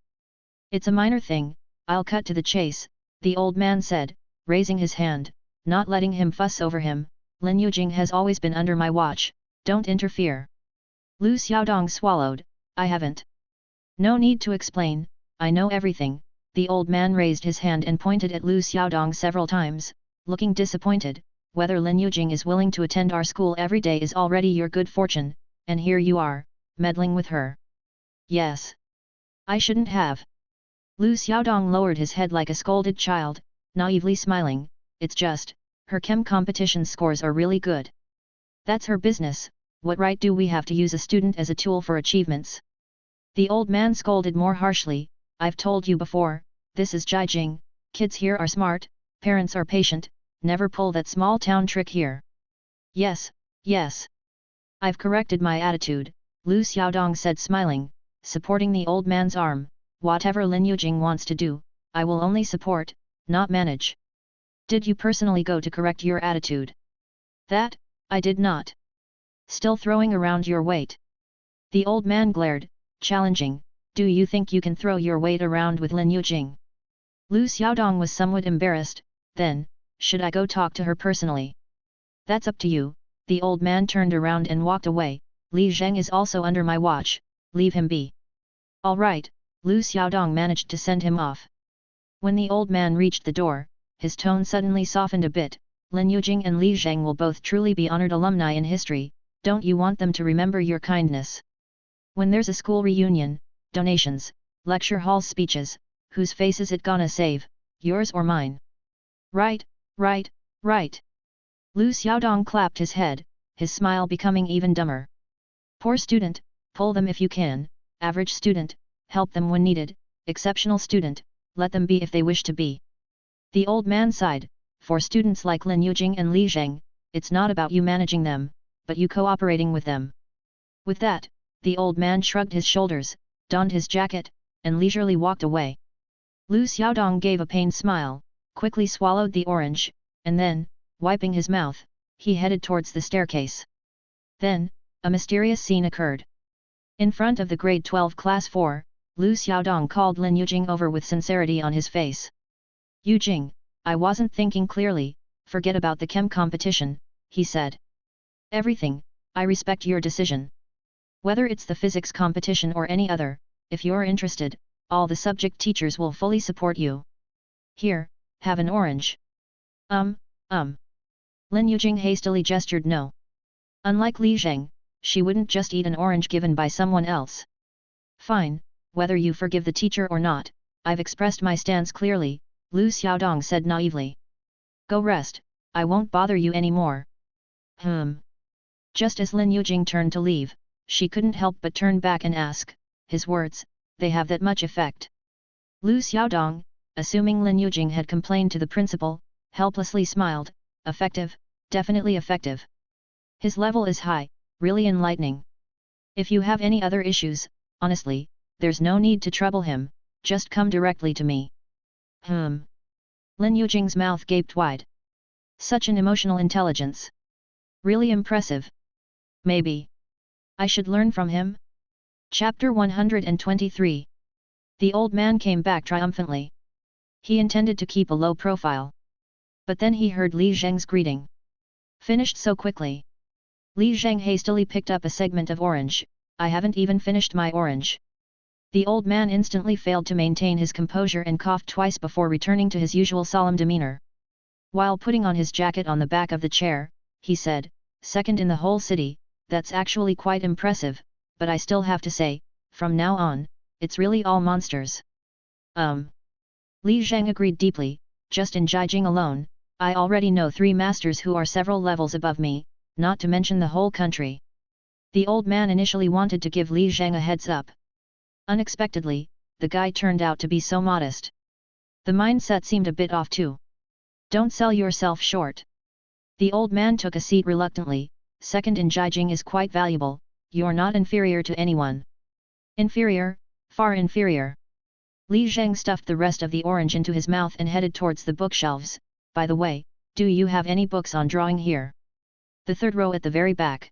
"It's a minor thing, I'll cut to the chase," the old man said, raising his hand, not letting him fuss over him. "Lin Yujing has always been under my watch, don't interfere." Lu Xiaodong swallowed. "I haven't. No need to explain, I know everything." The old man raised his hand and pointed at Lu Xiaodong several times, looking disappointed. "Whether Lin Yujing is willing to attend our school every day is already your good fortune, and here you are, meddling with her." "Yes. I shouldn't have." Lu Xiaodong lowered his head like a scolded child, naively smiling. "It's just, her chem competition scores are really good. That's her business, what right do we have to use a student as a tool for achievements?" The old man scolded more harshly. "I've told you before, this is Jiajing, kids here are smart, parents are patient, never pull that small town trick here." "Yes, yes. I've corrected my attitude," Lu Xiaodong said smiling, supporting the old man's arm. "Whatever Lin Yujing wants to do, I will only support, not manage." "Did you personally go to correct your attitude?" "That, I did not." "Still throwing around your weight?" The old man glared, challenging. "Do you think you can throw your weight around with Lin Yujing?" Lu Xiaodong was somewhat embarrassed. Then, "Should I go talk to her personally?" "That's up to you." The old man turned around and walked away. "Li Zheng is also under my watch, leave him be." "All right," Lu Xiaodong managed to send him off. When the old man reached the door, his tone suddenly softened a bit. "Lin Yujing and Li Zheng will both truly be honored alumni in history, don't you want them to remember your kindness? When there's a school reunion, donations, lecture hall speeches, whose face is it gonna save, yours or mine?" "Right, right, right." Lu Xiaodong clapped his head, his smile becoming even dumber. "Poor student, pull them if you can, average student, help them when needed, exceptional student, let them be if they wish to be." The old man sighed. "For students like Lin Yujing and Li Zheng, it's not about you managing them, but you cooperating with them." With that, the old man shrugged his shoulders, donned his jacket, and leisurely walked away. Lu Xiaodong gave a pained smile, quickly swallowed the orange, and then, wiping his mouth, he headed towards the staircase. Then, a mysterious scene occurred. In front of the grade 12 class 4, Lu Xiaodong called Lin Yujing over with sincerity on his face. "Yujing, I wasn't thinking clearly, forget about the chem competition," he said. "Everything, I respect your decision. Whether it's the physics competition or any other, if you're interested, all the subject teachers will fully support you. Here, have an orange." Lin Yujing hastily gestured no. Unlike Li Zheng, she wouldn't just eat an orange given by someone else. "Fine, whether you forgive the teacher or not, I've expressed my stance clearly," Lu Xiaodong said naively. "Go rest, I won't bother you anymore." Just as Lin Yujing turned to leave, she couldn't help but turn back and ask, "His words, they have that much effect?" Lu Xiaodong, assuming Lin Yujing had complained to the principal, helplessly smiled. "Effective, definitely effective. His level is high, really enlightening. If you have any other issues, honestly, there's no need to trouble him, just come directly to me." Lin Yujing's mouth gaped wide. Such an emotional intelligence. Really impressive. Maybe. I should learn from him? Chapter 123. The old man came back triumphantly. He intended to keep a low profile. But then he heard Li Zheng's greeting. Finished so quickly. Li Zheng hastily picked up a segment of orange. I haven't even finished my orange. The old man instantly failed to maintain his composure and coughed twice before returning to his usual solemn demeanor. While putting on his jacket on the back of the chair, he said, "Second in the whole city, that's actually quite impressive, but I still have to say, from now on, it's really all monsters." Li Zheng agreed deeply, just in Jiajing alone, I already know 3 masters who are several levels above me, not to mention the whole country. The old man initially wanted to give Li Zheng a heads up. Unexpectedly, the guy turned out to be so modest. The mindset seemed a bit off too. Don't sell yourself short. The old man took a seat reluctantly. Second in Jiajing is quite valuable, you're not inferior to anyone. Inferior, far inferior. Li Zheng stuffed the rest of the orange into his mouth and headed towards the bookshelves. By the way, do you have any books on drawing here? The third row at the very back.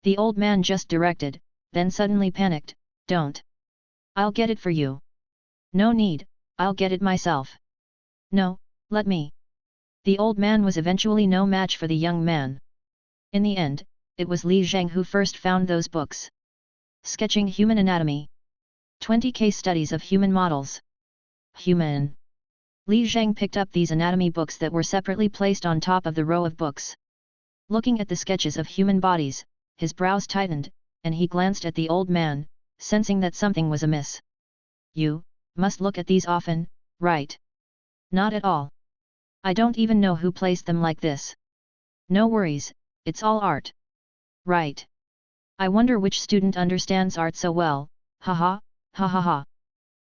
The old man just directed, then suddenly panicked, don't. I'll get it for you. No need, I'll get it myself. No, let me. The old man was eventually no match for the young man. In the end, it was Li Zheng who first found those books. Sketching Human Anatomy. 20 Case Studies of Human Models. Human. Li Zheng picked up these anatomy books that were separately placed on top of the row of books. Looking at the sketches of human bodies, his brows tightened, and he glanced at the old man, sensing that something was amiss. You must look at these often, right? Not at all. I don't even know who placed them like this. No worries, it's all art. Right. I wonder which student understands art so well, haha, ha ha ha.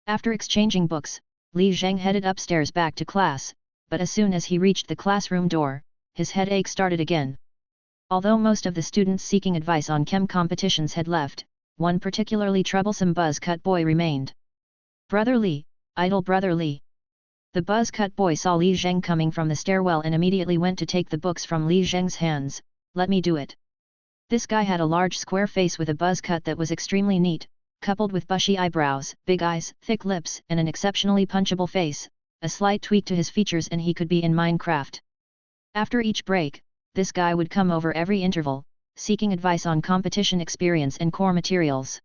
After exchanging books, Li Zheng headed upstairs back to class, but as soon as he reached the classroom door, his headache started again. Although most of the students seeking advice on chem competitions had left, one particularly troublesome buzz-cut boy remained. Brother Li, idle brother Li. The buzz-cut boy saw Li Zheng coming from the stairwell and immediately went to take the books from Li Zheng's hands. Let me do it. This guy had a large square face with a buzz cut that was extremely neat, coupled with bushy eyebrows, big eyes, thick lips and an exceptionally punchable face. A slight tweak to his features and he could be in Minecraft. After each break, this guy would come over every interval, seeking advice on competition experience and core materials.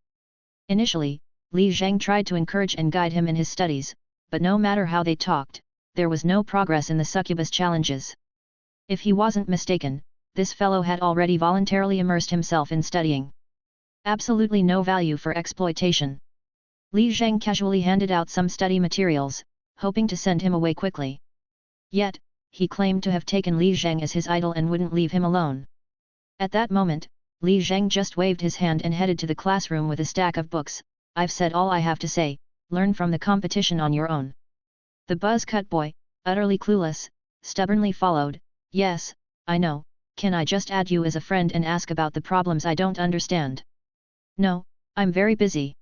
Initially, Li Zheng tried to encourage and guide him in his studies, but no matter how they talked, there was no progress in the succubus challenges. If he wasn't mistaken, this fellow had already voluntarily immersed himself in studying. Absolutely no value for exploitation. Li Zheng casually handed out some study materials, hoping to send him away quickly. Yet, he claimed to have taken Li Zheng as his idol and wouldn't leave him alone. At that moment, Li Zheng just waved his hand and headed to the classroom with a stack of books. I've said all I have to say, learn from the competition on your own. The buzz-cut boy, utterly clueless, stubbornly followed, yes, I know, can I just add you as a friend and ask about the problems I don't understand? No, I'm very busy.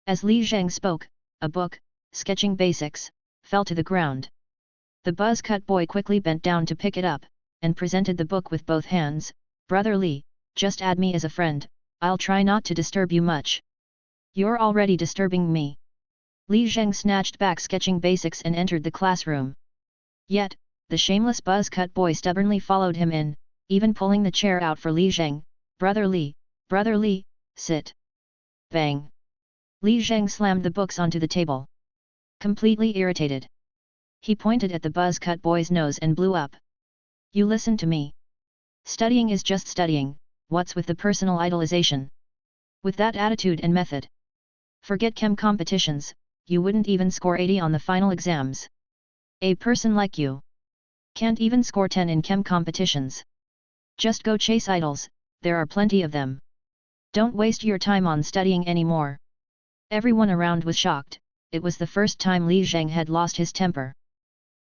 As Li Zheng spoke, a book, Sketching Basics, fell to the ground. The buzz-cut boy quickly bent down to pick it up, and presented the book with both hands. Brother Li, just add me as a friend, I'll try not to disturb you much. You're already disturbing me. Li Zheng snatched back Sketching Basics and entered the classroom. Yet, the shameless buzz-cut boy stubbornly followed him in, even pulling the chair out for Li Zheng. Brother Li, sit. Bang. Li Zheng slammed the books onto the table. Completely irritated, he pointed at the buzz-cut boy's nose and blew up. You listen to me. Studying is just studying, what's with the personal idolization? With that attitude and method, forget chem competitions, you wouldn't even score 80 on the final exams. A person like you can't even score 10 in chem competitions. Just go chase idols, there are plenty of them. Don't waste your time on studying anymore. Everyone around was shocked. It was the first time Li Zheng had lost his temper.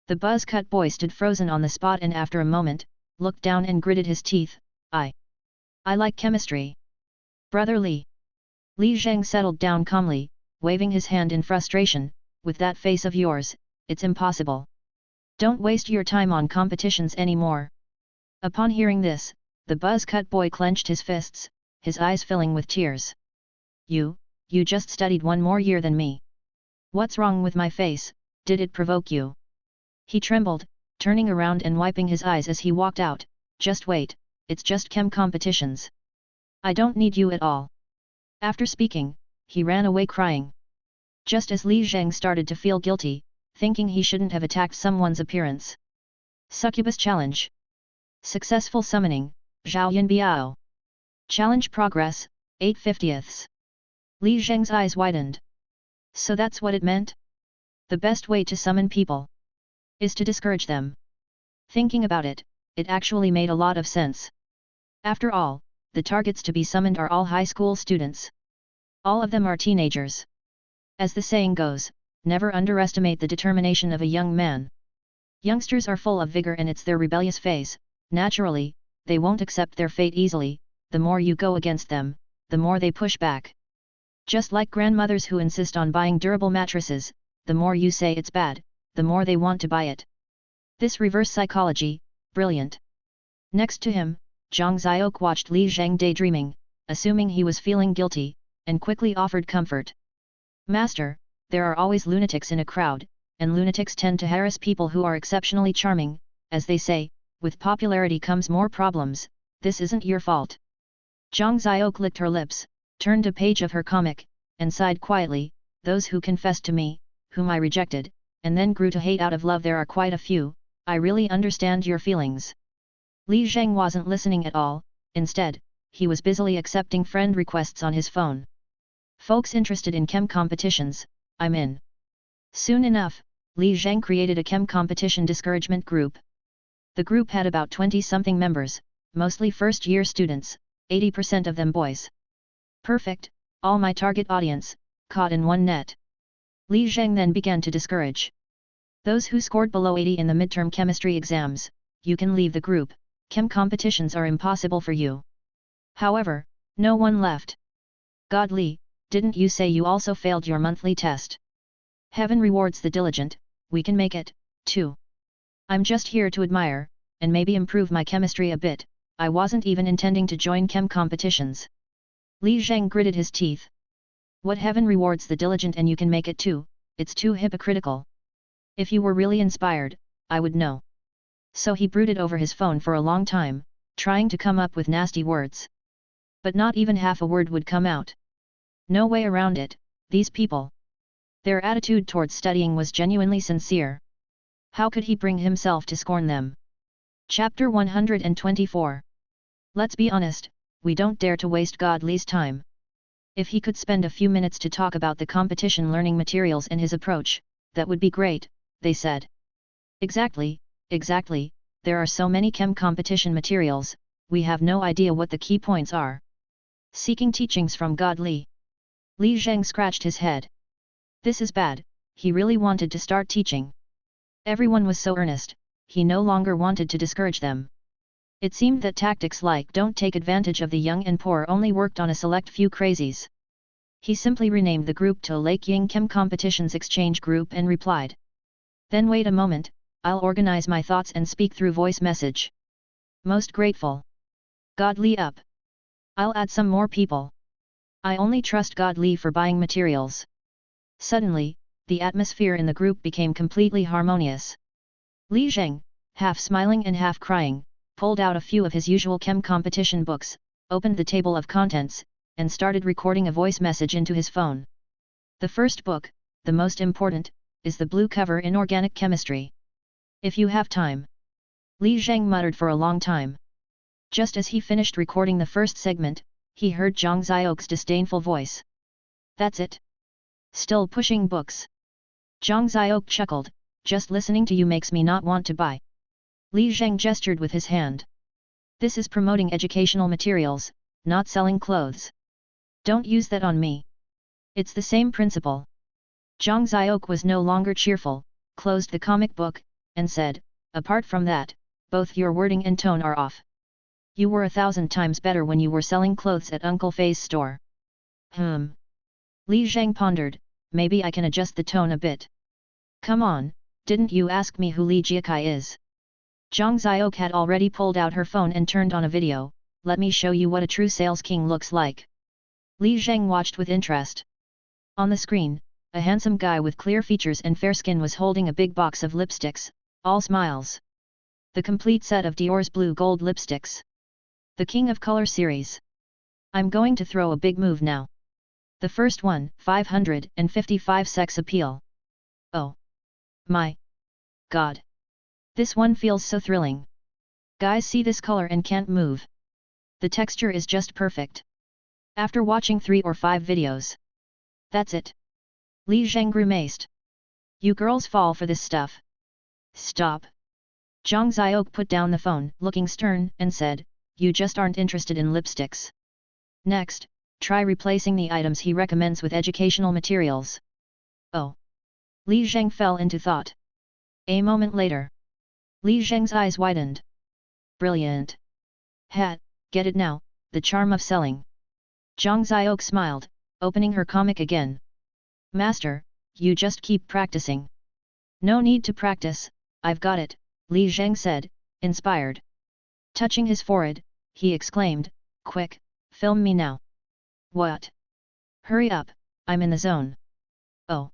The buzz-cut boy stood frozen on the spot and after a moment, looked down and gritted his teeth. I like chemistry. Brother Li. Li Zheng settled down calmly, waving his hand in frustration. With that face of yours, it's impossible. Don't waste your time on competitions anymore. Upon hearing this, the buzz-cut boy clenched his fists, his eyes filling with tears. You just studied one more year than me. What's wrong with my face, did it provoke you? He trembled, turning around and wiping his eyes as he walked out. Just wait, it's just chem competitions. I don't need you at all. After speaking, he ran away crying. Just as Li Zheng started to feel guilty, thinking he shouldn't have attacked someone's appearance. Succubus Challenge. Successful summoning, Zhao Yin Biao. Challenge progress, 8/50ths. Li Zheng's eyes widened. So that's what it meant? The best way to summon people is to discourage them. Thinking about it, it actually made a lot of sense. After all, the targets to be summoned are all high school students. All of them are teenagers. As the saying goes, never underestimate the determination of a young man. Youngsters are full of vigor and it's their rebellious phase. Naturally, they won't accept their fate easily. The more you go against them, the more they push back. Just like grandmothers who insist on buying durable mattresses, the more you say it's bad, the more they want to buy it. This reverse psychology, brilliant. Next to him, Zhang Ziok watched Li Zheng daydreaming, assuming he was feeling guilty, and quickly offered comfort. Master, there are always lunatics in a crowd, and lunatics tend to harass people who are exceptionally charming. As they say, with popularity comes more problems. This isn't your fault. Zhang Ziok licked her lips, turned a page of her comic, and sighed quietly. Those who confessed to me, whom I rejected, and then grew to hate out of love, there are quite a few. I really understand your feelings. Li Zheng wasn't listening at all. Instead, he was busily accepting friend requests on his phone. Folks interested in chem competitions, I'm in. Soon enough, Li Zheng created a chem competition discouragement group. The group had about 20-something members, mostly first-year students, 80% of them boys. Perfect, all my target audience, caught in one net. Li Zheng then began to discourage those who scored below 80 in the midterm chemistry exams. You can leave the group, chem competitions are impossible for you. However, no one left. God Li, didn't you say you also failed your monthly test? Heaven rewards the diligent, we can make it, too. I'm just here to admire, and maybe improve my chemistry a bit. I wasn't even intending to join chem competitions. Li Zheng gritted his teeth. What heaven rewards the diligent and you can make it too, it's too hypocritical. If you were really inspired, I would know. So he brooded over his phone for a long time, trying to come up with nasty words. But not even half a word would come out. No way around it, these people. Their attitude towards studying was genuinely sincere. How could he bring himself to scorn them? Chapter 124. Let's be honest, we don't dare to waste God Li's time. If he could spend a few minutes to talk about the competition learning materials and his approach, that would be great, they said. Exactly, there are so many chem competition materials, we have no idea what the key points are. Seeking teachings from God Li. Li Zheng scratched his head. This is bad, he really wanted to start teaching. Everyone was so earnest, he no longer wanted to discourage them. It seemed that tactics like don't take advantage of the young and poor only worked on a select few crazies. He simply renamed the group to Lake Ying Chem Competitions Exchange Group and replied. Then wait a moment, I'll organize my thoughts and speak through voice message. Most grateful. God Li up. I'll add some more people. I only trust God Li for buying materials. Suddenly, the atmosphere in the group became completely harmonious. Li Zheng, half smiling and half crying, pulled out a few of his usual chem competition books, opened the table of contents, and started recording a voice message into his phone. The first book, the most important, is the blue cover Inorganic Chemistry. If you have time. Li Zheng muttered for a long time. Just as he finished recording the first segment, he heard Zhang Ziok's disdainful voice. That's it? Still pushing books? Zhang Ziok chuckled, just listening to you makes me not want to buy. Li Zheng gestured with his hand. This is promoting educational materials, not selling clothes. Don't use that on me. It's the same principle. Zhang Ziok was no longer cheerful, closed the comic book, and said, apart from that, both your wording and tone are off. You were 1,000 times better when you were selling clothes at Uncle Fei's store. Li Zheng pondered, maybe I can adjust the tone a bit. Come on, didn't you ask me who Li Jiakai is? Zhang Ziok had already pulled out her phone and turned on a video, let me show you what a true sales king looks like. Li Zheng watched with interest. On the screen, a handsome guy with clear features and fair skin was holding a big box of lipsticks, all smiles. The complete set of Dior's blue gold lipsticks. The King of Color series. I'm going to throw a big move now. The first one, 555 sex appeal. Oh. My. God. This one feels so thrilling. Guys see this color and can't move. The texture is just perfect. After watching 3 or 5 videos. That's it. Li Zheng grimaced. You girls fall for this stuff. Stop. Zhang Xiaoke put down the phone, looking stern, and said, you just aren't interested in lipsticks. Next, try replacing the items he recommends with educational materials. Oh. Li Zheng fell into thought. A moment later. Li Zheng's eyes widened. Brilliant. Hat, get it now, the charm of selling. Zhang Xiaoke smiled, opening her comic again. Master, you just keep practicing. No need to practice, I've got it, Li Zheng said, inspired. Touching his forehead, he exclaimed, quick, film me now. What? Hurry up, I'm in the zone. Oh.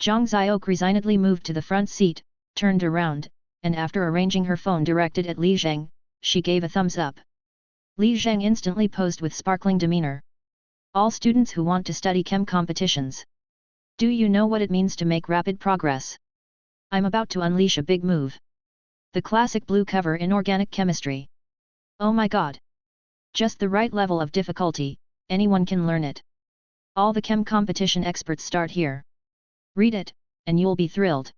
Zhang Xiaoke resignedly moved to the front seat, turned around, and after arranging her phone directed at Li Zheng, she gave a thumbs up. Li Zheng instantly posed with sparkling demeanor. All students who want to study chem competitions. Do you know what it means to make rapid progress? I'm about to unleash a big move. The classic blue cover in organic chemistry. Oh my god! Just the right level of difficulty, anyone can learn it. All the chem competition experts start here. Read it, and you'll be thrilled.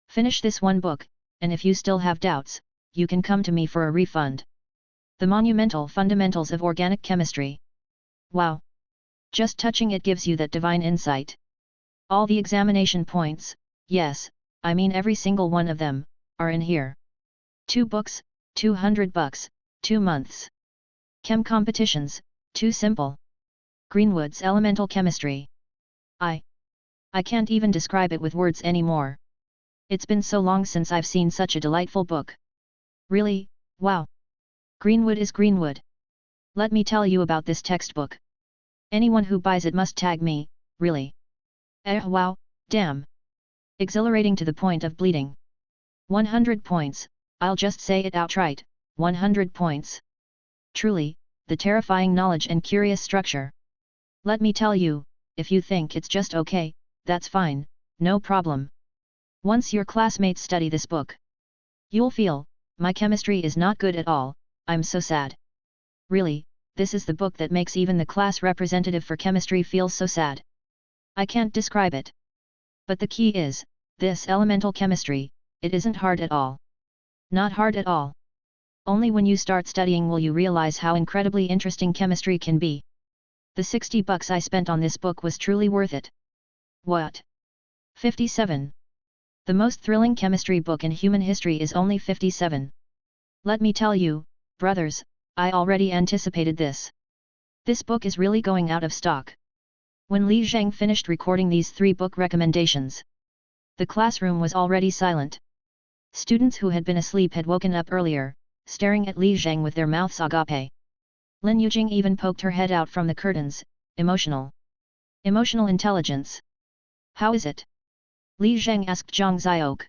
Finish this one book, and if you still have doubts, you can come to me for a refund. The monumental fundamentals of organic chemistry. Wow! Just touching it gives you that divine insight. All the examination points, yes, I mean every single one of them, are in here. 2 books, $200, 2 months. Chem competitions, too simple. Greenwood's elemental chemistry. I can't even describe it with words anymore. It's been so long since I've seen such a delightful book. Really, wow. Greenwood is Greenwood. Let me tell you about this textbook. Anyone who buys it must tag me, really. Wow, damn. Exhilarating to the point of bleeding. 100 points, I'll just say it outright, 100 points. Truly, the terrifying knowledge and curious structure. Let me tell you, if you think it's just okay, that's fine, no problem. Once your classmates study this book, you'll feel, my chemistry is not good at all, I'm so sad. Really, this is the book that makes even the class representative for chemistry feel so sad. I can't describe it. But the key is, this elemental chemistry, it isn't hard at all. Not hard at all. Only when you start studying will you realize how incredibly interesting chemistry can be. The $60 I spent on this book was truly worth it. What? 57. The most thrilling chemistry book in human history is only 57. Let me tell you, brothers, I already anticipated this. This book is really going out of stock. When Li Zheng finished recording these 3 book recommendations, the classroom was already silent. Students who had been asleep had woken up earlier, staring at Li Zheng with their mouths agape. Lin Yujing even poked her head out from the curtains, emotional. Emotional intelligence. How is it? Li Zheng asked Zhang Xiaoke.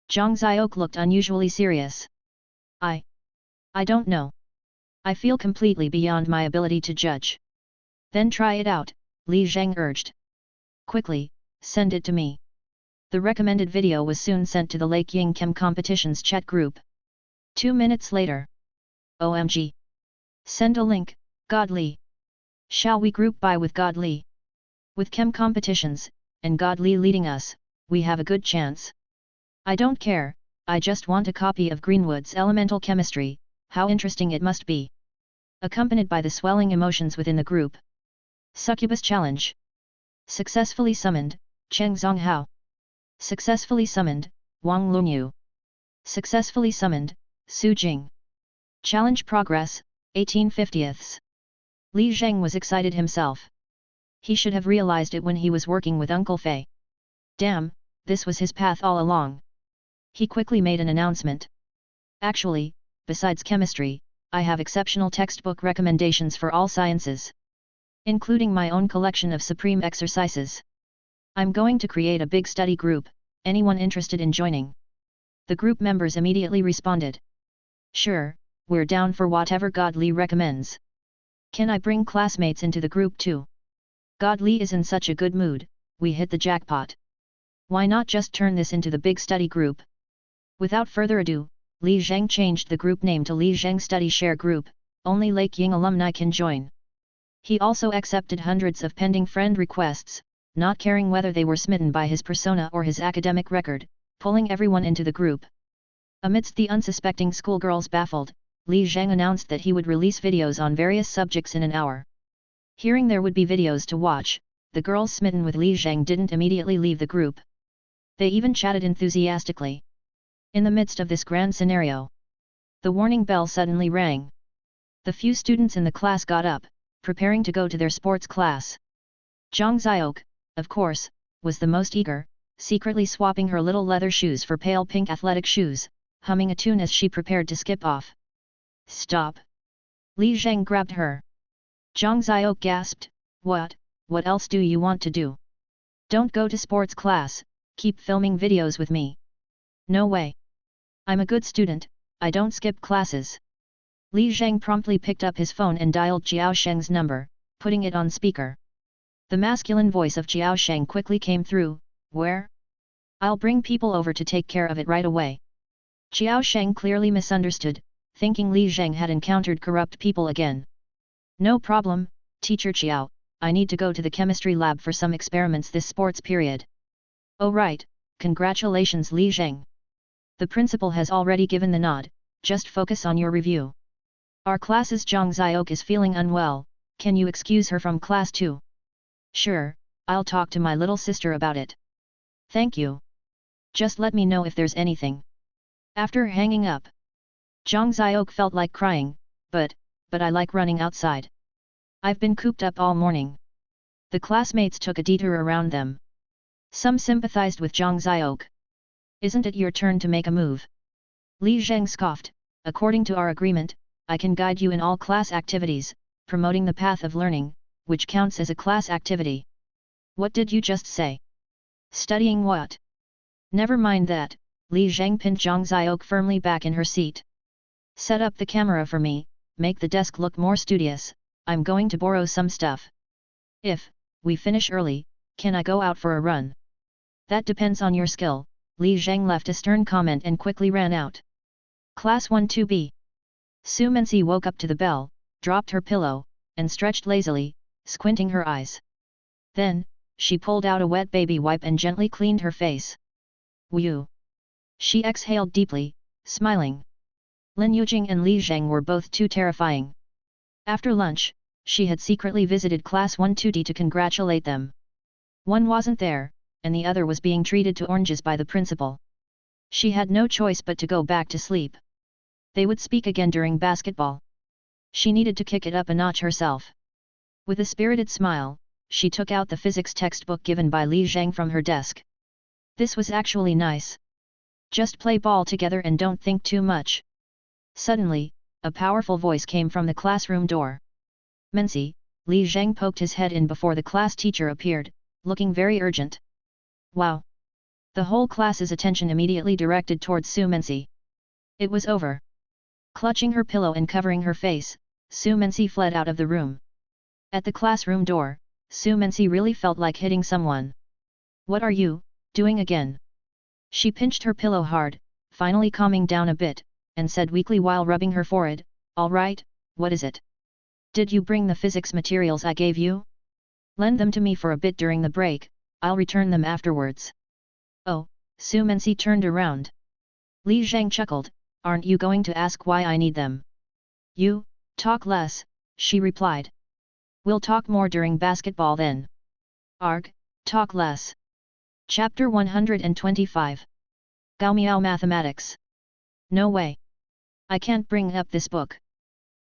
Zhang Xiaoke looked unusually serious. I don't know. I feel completely beyond my ability to judge. Then try it out, Li Zheng urged. Quickly, send it to me. The recommended video was soon sent to the Lake Ying Chem Competitions chat group. 2 minutes later. OMG. Send a link, God Li. Shall we group buy with God Li? With Chem Competitions, and God Li leading us, we have a good chance. I don't care, I just want a copy of Greenwood's elemental chemistry, how interesting it must be. Accompanied by the swelling emotions within the group. Succubus Challenge. Successfully summoned, Cheng Zonghao. Successfully summoned, Wang Lunyu. Successfully summoned, Su Jing. Challenge progress, 18/50ths. Li Zheng was excited himself. He should have realized it when he was working with Uncle Fei. Damn, this was his path all along. He quickly made an announcement. Actually, besides chemistry, I have exceptional textbook recommendations for all sciences, including my own collection of supreme exercises. I'm going to create a big study group, anyone interested in joining? The group members immediately responded. Sure, we're down for whatever God Li recommends. Can I bring classmates into the group too? God Li is in such a good mood, we hit the jackpot. Why not just turn this into the big study group? Without further ado, Li Zheng changed the group name to Li Zheng Study Share Group, only Lake Ying alumni can join. He also accepted hundreds of pending friend requests, not caring whether they were smitten by his persona or his academic record, pulling everyone into the group. Amidst the unsuspecting schoolgirls baffled, Li Zheng announced that he would release videos on various subjects in an hour. Hearing there would be videos to watch, the girls smitten with Li Zheng didn't immediately leave the group. They even chatted enthusiastically. In the midst of this grand scenario, the warning bell suddenly rang. The few students in the class got up, preparing to go to their sports class. Zhang Xiaok, of course, was the most eager, secretly swapping her little leather shoes for pale pink athletic shoes, humming a tune as she prepared to skip off. Stop! Li Zheng grabbed her. Zhang Xiaok gasped, What else do you want to do? Don't go to sports class, keep filming videos with me. No way. I'm a good student, I don't skip classes. Li Zheng promptly picked up his phone and dialed Jiao Sheng's number, putting it on speaker. The masculine voice of Jiao Sheng quickly came through, Where? I'll bring people over to take care of it right away. Jiao Sheng clearly misunderstood, thinking Li Zheng had encountered corrupt people again. No problem, Teacher Jiao, I need to go to the chemistry lab for some experiments this sports period. Oh right, congratulations Li Zheng. The principal has already given the nod, just focus on your review. Our class's Zhang Xiaok is feeling unwell, can you excuse her from class too? Sure, I'll talk to my little sister about it. Thank you. Just let me know if there's anything. After hanging up, Zhang Xiaok felt like crying, but I like running outside. I've been cooped up all morning. The classmates took a detour around them. Some sympathized with Zhang Xiaok. Isn't it your turn to make a move? Li Zheng scoffed, according to our agreement, I can guide you in all class activities, promoting the path of learning, which counts as a class activity. What did you just say? Studying what? Never mind that, Li Zheng pinned Zhang Xiaok firmly back in her seat. Set up the camera for me, make the desk look more studious, I'm going to borrow some stuff. If we finish early, can I go out for a run? That depends on your skill, Li Zheng left a stern comment and quickly ran out. Class 1-2B. Su Mensi woke up to the bell, dropped her pillow, and stretched lazily, squinting her eyes. Then, she pulled out a wet baby wipe and gently cleaned her face. Whew! She exhaled deeply, smiling. Lin Yujing and Li Zheng were both too terrifying. After lunch, she had secretly visited Class 1-2D to congratulate them. One wasn't there, and the other was being treated to oranges by the principal. She had no choice but to go back to sleep. They would speak again during basketball. She needed to kick it up a notch herself. With a spirited smile, she took out the physics textbook given by Li Zheng from her desk. This was actually nice. Just play ball together and don't think too much. Suddenly, a powerful voice came from the classroom door. Mensi, Li Zheng poked his head in before the class teacher appeared, looking very urgent. Wow! The whole class's attention immediately directed towards Su Mensi. It was over. Clutching her pillow and covering her face, Su Mensi fled out of the room. At the classroom door, Su Mensi really felt like hitting someone. What are you doing again? She pinched her pillow hard, finally calming down a bit, and said weakly while rubbing her forehead, All right, what is it? Did you bring the physics materials I gave you? Lend them to me for a bit during the break, I'll return them afterwards. Oh, Su Mensi turned around. Li Zheng chuckled, Aren't you going to ask why I need them? You, talk less, she replied. We'll talk more during basketball then. Arg, talk less. Chapter 125. Gaomiao Mathematics. No way. I can't bring up this book.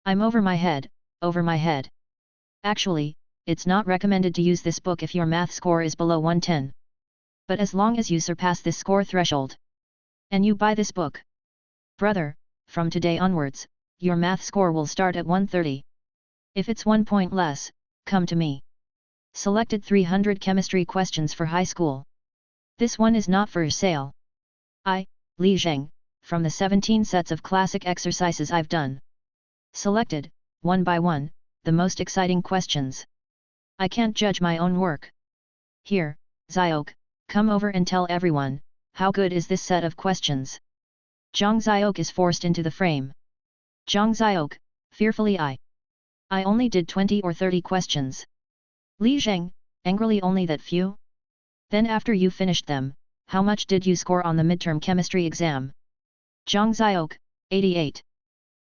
I'm over my head, over my head. Actually, it's not recommended to use this book if your math score is below 110. But as long as you surpass this score threshold, and you buy this book. Brother, from today onwards, your math score will start at 130. If it's 1 point less, come to me. Selected 300 chemistry questions for high school. This one is not for sale. Li Zheng, from the 17 sets of classic exercises I've done. Selected, one by one, the most exciting questions. I can't judge my own work. Here, Xiok, come over and tell everyone, how good is this set of questions? Zhang Xiok is forced into the frame. Zhang Xiok, fearfully I only did 20 or 30 questions. Li Zheng, angrily only that few? Then after you finished them, how much did you score on the midterm chemistry exam? Zhang Xiok, 88.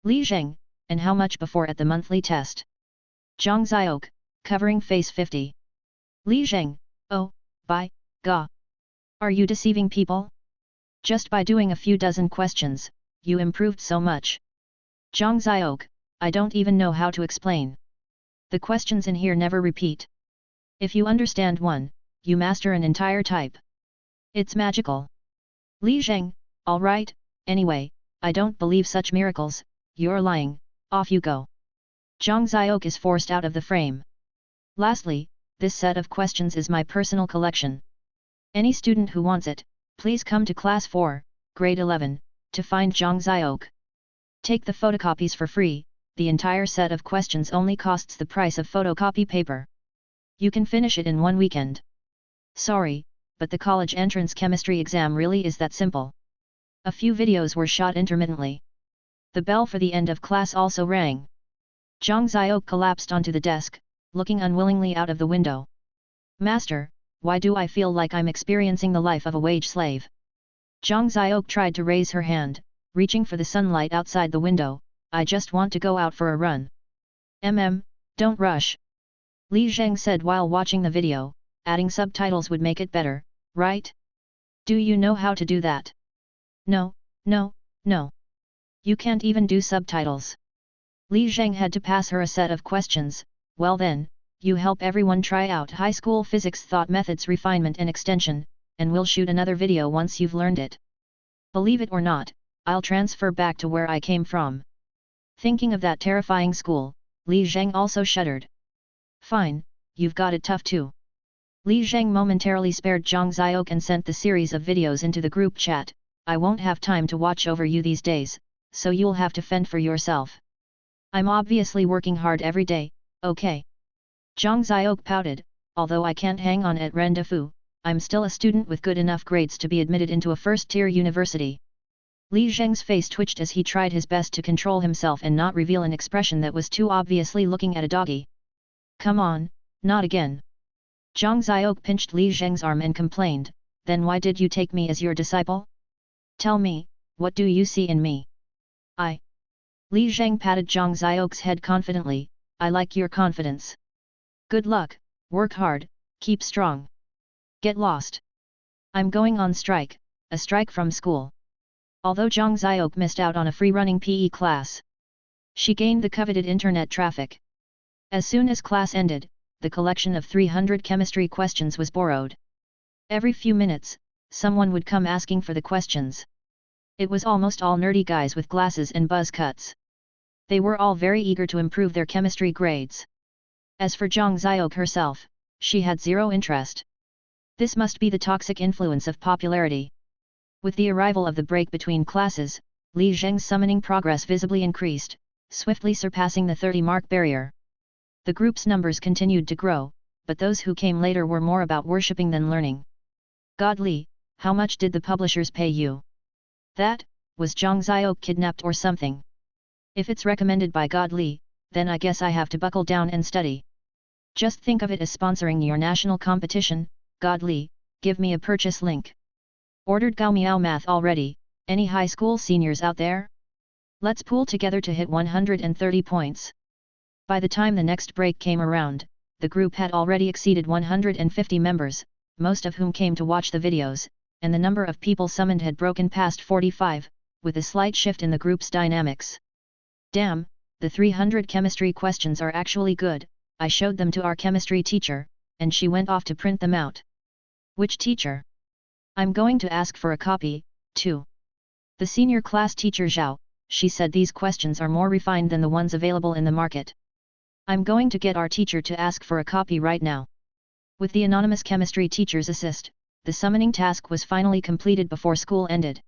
Li Zheng, and how much before at the monthly test? Zhang Xiok, covering face 50. Li Zheng, oh, by God. Are you deceiving people? Just by doing a few dozen questions, you improved so much. Zhang Xiok, I don't even know how to explain. The questions in here never repeat. If you understand one, you master an entire type. It's magical. Li Zheng, alright, anyway, I don't believe such miracles, you're lying, off you go. Zhang Xiok is forced out of the frame. Lastly, this set of questions is my personal collection. Any student who wants it, please come to class 4, grade 11, to find Zhang Xiok. Take the photocopies for free, the entire set of questions only costs the price of photocopy paper. You can finish it in one weekend. Sorry, but the college entrance chemistry exam really is that simple. A few videos were shot intermittently. The bell for the end of class also rang. Zhang Xiok collapsed onto the desk, looking unwillingly out of the window. Master, why do I feel like I'm experiencing the life of a wage slave? Zhang Xiok tried to raise her hand, reaching for the sunlight outside the window. I just want to go out for a run. Don't rush. Li Zheng said while watching the video, adding subtitles would make it better, right? Do you know how to do that? No. You can't even do subtitles. Li Zheng had to pass her a set of questions. Well then, you help everyone try out high school physics thought methods refinement and extension, and we'll shoot another video once you've learned it. Believe it or not, I'll transfer back to where I came from. Thinking of that terrifying school, Li Zheng also shuddered. Fine, you've got it tough too. Li Zheng momentarily spared Zhang Xiok and sent the series of videos into the group chat. I won't have time to watch over you these days, so you'll have to fend for yourself. I'm obviously working hard every day, okay? Zhang Xiok pouted, although I can't hang on at rendezvous, I'm still a student with good enough grades to be admitted into a first-tier university. Li Zheng's face twitched as he tried his best to control himself and not reveal an expression that was too obviously looking at a doggy. Come on, not again. Zhang Xiok pinched Li Zheng's arm and complained, then why did you take me as your disciple? Tell me, what do you see in me? Li Zheng patted Zhang Xiok's head confidently, I like your confidence. Good luck, work hard, keep strong. Get lost. I'm going on strike, a strike from school. Although Zhang Xiok missed out on a free-running PE class, she gained the coveted internet traffic. As soon as class ended, the collection of 300 chemistry questions was borrowed. Every few minutes, someone would come asking for the questions. It was almost all nerdy guys with glasses and buzz cuts. They were all very eager to improve their chemistry grades. As for Zhang Xiok herself, she had zero interest. This must be the toxic influence of popularity. With the arrival of the break between classes, Li Zheng's summoning progress visibly increased, swiftly surpassing the 30-mark barrier. The group's numbers continued to grow, but those who came later were more about worshipping than learning. God Li, how much did the publishers pay you? That, was Zhang Xiok kidnapped or something? If it's recommended by God Li, then I guess I have to buckle down and study. Just think of it as sponsoring your national competition. God Li, give me a purchase link. Ordered Gao Miao Math already. Any high school seniors out there? Let's pool together to hit 130 points. By the time the next break came around, the group had already exceeded 150 members, most of whom came to watch the videos, and the number of people summoned had broken past 45, with a slight shift in the group's dynamics. Damn, the 300 chemistry questions are actually good. I showed them to our chemistry teacher, and she went off to print them out. Which teacher? I'm going to ask for a copy, too. The senior class teacher Zhao, she said these questions are more refined than the ones available in the market. I'm going to get our teacher to ask for a copy right now. With the anonymous chemistry teacher's assist, the summoning task was finally completed before school ended.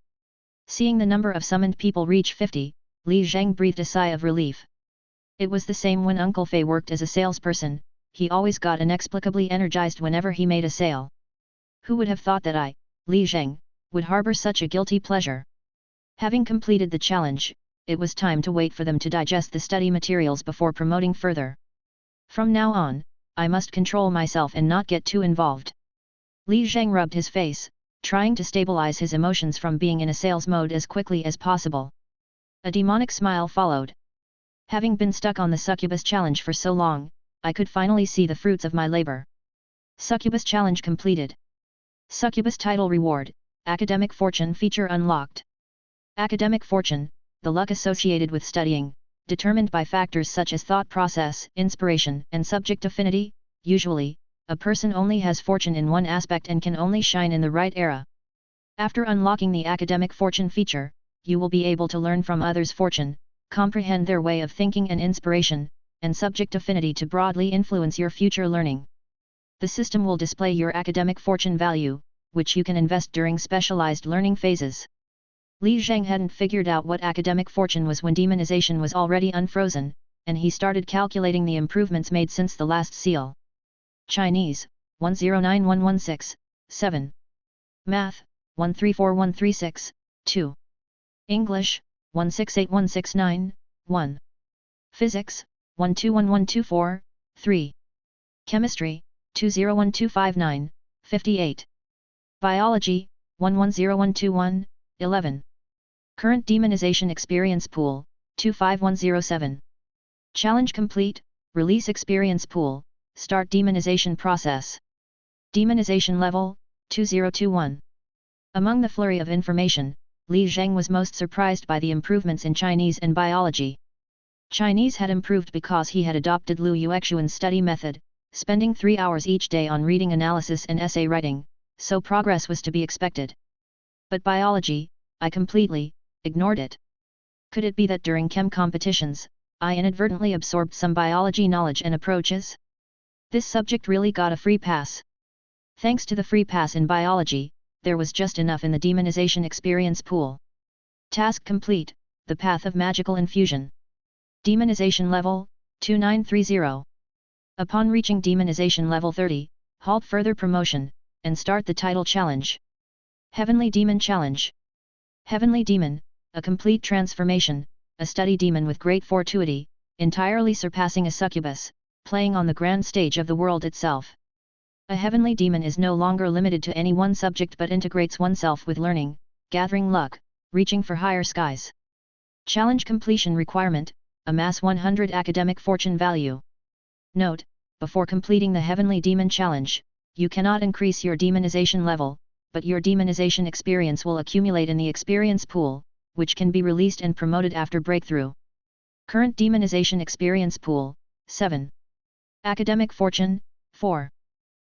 Seeing the number of summoned people reach 50, Li Zheng breathed a sigh of relief. It was the same when Uncle Fei worked as a salesperson, he always got inexplicably energized whenever he made a sale. Who would have thought that I, Li Zheng, would harbor such a guilty pleasure? Having completed the challenge, it was time to wait for them to digest the study materials before promoting further. From now on, I must control myself and not get too involved. Li Zheng rubbed his face, trying to stabilize his emotions from being in a sales mode as quickly as possible. A demonic smile followed. Having been stuck on the succubus challenge for so long, I could finally see the fruits of my labor. Succubus challenge completed. Succubus title reward, academic fortune feature unlocked. Academic fortune, the luck associated with studying, determined by factors such as thought process, inspiration, and subject affinity. Usually, a person only has fortune in one aspect and can only shine in the right era. After unlocking the academic fortune feature, you will be able to learn from others' fortune, comprehend their way of thinking and inspiration, and subject affinity to broadly influence your future learning. The system will display your academic fortune value, which you can invest during specialized learning phases. Li Zheng hadn't figured out what academic fortune was when demonization was already unfrozen, and he started calculating the improvements made since the last seal. Chinese, 109116, 7. Math, 134136, 2. English, 168169, 1. Physics, 121124, 3. Chemistry, 201259, 58. Biology, 110121, 11. Current demonization experience pool, 25107. Challenge complete, release experience pool, start demonization process. Demonization level, 2021. Among the flurry of information, Li Zheng was most surprised by the improvements in Chinese and biology. Chinese had improved because he had adopted Lu Yuexuan's study method, spending 3 hours each day on reading analysis and essay writing, so progress was to be expected. But biology, I completely ignored it. Could it be that during chem competitions, I inadvertently absorbed some biology knowledge and approaches? This subject really got a free pass. Thanks to the free pass in biology, there was just enough in the demonization experience pool. Task complete, the path of magical infusion. Demonization level, 2930. Upon reaching demonization level 30, halt further promotion, and start the title challenge. Heavenly Demon Challenge. Heavenly Demon, a complete transformation, a study demon with great fortuity, entirely surpassing a succubus, playing on the grand stage of the world itself. A heavenly demon is no longer limited to any one subject but integrates oneself with learning, gathering luck, reaching for higher skies. Challenge completion requirement, amass 100 academic fortune value. Note, before completing the Heavenly Demon Challenge, you cannot increase your demonization level, but your demonization experience will accumulate in the experience pool, which can be released and promoted after breakthrough. Current demonization experience pool, 7. Academic fortune, 4.